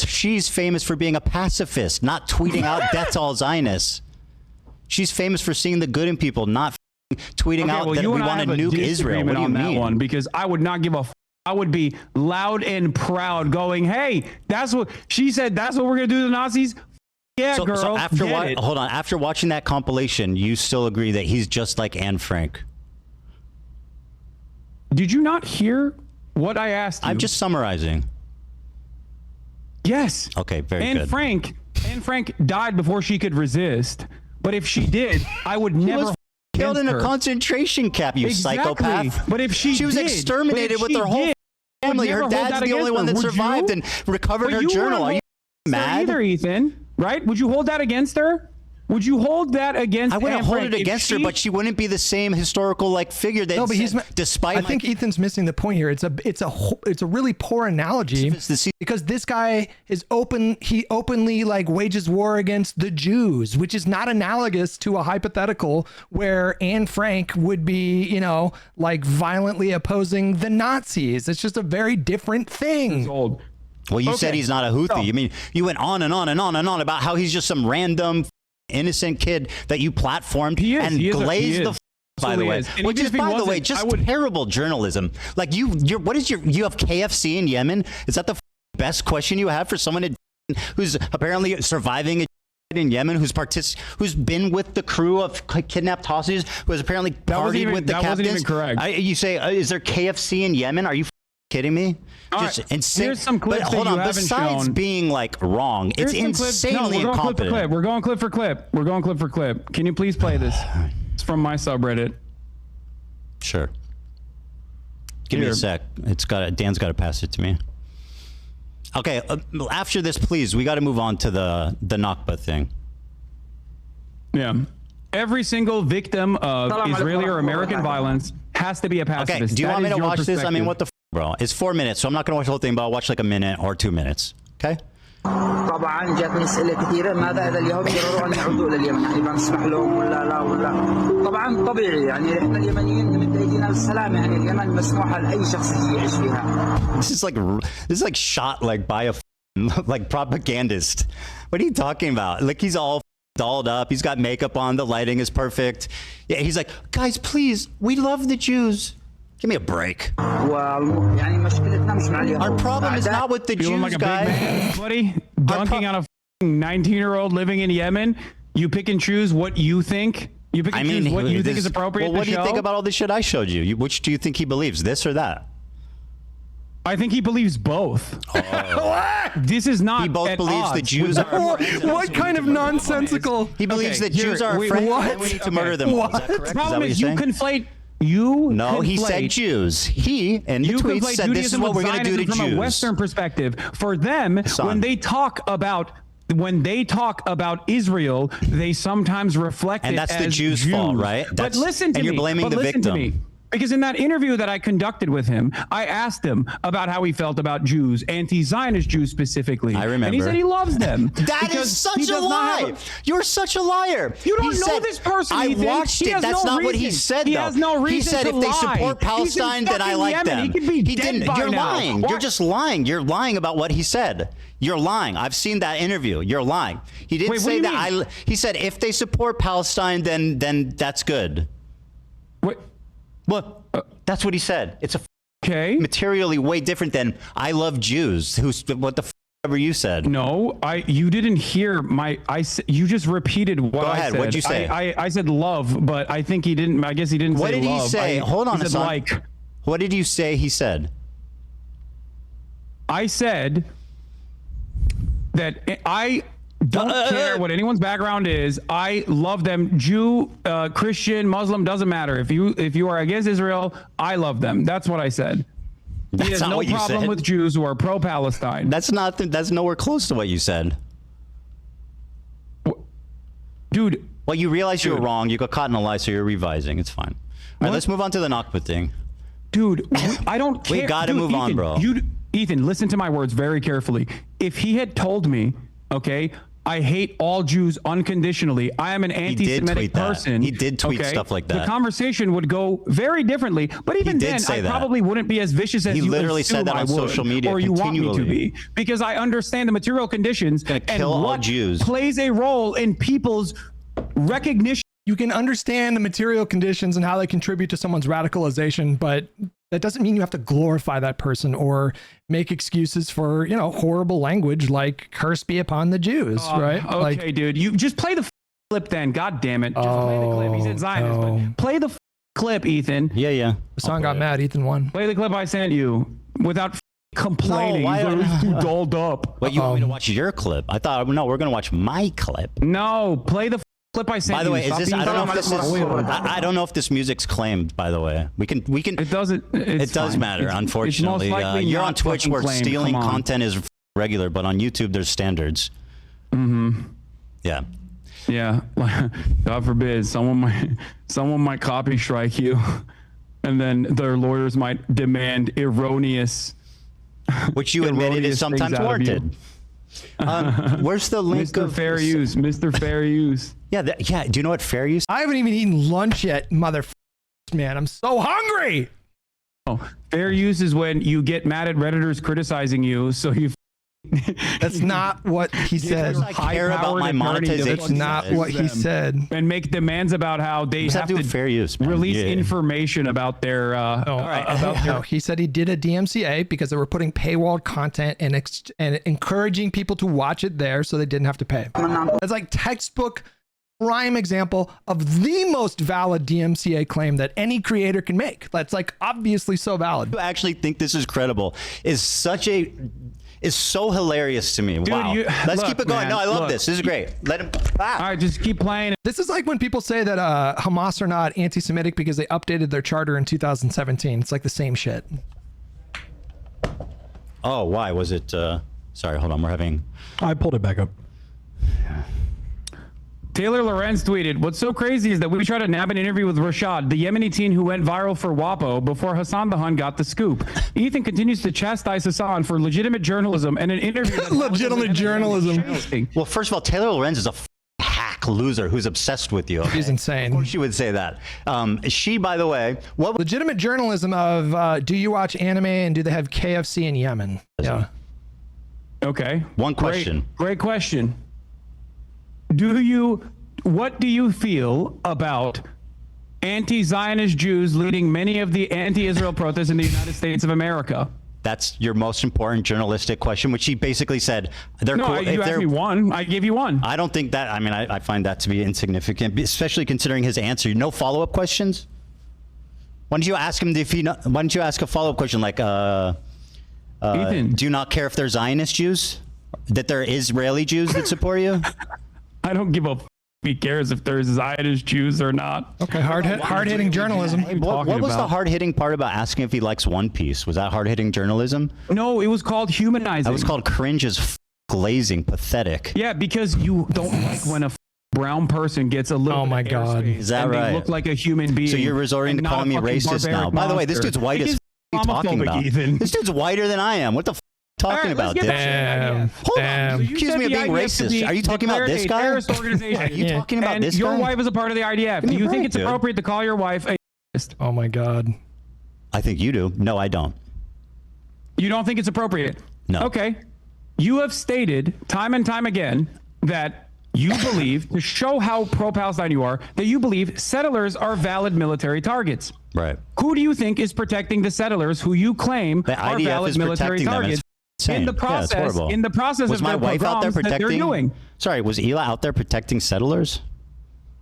she's famous for being a pacifist, not tweeting out death to all Zionists. She's famous for seeing the good in people, not tweeting out that we want to nuke Israel. What do you mean? One, because I would not give a I would be loud and proud going, hey, that's what she said. That's what we're going to do to the Nazis. Yeah, girl. So after watching that compilation, you still agree that he's just like Anne Frank? Did you not hear what I asked you? I'm just summarizing. Yes. Okay, very good. Anne Frank died before she could resist. But if she did, I would never killed in a concentration camp, you psychopath. But if she was exterminated with her whole family. Her dad's the only one that survived and recovered her journal. Are you mad? Either, Ethan, right? Would you hold that against her? Would you hold that against? I wouldn't Anne hold Frank it if against her, she- but she wouldn't be the same historical like figure that. No, but despite. I think Ethan's missing the point here. It's a really poor analogy because this guy is open. He openly like wages war against the Jews, which is not analogous to a hypothetical where Anne Frank would be, you know, like violently opposing the Nazis. It's just a very different thing. It's old. Well, you said he's not a Houthi. You mean you went on and on and on and on about how he's just some random innocent kid that you platformed and glazed the by the way, which is by the way just terrible journalism. Like you're what is you have KFC in Yemen? Is that the best question you have for someone who's apparently surviving in Yemen, who's been with the crew of kidnapped hostages, who has apparently partied with the captains? That wasn't even correct. You say, is there KFC in Yemen? Are you kidding me? Just insane. Here's some clips but hold that you on, haven't besides shown. being like wrong, it's insanely incompetent. We're going clip for clip. We're going clip for clip. Can you please play this? It's from my subreddit. Sure. Give me a sec. Dan's got to pass it to me. Okay, after this, please, we got to move on to the Nakba thing. Yeah. Every single victim of Israeli or American violence has to be a pacifist. Okay, do you want me to watch this? I mean, what the bro? It's 4 minutes, so I'm not going to watch the whole thing, but I'll watch like a minute or 2 minutes. Okay? طبعا جاتني اسئله كثيره ماذا اذا اليهود قرروا ان يعودوا الى اليمن يعني بنسمح لهم ولا لا ولا طبعا طبيعي يعني احنا اليمنيين نمد ايدينا للسلام يعني اليمن مسموحه لاي شخص يعيش فيها. This is like shot like by a like propagandist. What are you talking about? Like he's all dolled up. He's got makeup on. The lighting is perfect. Yeah, he's like, guys, please, we love the Jews. Give me a break. Our problem is not with the Feeling Jews, like a guys. big man, buddy, dunking on a 19-year-old living in Yemen. You pick and choose what you think. You pick and choose what you think is appropriate. Well, what do you think about all this shit I showed you? Which do you think he believes, this or that? I think he believes both. What? This is not. He both believes the Jews are. What kind of nonsensical? He believes that Jews are a friend and we need to murder them. What? Is that correct? The Is problem that what is you're you saying? conflate. No, he said Jews. He and the tweet said this is what we're going to do to from Jews. a Western perspective, for them, when they talk about Israel, they sometimes reflect And it that's the as Jews' fault, right? But listen to and me. you're blaming the listen to victim. me. Because in that interview that I conducted with him, I asked him about how he felt about Jews, anti-Zionist Jews specifically. I remember. And he said he loves them. That is such a lie. You're such a liar. You don't He know said- this person. I Ethan. watched He it. has That's no not what he reason. said, He though. has no reason He said to if they lie. support He's in Palestine, then I fucking like Yemen. them. He could be dead didn't. by You're now. lying. Why- You're just lying. You're lying about what he said. You're lying. I've seen that interview. You're lying. He didn't Wait, what say do you that. He said if they support Palestine, then that's good. What? What? That's what he said. It's okay. Materially way different than I love Jews. What the ever you said? No, you didn't hear you just repeated what Go I ahead. said. What'd you say? I said love, but I think he didn't. I guess he didn't What say did love. he say? Hold on he a said second. What did you say he said? I said that I don't care what anyone's background is. I love them. Jew, Christian, Muslim, doesn't matter. If you are against Israel, I love them. That's what I said. He has no problem with Jews who are pro-Palestine. That's nowhere close to what you said. Dude. Well, you realize you were wrong. You got caught in a lie, so you're revising. It's fine. All right, let's move on to the Nakba thing. Dude, I don't care. We got to move on, bro. Ethan, listen to my words very carefully. If he had told me, okay, I hate all Jews unconditionally, I am an anti-Semitic person. He did tweet stuff like that. The conversation would go very differently. But even then, I probably wouldn't be as vicious as you literally assume said that I on would, social media or you want me to continually. be, because I understand the material conditions and kill all what Jews. plays a role in people's recognition. You can understand the material conditions and how they contribute to someone's radicalization, but that doesn't mean you have to glorify that person or make excuses for, horrible language like "curse be upon the Jews," right? Okay, dude, you just play the clip then. God damn it, just play the clip. He said Zionist, but play the clip, Ethan. Yeah. The song got mad. Ethan won. Play the clip I sent you without complaining. No, why He's like, too dolled up. What, you want me to watch your clip? I thought, no, we're going to watch my clip. No, play the clip I sent you. By the way, Stop is this? being I don't know if so this is. spoiled. I don't know if this music's claimed. By the way, we can. It doesn't. It does fine. matter. It's Unfortunately, most likely you're not on Twitch fucking where claimed. stealing Come on. content is regular, but on YouTube there's standards. Mm-hmm. Yeah. Yeah, God forbid someone might copy strike you, and then their lawyers might demand erroneous, which you admitted is sometimes warranted. Where's the link Mr. Fair Use? Mr. Fair Use. Yeah, yeah. Do you know what fair use? I haven't even eaten lunch yet, man. I'm so hungry. Oh, fair use is when you get mad at Redditors criticizing you, so you. That's not what he said. I care about my monetization. That's not what he said. And make demands about how they have to fair use, release information about their. No, he said he did a DMCA because they were putting paywalled content and encouraging people to watch it there, so they didn't have to pay. That's like textbook prime example of the most valid DMCA claim that any creator can make. That's like obviously so valid. You actually think this is credible? Is so hilarious to me. Dude, wow. Let's keep it going. Man, no, I love this. This is great. Let him. All right, just keep playing. This is like when people say that Hamas are not anti-Semitic because they updated their charter in 2017. It's like the same shit. Oh, why was it? Sorry, hold on. I pulled it back up. Taylor Lorenz tweeted, "What's so crazy is that we tried to nab an interview with Rashad, the Yemeni teen who went viral for WAPO before Hassan the Hun got the scoop. Ethan continues to chastise Hassan for legitimate journalism and an interview." Legitimate journalism. Well, first of all, Taylor Lorenz is a hack loser who's obsessed with you. Okay? She's insane. Of course she would say that. She, by the way, what legitimate journalism of do you watch anime and do they have KFC in Yemen? Yeah. Okay. One question. Great question. What do you feel about anti-Zionist Jews leading many of the anti-Israel protests in the United States of America? That's your most important journalistic question, which he basically said they're cool. You asked me one. I gave you one. I don't think that. I mean, I find that to be insignificant, especially considering his answer. No follow-up questions. Why don't you ask him why don't you ask a follow-up question like, Ethan, do you not care if they're Zionist Jews? That they're Israeli Jews that support you? I don't give a he cares if there's Zionist Jews or not. Okay, hard-hitting journalism. Hey, what was the hard-hitting part about asking if he likes One Piece? Was that hard-hitting journalism? No, it was called humanizing. That was called cringe as glazing, pathetic. Yeah, because you don't like when a brown person gets a little. Oh my God, is that and right? They look like a human being. So you're resorting to calling me racist now. By the way, this dude's white as what are you talking about? Ethan. This dude's whiter than I am. What the f talking about? Damn. Hold on. Accuse me of being racist. Are you talking about this guy? Terrorist organization. Are you talking about this guy? Your wife is a part of the IDF. Do you think it's appropriate to call your wife a terrorist? Oh my God. I think you do. No, I don't. You don't think it's appropriate? No. Okay. You have stated time and time again that you believe, to show how pro-Palestine you are, that you believe settlers are valid military targets. Right. Who do you think is protecting the settlers who you claim are valid military targets? In the process, was of my their wife out there pogroms that they're doing. Sorry, was Ela out there protecting settlers?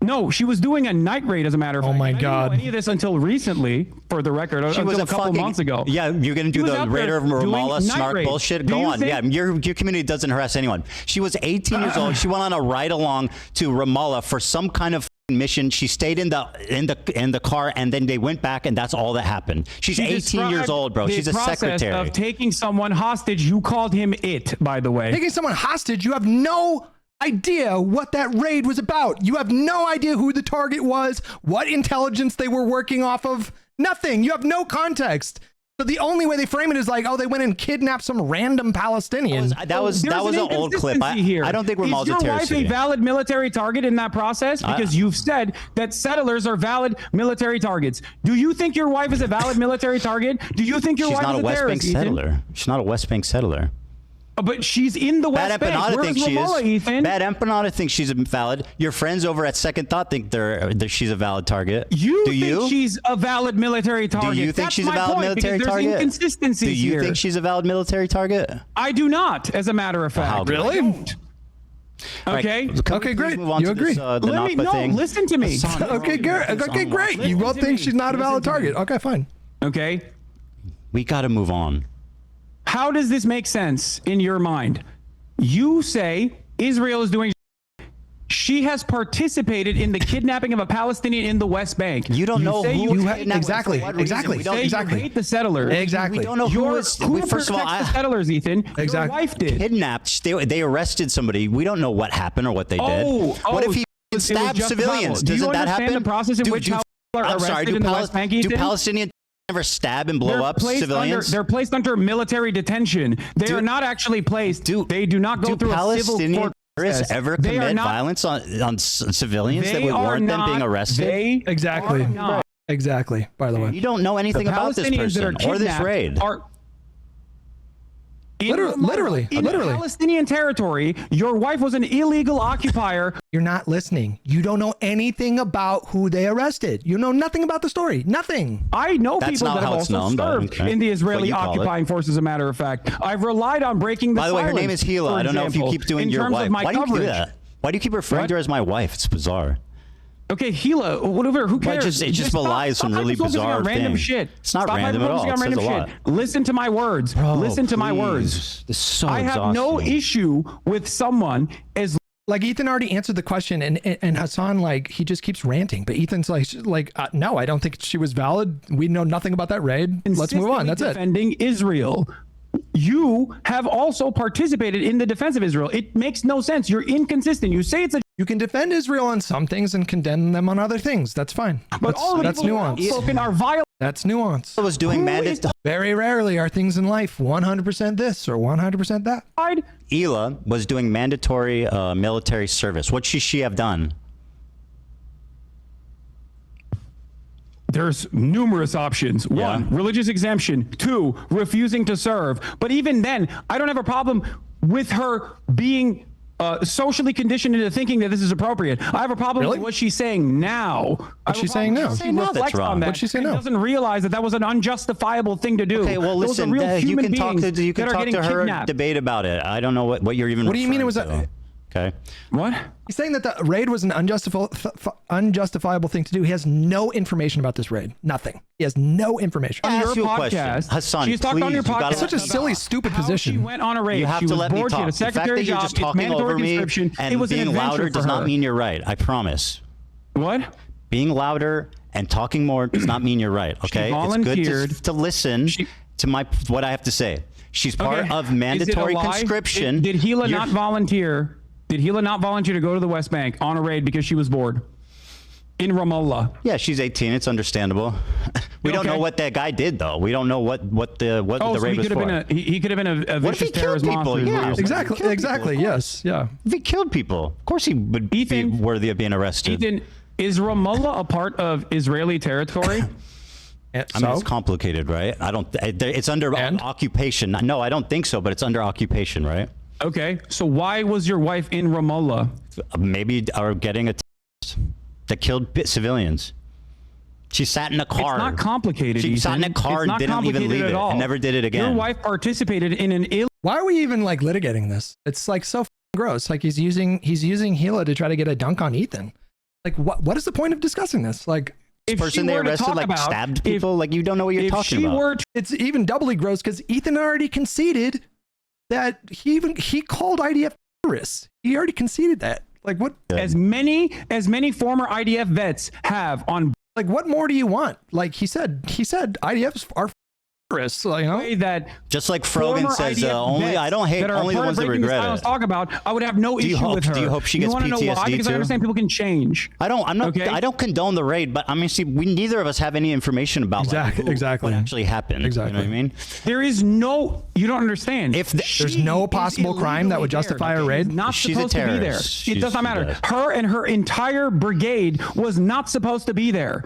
No, she was doing a night raid, as a matter of fact. Oh my God! I didn't know any of this until recently, for the record, until a couple months ago. Yeah, you're gonna do the Raider of Ramallah snark bullshit. Go on. Yeah, your community doesn't harass anyone. She was 18 years old. She went on a ride along to Ramallah for some kind of mission. She stayed in the car, and then they went back, and that's all that happened. She's 18 years old, bro. She's a secretary. Of taking someone hostage, you called him it, by the way. Taking someone hostage, you have no idea what that raid was about. You have no idea who the target was, what intelligence they were working off of. Nothing. You have no context. So the only way they frame it is like, oh, they went and kidnapped some random Palestinian. That was an old clip. I don't think Ramal's a terrorist. Is your wife a valid military target in that process? Because you've said that settlers are valid military targets. Do you think your wife is a valid military target? Do you think your wife is a terrorist? She's not a West Bank settler. She's not a West Bank settler. But she's in the West Bank. Where's Ramallah, Ethan? Bad Empanada thinks she's valid. Your friends over at Second Thought think she's a valid target. Do you think she's a valid military target? Do you think she's a valid military target? There's inconsistencies here. Do you think she's a valid military target? I do not, as a matter of fact. Really? Okay. Right. Okay, great. You agree? Listen to me. Okay, great. Okay, great. You both think she's not a valid target. Okay, fine. Okay. We got to move on. How does this make sense in your mind? You say Israel is doing. She has participated in the kidnapping of a Palestinian in the West Bank. You don't know who exactly. You hate the settlers. Exactly. We don't know who first of all, the settlers, Ethan. Exactly. Your wife did. Kidnapped. They arrested somebody. We don't know what happened or what they did. What if he stab justifiable. civilians. Do you Doesn't that understand happen? the process in which people are I'm arrested sorry, in the West Bank, do Ethan? Palestinians ever stab and blow up civilians? They're placed under military detention. They are not actually placed. They do not go through a civil court process. Ever They are commit not- violence on civilians that They would are warrant them not- being arrested? They Exactly. are not. Exactly. By the way, You don't know anything The about this Palestinians that are person or this kidnapped raid. are literally. in Palestinian territory. Your wife was an illegal occupier. You're not listening. You don't know anything about who they arrested. You know nothing about the story. Nothing. I know That's people not that have how it's also known, but served okay. in the What Israeli you call it. occupying force, as a matter of fact. I've relied on breaking the By the way, her silence, name is Gila. for I don't know if you example, keep doing in your terms wife. of my Why do you do coverage. that? Why do you keep referring to her as my wife? It's bizarre. Okay, Gila, whatever, who Well, cares? it just stop- belies some stop really hyper-focusing on bizarre random thing. shit. It's not Stop random at all. hyper-focusing on It random says a shit. Listen to my words. Listen to my words. This is so I have no issue with someone as Like Ethan already answered the question, and Hasan, like, he just keeps ranting. But Ethan's like, no, I don't think she was valid. We know nothing about that raid. Let's move on. That's it. defending Israel. You have also participated in the defense of Israel. It makes no sense. You're inconsistent. You say it's a You can defend Israel on some things and condemn them on other things. That's fine. but all the That's people who have nuance. spoken are violent. That's nuance. I was doing mandate. Very rarely are things in life 100% this or 100% that. Hila was doing mandatory military service. What should she have done? There's numerous options. One, religious exemption. Two, refusing to serve. But even then, I don't have a problem with her being socially conditioned into thinking that this is appropriate. I have a problem with what she's saying now. What's she saying now? That's wrong. What's she saying and now? doesn't realize that that was an unjustifiable thing to do. Okay, well, Those are listen, real you human can talk beings to you can that are talk getting to her, kidnapped. debate about it. I don't know what you're even. What do you mean it was referring to. Okay. What? He's saying that the raid was an unjustifiable thing to do. He has no information about this raid. Nothing. He has no information. I your ask you a question. podcast, Hassan, she's talked on your please, you gotta podcast. Such a silly, stupid how position. She went on a raid. You have she to was let me bored. She talk. had a The fact secretary that you're job. just It's talking mandatory over me conscription. It and was an being adventure louder for does not her. mean you're right. I promise. What? Being louder and talking more does not mean you're right. Okay, it's volunteered. good to listen to what I have to say. She's part Okay. of Is it a mandatory lie? conscription. Did Gila You're- not volunteer? Did Gila not volunteer to go to the West Bank on a raid because she was bored? In Ramallah. Yeah, she's 18. It's understandable. We don't know what that guy did, though. We don't know what the Oh, so raid he was could have for. been he could have been a What if he vicious killed terrorist people? monster. is what Yeah, you're saying. Exactly. Exactly. Yes. Yeah. If he killed people, of course he would be worthy of being arrested. Ethan, is Ramallah a part of Israeli territory? I mean, it's complicated, right? I don't. It's under occupation. No, I don't think so. But it's under occupation, right? Okay, so why was your wife in Ramallah? Maybe are getting a that killed civilians. She sat in a car. It's not complicated. She sat in a Ethan. car It's and not didn't even complicated leave at it all. and never did it again. Your wife participated in an Why are we even like litigating this? It's like so gross. Like he's using Gila to try to get a dunk on Ethan. Like what is the point of discussing this? Like This person they arrested like stabbed people. Like you don't know what you're talking about. It's even doubly gross because Ethan already conceded that he called IDF terrorists. He already conceded that. Like what? As many former IDF vets have on. Like what more do you want? Like he said IDFs are terrorists. So, you know that just like Frogan says, only I don't hate only the ones that regret it. Talk about. I would have no issue with her. Do you hope she gets PTSD know why? Because too? I understand people can change. I don't condone the raid, but I mean, see, neither of us have any information about what actually happened. Exactly. You know what I mean? There is no. You don't understand. If there's no possible crime that would justify a raid, not she's supposed to be there. It does not matter. Her and her entire brigade was not supposed to be there.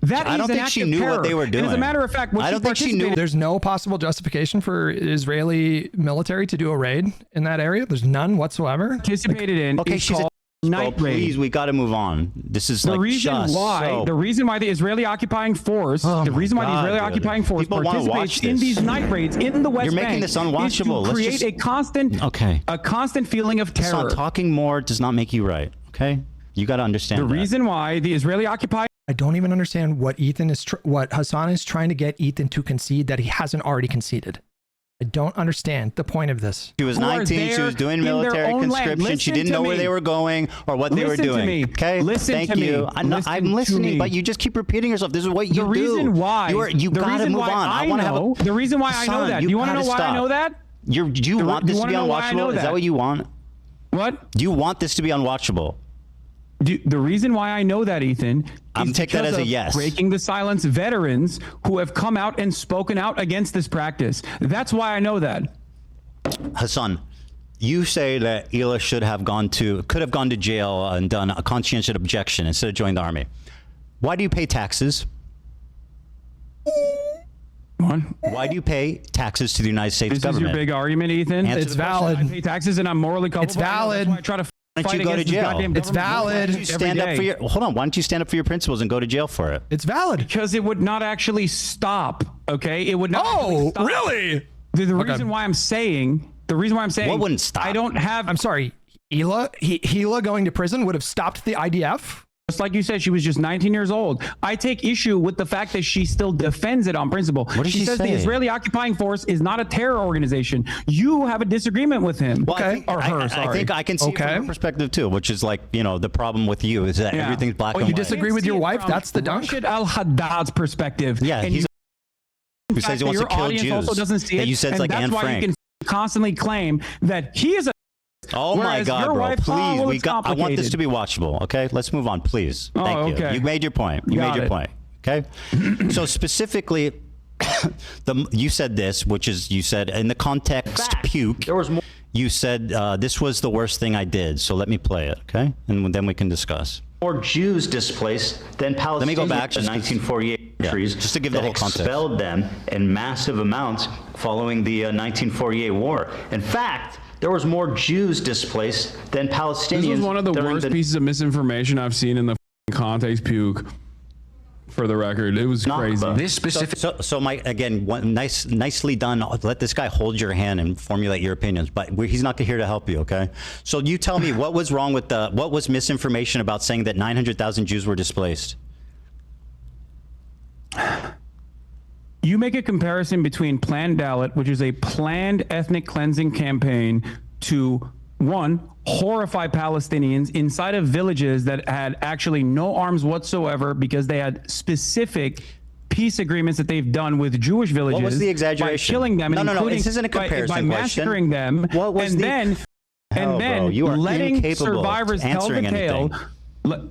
That I don't think she knew what they were doing. And as a matter of fact, I don't think she knew. There's no possible justification for Israeli military to do a raid in that area. There's none whatsoever. Participated in. Okay, she's a night raid. Please, we got to move on. This is the like reason why. The reason why the Israeli occupying force. The reason why the Israeli occupying force participates in these night raids in the West Bank. You're making this unwatchable. Is to create a constant feeling of terror. Talking more does not make you right. Okay, you got to understand. The reason why the Israeli occupying. I don't even understand what what Hasan is trying to get Ethan to concede that he hasn't already conceded. I don't understand the point of this. She was 19. She was doing military conscription. She didn't know where they were going or what they were doing. Okay, thank you. I'm listening, but you just keep repeating yourself. This is what you do. The reason why you got to move on. I want to have the reason why I know that. Do you want to know why I know that? Do you want this to be unwatchable? Is that what you want? What? Do you want this to be unwatchable? The reason why I know that, Ethan, I'm taking that as a yes. Breaking the silence veterans who have come out and spoken out against this practice. That's why I know that. Hasan, you say that Hila could have gone to jail and done a conscientious objection instead of joining the army. Why do you pay taxes? Why do you pay taxes to the United States government? This is your big argument, Ethan? It's valid. I pay taxes and I'm morally culpable. It's valid. That's why I try to Why don't fight you go to against this jail? goddamn It's government. valid. Why don't you stand up for your, hold on, why don't you stand up for your principles and go to jail for it? It's valid. Because it would not actually stop, okay? It would not actually stop. Really? The reason why I'm saying, What wouldn't stop? I don't have, I'm sorry. Hila going to prison would have stopped the IDF? just like you said, she was just 19 years old. I take issue with the fact that she still defends it on principle. What did she says say? the Israeli occupying force is not a terror organization. You have a disagreement with him. Well, Okay. Or her, I sorry. think I can see it from her perspective too, which is like, you know, the problem with you is that everything's black and you white. disagree with your wife? That's the dunk? Rashid al-Haddad's perspective. Yeah, and he's who says he wants to your kill audience Jews. also doesn't see that it, you said and like that's Anne why Frank. you can constantly claim that he is a. Oh my whereas God, your bro! wife, Please, well, we it's got. I want this complicated. to be watchable. Okay, let's move on, please. Oh, Thank you. okay. You made your point. You Got made your it. point. Okay. So specifically, you said this, which is you said in the context puke. There was more. You said this was the worst thing I did. So let me play it, okay, and then we can discuss. More Jews displaced than Palestinians. Let me go back to 1948 countries, just to give the whole context. Expelled them in massive amounts following the 1948 war. In fact, there was more Jews displaced than Palestinians. This was one of the worst pieces of misinformation I've seen in the context puke. For the record, it was crazy. This specific. So Mike, again, nicely done. Let this guy hold your hand and formulate your opinions, but he's not here to help you. Okay. So you tell me what was wrong with what was misinformation about saying that 900,000 Jews were displaced? You make a comparison between Planned Ballot, which is a planned ethnic cleansing campaign, to one, horrify Palestinians inside of villages that had actually no arms whatsoever because they had specific peace agreements that they've done with Jewish villages. What was the exaggeration? By killing them, and No. This isn't a comparison by massacring them. What was and then you are letting incapable survivors of tell the answering tale. anything.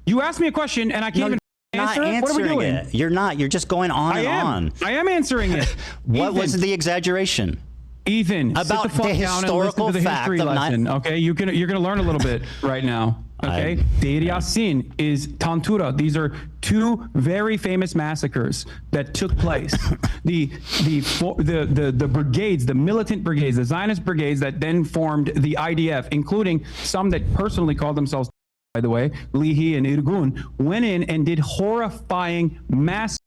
You asked me a question, and I can't even answer it. What are we Answering doing? it. You're not. You're just going on and on. I am answering it. What Ethan, was the exaggeration? Ethan, About sit the fuck the down historical and listen to the fact history of lesson. Okay, you're gonna learn a little bit right now. Okay, Deir Yassin is Tantura. These are two very famous massacres that took place. the brigades, the militant brigades, the Zionist brigades that then formed the IDF, including some that personally called themselves, by the way, Lihi and Irgun, went in and did horrifying mass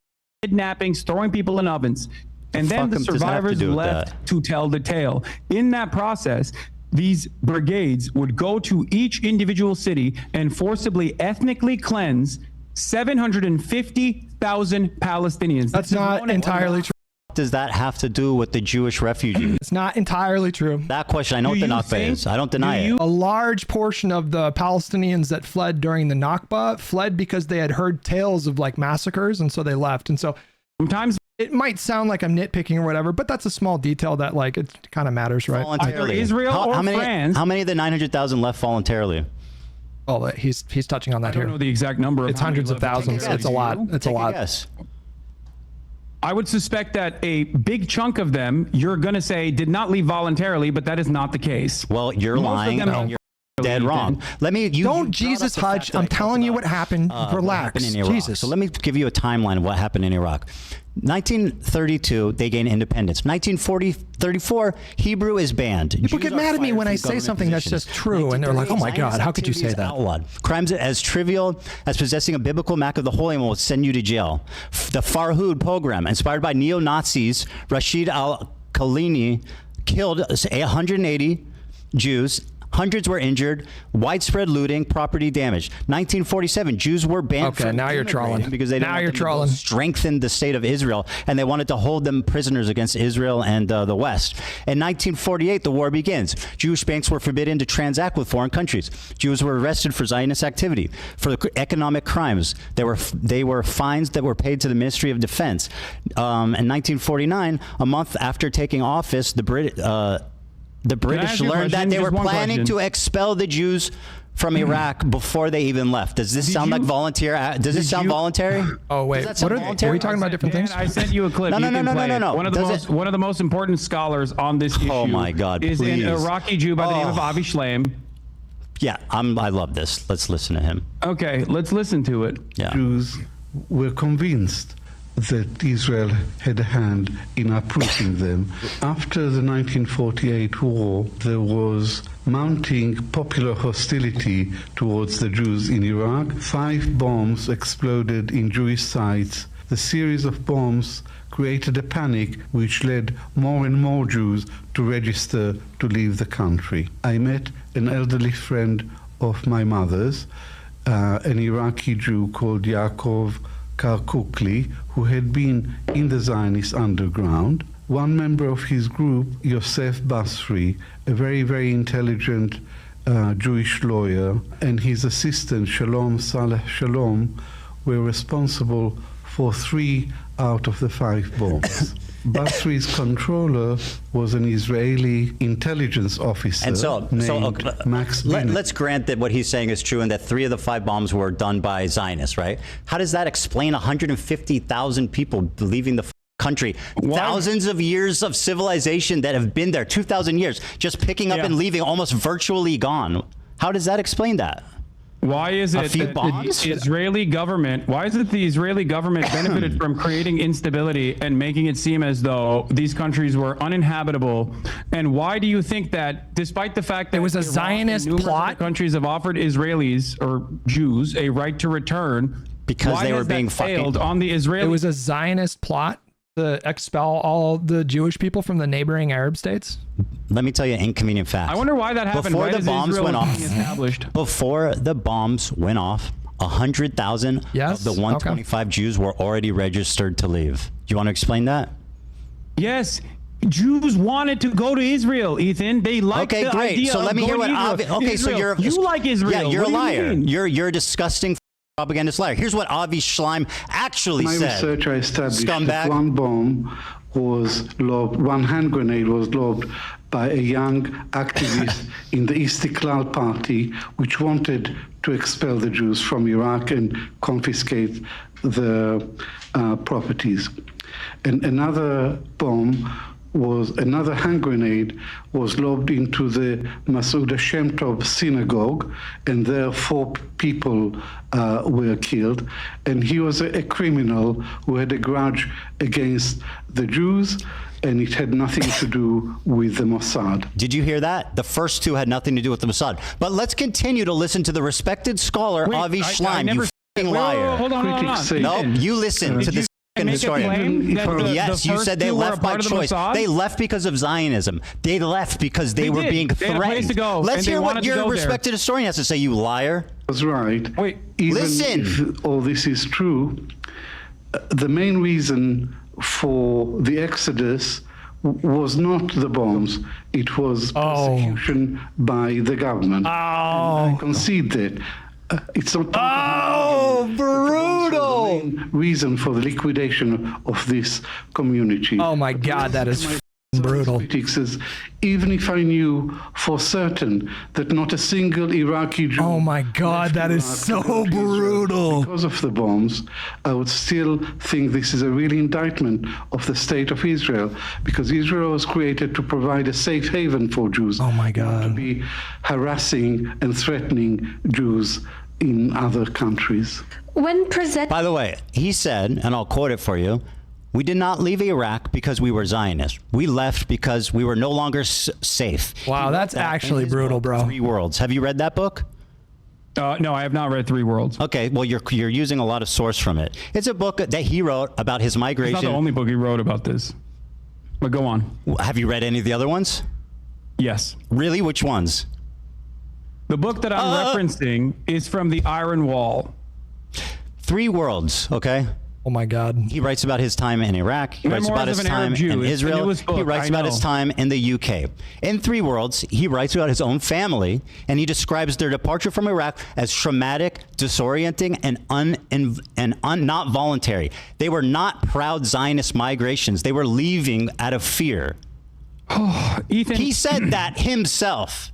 kidnappings, throwing people in ovens. And then the survivors left to tell the tale. In that process, these brigades would go to each individual city and forcibly ethnically cleanse 750,000 Palestinians. That's not entirely true. What does that have to do with the Jewish refugees? It's not entirely true. That question, I know what the Nakba is. I don't deny it. A large portion of the Palestinians that fled during the Nakba fled because they had heard tales of like massacres, and so they left. And so sometimes it might sound like I'm nitpicking or whatever, but that's a small detail that like it kind of matters, right? Voluntarily. Israel how or many, France. How many of the 900,000 left voluntarily? Oh, he's touching on that here. I don't know the exact number. It's hundreds of thousands. It's a lot. It's a lot. Yes. I would suspect that a big chunk of them, you're going to say, did not leave voluntarily, but that is not the case. Well, you're lying. You're dead wrong. Let me. Don't Jesus Hutch. I'm telling you what happened. Relax. In Iraq. Jesus. So let me give you a timeline of what happened in Iraq. 1932, they gain independence. 1934, Hebrew is banned. People get mad at me when I say something that's just true, and they're like, "Oh my God, how could you say that?" Outlawed. Crimes as trivial as possessing a biblical map of the Holy Land will send you to jail. The Farhud pogrom, inspired by neo-Nazis, Rashid al-Khalini killed 180 Jews. Hundreds were injured, widespread looting, property damage. 1947, Jews were banned from now you're trolling. because they didn't strengthen the state of Israel, and they wanted to hold them prisoners against Israel and the West. In 1948, the war begins. Jewish banks were forbidden to transact with foreign countries. Jews were arrested for Zionist activity, for economic crimes. They were fines that were paid to the Ministry of Defense. In 1949, a month after taking office, the British learned that they were planning to expel the Jews from Iraq before they even left. Does this sound like volunteer? Does this sound voluntary? Oh wait, what are we talking about? Different things? I sent you a clip. No. One of the most important scholars on this issue. Oh my God! Is please. an Iraqi Jew by the name of Avi Shlaim. Yeah, I love this. Let's listen to him. Okay, let's listen to it. Yeah. Jews were convinced that Israel had a hand in uprooting them. After the 1948 war, there was mounting popular hostility towards the Jews in Iraq. 5 bombs exploded in Jewish sites. The series of bombs created a panic which led more and more Jews to register to leave the country. I met an elderly friend of my mother's, an Iraqi Jew called Yaakov Karkukli, who had been in the Zionist underground. One member of his group, Yosef Basri, a very, very intelligent Jewish lawyer, and his assistant, Shalom Saleh Shalom, were responsible for 3 out of the 5 bombs. Basri's controller was an Israeli intelligence officer named Max Bennett. Let's grant that what he's saying is true and that 3 of the 5 bombs were done by Zionists, right? How does that explain 150,000 people leaving the country? Thousands of years of civilization that have been there, 2,000 years, just picking up and leaving, almost virtually gone. How does that explain that? Why is it that the Israeli government, benefited from creating instability and making it seem as though these countries were uninhabitable? And why do you think that, despite the fact that it was a Zionist plot, countries have offered Israelis or Jews a right to return because they were being failed on the Israeli? It was a Zionist plot to expel all the Jewish people from the neighboring Arab states? Let me tell you an inconvenient fact. I wonder why that happened. Before why the bombs went off, established? Before the bombs went off, 100,000 of the 125 Jews were already registered to leave. Do you want to explain that? Yes. Jews wanted to go to Israel, Ethan. They liked the idea So let me hear what so you like Israel. Yeah, you're a liar. You You're a disgusting propagandist liar. Here's what Avi Shlaim actually My said. My research, I established Scumbag. that one bomb was lobbed, one hand grenade was lobbed by a young activist in the Istiklal Party, which wanted to expel the Jews from Iraq and confiscate the properties. And another hand grenade was lobbed into the Masuda Shem Tov synagogue, and there 4 people were killed. And he was a criminal who had a grudge against the Jews, and it had nothing to do with the Mossad. Did you hear that? The first 2 had nothing to do with the Mossad. But let's continue to listen to the respected scholar Avi Shlaim, you f***ing liar. Hold on. No, you listen to this historian. Yes, you said they left by choice. They left because of Zionism. They left because they were being threatened. Let's hear what your respected historian has to say, you liar. That's right. Wait, even listen. If all this is true, the main reason for the exodus was not the bombs. It was persecution by the government. I concede that. It's not brutal! The main reason for the liquidation of this community. Oh my God, that is brutal. Critics is, even if I knew for certain that not a single Iraqi Jew. Oh my God, that is so brutal. Because of the bombs, I would still think this is a real indictment of the state of Israel, because Israel was created to provide a safe haven for Jews. Oh my God. Not to be harassing and threatening Jews in other countries. By the way, he said, and I'll quote it for you, we did not leave Iraq because we were Zionists. We left because we were no longer safe. Wow, that's actually brutal, bro. 3 Worlds. Have you read that book? No, I have not read 3 Worlds. Okay, well, you're using a lot of source from it. It's a book that he wrote about his migration. It's not the only book he wrote about this. But go on. Have you read any of the other ones? Yes. Really? Which ones? The book that I'm referencing is from the Iron Wall. 3 Worlds, okay? Oh my God. He writes about his time in Iraq. He writes about his time in Israel. He writes about his time in the UK. In 3 Worlds, he writes about his own family, and he describes their departure from Iraq as traumatic, disorienting, and not voluntary. They were not proud Zionist migrations. They were leaving out of fear. Ethan. He said that himself.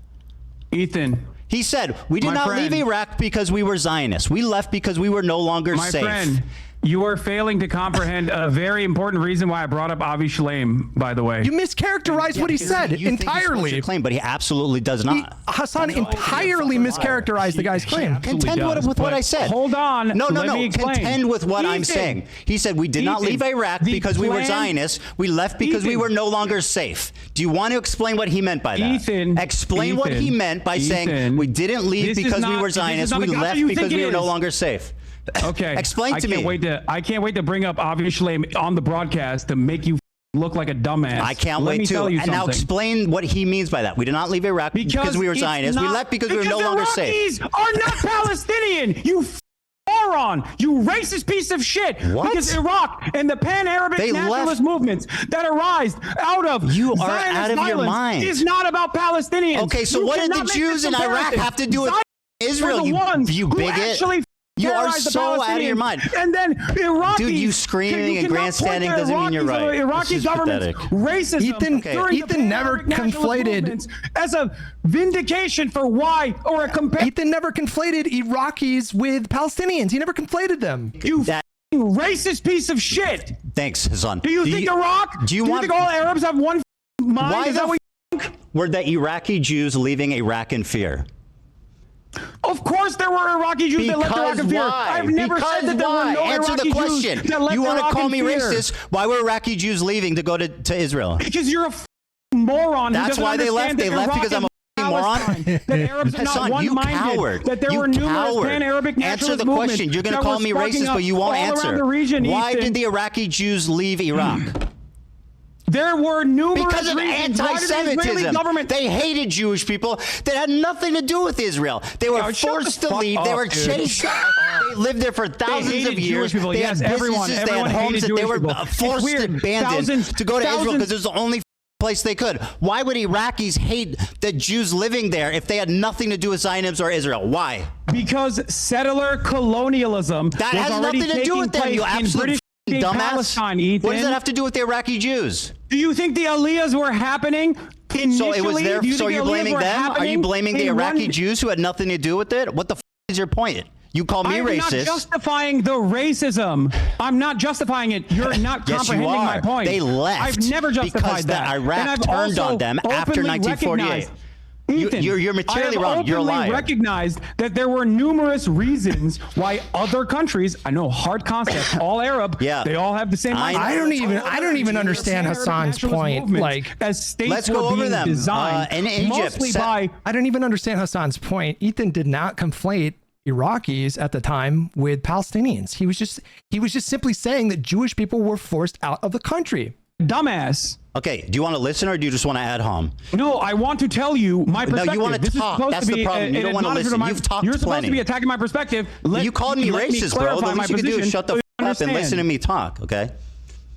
Ethan. He said, we did My not friend. leave Iraq because we were Zionists. We left because we were no longer My safe. friend, you are failing to comprehend a very important reason why I brought up Avi Shlaim, by the way. You mischaracterized what he said You think he supports entirely. your claim, but he absolutely does not. Hassan entirely mischaracterized the guy's claim. Contend with what I said. Hold on. No, let me explain. Contend with what I'm saying. He said we did not leave Iraq because we were Zionists. We left because we were no longer safe. Do you want to explain what he meant by that? Explain what he meant by saying we didn't leave because we were Zionists. We left because we were no longer safe. Okay. Explain to me. I can't wait to bring up Avi Shlaim on the broadcast to make you look like a dumbass. I can't Let me wait to. tell you And now something. explain what he means by that. We did not leave Iraq because we were it's Zionists. We not- left because we were no longer safe. Iraqis are not Palestinian. You moron. You racist piece of shit. What? Because Iraq and the pan-Arabic They nationalist left- movements that arise out of You are Zionist out of your violence mind. is not about Palestinians. Okay, so You what did the cannot make Jews this in Iraq comparison. have to do with Zionists Israel? were the ones You who bigot. actually You are terrorized the so out of your Palestinians. mind. And then Iraqis, Dude, you screaming and grandstanding doesn't mean you're right. Iraqi This is government's pathetic. racism Ethan- during the Ethan never pan-Arabic nationalist conflated- movements as a vindication for why or a comparison. Ethan never conflated Iraqis with Palestinians. He never conflated them. You racist piece of shit. Thanks, Hassan. Do you think Iraq? Do you want? think all Arabs have one mind? Why Is that what were the Iraqi Jews leaving Iraq in fear? Of course, there were Iraqi Jews that left Iraq in fear. why? I've never Because said that there why? were no Answer Iraqi the question. Jews that left You want to Iraq call in me fear. racist? Why were Iraqi Jews leaving to go to Israel? Because you're a moron. That's why they left. They left because I'm a moron. That Arabs are not Hassan, you one-minded. coward. That there You were numerous coward. pan-Arabic Answer nationalist the movements question. You're going to that call were me sparking racist, up but you won't all answer. around the region, Why Ethan. did the Iraqi Jews leave Iraq? There were numerous Because of reasons. Why did the Israeli anti-Semitism. government? They hated Jewish people that had nothing to do with Israel. They were Shut forced the to fuck leave. They up, were dude. chased out. They lived there for thousands hated of years. Jewish people. They Yes, had everyone businesses, they had hated homes that Jewish they were people. It's forced weird. and abandoned Thousands- to go to Israel thousands- because it was the only place they could. Why would Iraqis hate the Jews living there if they had nothing to do with Zionism or Israel? Why? Because settler colonialism That was has already nothing to do taking with them, place you in absolute British dumbass. Palestine, Ethan. What does that have to do with the Iraqi Jews? Do you think the Aliyahs were happening initially? So it was there. Do you So think you're the Aliyahs blaming were them? Are you happening blaming the in Iraqi one- Jews who had nothing to do with it? What the is your point? You call me I'm racist. not justifying the racism. I'm not justifying it. You're not Yes, you comprehending my are. point. They left I've never justified because that. the Iraq And I've turned also on them after openly 1948. recognized- Ethan, You're materially I have wrong. You're a openly liar. recognized that there were numerous reasons why other countries, I know hard concept, all Arab, Yeah. they all have the same mindset. I don't even understand Hassan's point. Like, as states Let's were go over being them. designed In Egypt, mostly by I don't even understand Hassan's point. Ethan did not conflate Iraqis at the time with Palestinians. He was just simply saying that Jewish people were forced out of the country. dumbass. Okay, do you want to listen or do you just want to add hom? No, I want to tell you my perspective. No, you want to This is talk. supposed That's to the be problem. You an don't want to acknowledgement listen. of my- You've talked You're supposed plenty. to be attacking my perspective. You called me let racist, bro. The clarify my least you can do is position shut the so you f up and listen to me talk, okay?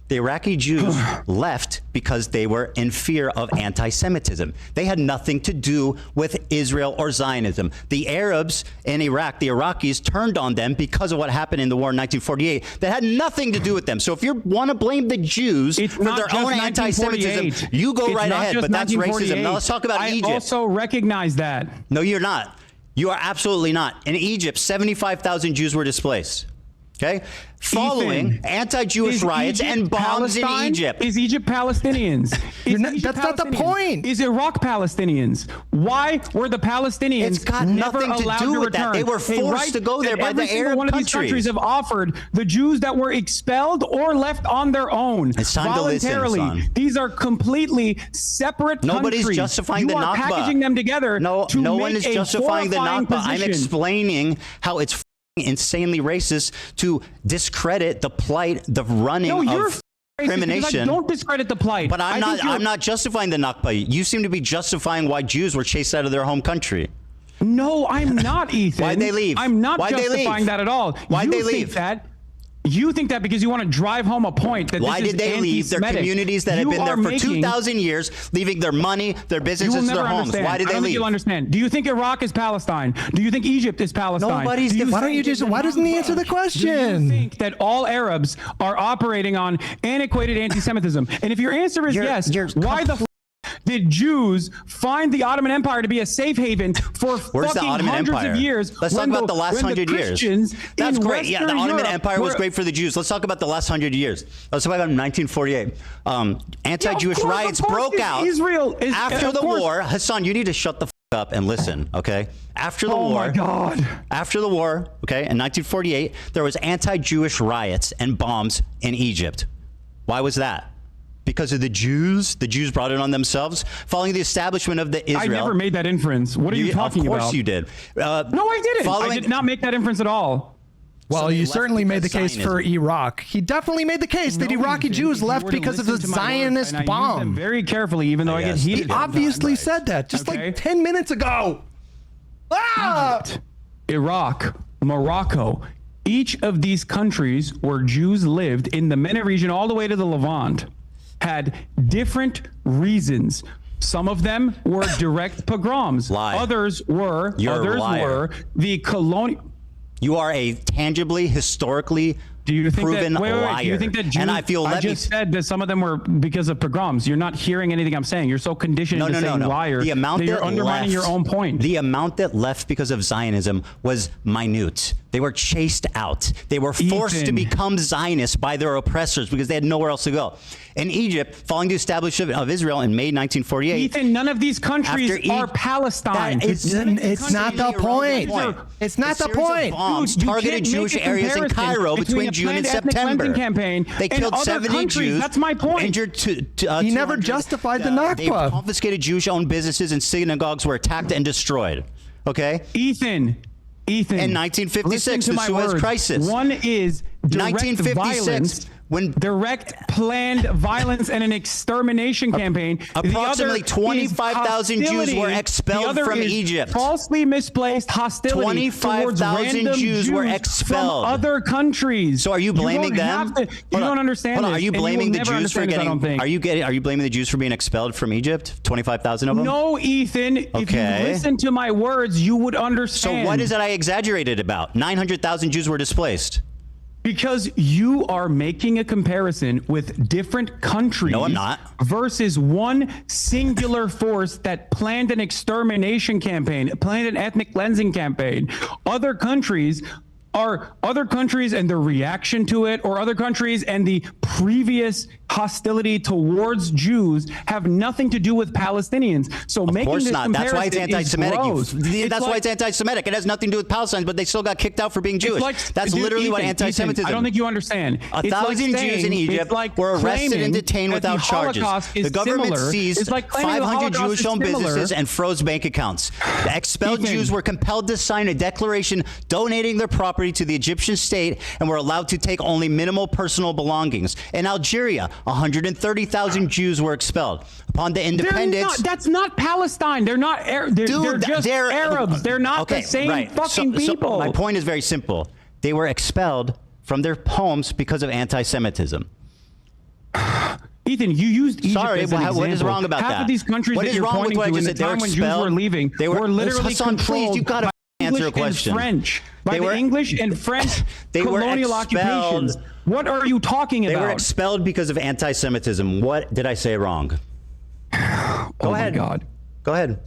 The Iraqi Jews left because they were in fear of anti-Semitism. They had nothing to do with Israel or Zionism. The Arabs in Iraq, the Iraqis, turned on them because of what happened in the war in 1948. That had nothing to do with them. So if you want to blame the Jews for not their just own anti-Semitism, you go It's right not ahead. just But that's racism. 1948. Now let's talk about I Egypt. also recognize that. No, you're not. You are absolutely not. In Egypt, 75,000 Jews were displaced. Okay? Following anti-Jewish riots and bombs in Egypt. Is Egypt Palestinians? That's not the point. Is Iraq Palestinians? Why were the Palestinians It's got never nothing to allowed do to with that. return? They were A forced right to go there that by every the single Arab one of these countries. countries have offered the Jews that were expelled or left on their own It's time to listen, voluntarily. Hassan. These are completely separate Nobody's countries. justifying you the are Nakba. packaging them together No to one make is a justifying the horrifying Nakba. I'm position. explaining how it's insanely racist to discredit the plight, the running No, you're of racist because discrimination. I don't discredit the plight. But I'm not justifying the Nakba. You seem to be justifying why Jews were chased out of their home country. No, I'm not, Ethan. Why'd they leave? I'm not Why'd they justifying leave? that at all. Why'd you they think leave? that? You think that because you want to drive home a point that Why this did is they leave their anti-Semitic. communities that have You been there are for making- 2,000 years, leaving their money, their You will businesses, never their homes? understand. Why did I they don't think leave? you'll understand. Do you think Iraq is Palestine? Do you think Egypt is Palestine? Nobody's Do you Why don't think- you just? Why doesn't he answer the Do you question? think that all Arabs are operating on antiquated anti-Semitism? And if your answer is yes, why the did Jews find the Ottoman Empire to be a safe haven for Where's the fucking Ottoman hundreds Empire? of years? Let's talk about the last 100 years. That's great. Yeah, the Ottoman Empire was great for the Jews. Let's talk about the last 100 years. Let's talk about 1948. Anti-Jewish riots broke out Israel is, after the war. Hassan, you need to shut the up and listen, okay? After the war. Oh my God. After the war, okay, in 1948, there was anti-Jewish riots and bombs in Egypt. Why was that? Because of the Jews? The Jews brought it on themselves following the establishment of the Israel. I never made that inference. What are you talking about? Of course you did. No, I didn't. I did not make that inference at all. Well, So you they certainly left made the because case for Iraq. He definitely made the case that Iraqi Jews left because of the Zionist and I use them bomb. very carefully, even though I get heated. He obviously said that just like 10 minutes ago. Ah! Egypt, Iraq, Morocco, each of these countries where Jews lived in the MENA region all the way to the Levant had different reasons. Some of them were direct pogroms. Others were the colonial. You are a tangibly, historically proven liar. Do you think that Jews, and I feel I just said that some of them were because of pogroms. You're not hearing anything I'm saying. You're so conditioned into saying liar The amount that you're undermining your own point. The amount that left because of Zionism was minute. They were chased out. They were forced to become Zionists by their oppressors because they had nowhere else to go. In Egypt, following the establishment of Israel in May 1948. Ethan, none of these countries are Palestine. It's not the point. It's not the point. Bombs targeted Jewish areas in Cairo between June and September. They killed 70 Jews. That's my point. Injured he never justified the Nakba. They confiscated Jewish-owned businesses and synagogues were attacked and destroyed. Okay? Ethan. In 1956, the Suez Crisis. One is direct 1956, violence, direct planned violence and an extermination campaign. Approximately 25,000 Jews were expelled from Egypt. Falsely misplaced hostility. 25,000 Jews were expelled from other countries. So are you blaming them? You don't understand. Are you blaming the Jews for getting? I don't think. Are you blaming the Jews for being expelled from Egypt? 25,000 of them? No, Ethan. If you listen to my words, you would understand. So what is it I exaggerated about? 900,000 Jews were displaced. Because you are making a comparison with different countries. No, I'm not. Versus one singular force that planned an extermination campaign, planned an ethnic cleansing campaign. Other countries and the reaction to it, or other countries and the previous hostility towards Jews have nothing to do with Palestinians. So making this comparison That's why it's anti-Semitic. That's why it's anti-Semitic. It has nothing to do with Palestine, but they still got kicked out for being Jewish. That's literally what anti-Semitism. I don't think you understand. 1,000 Jews in Egypt were arrested and detained without charges. The government seized 500 Jewish-owned businesses and froze bank accounts. The expelled Jews were compelled to sign a declaration donating their property to the Egyptian state and were allowed to take only minimal personal belongings. In Algeria, 130,000 Jews were expelled. Upon the independence... That's not Palestine. They're not... They're just Arabs. They're not the same fucking people. So my point is very simple. They were expelled from their homes because of anti-Semitism. Ethan, you used Egypt as an example. What is wrong about that? Half of these countries that you're pointing to in the time when Jews were leaving were literally controlled by answer a question. French. By the English and French colonial occupations. What are you talking about? They were expelled because of anti-Semitism. What did I say wrong? Go ahead. My God. Go ahead.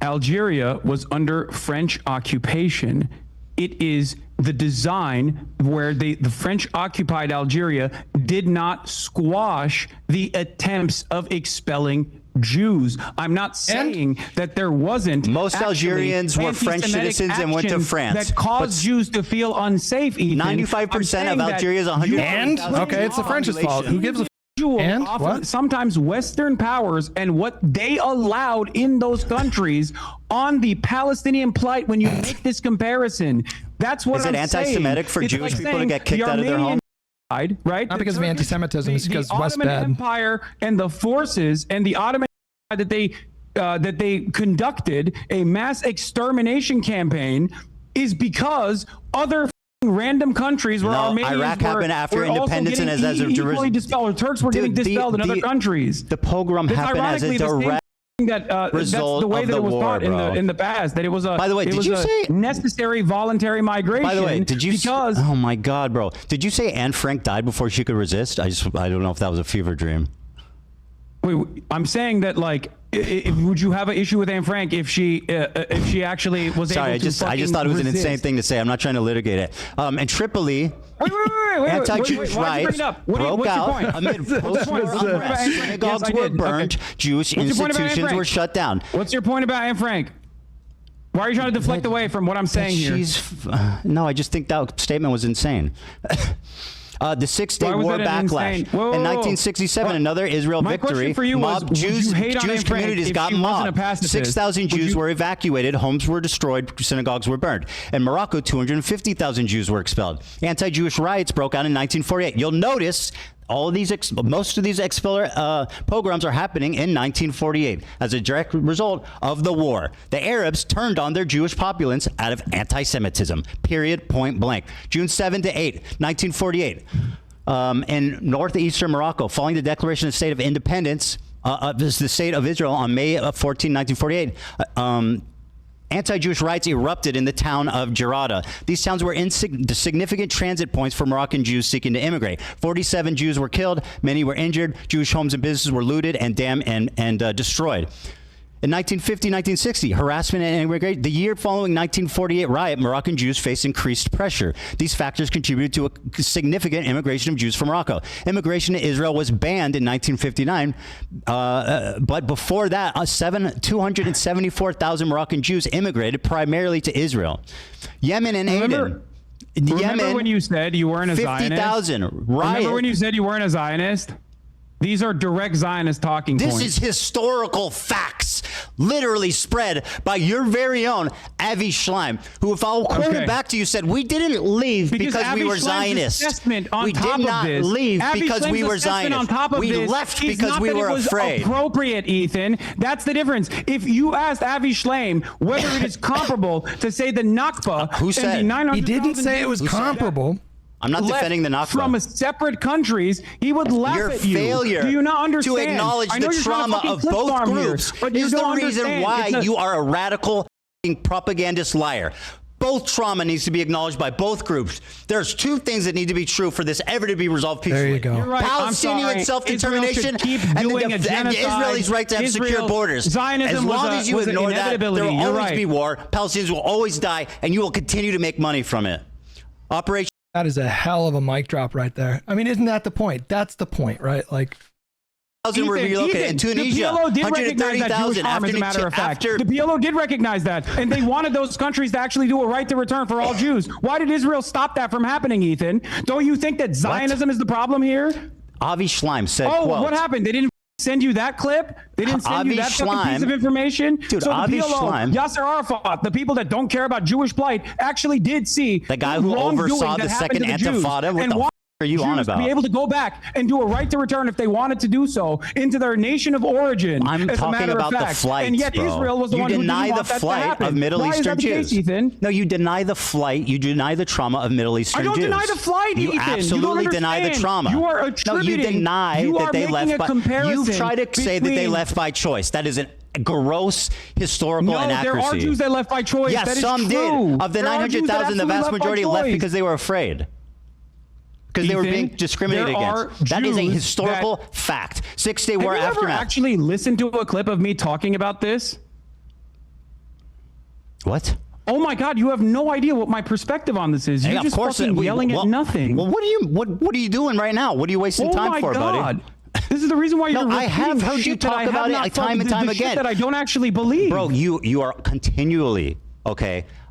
Algeria was under French occupation. It is the design where the French occupied Algeria did not squash the attempts of expelling Jews. I'm not saying that there wasn't. Most Algerians were French citizens and went to France. That caused Jews to feel unsafe, Ethan. 95% of Algeria's 100. And? Okay, it's the French's fault. Who gives a and what? Sometimes Western powers and what they allowed in those countries on the Palestinian plight when you make this comparison. That's what I'm saying. Is it anti-Semitic for Jewish people to get kicked out of their home? Right? Not because of anti-Semitism, it's because West Ottoman bad. Empire and the forces and the Ottoman Empire that they conducted a mass extermination campaign is because other random countries where Armenians Iraq happened after independence and as a equally dispelled. Or Turks were getting dispelled in other countries. The pogrom happened as a direct result that's the way of that the it was war, taught in the past. That it was a by the way, did you say necessary voluntary migration? By the way, did you? Oh my God, bro! Did you say Anne Frank died before she could resist? I don't know if that was a fever dream. Wait, I'm saying that like, would you have an issue with Anne Frank if she actually was Sorry, able to I just thought it was an insane thing to say. I'm not trying to litigate it. In Tripoli, anti-Jewish riots broke out amid post-war unrest. Synagogues were burned. Okay. Jewish institutions were shut down. What's your point about Anne Frank? Why are you trying to deflect away from what I'm saying here? No, I just think that statement was insane. The Six-Day War backlash. In 1967, another Israel victory. Jewish communities got mobbed. 6,000 Jews were evacuated. Homes were destroyed. Synagogues were burned. In Morocco, 250,000 Jews were expelled. Anti-Jewish riots broke out in 1948. You'll notice all of these, most of these pogroms are happening in 1948 as a direct result of the war. The Arabs turned on their Jewish populace out of anti-Semitism. Period. Point blank. June 7 to 8, 1948, in northeastern Morocco, following the declaration of state of independence of the state of Israel on May 14, 1948. Anti-Jewish riots erupted in the town of Jarada. These towns were significant transit points for Moroccan Jews seeking to immigrate. 47 Jews were killed, many were injured. Jewish homes and businesses were looted and damaged and destroyed. In 1950-1960, harassment and immigration. The year following 1948 riot, Moroccan Jews faced increased pressure. These factors contributed to a significant immigration of Jews from Morocco. Immigration to Israel was banned in 1959, but before that, 274,000 Moroccan Jews immigrated primarily to Israel. Yemen and Aden. Remember when you said you weren't a 50,000 Zionist? Remember when you said you weren't a Zionist? These are direct Zionist talking points. This is historical facts, literally spread by your very own Avi Schleim, who, if I'll quote it back to you, said, we didn't leave because we were Zionists. We did not leave because we were Zionists. We left because we were afraid. Appropriate, Ethan. That's the difference. If you asked Avi Schleim whether it is comparable to say the Nakba, who said? He didn't say it was comparable. I'm not defending the Nakba. From separate countries, he would laugh at you. Your failure Do you not understand? to acknowledge the trauma of both groups is the reason why you are a radical propagandist liar. Both trauma needs to be acknowledged by both groups. There's two things that need to be true for this ever to be resolved peacefully. There you go. You're right. Palestinian self-determination and the Israelis' right to have secure borders. Zionism as long as you ignore that, there will always be war. Palestinians will always die, and you will continue to make money from it. Operation. That is a hell of a mic drop right there. I mean, isn't that the point? That's the point, right? Like, were relocated in Tunisia. The PLO did recognize that Jewish harm, as a matter of fact. The PLO did recognize that, and they wanted those countries to actually do a right to return for all Jews. Why did Israel stop that from happening, Ethan? Don't you think that Zionism is the problem here? Avi Schleim said, "Oh, quote, what happened? They didn't send you that clip? They didn't send you that fucking piece of information?" Dude, so the Avi PLO, Schleim, Yasser Arafat, the people that don't care about Jewish plight, actually did see the guy who oversaw the second Intifada. What the are you on about? To be able to go back and do a right to return if they wanted to do so into their nation of origin. I'm talking about the flight, and yet bro. Israel was the one who didn't want that to happen. You deny the flight of Middle Eastern Jews. Ethan? No, you deny the flight. You deny the trauma of Middle Eastern Jews. I don't deny the flight, you Ethan. Absolutely you deny the trauma. You are attributing. No, you deny that they left by. You try to say that they left by choice. That is an gross historical inaccuracy. There are Jews that left by choice. Yes, that is some true. did. Of the 900,000, the vast majority left because they were afraid. Because they were being discriminated against. That is a historical fact. 6-day war aftermath. Have you ever actually listened to a clip of me talking about this? What? Oh my God! You have no idea what my perspective on this is. You're just fucking yelling at nothing. Well, what are you doing right now? What are you wasting time for, buddy? This is the reason why you're I have heard you talk about it time and time again. That I don't actually believe. Bro, you are continually,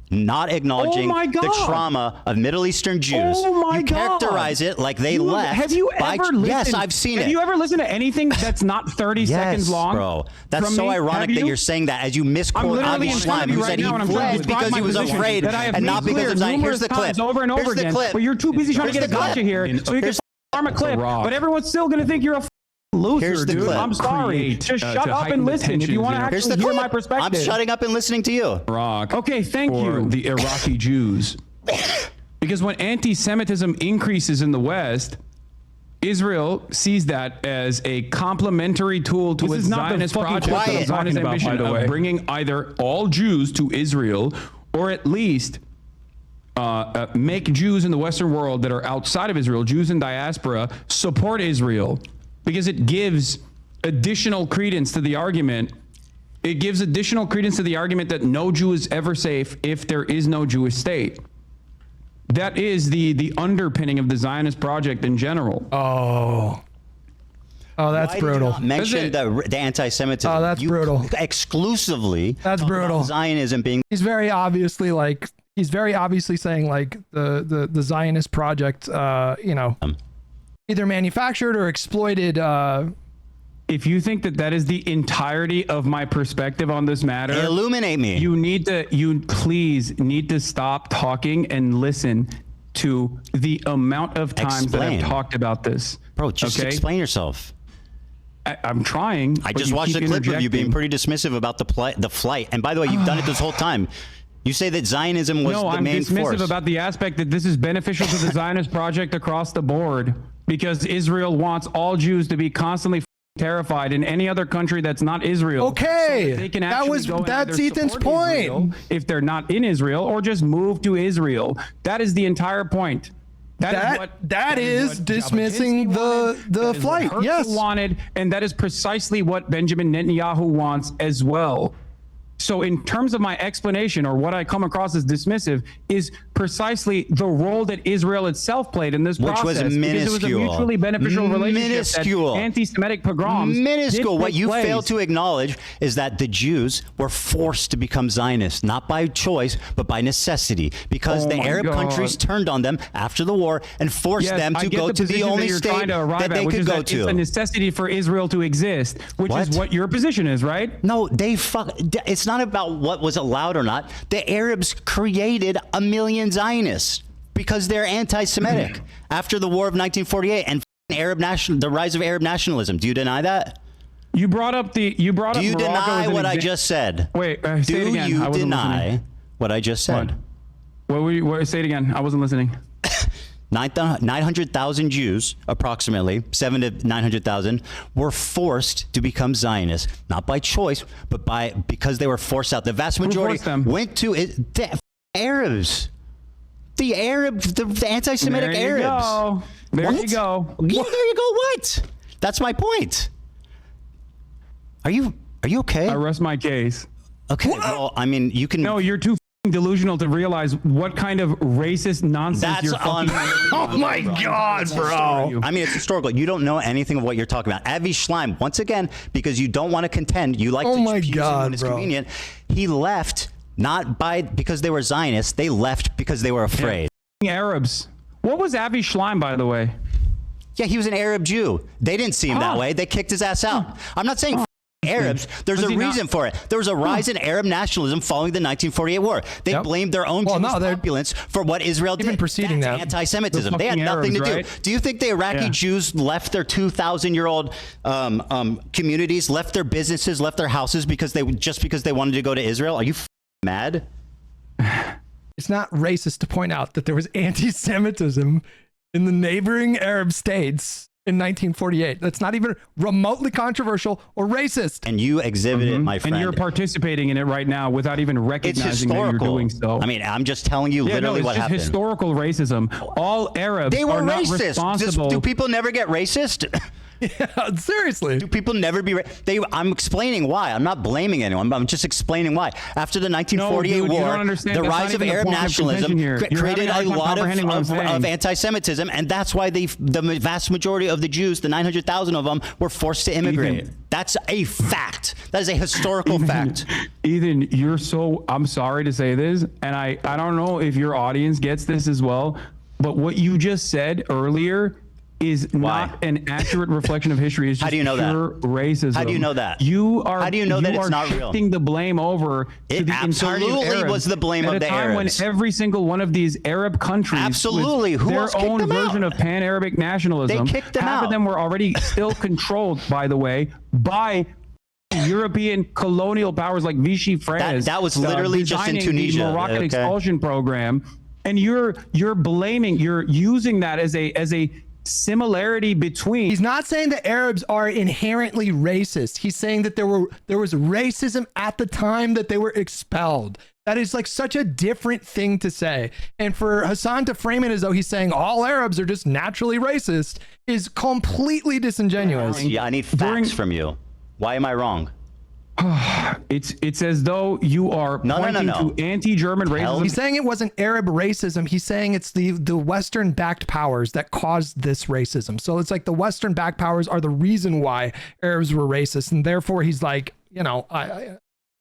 not acknowledging the trauma of Middle Eastern Jews. You characterize it like they left. Have you ever listened? Yes, I've seen it. Have you ever listened to anything that's not 30 seconds long? Bro. That's so ironic that you're saying that as you misquote Avi Schleim, who said he fled because he was afraid and not because of Zion. Here's the clip. Over and over again. But you're too busy trying to get a gotcha here, so you can farm a clip. But everyone's still going to think you're a loser, dude. Clip. I'm sorry. Just shut up and listen if you want to actually hear my perspective. I'm shutting up and listening to you. Okay, thank you. The Iraqi Jews. Because when anti-Semitism increases in the West, Israel sees that as a complementary tool to its Zionist project, Zionist ambition of bringing either all Jews to Israel or at least make Jews in the Western world that are outside of Israel, Jews in diaspora, support Israel. Because it gives additional credence to the argument. It gives additional credence to the argument that no Jew is ever safe if there is no Jewish state. That is the underpinning of the Zionist project in general. Oh, that's Why brutal. Did you not mention the anti-Semitism. Oh, that's brutal. Exclusively. That's brutal. Zionism being. He's very obviously saying like the Zionist project, either manufactured or exploited. If you think that is the entirety of my perspective on this matter, illuminate me. You please need to stop talking and listen to the amount of times that I've talked about this. Bro, just explain yourself. I'm trying. I just watched a clip of you being pretty dismissive about the flight. And by the way, you've done it this whole time. You say that Zionism was the main force. No, I'm dismissive about the aspect that this is beneficial to the Zionist project across the board because Israel wants all Jews to be constantly terrified in any other country that's not Israel. Okay, so they can that's Ethan's point. Israel if they're not in Israel, or just move to Israel. That is the entire point. That is dismissing the flight. Yes, wanted, and that is precisely what Benjamin Netanyahu wants as well. So in terms of my explanation, or what I come across as dismissive, is precisely the role that Israel itself played in this process. Which was minuscule. Because it was a mutually beneficial relationship. Minuscule. That anti-Semitic pogroms. Minuscule. What you fail to acknowledge is that the Jews were forced to become Zionists, not by choice, but by necessity, because the Arab countries turned on them after the war and forced them to go to the only state that they could go to. It's a necessity for Israel to exist, which is what your position is, right? No, it's not about what was allowed or not. The Arabs created a million Zionists because they're anti-Semitic after the War of 1948 and the rise of Arab nationalism. Do you deny that? You brought up Do you deny what I just said? Wait, say it again. Do you deny what I just said? Say it again. I wasn't listening. 900,000 Jews, approximately 700 to 900,000, were forced to become Zionists, not by choice, but because they were forced out. The vast majority went to the Arabs. The anti-Semitic Arabs. There you go. There you go. What? That's my point. Are you okay? I rest my case. Okay. Well, I mean, you can. No, you're too delusional to realize what kind of racist nonsense you're fucking. Oh my God, bro! I mean, it's historical. You don't know anything of what you're talking about. Avi Schleim, once again, because you don't want to contend, you like to use him when it's convenient. He left not because they were Zionists. They left because they were afraid. Arabs. What was Avi Schleim, by the way? Yeah, he was an Arab Jew. They didn't see him that way. They kicked his ass out. I'm not saying. Arabs, there's a reason for it. There was a rise in Arab nationalism following the 1948 war. They blamed their own Jewish populace for what Israel did. Even preceding that, anti-Semitism. They had nothing to do. Do you think the Iraqi Jews left their 2,000-year-old communities, left their businesses, left their houses because they wanted to go to Israel? Are you mad? It's not racist to point out that there was anti-Semitism in the neighboring Arab states in 1948. That's not even remotely controversial or racist. And you exhibit it, my friend. And you're participating in it right now without even recognizing that you're doing so. I mean, I'm just telling you literally what happened. It's historical racism. All Arabs are not responsible. Do people never get racist? Yeah, seriously. Do people never be? I'm explaining why. I'm not blaming anyone. I'm just explaining why. After the 1948 war, the rise of Arab nationalism created a lot of anti-Semitism, and that's why the vast majority of the Jews, the 900,000 of them, were forced to immigrate. That's a fact. That is a historical fact. Ethan, I'm sorry to say this, and I don't know if your audience gets this as well, but what you just said earlier is not an accurate reflection of history. It's just pure racism. How do you know that? How do you know that it's not real? Shifting the blame over to the entirety of Arabs. Absolutely was the blame of the Arabs. At a time when every single one of these Arab countries with their own version of pan-Arabic nationalism, half of them were already still controlled, by the way, by European colonial powers like Vichy France. That was literally just in Tunisia. The Moroccan expulsion program. And you're using that as a similarity between. He's not saying that Arabs are inherently racist. He's saying that there was racism at the time that they were expelled. That is like such a different thing to say. And for Hasan to frame it as though he's saying all Arabs are just naturally racist is completely disingenuous. Yeah, I need facts from you. Why am I wrong? It's as though you are pointing to anti-German racism. He's saying it wasn't Arab racism. He's saying it's the Western-backed powers that caused this racism. So it's like the Western-backed powers are the reason why Arabs were racist, and therefore he's like, you know,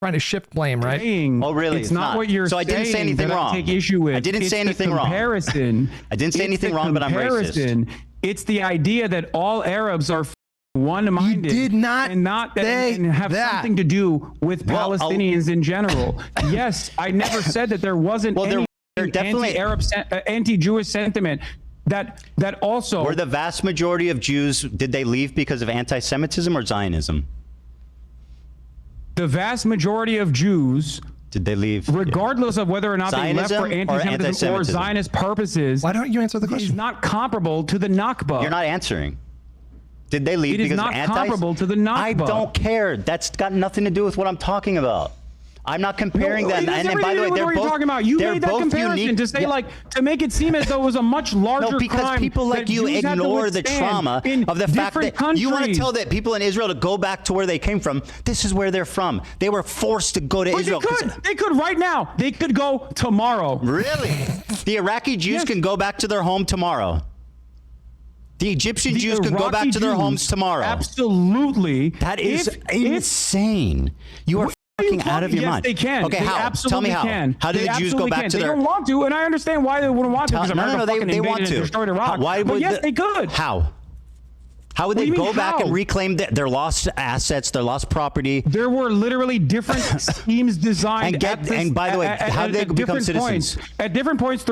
trying to shift blame, right? Oh, really? It's not what you're saying. So I didn't say anything wrong. I take issue with. I didn't say anything wrong. Comparison. I didn't say anything wrong, but I'm racist. It's the idea that all Arabs are one-minded. You did not and have something to do with Palestinians in general. Yes, I never said that there wasn't any anti-Arab, anti-Jewish sentiment. That also were the vast majority of Jews. Did they leave because of anti-Semitism or Zionism? The vast majority of Jews. Did they leave? Regardless of whether or not Zionism they left for anti-Semitism or Zionist purposes. Why don't you answer the question? It's not comparable to the Nakba. You're not answering. Did they leave because of anti? It is not comparable to the Nakba. I don't care. That's got nothing to do with what I'm talking about. I'm not comparing them. And by the way, they're both. Talking about. You made that comparison unique. To say to make it seem as though it was a much larger no, because crime. People like you ignore the trauma of the fact that you want to tell that people in Israel to go back to where they came from. This is where they're from. They were forced to go to Israel. They could right now. They could go tomorrow. Really? The Iraqi Jews can go back to their home tomorrow. The Egyptian Jews can go back to their homes tomorrow. Absolutely. That is insane. You are fucking out of your mind. Yes, they can. Okay, they how? Tell me how. Can. How do the Jews go back to their... They don't want to, and I understand why they wouldn't want to, because America fucking invaded and destroyed Iraq. Why would yes, they could. How? How would they go back and reclaim their lost assets, their lost property? There were literally different schemes designed. And by the way, how did they become citizens? At different points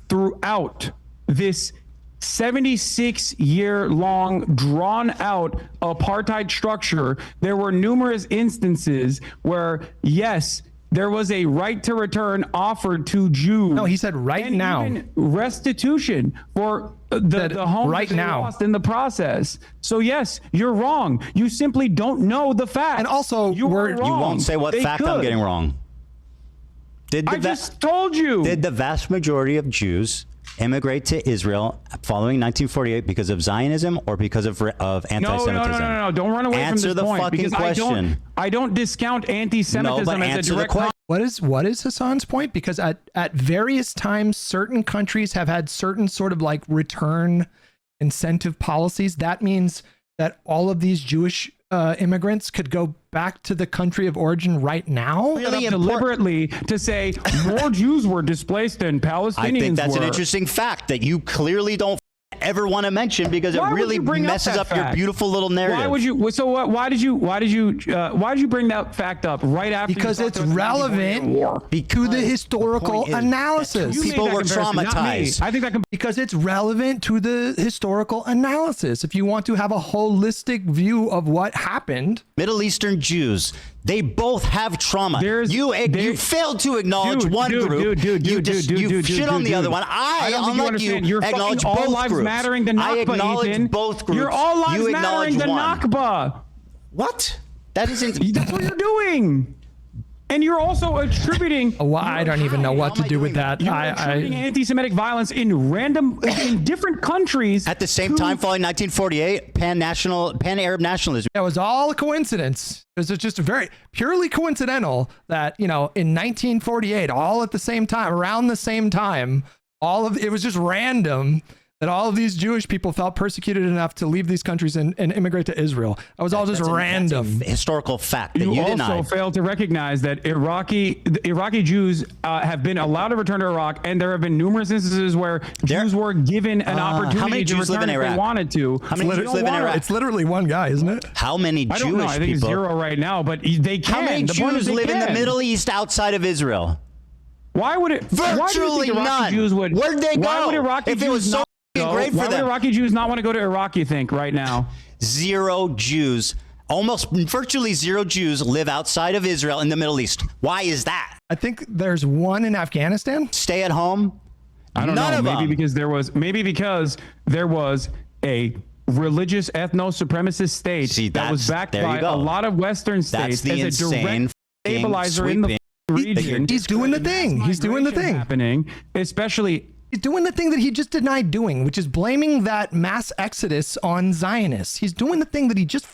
throughout this 76-year-long, drawn-out apartheid structure, there were numerous instances where, yes, there was a right to return offered to Jews. No, he said right now. Even restitution for the homes right that they now lost in the process. So yes, you're wrong. You simply don't know the facts. And also, you won't say what fact I'm getting wrong. I just told you. Did the vast majority of Jews immigrate to Israel following 1948 because of Zionism or because of anti-Semitism? No. Don't run away from this point. Answer the fucking question. I don't discount anti-Semitism as a direct crime. What is Hasan's point? Because at various times, certain countries have had certain sort of like return incentive policies. That means that all of these Jewish immigrants could go back to the country of origin right now? Really deliberately to say more Jews were displaced than Palestinians were. I think that's an interesting fact that you clearly don't ever want to mention because it really messes up your beautiful little narrative. Why would you? So what? Why did you bring that fact up right after? Because it's relevant to the historical analysis. People were traumatized. I think that because it's relevant to the historical analysis. If you want to have a holistic view of what happened, Middle Eastern Jews, they both have trauma. You failed to acknowledge one group. You shit on the other one. Unlike you, acknowledge both groups. Mattering the Nakba, I acknowledge Ethan. both groups. You're all lives mattering the Nakba. What? That isn't. That's what you're doing. And you're also attributing. Well, I don't even know what to do with that. You're attributing anti-Semitic violence in different countries at the same time following 1948. Pan-Arab nationalism. It was all a coincidence. It was just very purely coincidental that in 1948, all at the same time, around the same time, it was just random that all of these Jewish people felt persecuted enough to leave these countries and immigrate to Israel. That was all just random. That's a historical fact that you also denied. failed to recognize that Iraqi Jews have been allowed to return to Iraq, and there have been numerous instances where Jews were given an opportunity to return if they wanted to. How many Jews live in Iraq? It's literally one guy, isn't it? How many Jewish people? I don't know. I think it's 0 right now, but they can. How many Jews live in the Middle East outside of Israel? Why would it? Virtually none. Where'd they go? Why would Iraqi if it was so great for Why would Iraqi Jews not want to go to Iraq, you think, right now? 0 Jews, almost virtually 0 Jews live outside of Israel in the Middle East. Why is that? I think there's one in Afghanistan. Stay at home? I don't know. Maybe because there was a religious ethno-supremacist state that was backed by a lot of Western states. That's the insane stabilizer in the region. He's doing the thing. He's doing the thing. Happening, especially. He's doing the thing that he just denied doing, which is blaming that mass exodus on Zionists. He's doing the thing that he just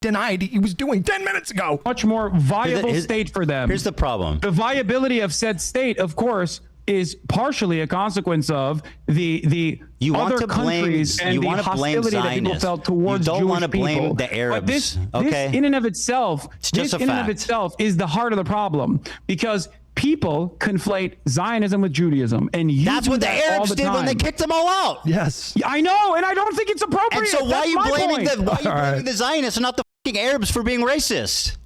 denied he was doing 10 minutes ago. Much more viable state for them. Here's the problem. The viability of said state, of course, is partially a consequence of the other countries and the hostility that people felt towards Jewish people. You don't want to blame the Arabs. This okay? in and of itself, It's a fact. is the heart of the problem, because people conflate Zionism with Judaism, and that's what the Arabs did when they kicked them all out. Yes, I know, and I don't think it's appropriate. And so why are you blaming the Zionists and not the fucking Arabs for being racist?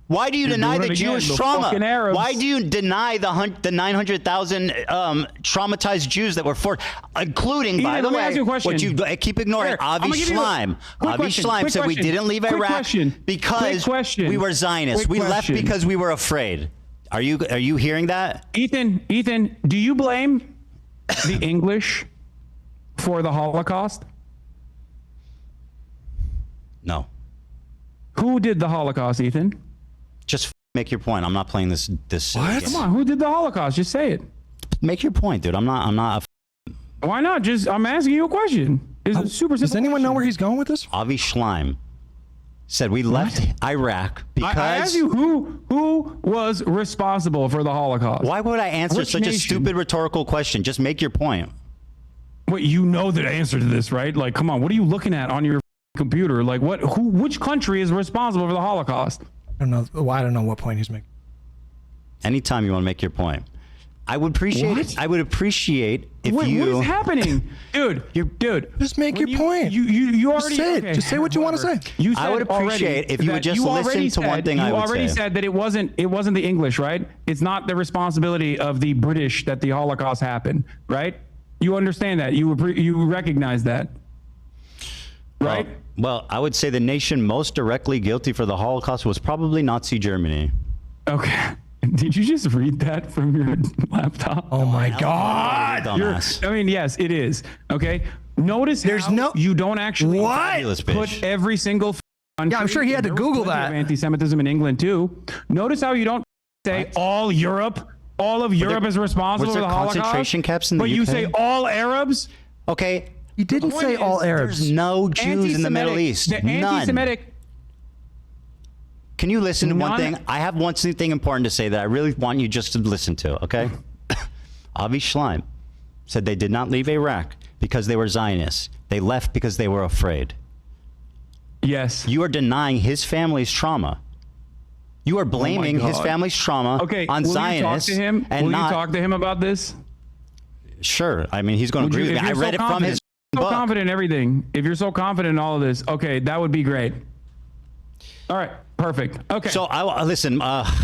Why do you deny the Jewish trauma? Why do you deny the 900,000 traumatized Jews that were forced, including, by the way, what you keep ignoring, Avi Schleim. Avi Schleim said we didn't leave Iraq because we were Zionists. We left because we were afraid. Are you hearing that? Ethan, do you blame the English for the Holocaust? No. Who did the Holocaust, Ethan? Just make your point. I'm not playing this. What? Come on, who did the Holocaust? Just say it. Make your point, dude. I'm not. Why not? I'm asking you a question. It's a super simple. Does anyone know where he's going with this? Avi Schleim said we left Iraq because. I asked you who was responsible for the Holocaust. Why would I answer such a stupid rhetorical question? Just make your point. Wait, you know the answer to this, right? Like, come on, what are you looking at on your computer? Like, which country is responsible for the Holocaust? I don't know. Well, I don't know what point he's making. Anytime you want to make your point, I would appreciate it. I would appreciate if you. What is happening, dude? Dude, just make your point. You already say it. Just say what you want to say. You said I would appreciate if you would just listen to one thing I would say. You already said that it wasn't the English, right? It's not the responsibility of the British that the Holocaust happened, right? You understand that? You recognize that, right? Well, I would say the nation most directly guilty for the Holocaust was probably Nazi Germany. Okay. Did you just read that from your laptop? Oh my God! Yes, it is. Okay. Notice you don't actually put every single country. Yeah, I'm sure he had to Google that. Anti-Semitism in England too. Notice how you don't say all Europe. All of Europe is responsible for the Holocaust. Concentration camps in the UK? But you say all Arabs. Okay. He didn't say all Arabs. There's no Jews in the Middle East. The None. anti-Semitic. Can you listen to one thing? I have one thing important to say that I really want you just to listen to, okay? Avi Schleim said they did not leave Iraq because they were Zionists. They left because they were afraid. Yes. You are denying his family's trauma. You are blaming his family's trauma on Zionists. Will you talk to him about this? Sure. I mean, he's going to agree with me. I read it from his book. Confident in everything. If you're so confident in all of this, okay, that would be great. All right, perfect. Okay. So I listen. I'll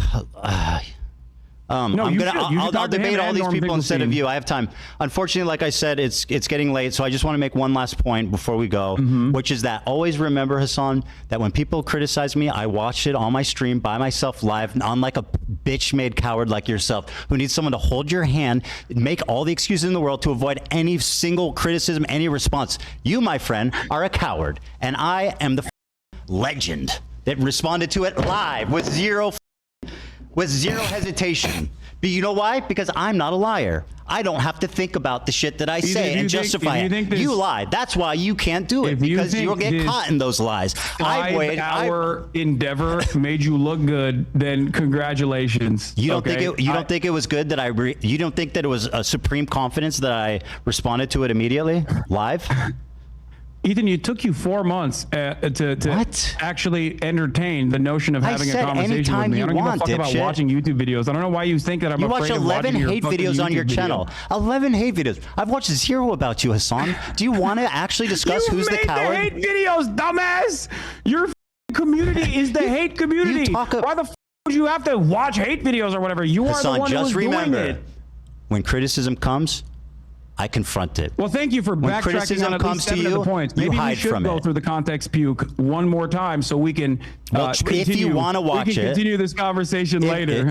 debate all these people instead of you. I have time. Unfortunately, like I said, it's getting late, so I just want to make one last point before we go, which is that always remember, Hasan, that when people criticize me, I watch it on my stream by myself live, unlike a bitch-made coward like yourself who needs someone to hold your hand, make all the excuses in the world to avoid any single criticism, any response. You, my friend, are a coward, and I am the legend that responded to it live with zero hesitation. But you know why? Because I'm not a liar. I don't have to think about the shit that I say and justify it. You lied. That's why you can't do it, because you'll get caught in those lies. Our endeavor made you look good, then congratulations. You don't think it was good that you don't think that it was a supreme confidence that I responded to it immediately live? Ethan, it took you 4 months to actually entertain the notion of having a conversation with me. I don't give a fuck about watching YouTube videos. I don't know why you think that I'm afraid of watching your fucking YouTube video. You watch 11 hate videos on your channel. 11 hate videos. I've watched 0 about you, Hasan. Do you want to actually discuss who's the coward? You made the hate videos, dumbass! Your community is the hate community. Why the f*** would you have to watch hate videos or whatever? You are the one who's doing it. When criticism comes, I confront it. Well, thank you for backtracking on at least 7 of the points. Maybe we should go through the context puke one more time so we can continue. If you want to watch it, continue this conversation later.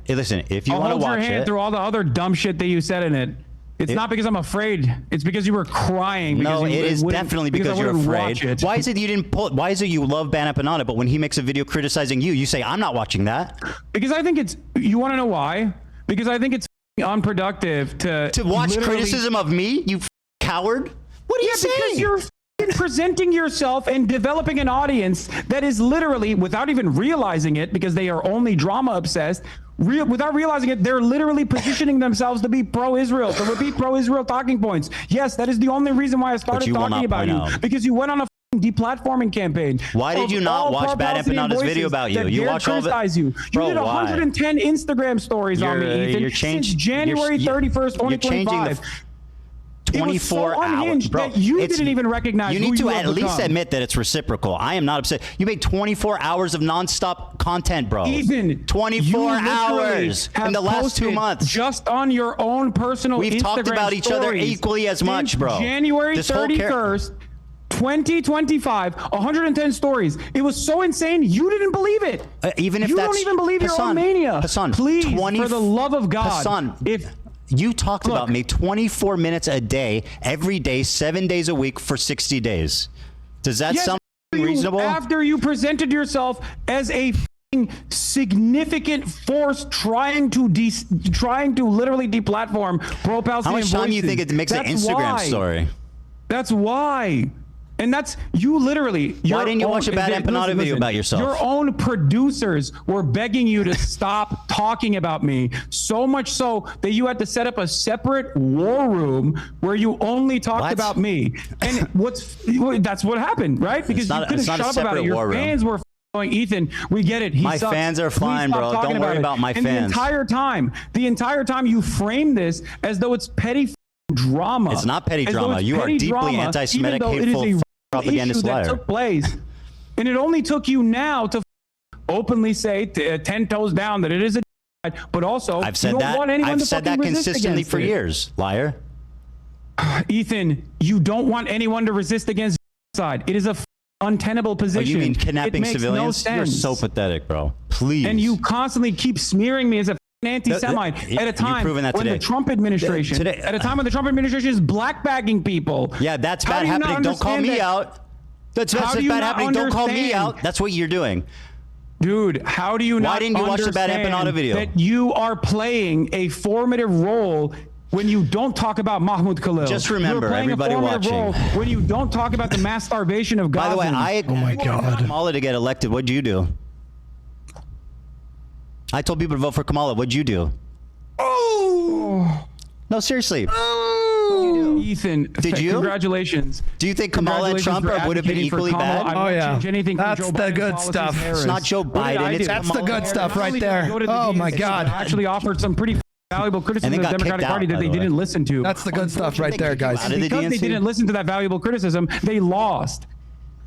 Listen, if you want to watch it, I'll hold your hand through all the other dumb shit that you said in it. It's not because I'm afraid. It's because you were crying. No, because it is definitely because you're afraid. Why is it you didn't pull? Why is it you love Ban Empanada, but when he makes a video criticizing you, you say I'm not watching that? Because I think it's. You want to know why? Because I think it's unproductive to watch criticism of me. You coward. What are you saying? Because you're presenting yourself and developing an audience that is literally, without even realizing it, because they are only drama obsessed. Without realizing it, they're literally positioning themselves to be pro-Israel, to repeat pro-Israel talking points. Yes, that is the only reason why I started talking about you, because you went on a deplatforming campaign. Why did you not watch Bad Empanada's video about you? You watch all of it? You did 110 Instagram stories on me, Ethan, since January 31st, 2025. 24 hours, bro. That you didn't even recognize. You need to at least admit that it's reciprocal. I am not upset. You made 24 hours of nonstop content, bro. Ethan, 24 hours in the last 2 months. Just on your own personal We've talked about each other equally as much, bro. January 31st, 2025, 110 stories. It was so insane, you didn't believe it. Even if you don't even believe your own mania. Hassan, please, for the love of God. Hassan, you talked about me 24 minutes a day, every day, 7 days a week for 60 days. Does that sound reasonable? After you presented yourself as a significant force trying to literally deplatform pro-Palestinian How much time do you think it makes an Instagram story? That's why. And that's you literally. Why didn't you watch a Bad Empanada video about yourself? Your own producers were begging you to stop talking about me, so much so that you had to set up a separate war room where you only talked about me. And that's what happened, right? Because you couldn't shut up about it. Your fans were going, Ethan, we get it. My fans are fine, bro. Don't worry about my fans. The entire time you frame this as though it's petty drama. It's not petty drama. You are deeply anti-Semitic, hateful, propagandist liar. That took place, and it only took you now to openly say 10 toes down that it is a genocide, but also I've said that consistently for years, liar. Ethan, you don't want anyone to resist against genocide. It is a untenable position. Oh, you mean kidnapping civilians? No You're so pathetic, bro. Please. And you constantly keep smearing me as a anti-Semite at a time when the Trump administration is black-bagging people. Yeah, that's bad happening. Don't call me out. That's bad happening. Don't call me out. That's what you're doing. Dude, how do you not understand? Why didn't you watch the Bad Empanada video? That you are playing a formative role when you don't talk about Mahmoud Khalil. Just remember, everybody watching. When you don't talk about the mass starvation of Gaza. By the way, I wanted Kamala to get elected. What'd you do? I told people to vote for Kamala. What'd you do? Oh! No, seriously. Oh! Ethan, did you? Congratulations. Do you think Kamala and Trump would have been equally bad? Oh, yeah. That's the good stuff. It's not Joe Biden. That's the good stuff right there. Oh, my God. Actually offered some pretty valuable criticism of the Democratic Party that they didn't listen to. That's the good stuff right there, guys. And because they didn't listen to that valuable criticism, they lost.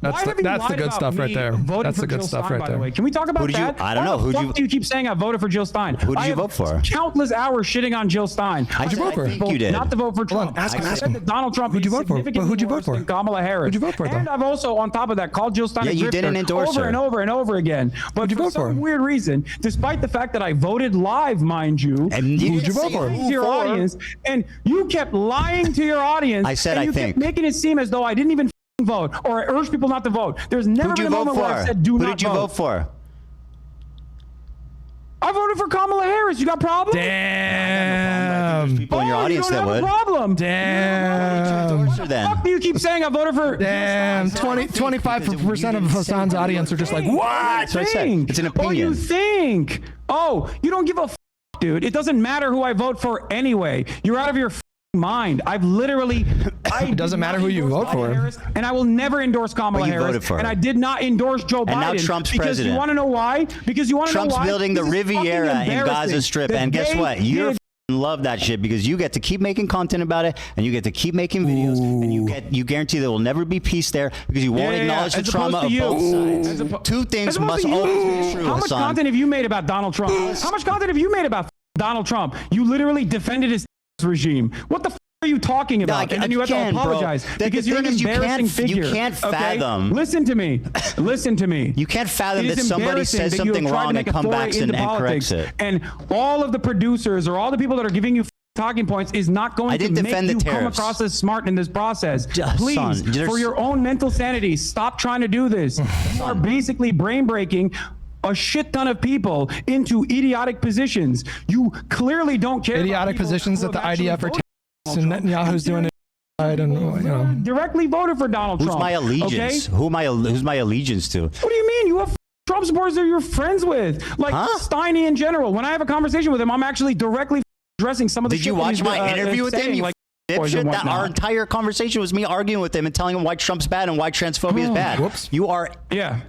That's the good stuff right there. That's the good stuff right there. Can we talk about that? I don't know. Why the fuck do you keep saying I voted for Jill Stein? Who did you vote for? Countless hours shitting on Jill Stein. Who'd you vote for? You did. Not to vote for Trump. Ask him. Donald Trump. Who'd you vote for? Who'd you vote for? Kamala Harris. Who'd you vote for? And I've also, on top of that, called Jill Stein a you didn't endorse over her. and over and over again. But for some weird reason, despite the fact that I voted live, mind you, who'd you vote for? Your audience, and you kept lying to your audience. I said and I you think. kept making it seem as though I didn't even vote or I urge people not to vote. There's never been a moment where I said do not vote. Who did you vote for? I voted for Kamala Harris. You got problems? Damn. There's people in your audience that would. Problem. Damn. What the fuck do you keep saying I voted for? Damn. 25% of Hassan's audience are just like, what? It's an opinion. Oh, you think? Oh, you don't give a dude. It doesn't matter who I vote for anyway. You're out of your mind. I've literally. It doesn't matter who you vote for. Harris, and I will never endorse Kamala Harris. And I did not endorse Joe Biden. And now Trump's president. You want to know why? Because you want to know why? Trump's building the Riviera in Gaza Strip. And guess what? You love that shit because you get to keep making content about it and you get to keep making videos and you guarantee there will never be peace there because you won't acknowledge the trauma of both sides. Two things must always be true, How much content have you made about Donald Trump? How much content have you made about Donald Trump? You literally defended his regime. What the are you talking about? And then you have to apologize because you're an embarrassing figure. You can't fathom. Listen to me. Listen to me. You can't fathom that somebody says something wrong and comes back and corrects it. And all of the producers or all the people that are giving you talking points is not going to make defend the you come tariffs. across as smart in this process. Please, Son, for your own mental sanity, stop trying to do this. You are basically brain breaking a shit ton of people into idiotic positions. You clearly don't care. Idiotic positions that the IDF are taking, and Netanyahu's doing it. And, directly voted for Donald Who's Trump. my allegiance? Okay? Who's my allegiance to? What do you mean? You have Trump supporters that you're friends with, like Steiny in general. When I have a conversation with him, I'm actually directly addressing some of the. Did you watch my interview with him? Like, dipshit, that our entire conversation was me arguing with him and telling him why Trump's bad and why transphobia is bad. Whoops. You are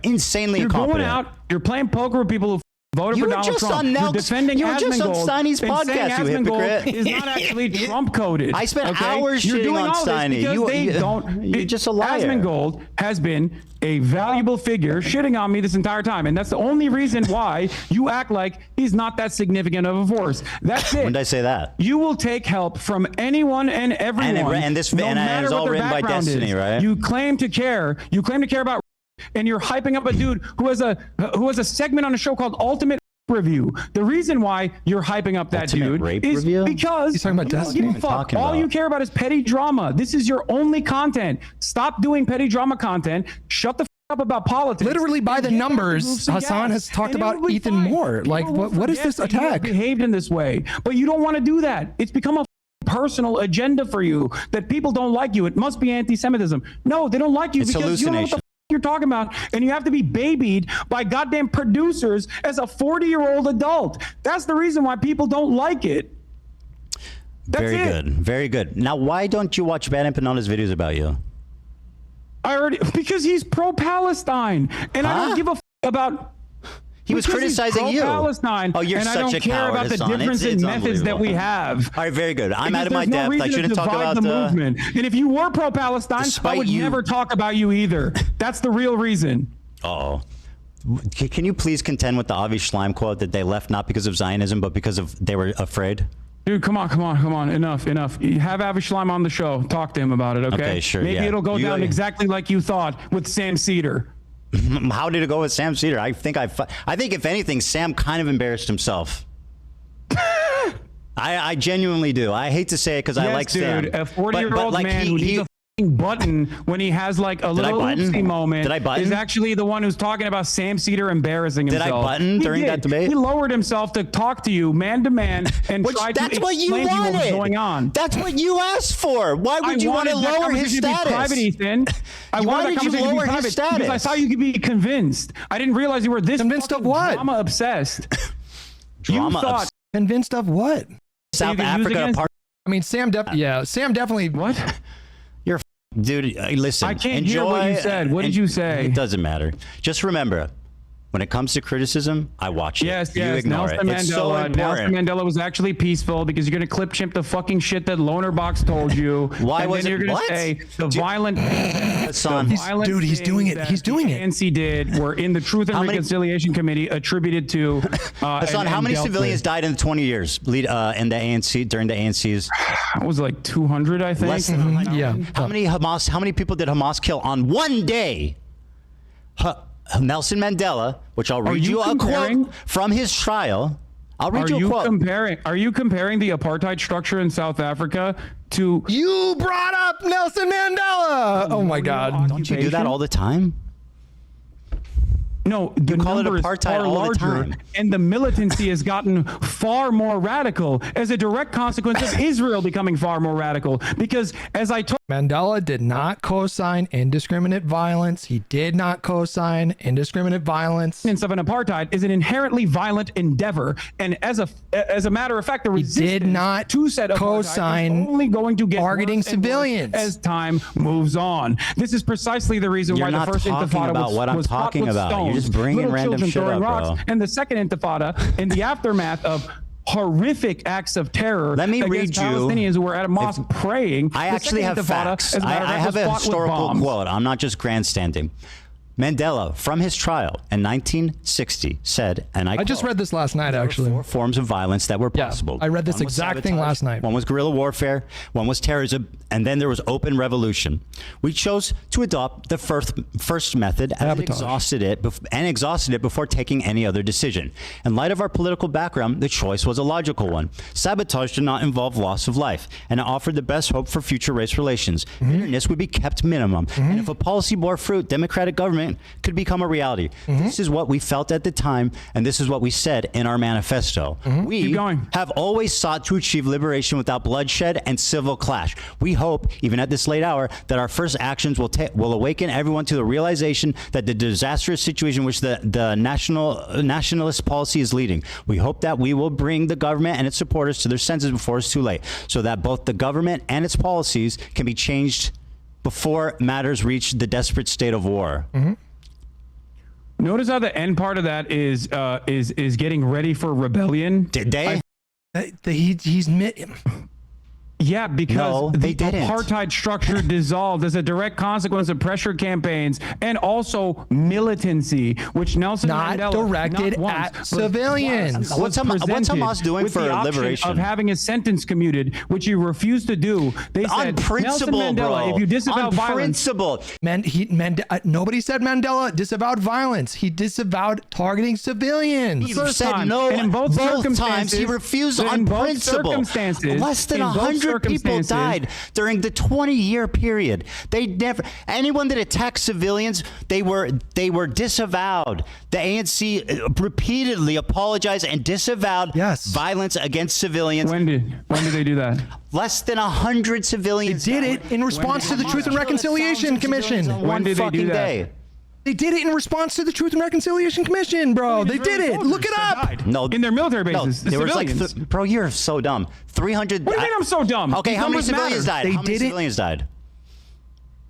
insanely you're incompetent. going out, you're playing poker with people who voted for Donald Trump. You're defending you were just on Steiny's podcast, you hypocrite. Is not actually Trump coded. I spent hours You're shitting doing on all this Steiny. because You're just a liar. Asmongold has been a valuable figure shitting on me this entire time, and that's the only reason why you act like he's not that significant of a force. That's it. When did I say that? You will take help from anyone and everyone. And no matter it's all what their written by background Destiny, is. right? You claim to care. You claim to care about, and you're hyping up a dude who has a segment on a show called Ultimate Review. The reason why you're hyping up that Ultimate rape dude is review? because He's talking about you don't Destiny? give a fuck. Talking All about? you care about is petty drama. This is your only content. Stop doing petty drama content. Shut the up about politics. literally by the numbers, Hasan has talked about Ethan Moore. Like, what is this attack? Behaved in this way, but you don't want to do that. It's become a personal agenda for you that people don't like you. It must be anti-Semitism. No, they don't like you It's because you don't know what the you're talking about, and you have to be babied by goddamn producers as a 40-year-old adult. That's the reason why people don't like it. Very good. Very good. Now, why don't you watch Bad Empanona's videos about you? Because he's pro-Palestine, and I don't give a about. He was criticizing you. Palestine, oh, you're and such I don't a care coward, about the Hasan. difference in methods that we have. All right, very good. I'm Because out of my there's no depth. I reason shouldn't to talk divide about the movement. And if you were pro-Palestine, I would never talk about you either. That's the real reason. Uh-oh. Can you please contend with the Avi Schleim quote that they left not because of Zionism, but because of they were afraid? Dude, come on. Enough. You have Avi Schleim on the show. Talk to him about it, okay? Okay, sure, Maybe yeah. it'll go down exactly like you thought with Sam Cedar. How did it go with Sam Cedar? I think if anything, Sam kind of embarrassed himself. I genuinely do. I hate to say it because I like Sam. Dude, a 40-year-old man who needs a button when he has like a little oopsie moment is actually the one who's talking about Sam Cedar embarrassing himself. Did I button during that debate? He lowered himself to talk to you man to man and try to explain to you what was going on. That's what you asked for. Why would you want to lower his status? Private, Ethan. I wanted that conversation to be private because I saw you could be convinced. I didn't realize you were this convinced of what? Drama obsessed. Convinced of what? South Africa apart. I mean, Sam definitely. What? You're dude. Listen, I can't hear what you said. What did you say? It doesn't matter. Just remember, when it comes to criticism, I watch it. Yes. You ignore Nelson it. It's so Mandela. important. Nelson Mandela was actually peaceful because you're going to clip chimp the fucking shit that Loner Box told you. Why and was then it? you're going to say the violent. Dude, he's doing it. He's doing it. ANC did were in the Truth and Reconciliation Committee attributed to. Hasan, how many civilians died in the 20 years in the ANC during the ANC's? It was like 200, I think. Less than How many people did Hamas kill on one day? Nelson Mandela, which I'll read you a quote from his trial. I'll read you a quote. Are you comparing the apartheid structure in South Africa to? You brought up Nelson Mandela. Oh my God! Don't you do that all the time? No, the number is far larger, and the militancy has gotten far more radical as a direct consequence of Israel becoming far more radical. Because as I told Mandela did not co-sign indiscriminate violence. He did not co-sign indiscriminate violence. Of an apartheid is an inherently violent endeavor, and as a matter of fact, the resistance did not to said co-sign is only going to get targeting worse and worse civilians as time moves on. This is precisely the reason why the first Intifada was fought with stones. You're just bringing little random children shit throwing up, rocks, bro. and the second Intifada in the aftermath of horrific acts of terror against Palestinians who were at a mosque praying. I actually have facts. I have a historical quote. I'm not just grandstanding. Mandela, from his trial in 1960, said, and I just read this last night, actually. 4 forms of violence that were possible. I read this One was exact thing sabotage, last night. One was guerrilla warfare, one was terrorism, and then there was open revolution. We chose to adopt the first method as it exhausted it before taking any other decision. In light of our political background, the choice was a logical one. Sabotage did not involve loss of life, and it offered the best hope for future race relations. Bitterness would be kept minimum, and if a policy bore fruit, democratic government could become a reality. This is what we felt at the time, and this is what we said in our manifesto. We have always sought to achieve liberation without bloodshed and civil clash. We hope, even at this late hour, that our first actions will awaken everyone to the realization that the disastrous situation which the nationalist policy is leading. We hope that we will bring the government and its supporters to their senses before it's too late, so that both the government and its policies can be changed before matters reach the desperate state of war. Notice how the end part of that is getting ready for rebellion. Did they? Yeah, because they the didn't. apartheid structure dissolved as a direct consequence of pressure campaigns and also militancy, which Nelson Mandela directed not once, at but civilians. twice What's Hamas doing with for the option liberation? of having his sentence commuted, which he refused to do. They said, On principle, Nelson Mandela, bro. if you disavow On violence, principle. Nobody said Mandela disavowed violence. He disavowed targeting civilians. He said no. and in both times he refused on principle. Less than 100 people died during the 20-year period. They never, anyone that attacked civilians, they were disavowed. The ANC repeatedly apologized and disavowed violence against civilians. When did they do that? Less than 100 civilians. They did it in response to the Truth and Reconciliation Commission. When did they do that? Day. They did it in response to the Truth and Reconciliation Commission, bro. They did it. Look it up. No, in their military bases. No, there was like, civilians. bro, you're so dumb. 300. What do you mean I'm so dumb? Okay, These how many numbers civilians matter. died? How many civilians died?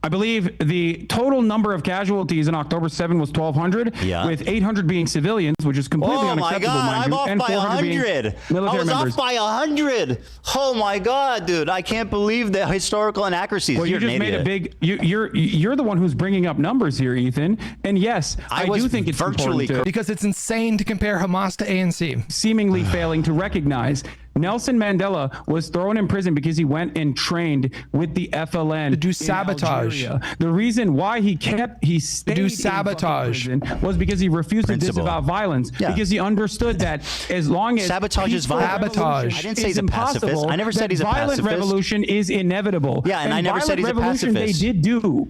I believe the total number of casualties in October 7 was 1,200, with 800 being civilians, which is completely unacceptable, mind I'm you, off and by 400 being 100. military I was members. off by 100. Oh my God, dude! I can't believe the historical inaccuracies. Well, you just made a big. You're the one who's bringing up numbers here, Ethan. And yes, I do think it's virtually important to, because it's insane to compare Hamas to ANC. Seemingly failing to recognize Nelson Mandela was thrown in prison because he went and trained with the FLN to do sabotage. The reason why he stayed to do sabotage in prison was because he refused to disavow violence, because he understood that as long as sabotage is violent. Sabotage I didn't say he's a pacifist. I never said he's a violent pacifist. revolution is inevitable. Yeah, and I never said he's a pacifist. They did do.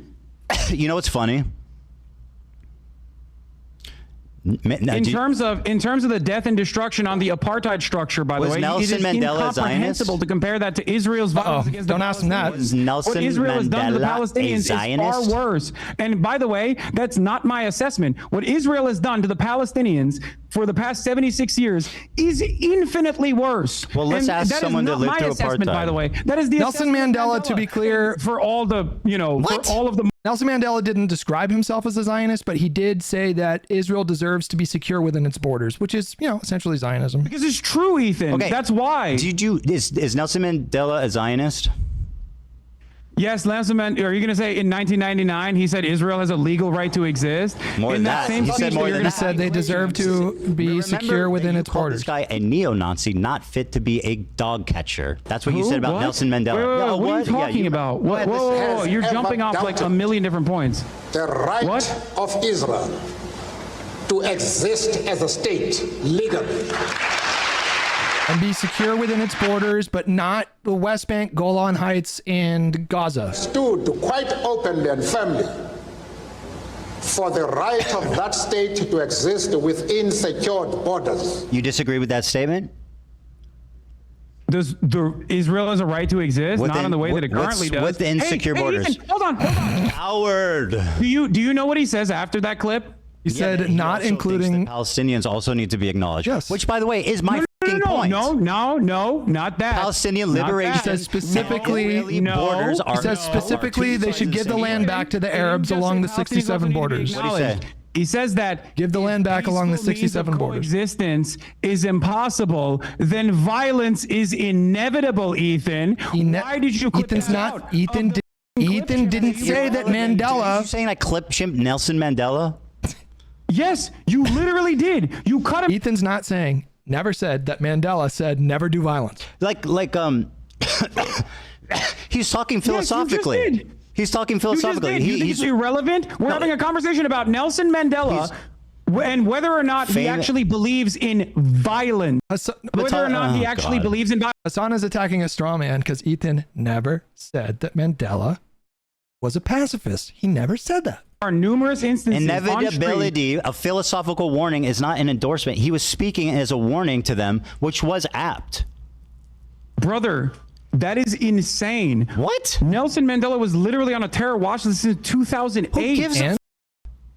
You know what's funny? In terms of the death and destruction on the apartheid structure, by the way, Nelson it is Mandela incomprehensible to compare that to Israel's violence against don't ask him that. Nelson what Israel has done to the Mandela Palestinians is far worse. And by the way, that's not my assessment. What Israel has done to the Palestinians for the past 76 years is infinitely worse. Well, let's ask someone that lived through assessment, apartheid. By the way, that is the Nelson Mandela, to be clear, for all the for all of the. Nelson Mandela didn't describe himself as a Zionist, but he did say that Israel deserves to be secure within its borders, which is, essentially Zionism. Because it's true, Ethan. Okay. That's why. Is Nelson Mandela a Zionist? Yes, Nelson Mandela. Are you going to say in 1999 he said Israel has a legal right to exist? More than that. Same He said more than that. Said they deserve to be secure within its borders. This guy a neo-Nazi, not fit to be a dog catcher. That's what you said about What? Nelson Mandela. Wait, what are you talking about? Whoa, you're jumping off like a million different points. The right of Israel to exist as a state legally. And be secure within its borders, but not the West Bank, Golan Heights, and Gaza. Stood quite openly and firmly for the right of that state to exist within secured borders. You disagree with that statement? Does Israel has a right to exist? Not in the way that it currently does. Within secure borders. Ethan, hold on. Howard. Do you know what he says after that clip? He said not including Palestinians also need to be acknowledged. Yes. Which, by the way, is my point. No, not that. Palestinian liberation. He says specifically, borders are. He says specifically they should give the land back to the Arabs along the 67 borders. What do you say? He says that give the land back along the 67 borders. Existence is impossible. Then violence is inevitable. Ethan, why did you? Ethan's not. Ethan Ethan didn't say that Mandela. You saying I clipped Nelson Mandela? Yes, you literally did. You cut him. Ethan's not saying, never said that Mandela said never do violence. He's talking philosophically. Yes, you just did. He's talking philosophically. You think it's irrelevant? We're having a conversation about Nelson Mandela and whether or not he actually believes in violence. Whether or not he actually believes in violence. Hasan is attacking a straw man because Ethan never said that Mandela was a pacifist. He never said that. There are numerous instances. Inevitability, a philosophical warning, is not an endorsement. He was speaking as a warning to them, which was apt. Brother, that is insane. What? Nelson Mandela was literally on a terror watch list since 2008. Who gives a What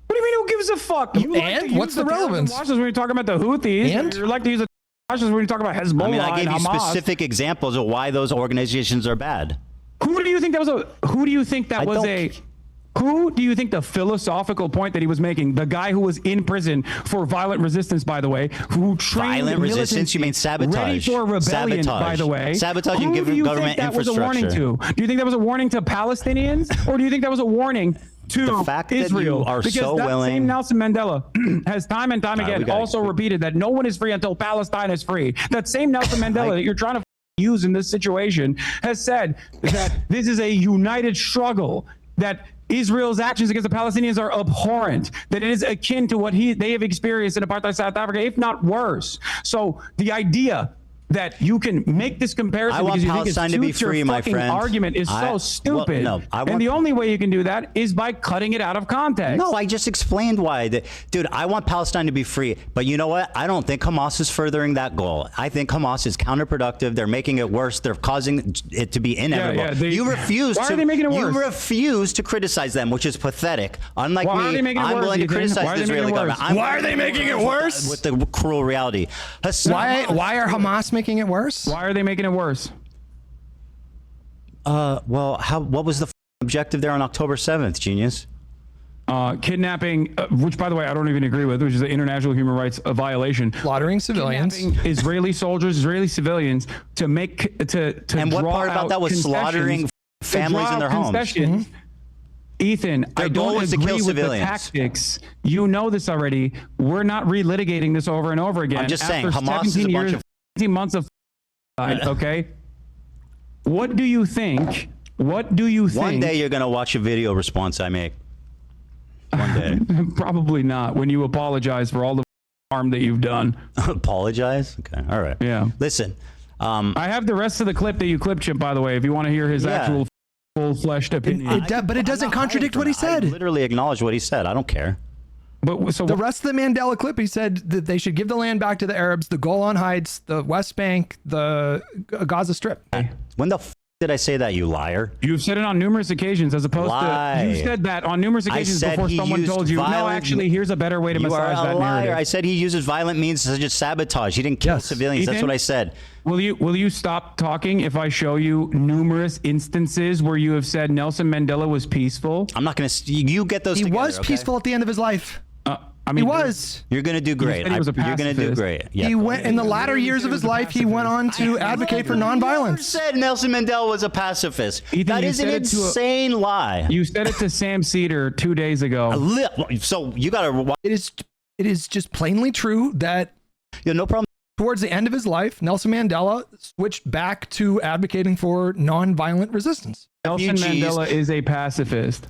do you mean who gives a fuck? You like to use what's the relevance? Watch list when you're talking about the Houthis. And? You like to use the watch list when you talk about Hezbollah. I mean, I gave you Hamas. specific examples of why those organizations are bad. Who do you think that was Who do you think the philosophical point that he was making? The guy who was in prison for violent resistance, by the way, who trained violent resistance? You mean sabotage? Ready for rebellion, by the way. Sabotaging Who do you government think that was a warning infrastructure. to? Do you think that was a warning to Palestinians, or do you think that was a warning to The fact that Israel? you are because so that willing- same Nelson Mandela has time and time All right, again also repeated that no one is free until Palestine is free. That same Nelson Mandela that you're trying to use in this situation has said that this is a united struggle, that Israel's actions against the Palestinians are abhorrent, that it is akin to what they have experienced in apartheid South Africa, if not worse. So the idea that you can make this comparison I want because you Palestine to think be it's your free, my fucking friend. argument is so stupid. And the only way you can do that is by cutting it out of context. No, I just explained why. Dude, I want Palestine to be free. But you know what? I don't think Hamas is furthering that goal. I think Hamas is counterproductive. They're making it worse. They're causing it to be inevitable. You refuse Why are they making it worse? You refuse to criticize them, which is pathetic. Unlike Why are they me, making it I'm worse, willing to Ethan? criticize Why are the they making Israeli it worse? government. Why are they making it worse? With the cruel reality. Why are Hamas making it worse? Why are they making it worse? Well, what was the objective there on October 7th, genius? Kidnapping, which by the way I don't even agree with, which is an international human rights violation. Slaughtering civilians, Israeli soldiers, Israeli civilians to make to and what draw part about out that was slaughtering families in their homes? Ethan, I don't agree with the tactics. You know this already. We're not relitigating this over and over again. I'm just saying, After Hamas is 17 a bunch years, of 17 months of okay. What do you think? What do you think? One day you're gonna watch a video response I make. One day. Probably not. When you apologize for all the harm that you've done. Apologize? Okay. All right. Yeah. Listen. I have the rest of the clip that you clipped, Chip, by the way, if you want to hear his actual full-fleshed opinion. But it doesn't contradict what he said. I literally acknowledge what he said. I don't care. But so the rest of the Mandela clip, he said that they should give the land back to the Arabs, the Golan Heights, the West Bank, the Gaza Strip. When the did I say that, you liar? You've said it on numerous occasions, as opposed to you said that on numerous occasions before someone told you, no, actually, here's a better way to massage that narrative. I said he uses violent means such as sabotage. He didn't kill civilians. Ethan, that's what I said. Will you stop talking if I show you numerous instances where you have said Nelson Mandela was peaceful? I'm not going to. You get those. He together, was peaceful at the end of his life. I mean, he was. You're going to do great. He was a you're going to do great. Yeah. He went in the latter years of his life. He went on to advocate for nonviolence. You said Nelson Mandela was a pacifist. Ethan, that is an insane lie. You said it to Sam Cedar 2 days ago. So you got to. It is just plainly true that. Yeah, no problem. Towards the end of his life, Nelson Mandela switched back to advocating for nonviolent resistance. Nelson Mandela is a pacifist.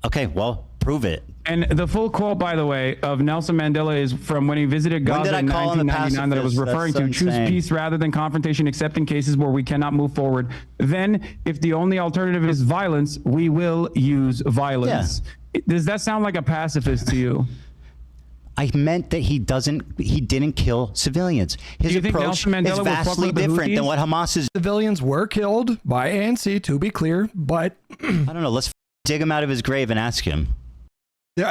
Okay, well, prove it. And the full quote, by the way, of Nelson Mandela is from when he visited Gaza in 1999 that I was referring to. Choose peace rather than confrontation, except in cases where we cannot move forward. Then, if the only alternative is violence, we will use violence. Yeah. Does that sound like a pacifist to you? I meant that he didn't kill civilians. His approach is vastly different than what Hamas is. Civilians were killed by ANC, to be clear, but I don't know. Let's dig him out of his grave and ask him.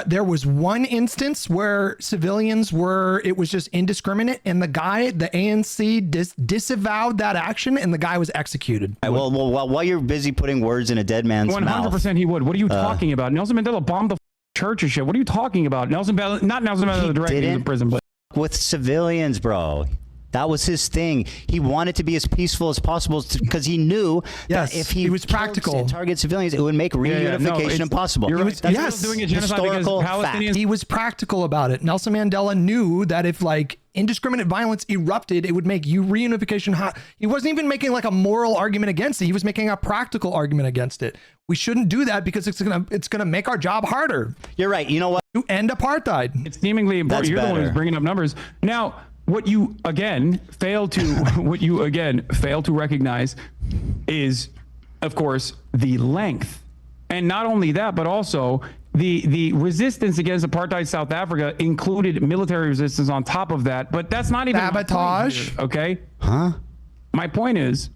There was one instance where civilians were, it was just indiscriminate, and the ANC disavowed that action, and the guy was executed. Well, while you're busy putting words in a dead man's mouth. 100% he would. What are you talking about? Nelson Mandela bombed the church and shit. What are you talking about? Not Nelson Mandela directly in prison, but with civilians, bro. That was his thing. He wanted to be as peaceful as possible because he knew that if he was practical, target civilians, it would make reunification impossible. Yes, doing a genocide because Palestinians. He was practical about it. Nelson Mandela knew that if like indiscriminate violence erupted, it would make reunification hot. He wasn't even making like a moral argument against it. He was making a practical argument against it. We shouldn't do that because it's gonna make our job harder. You're right. You know what? To end apartheid. It's seemingly important. You're the one who's bringing up numbers now. What you again fail to recognize is, of course, the length, and not only that, but also the resistance against apartheid South Africa included military resistance on top of that. But that's not even sabotage. Okay? Huh? My point is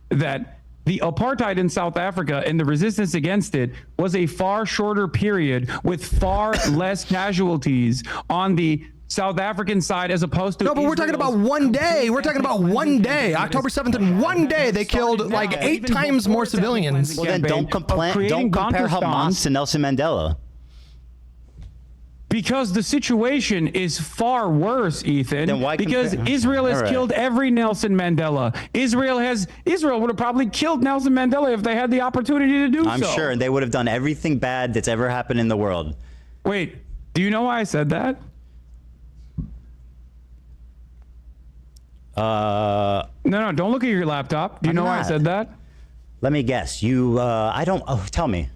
that the apartheid in South Africa and the resistance against it was a far shorter period with far less casualties on the South African side as opposed to. No, but we're talking about one day. We're talking about one day. October 7th, in one day, they killed like 8 times more civilians. Well, then don't compare Hamas to Nelson Mandela. Because the situation is far worse, Ethan. Then why because compare? Israel has All right. killed every Nelson Mandela. Israel would have probably killed Nelson Mandela if they had the opportunity to do so. I'm sure, and they would have done everything bad that's ever happened in the world. Wait, do you know why I said that? No, don't look at your laptop. Do you know why I said that? Let me guess. I don't. Oh, tell me.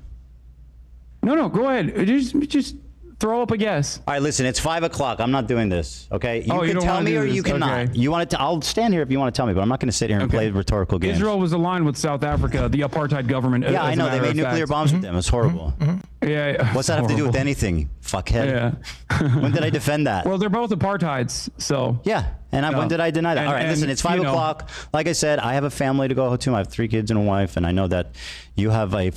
No, go ahead. Just throw up a guess. All right, listen. It's 5 o'clock. I'm not doing this. Okay. You you can don't tell wanna me do or you this. cannot. Okay. You want to? I'll stand here if you want to tell me, but I'm not going to sit here and play rhetorical games. Israel was aligned with South Africa, the apartheid government. Yeah, I know. They made nuclear bombs with them. It's horrible. Yeah. What's that have to do with anything? Fuckhead. Yeah. When did I defend that? Well, they're both apartheids, so. Yeah. And when did I deny that? All right, listen, it's 5 o'clock. Like I said, I have a family to go to. I have 3 kids and a wife, and I know that you have a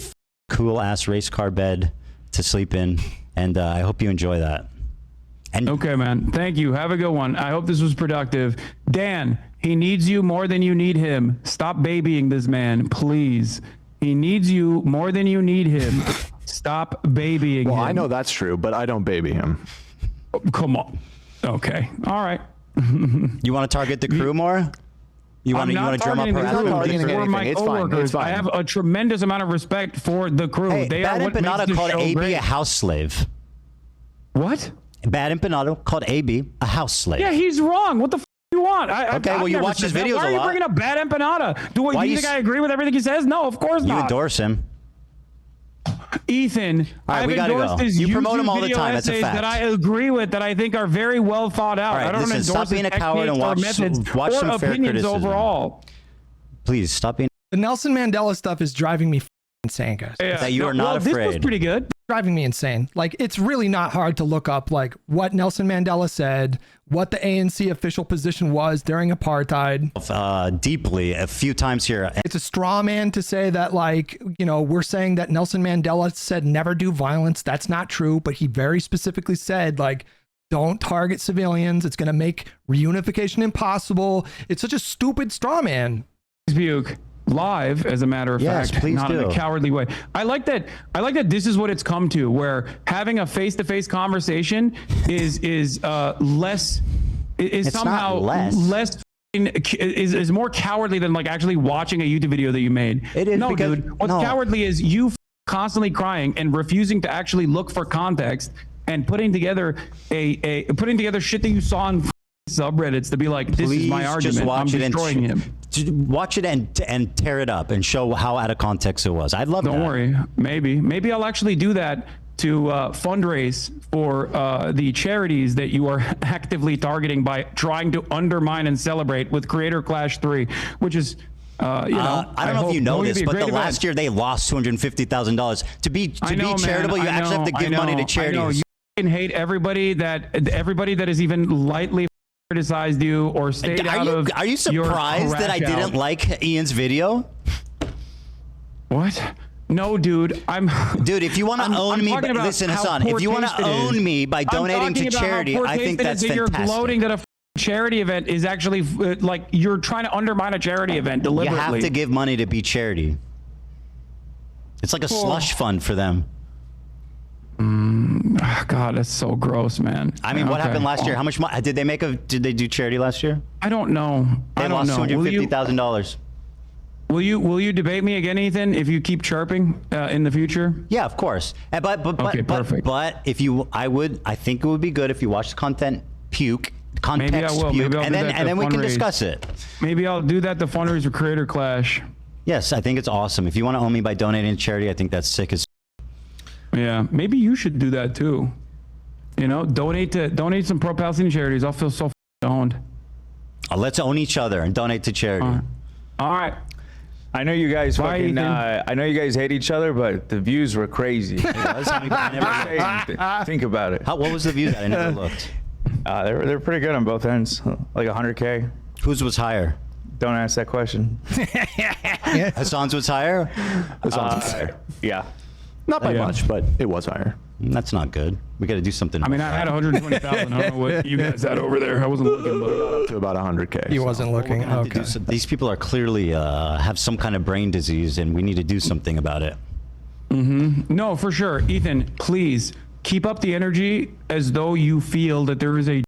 cool-ass race car bed to sleep in, and I hope you enjoy that. Okay, man. Thank you. Have a good one. I hope this was productive. Dan, he needs you more than you need him. Stop babying this man, please. He needs you more than you need him. Stop babying him. Well, I know that's true, but I don't baby him. Oh, come on. Okay. All right. You want to target the crew more? You want to drum up harassment? For my coworkers, I have a tremendous amount of respect for the crew. Hey, they Bad are what makes Empanada the called show AB great. a house slave. What? Bad Empanada called AB a house slave. Yeah, he's wrong. What the you want? Okay, well, you watch his videos a lot. Why are you bringing up Bad Empanada? Do you think I agree with everything he says? No, of course not. You endorse him. Ethan, right, I've we gotta endorsed go. his You promote YouTube him all the video time. That's a essays fact. that I agree with, that I think are very well thought out. All right, I don't listen, endorse stop being his a coward and techniques or methods watch or some fair opinions criticism. overall. Please stop being. The Nelson Mandela stuff is driving me insane, guys. Yeah. That you are not This was afraid. pretty good. Driving me insane. Like, it's really not hard to look up like what Nelson Mandela said, what the ANC official position was during apartheid. Deeply a few times here. It's a straw man to say that, like, you know, we're saying that Nelson Mandela said never do violence. That's not true, but he very specifically said, like, don't target civilians. It's going to make reunification impossible. It's such a stupid straw man. Buke live, as a matter of Yes, fact, please not in do. a cowardly way. I like that this is what it's come to, where having a face-to-face conversation is less is It's somehow not less. is more cowardly than like actually watching a YouTube video that you made. It is no, because- dude. What's no. cowardly is you constantly crying and refusing to actually look for context and putting together putting together shit that you saw on subreddits to be like, this is my Please argument. just watch I'm it destroying him. Watch it and tear it up and show how out of context it was. I'd love that. Don't worry. Maybe I'll actually do that to fundraise for the charities that you are actively targeting by trying to undermine and celebrate with Creator Clash 3, which is, I don't know if you know this, but the last last year they lost $250,000. To be charitable, you actually have to give money to charities. I know. You can hate everybody that has even lightly criticized you or stayed out of. Are you surprised that I didn't like Ian's video? What? No, dude. Dude, if you want to own me, listen, Hasan. If you want to own me by donating to charity, I think that's fantastic. You're gloating that a charity event is actually like you're trying to undermine a charity event deliberately. You have to give money to be charity. It's like a slush fund for them. Oh, God, that's so gross, man. I mean, what happened last year? How much money did they make? Did they do charity last year? I don't know. They lost $250,000. Will you debate me again, Ethan, if you keep chirping in the future? Yeah, of course. Perfect. But if you, I think it would be good if you watch the content puke. Maybe I will. Maybe I'll and do then that and then we can fundraise. discuss it. Maybe I'll do that to fundraise for Creator Clash. Yes, I think it's awesome. If you want to own me by donating to charity, I think that's sick as. Yeah, maybe you should do that too. You know, donate some pro-Palestinian charities. I'll feel so owned. Let's own each other and donate to charity. All right. I know you guys Bye, fucking. Ethan. I know you guys hate each other, but the views were crazy. Think about it. What was the views? I never looked. They're pretty good on both ends, like 100K. Whose was higher? Don't ask that question. Hassan's was higher. Hassan's was higher. Yeah. Not by much, but it was higher. That's not good. We got to do something. I mean, I had 120,000. I don't know what you guys had over there. I wasn't looking, but up to about 100K. He wasn't looking. Okay. These people are clearly have some kind of brain disease, and we need to do something about it. No, for sure. Ethan, please keep up the energy as though you feel that there is a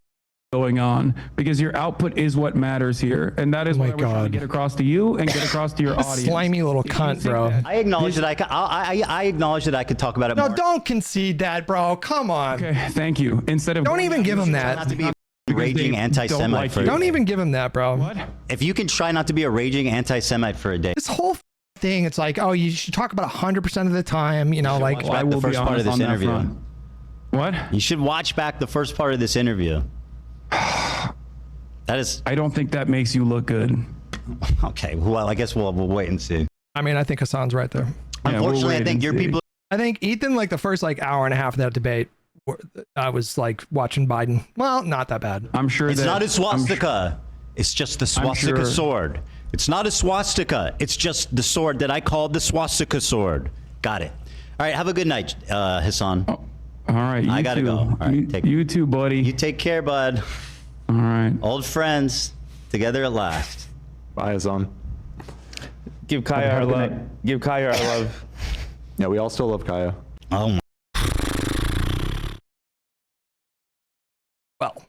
going on, because your output is what matters here, and that is what we're trying to get across to you and get across to your audience. Slimy little cunt, bro. I acknowledge that I acknowledge that I could talk about it. No, more. don't concede that, bro. Come on. Okay, thank you. Instead of don't even give him that. Not to be a raging anti-Semite for don't even give him that, bro. What? If you can try not to be a raging anti-Semite for a day. This whole thing, it's like, oh, you should talk about 100% of the time, you know, like I will the first part of this interview. What? You should watch back the first part of this interview. That is. I don't think that makes you look good. Okay, well, I guess we'll wait and see. I mean, I think Hassan's right there. Unfortunately, I think your people. I think Ethan, like the first like hour and a half of that debate, I was like watching Biden. Well, not that bad. I'm sure it's not a swastika. It's just the swastika sword. It's not a swastika. It's just the sword that I called the swastika sword. Got it. All right. Have a good night, Hassan. Oh, all right. I gotta go. All right. You too, buddy. You take care, bud. All right. Old friends together at last. Bye, Hassan. Give Kaya our love. Give Kaya our love. Yeah, we all still love Kaya. Oh my. Well.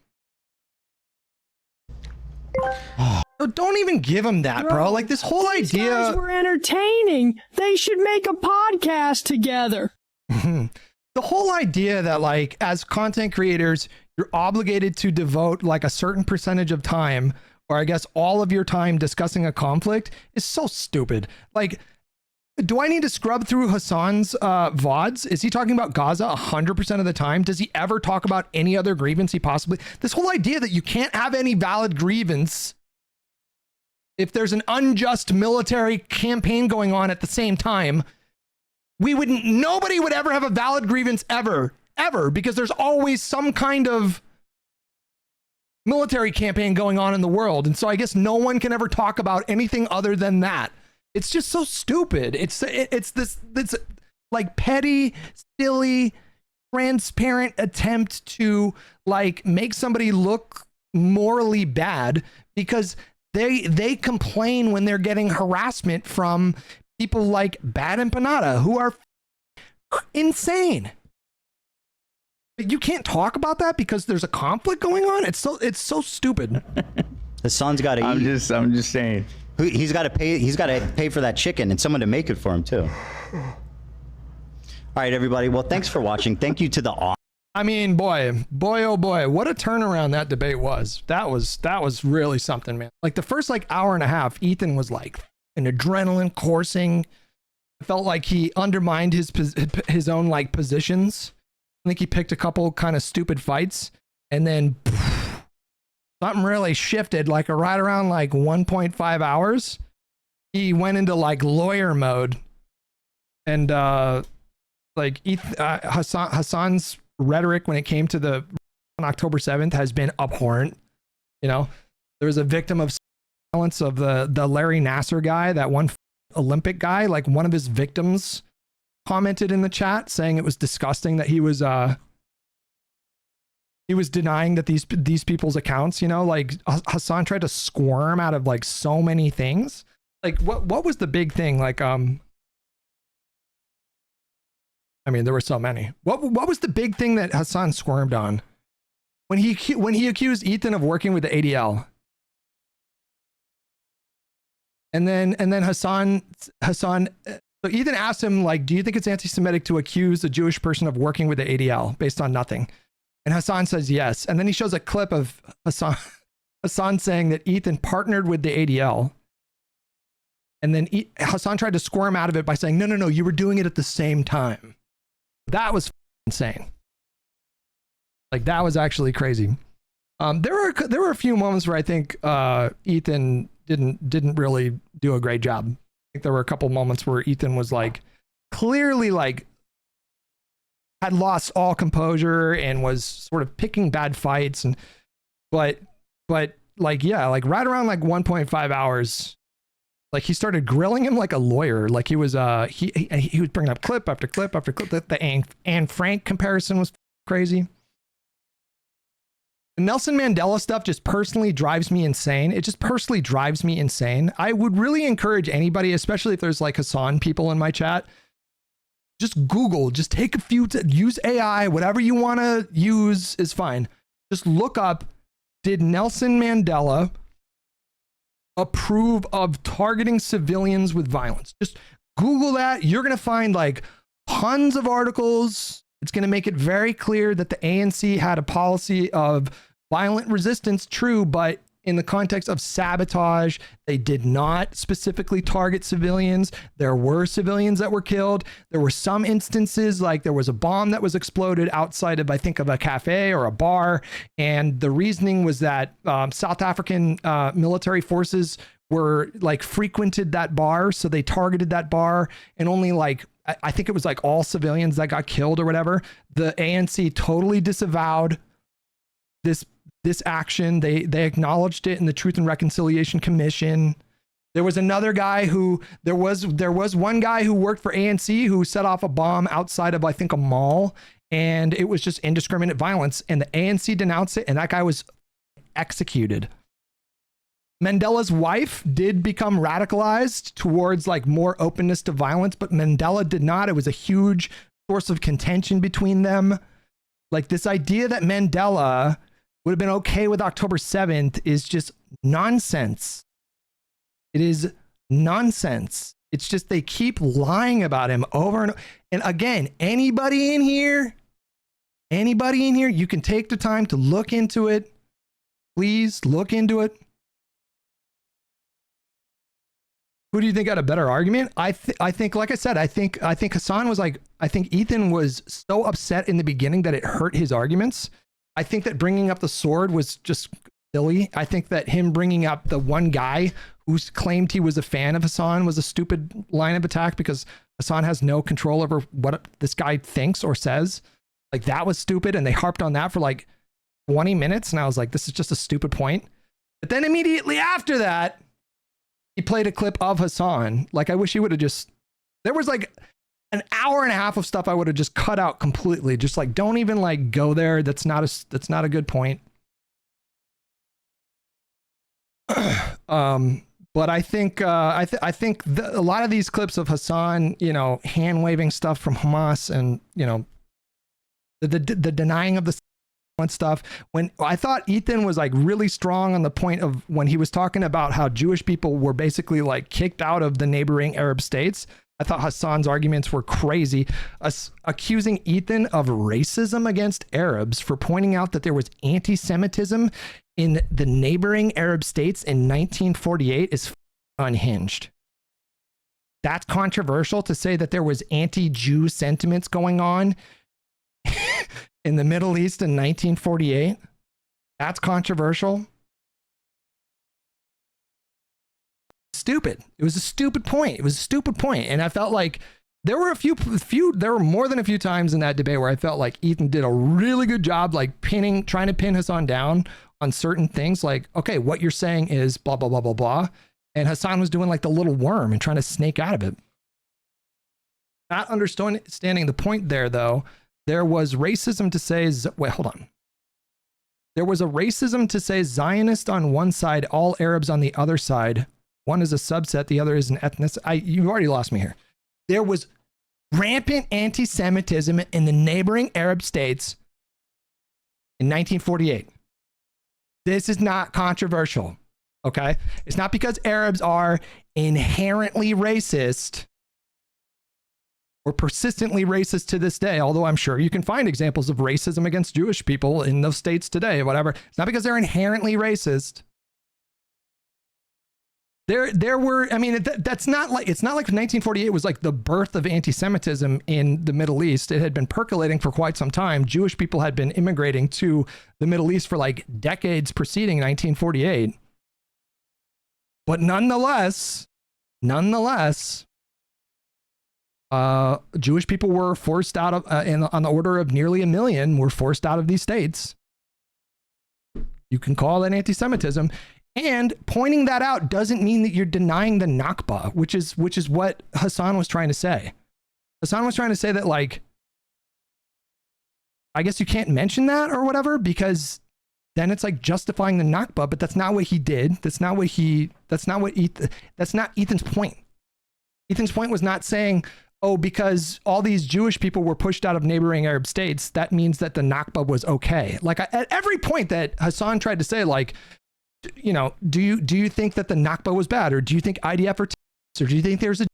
So don't even give him that, bro. Like this whole These idea. guys were entertaining. They should make a podcast together. The whole idea that like as content creators, you're obligated to devote like a certain percentage of time, or I guess all of your time discussing a conflict is so stupid. Like, do I need to scrub through Hassan's VODs? Is he talking about Gaza 100% of the time? Does he ever talk about any other grievance he possibly... This whole idea that you can't have any valid grievance if there's an unjust military campaign going on at the same time, nobody would ever have a valid grievance ever, because there's always some kind of military campaign going on in the world. And so I guess no one can ever talk about anything other than that. It's just so stupid. It's this like petty, silly, transparent attempt to like make somebody look morally bad because they complain when they're getting harassment from people like Bad Empanada who are insane. You can't talk about that because there's a conflict going on. It's so stupid. Hassan's got to eat. I'm just saying. He's got to pay. He's got to pay for that chicken and someone to make it for him too. All right, everybody. Well, thanks for watching. Thank you to the. I mean, boy, oh boy, what a turnaround that debate was. That was really something, man. Like the first like hour and a half, Ethan was like an adrenaline coursing. It felt like he undermined his own like positions. I think he picked a couple kind of stupid fights, and then something really shifted. Like right around like 1.5 hours, he went into like lawyer mode, and like Hassan's rhetoric when it came to the on October 7th has been abhorrent. You know, there was a victim of violence of the Larry Nasser guy, that one Olympic guy. Like one of his victims commented in the chat saying it was disgusting that he was denying that these people's accounts, you know, like Hassan tried to squirm out of like so many things. Like what was the big thing? Like I mean, there were so many. What was the big thing that Hasan squirmed on when he accused Ethan of working with the ADL? And then Hasan, so Ethan asked him, like, do you think it's anti-Semitic to accuse a Jewish person of working with the ADL based on nothing? And Hasan says yes. And then he shows a clip of Hasan saying that Ethan partnered with the ADL. And then Hasan tried to squirm out of it by saying, no, you were doing it at the same time. That was insane. Like, that was actually crazy. There were a few moments where I think Ethan didn't really do a great job. I think there were a couple moments where Ethan was like clearly like had lost all composure and was sort of picking bad fights, and but like, yeah, like right around like 1.5 hours, like he started grilling him like a lawyer. Like he was he was bringing up clip after clip after clip. The Anne Frank comparison was crazy. The Nelson Mandela stuff just personally drives me insane. It just personally drives me insane. I would really encourage anybody, especially if there's like Hasan people in my chat, just Google, just take a few, use AI, whatever you want to use is fine. Just look up, did Nelson Mandela approve of targeting civilians with violence? Just Google that. You're going to find like tons of articles. It's going to make it very clear that the ANC had a policy of violent resistance, true, but in the context of sabotage, they did not specifically target civilians. There were civilians that were killed. There were some instances, like there was a bomb that was exploded outside of, I think, of a cafe or a bar. And the reasoning was that South African military forces were like frequented that bar. So they targeted that bar, and only like, I think it was like all civilians that got killed or whatever. The ANC totally disavowed this action. They acknowledged it in the Truth and Reconciliation Commission. There was another guy there was one guy who worked for ANC who set off a bomb outside of, I think, a mall, and it was just indiscriminate violence, and the ANC denounced it, and that guy was executed. Mandela's wife did become radicalized towards like more openness to violence, but Mandela did not. It was a huge source of contention between them. Like, this idea that Mandela would have been okay with October 7th is just nonsense. It is nonsense. It's just they keep lying about him over and over. And again, anybody in here, you can take the time to look into it. Please look into it. Who do you think had a better argument? I think, like I said, I think Hasan was like, I think Ethan was so upset in the beginning that it hurt his arguments. I think that bringing up the sword was just silly. I think that him bringing up the one guy who claimed he was a fan of Hasan was a stupid line of attack, because Hasan has no control over what this guy thinks or says. Like, that was stupid. And they harped on that for like 20 minutes. And I was like, this is just a stupid point. But then immediately after that, he played a clip of Hasan. Like, I wish he would have just, there was like an hour and a half of stuff I would have just cut out completely. Just like, don't even like go there. That's not a good point. But I think a lot of these clips of Hasan, you know, hand waving stuff from Hamas, and you know, the denying of the stuff. When I thought Ethan was like really strong on the point of when he was talking about how Jewish people were basically like kicked out of the neighboring Arab states, I thought Hasan's arguments were crazy. Accusing Ethan of racism against Arabs for pointing out that there was anti-Semitism in the neighboring Arab states in 1948 is unhinged. That's controversial to say that there was anti-Jew sentiments going on in the Middle East in 1948. That's controversial. Stupid. It was a stupid point. And I felt like there were there were more than a few times in that debate where I felt like Ethan did a really good job, like trying to pin Hasan down on certain things. Like, okay, what you're saying is blah, blah, blah, blah, blah. And Hasan was doing like the little worm and trying to snake out of it. Not understanding the point there, though. There was racism to say, wait, hold on. There was a racism to say Zionist on one side, all Arabs on the other side. One is a subset, the other is an ethnic. You've already lost me here. There was rampant anti-Semitism in the neighboring Arab states in 1948. This is not controversial, okay? It's not because Arabs are inherently racist or persistently racist to this day, although I'm sure you can find examples of racism against Jewish people in those states today, whatever. It's not because they're inherently racist. There were, I mean, that's not like, it's not like 1948 was like the birth of anti-Semitism in the Middle East. It had been percolating for quite some time. Jewish people had been immigrating to the Middle East for like decades preceding 1948. But nonetheless, Jewish people were forced out of, on the order of nearly 1 million were forced out of these states. You can call that anti-Semitism. And pointing that out doesn't mean that you're denying the Nakba, which is what Hasan was trying to say. Hasan was trying to say that, like, I guess you can't mention that or whatever, because then it's like justifying the Nakba, but that's not what he did. That's not Ethan's point. Ethan's point was not saying, oh, because all these Jewish people were pushed out of neighboring Arab states, that means that the Nakba was okay. Like, at every point that Hasan tried to say, like, you know, do you think that the Nakba was bad, or do you think IDF or terrorists, or do you think there's a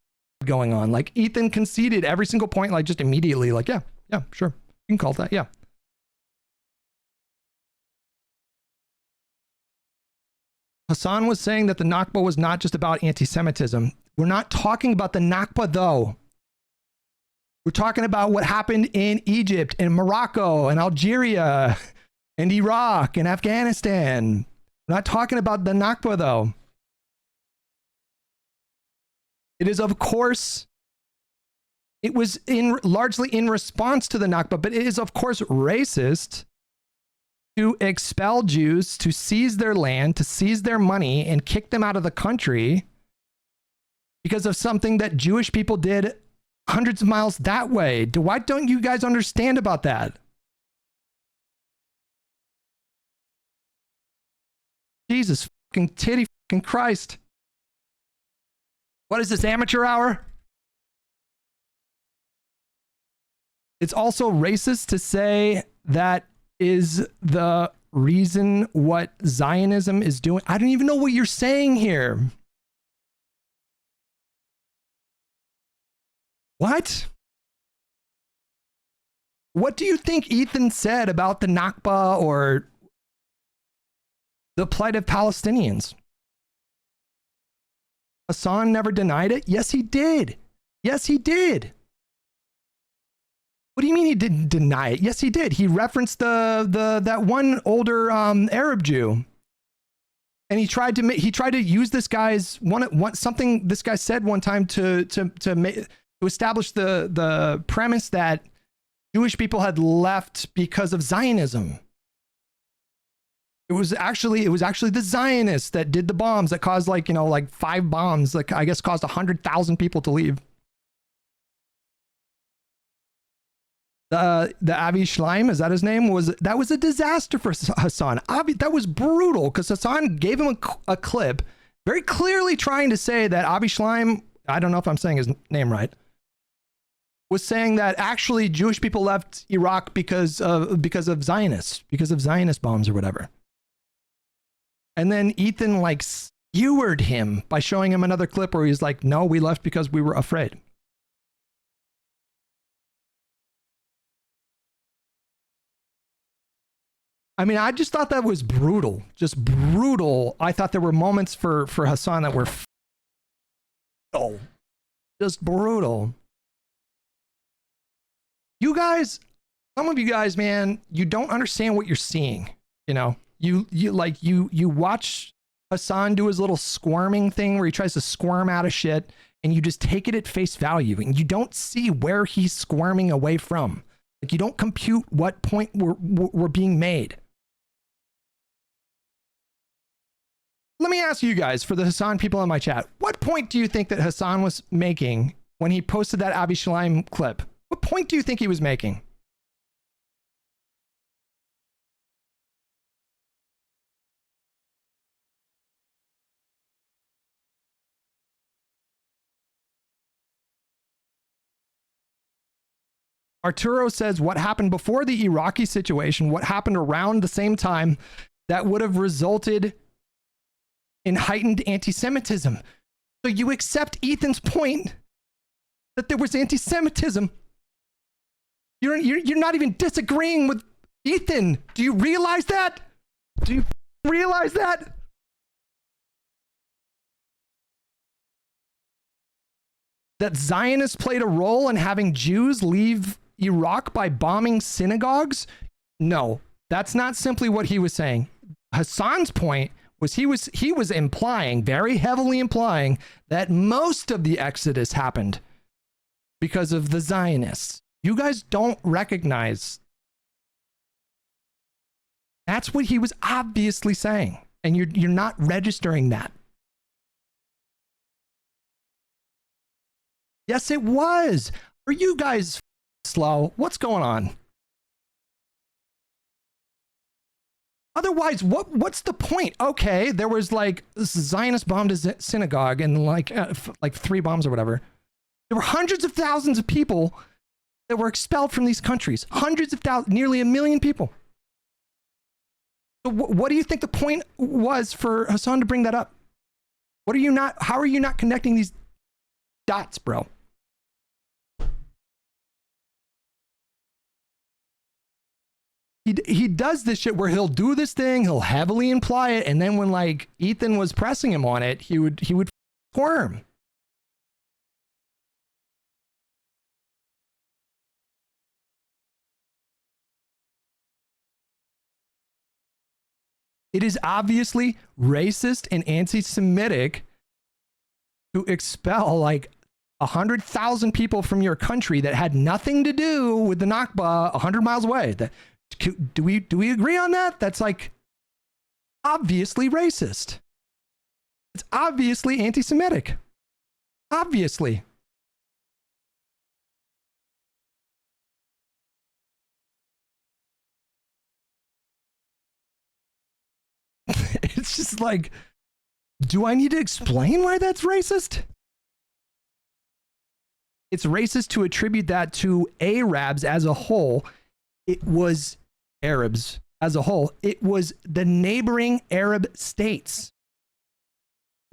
going on? Like, Ethan conceded every single point, like, just immediately, like, yeah, sure, you can call it that, yeah. Hasan was saying that the Nakba was not just about anti-Semitism. We're not talking about the Nakba, though. We're talking about what happened in Egypt and Morocco and Algeria and Iraq and Afghanistan. We're not talking about the Nakba, though. It is, of course, it was largely in response to the Nakba, but it is, of course, racist to expel Jews, to seize their land, to seize their money, and kick them out of the country because of something that Jewish people did hundreds of miles that way. Why don't you guys understand about that? Jesus fucking titty fucking Christ. What is this, amateur hour? It's also racist to say that is the reason what Zionism is doing. I don't even know what you're saying here. What? What do you think Ethan said about the Nakba or the plight of Palestinians? Hasan never denied it? Yes, he did. Yes, he did. What do you mean he didn't deny it? Yes, he did. He referenced that one older Arab Jew, and he tried to use this guy's something this guy said one time to establish the premise that Jewish people had left because of Zionism. It was actually the Zionists that did the bombs that caused, like, you know, like 5 bombs, like, I guess caused 100,000 people to leave. The Avi Schleim, is that his name? That was a disaster for Hasan. That was brutal because Hasan gave him a clip very clearly trying to say that Avi Schleim, I don't know if I'm saying his name right, was saying that actually Jewish people left Iraq because of Zionists, because of Zionist bombs or whatever. And then Ethan, like, skewered him by showing him another clip where he's like, no, we left because we were afraid. I mean, I just thought that was brutal. Just brutal. I thought there were moments for Hasan that were just brutal. You guys, some of you guys, man, you don't understand what you're seeing. You know, you watch Hasan do his little squirming thing where he tries to squirm out of shit, and you just take it at face value, and you don't see where he's squirming away from. Like, you don't compute what point we're being made. Let me ask you guys, for the Hasan people in my chat, what point do you think that Hasan was making when he posted that Avi Schleim clip? What point do you think he was making? Arturo says what happened before the Iraqi situation, what happened around the same time that would have resulted in heightened anti-Semitism. So you accept Ethan's point that there was anti-Semitism. You're not even disagreeing with Ethan. Do you realize that? Do you realize that? That Zionists played a role in having Jews leave Iraq by bombing synagogues? No, that's not simply what he was saying. Hasan's point was he was implying, very heavily implying, that most of the exodus happened because of the Zionists. You guys don't recognize. That's what he was obviously saying, and you're not registering that. Yes, it was. Are you guys slow? What's going on? Otherwise, what's the point? Okay, there was like Zionist bombed a synagogue and like 3 bombs or whatever. There were hundreds of thousands of people that were expelled from these countries. Hundreds of thousands, nearly 1 million people. So what do you think the point was for Hasan to bring that up? How are you not connecting these dots, bro? He does this shit where he'll do this thing, he'll heavily imply it, and then when like Ethan was pressing him on it, he would squirm. It is obviously racist and anti-Semitic to expel like 100,000 people from your country that had nothing to do with the Nakba 100 miles away. Do we agree on that? That's like obviously racist. It's obviously anti-Semitic. Obviously. It's just like, do I need to explain why that's racist? It's racist to attribute that to Arabs as a whole. It was Arabs as a whole. It was the neighboring Arab states.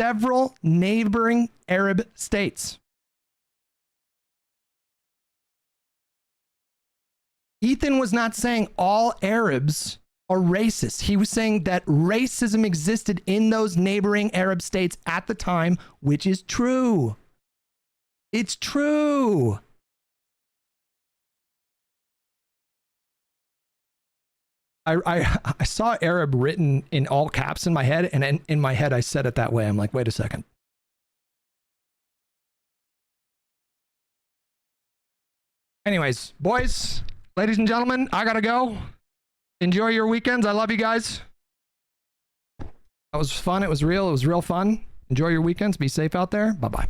Several neighboring Arab states. Ethan was not saying all Arabs are racist. He was saying that racism existed in those neighboring Arab states at the time, which is true. It's true. I saw Arab written in all caps in my head, and in my head I said it that way. I'm like, wait a second. Anyways, boys, ladies and gentlemen, I gotta go. Enjoy your weekends. I love you guys. That was fun. It was real. It was real fun. Enjoy your weekends. Be safe out there. Bye-bye.